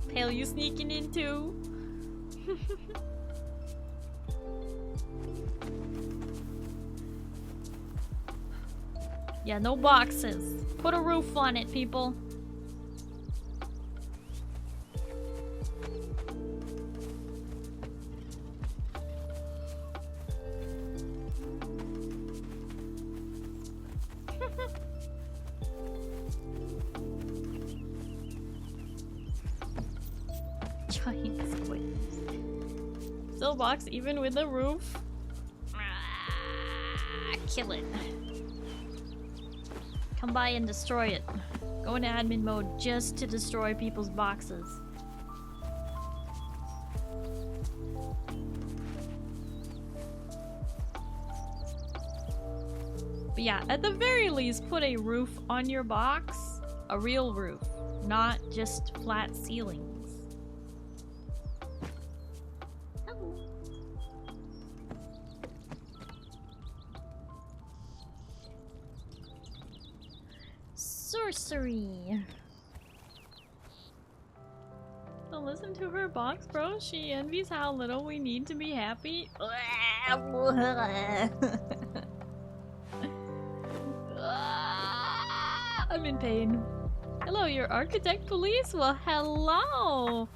Pale, you sneaking in too? Yeah, no boxes. Put a roof on it, people. Giant squares. Still box even with the roof? Kill it. Come by and destroy it. Go into admin mode just to destroy people's boxes. But yeah, at the very least, put a roof on your box. A real roof, not just flat ceilings. Sorcery. Don't listen to her box, bro. She envies how little we need to be happy. I'm in pain. Hello, your architect police? Well, hello.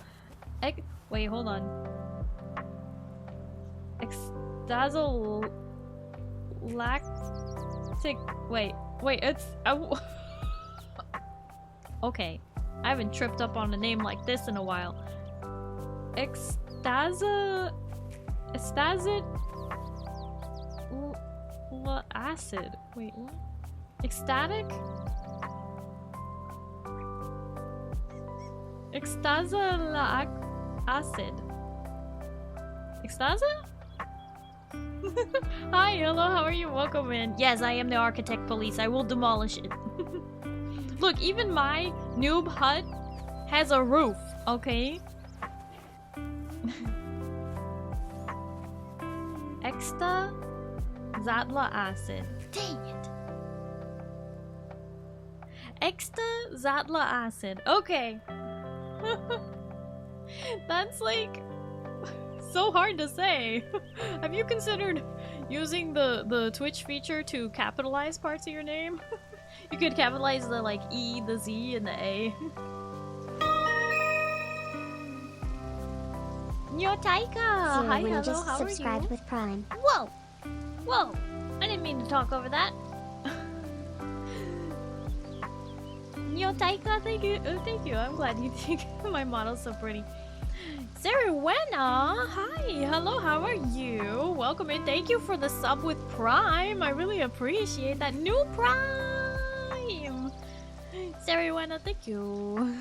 Wait, hold on. Extazolactic. Wait, it's. Okay, I haven't tripped up on a name like this in a while. Acid. Wait, what? Ecstatic? Acid. Extasa? Hi, hello, how are you? Welcome in. Yes, I am the architect police. I will demolish it. Look, even my noob hut has a roof, okay? Exta Zatla acid. Dang it. Exta Zatla acid. Okay. That's like so hard to say. Have you considered using the Twitch feature to capitalize parts of your name? You could capitalize the like E, the Z, and the A. Yo, Taika! Hi, hello, just how subscribed are you? with Prime. Whoa! Whoa! I didn't mean to talk over that. Yo, Taika, thank you. Thank you. I'm glad you think my model's so pretty. Saruena! Hi! Hello, how are you? Welcome in. Thank you for the sub with Prime. I really appreciate that. New Prime! Saruena, thank you.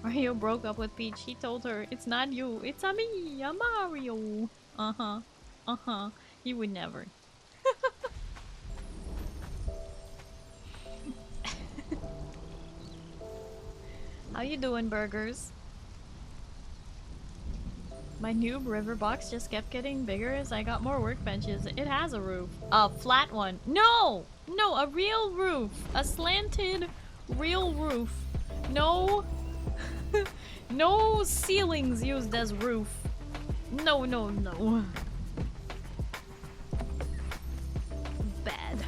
Mario broke up with Peach. He told her, it's not you, it's a me, a Mario. Uh-huh. Uh-huh. He would never. How you doing, burgers? My noob river box just kept getting bigger as I got more workbenches. It has a roof. A flat one. No! No, a real roof. A slanted real roof. No... no ceilings used as roof. No, no, no. Bad.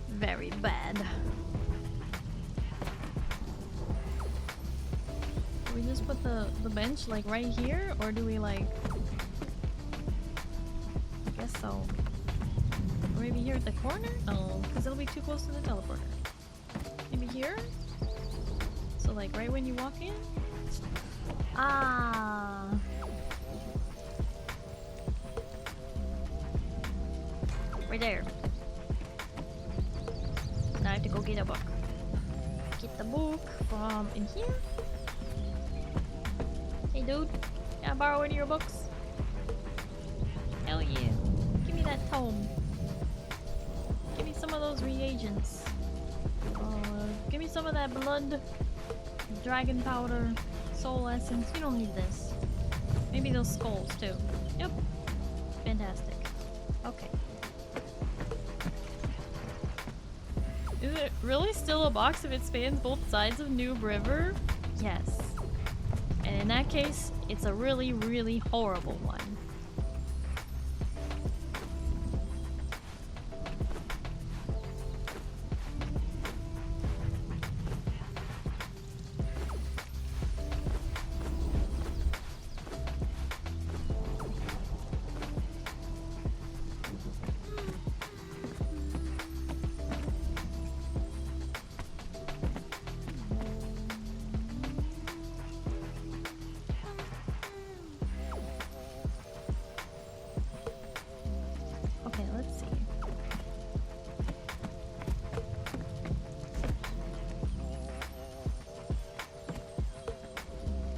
Very bad. Do we just put the bench like right here, or do we like... I guess so. Or maybe here at the corner? No, because it'll be too close to the teleporter. Maybe here? So like right when you walk in? Ah. Right there. Now I have to go get a book. Get the book from in here. Hey dude, can I borrow one of your books? Hell yeah. Give me that tome. Give me some of those reagents. Give Give me some of that blood, dragon powder, soul essence. You don't need this. Maybe those skulls too. Yep. Fantastic. Okay. Is it really still a box if it spans both sides of Noob River? Yes. And in that case, it's a really, really horrible one.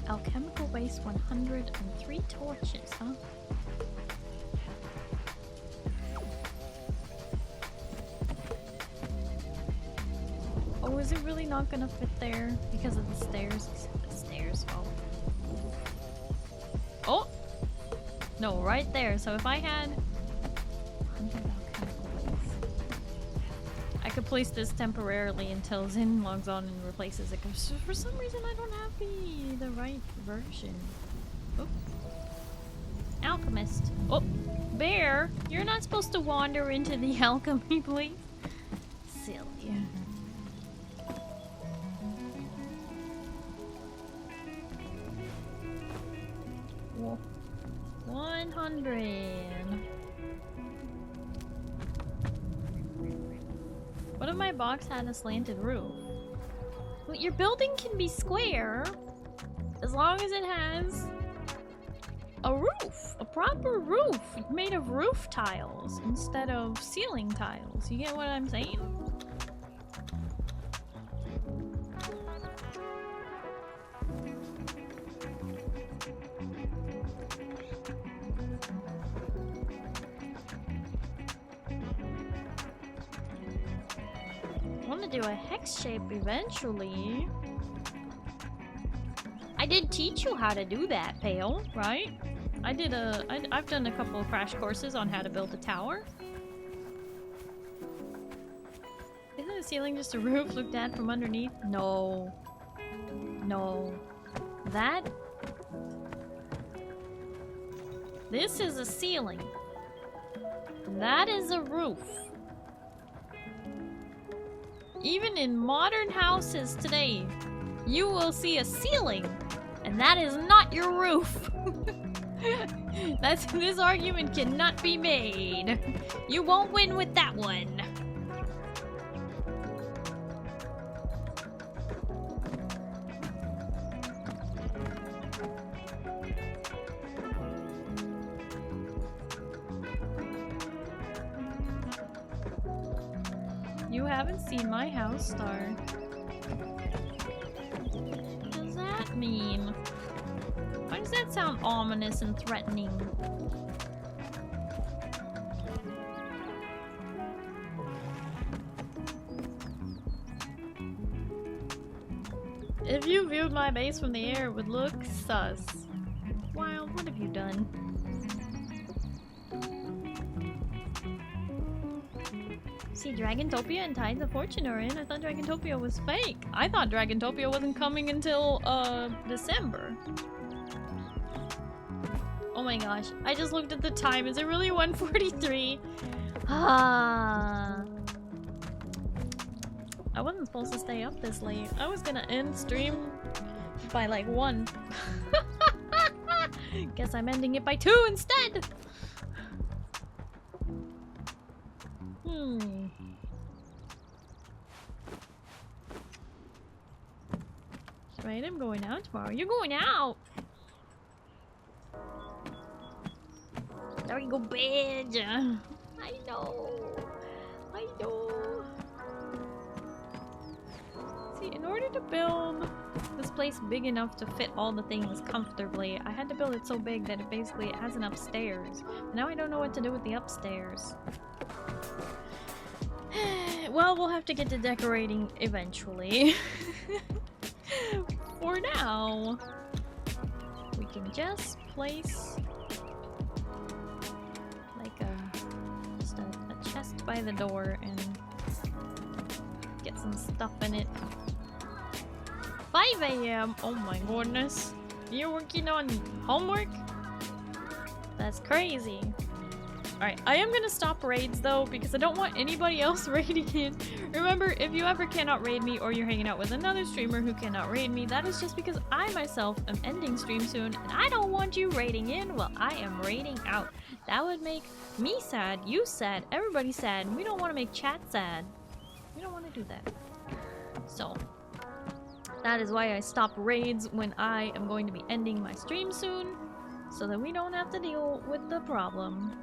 Alchemical waste 103 torches, huh? Oh, is it really not gonna fit there because of the stairs? The stairs, oh. Oh! No, right there. So if I had 100 alchemical waste, I could place this temporarily until Zin logs on and replaces it. Because for some reason I don't have the right version. Oh. Alchemist. Oh, Bear, you're not supposed to wander into the alchemy, please. Silly. Whoa. 100. What if my box had a slanted roof? Well, your building can be square as long as it has a roof, a proper roof made of roof tiles instead of ceiling tiles. You get what I'm saying? I want to do a hex shape eventually. I did teach you how to do that, Pale, right? I've done a couple of crash courses on how to build a tower. Isn't the ceiling just a roof looked at from underneath? No. No. This is a ceiling. That is a roof. Even in modern houses today, you will see a ceiling, and that is not your roof. This argument cannot be made. You won't win with that one. You haven't seen my house, Star. What does that mean? Why does that sound ominous and threatening? If you viewed my base from the air, it would look sus. Wild, what have you done? See, Dragantopia and Tides of Fortune are in. I thought Dragantopia was fake. I thought Dragantopia wasn't coming until, December. Oh my gosh, I just looked at the time. Is it really 1:43? Ah. I wasn't supposed to stay up this late. I was gonna end stream by like 1. Guess I'm ending it by 2 instead! Right, I'm going out tomorrow. You're going out! There we go, bitch! I know! I know! See, in order to build this place big enough to fit all the things comfortably, I had to build it so big that it basically has an upstairs. Now I don't know what to do with the upstairs. Well, we'll have to get to decorating eventually. For now, we can just place like just a chest by the door and get some stuff in it. 5 AM! Oh my goodness. You're working on homework? That's crazy. Alright, I am gonna stop raids though because I don't want anybody else raiding in. Remember, if you ever cannot raid me or you're hanging out with another streamer who cannot raid me, that is just because I myself am ending stream soon and I don't want you raiding in while I am raiding out. That would make me sad, you sad, everybody sad, and we don't want to make chat sad. We don't want to do that. So, that is why I stop raids when I am going to be ending my stream soon, so that we don't have to deal with the problem.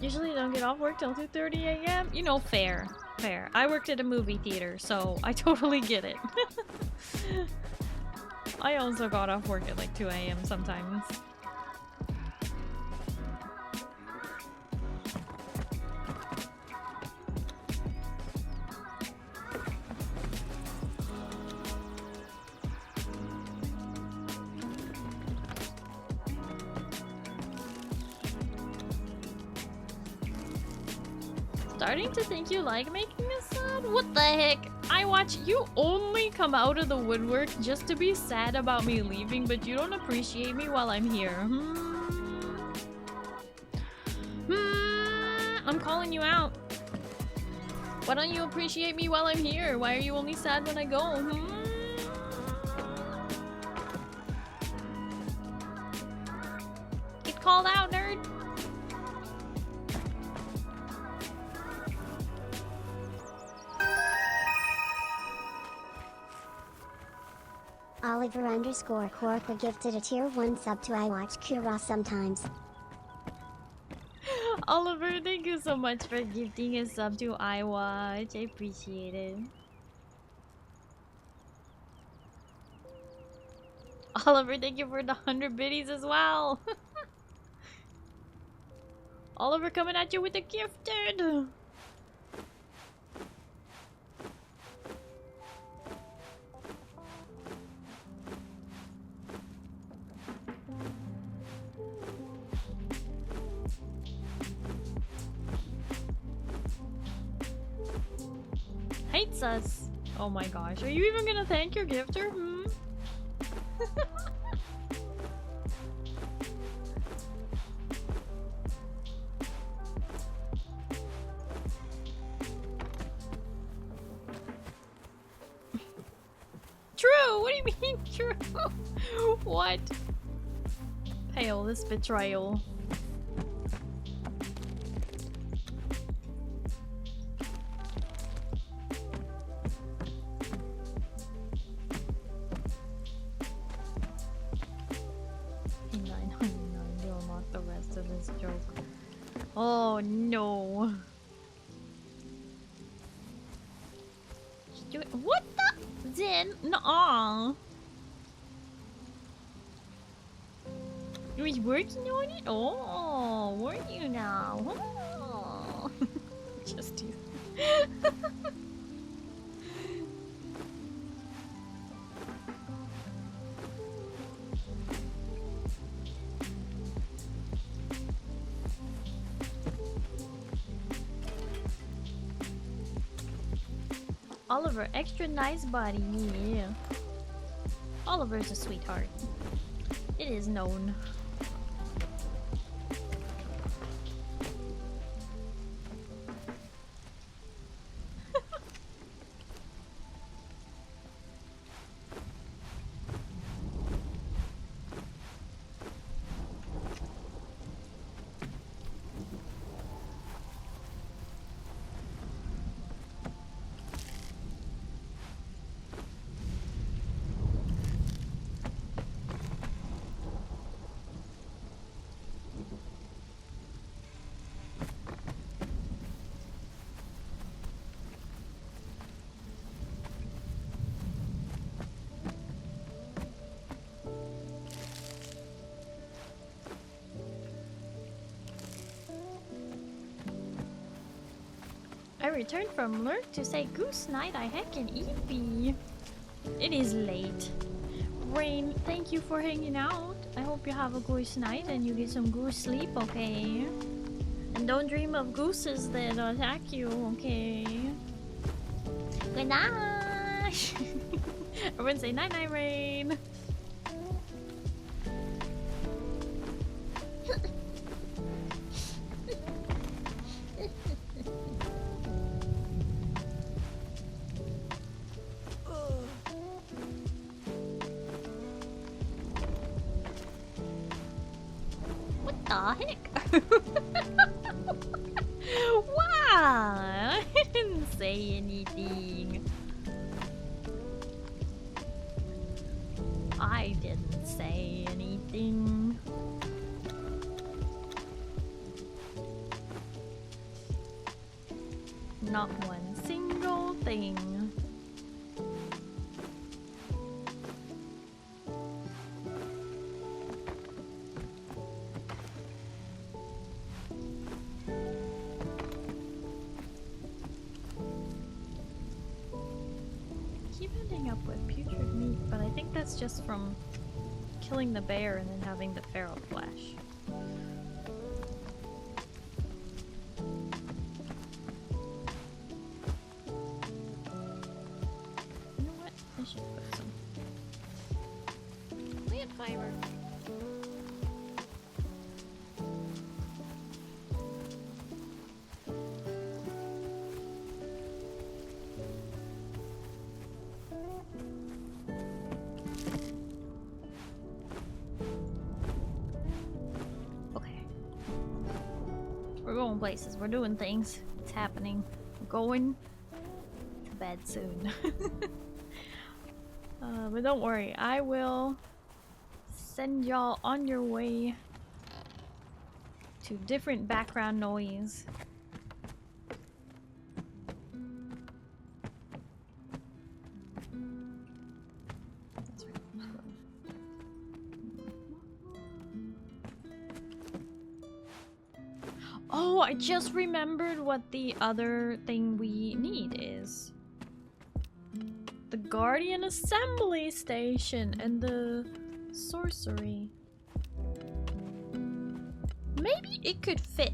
Usually don't get off work till 2:30 AM. You know, fair. Fair. I worked at a movie theater, so I totally get it. I also got off work at like 2 AM sometimes. Starting to think you like making me sad? What the heck? I watch you only come out of the woodwork just to be sad about me leaving, but you don't appreciate me while I'm here. I'm calling you out. Why don't you appreciate me while I'm here? Why are you only sad when I go? Get called out, nerd. Oliver_Corka gifted a tier 1 sub to I watch Kira sometimes. Oliver, thank you so much for gifting a sub to I watch. I appreciate it. Oliver, thank you for the 100 biddies as well. Oliver coming at you with the gifted. Hates us. Oh my gosh. Are you even gonna thank your gifter? True! What do you mean true? What? Pale, this betrayal. Oh no. What the? Zen? Nuh-uh. You was working on it? Oh, weren't you now? Oh. Just you. Oliver, extra nice body, yeah. Oliver's a sweetheart. It is known. I returned from Lurk to say goose night I heckin' eepy. It is late. Rain, thank you for hanging out. I hope you have a goose night and you get some goose sleep, okay? And don't dream of gooses that attack you, okay? Good night! Everyone say night night, Rain! What the heck? Wow! I didn't say anything. I didn't say anything. Not one single thing. Keep ending up with putrid meat, but I think that's just from killing the bear and then having the feral flesh. You know what? I should put some plant fiber. We're going places. We're doing things. It's happening. We're going to bed soon. But don't worry. I will send y'all on your way to different background noise. Oh, I just remembered what the other thing we need is. The Guardian Assembly Station and the Sorcery. Maybe it could fit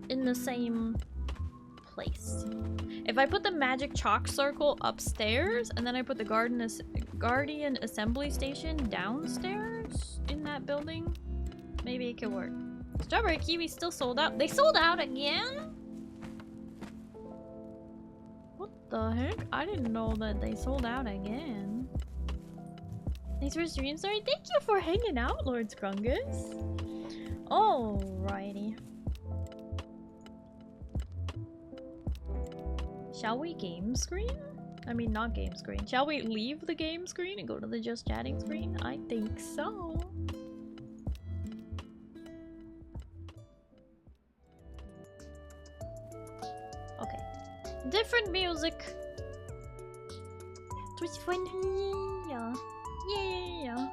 in the same place. If I put the magic chalk circle upstairs and then I put the Guardian Assembly Station downstairs in that building, maybe it could work. Strawberry kiwi still sold out. They sold out again? What the heck? I didn't know that they sold out again. Thanks for stream. Sorry, thank you for hanging out, Lord Scrungus. Alrighty. Shall we game screen? I mean, not game screen. Shall we leave the game screen and go to the just chatting screen? I think so. Okay. Different music. Twitch VOD. Yeah.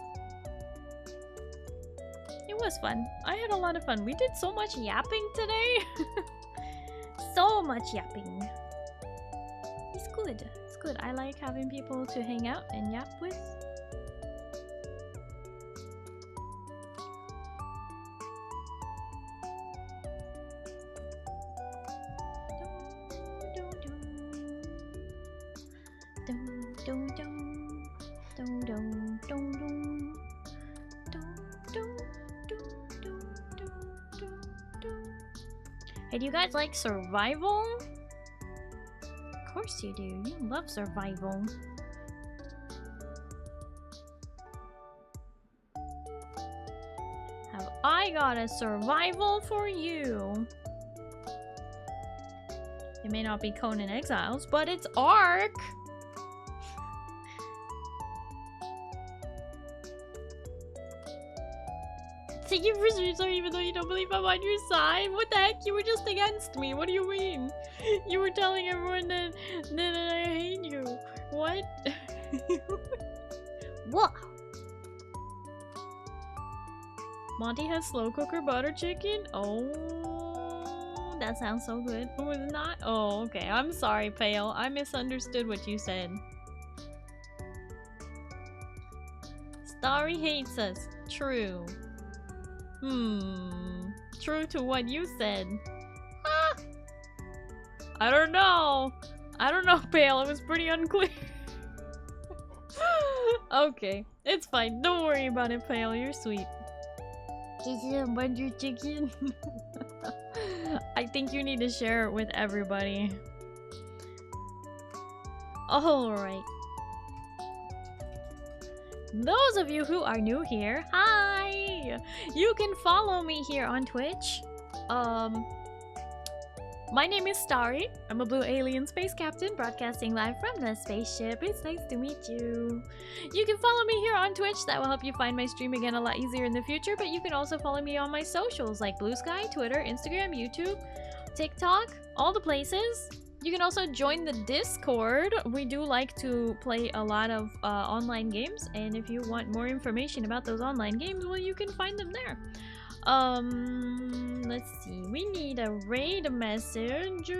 It was fun. I had a lot of fun. We did so much yapping today. So much yapping. It's good. It's good. I like having people to hang out and yap with. Hey, do you guys like survival? Of course you do. You love survival. Have I got a survival for you? It may not be Conan Exiles, but it's Ark! Thank you for sorry, even though you don't believe I'm on your side. What the heck? You were just against me. What do you mean? You were telling everyone that I hate you. What? What? Monty has slow cooker butter chicken? Oh, that sounds so good. Oh, it's not? Oh, okay. I'm sorry, Pale. I misunderstood what you said. Starry hates us. True. True to what you said. Ah! I don't know. I don't know, Pale. It was pretty unclear. Okay. It's fine. Don't worry about it, Pale. You're sweet. Butter chicken. I think you need to share it with everybody. Alright. Those of you who are new here, hi! You can follow me here on Twitch. My name is Starry. I'm a blue alien space captain broadcasting live from the spaceship. It's nice to meet you. You can follow me here on Twitch. That will help you find my stream again a lot easier in the future, but you can also follow me on my socials like Blue Sky, Twitter, Instagram, YouTube, TikTok, all the places. You can also join the Discord. We do like to play a lot of online games, and if you want more information about those online games, well, you can find them there. Let's see. We need a raid message.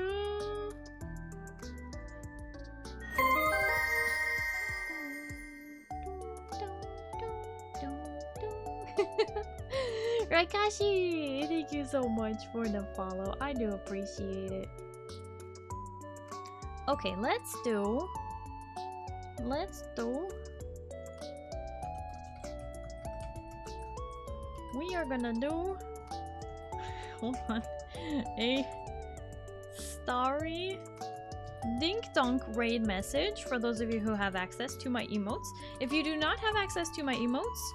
Raikashi, thank you so much for the follow. I do appreciate it. Okay, let's do. We are gonna do. Hold on. A Starry Dink Donk raid message for those of you who have access to my emotes. If you do not have access to my emotes,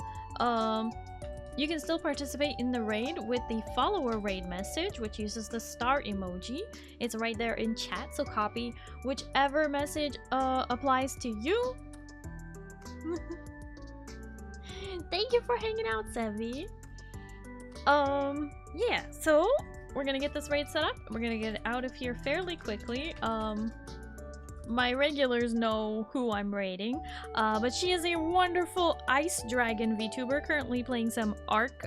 you can still participate in the raid with the follower raid message, which uses the star emoji. It's right there in chat, so copy whichever message applies to you. Thank you for hanging out, Sevi. Yeah, so we're gonna get this raid set up. We're gonna get out of here fairly quickly. My regulars know who I'm raiding, but she is a wonderful Ice Dragon VTuber currently playing some Ark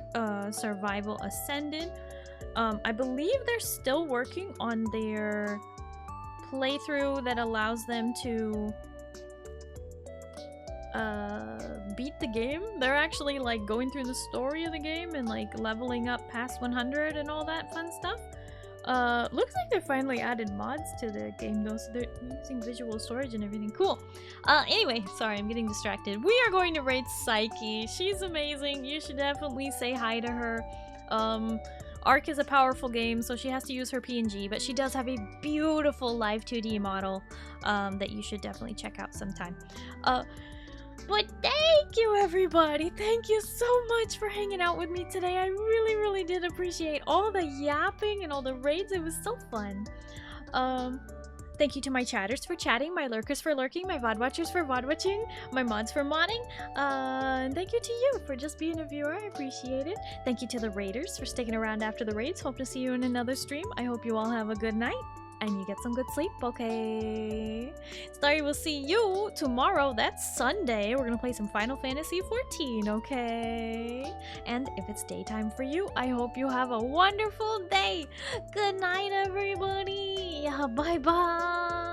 Survival Ascended. I believe they're still working on their playthrough that allows them to beat the game. They're actually like going through the story of the game and like leveling up past 100 and all that fun stuff. Looks like they finally added mods to the game though, so they're using visual storage and everything. Cool. Anyway, sorry, I'm getting distracted. We are going to raid Psyche. She's amazing. You should definitely say hi to her. Ark is a powerful game, so she has to use her PNG, but she does have a beautiful live 2D model that you should definitely check out sometime. But thank you, everybody. Thank you so much for hanging out with me today. I really, really did appreciate all the yapping and all the raids. It was so fun. Thank you to my chatters for chatting, my lurkers for lurking, my VOD watchers for VOD watching, my mods for modding. And thank you to you for just being a viewer. I appreciate it. Thank you to the raiders for sticking around after the raids. Hope to see you in another stream. I hope you all have a good night. And you get some good sleep, okay? Starry will see you tomorrow. That's Sunday. We're gonna play some Final Fantasy XIV, okay? And if it's daytime for you, I hope you have a wonderful day. Good night, everybody. Bye-bye.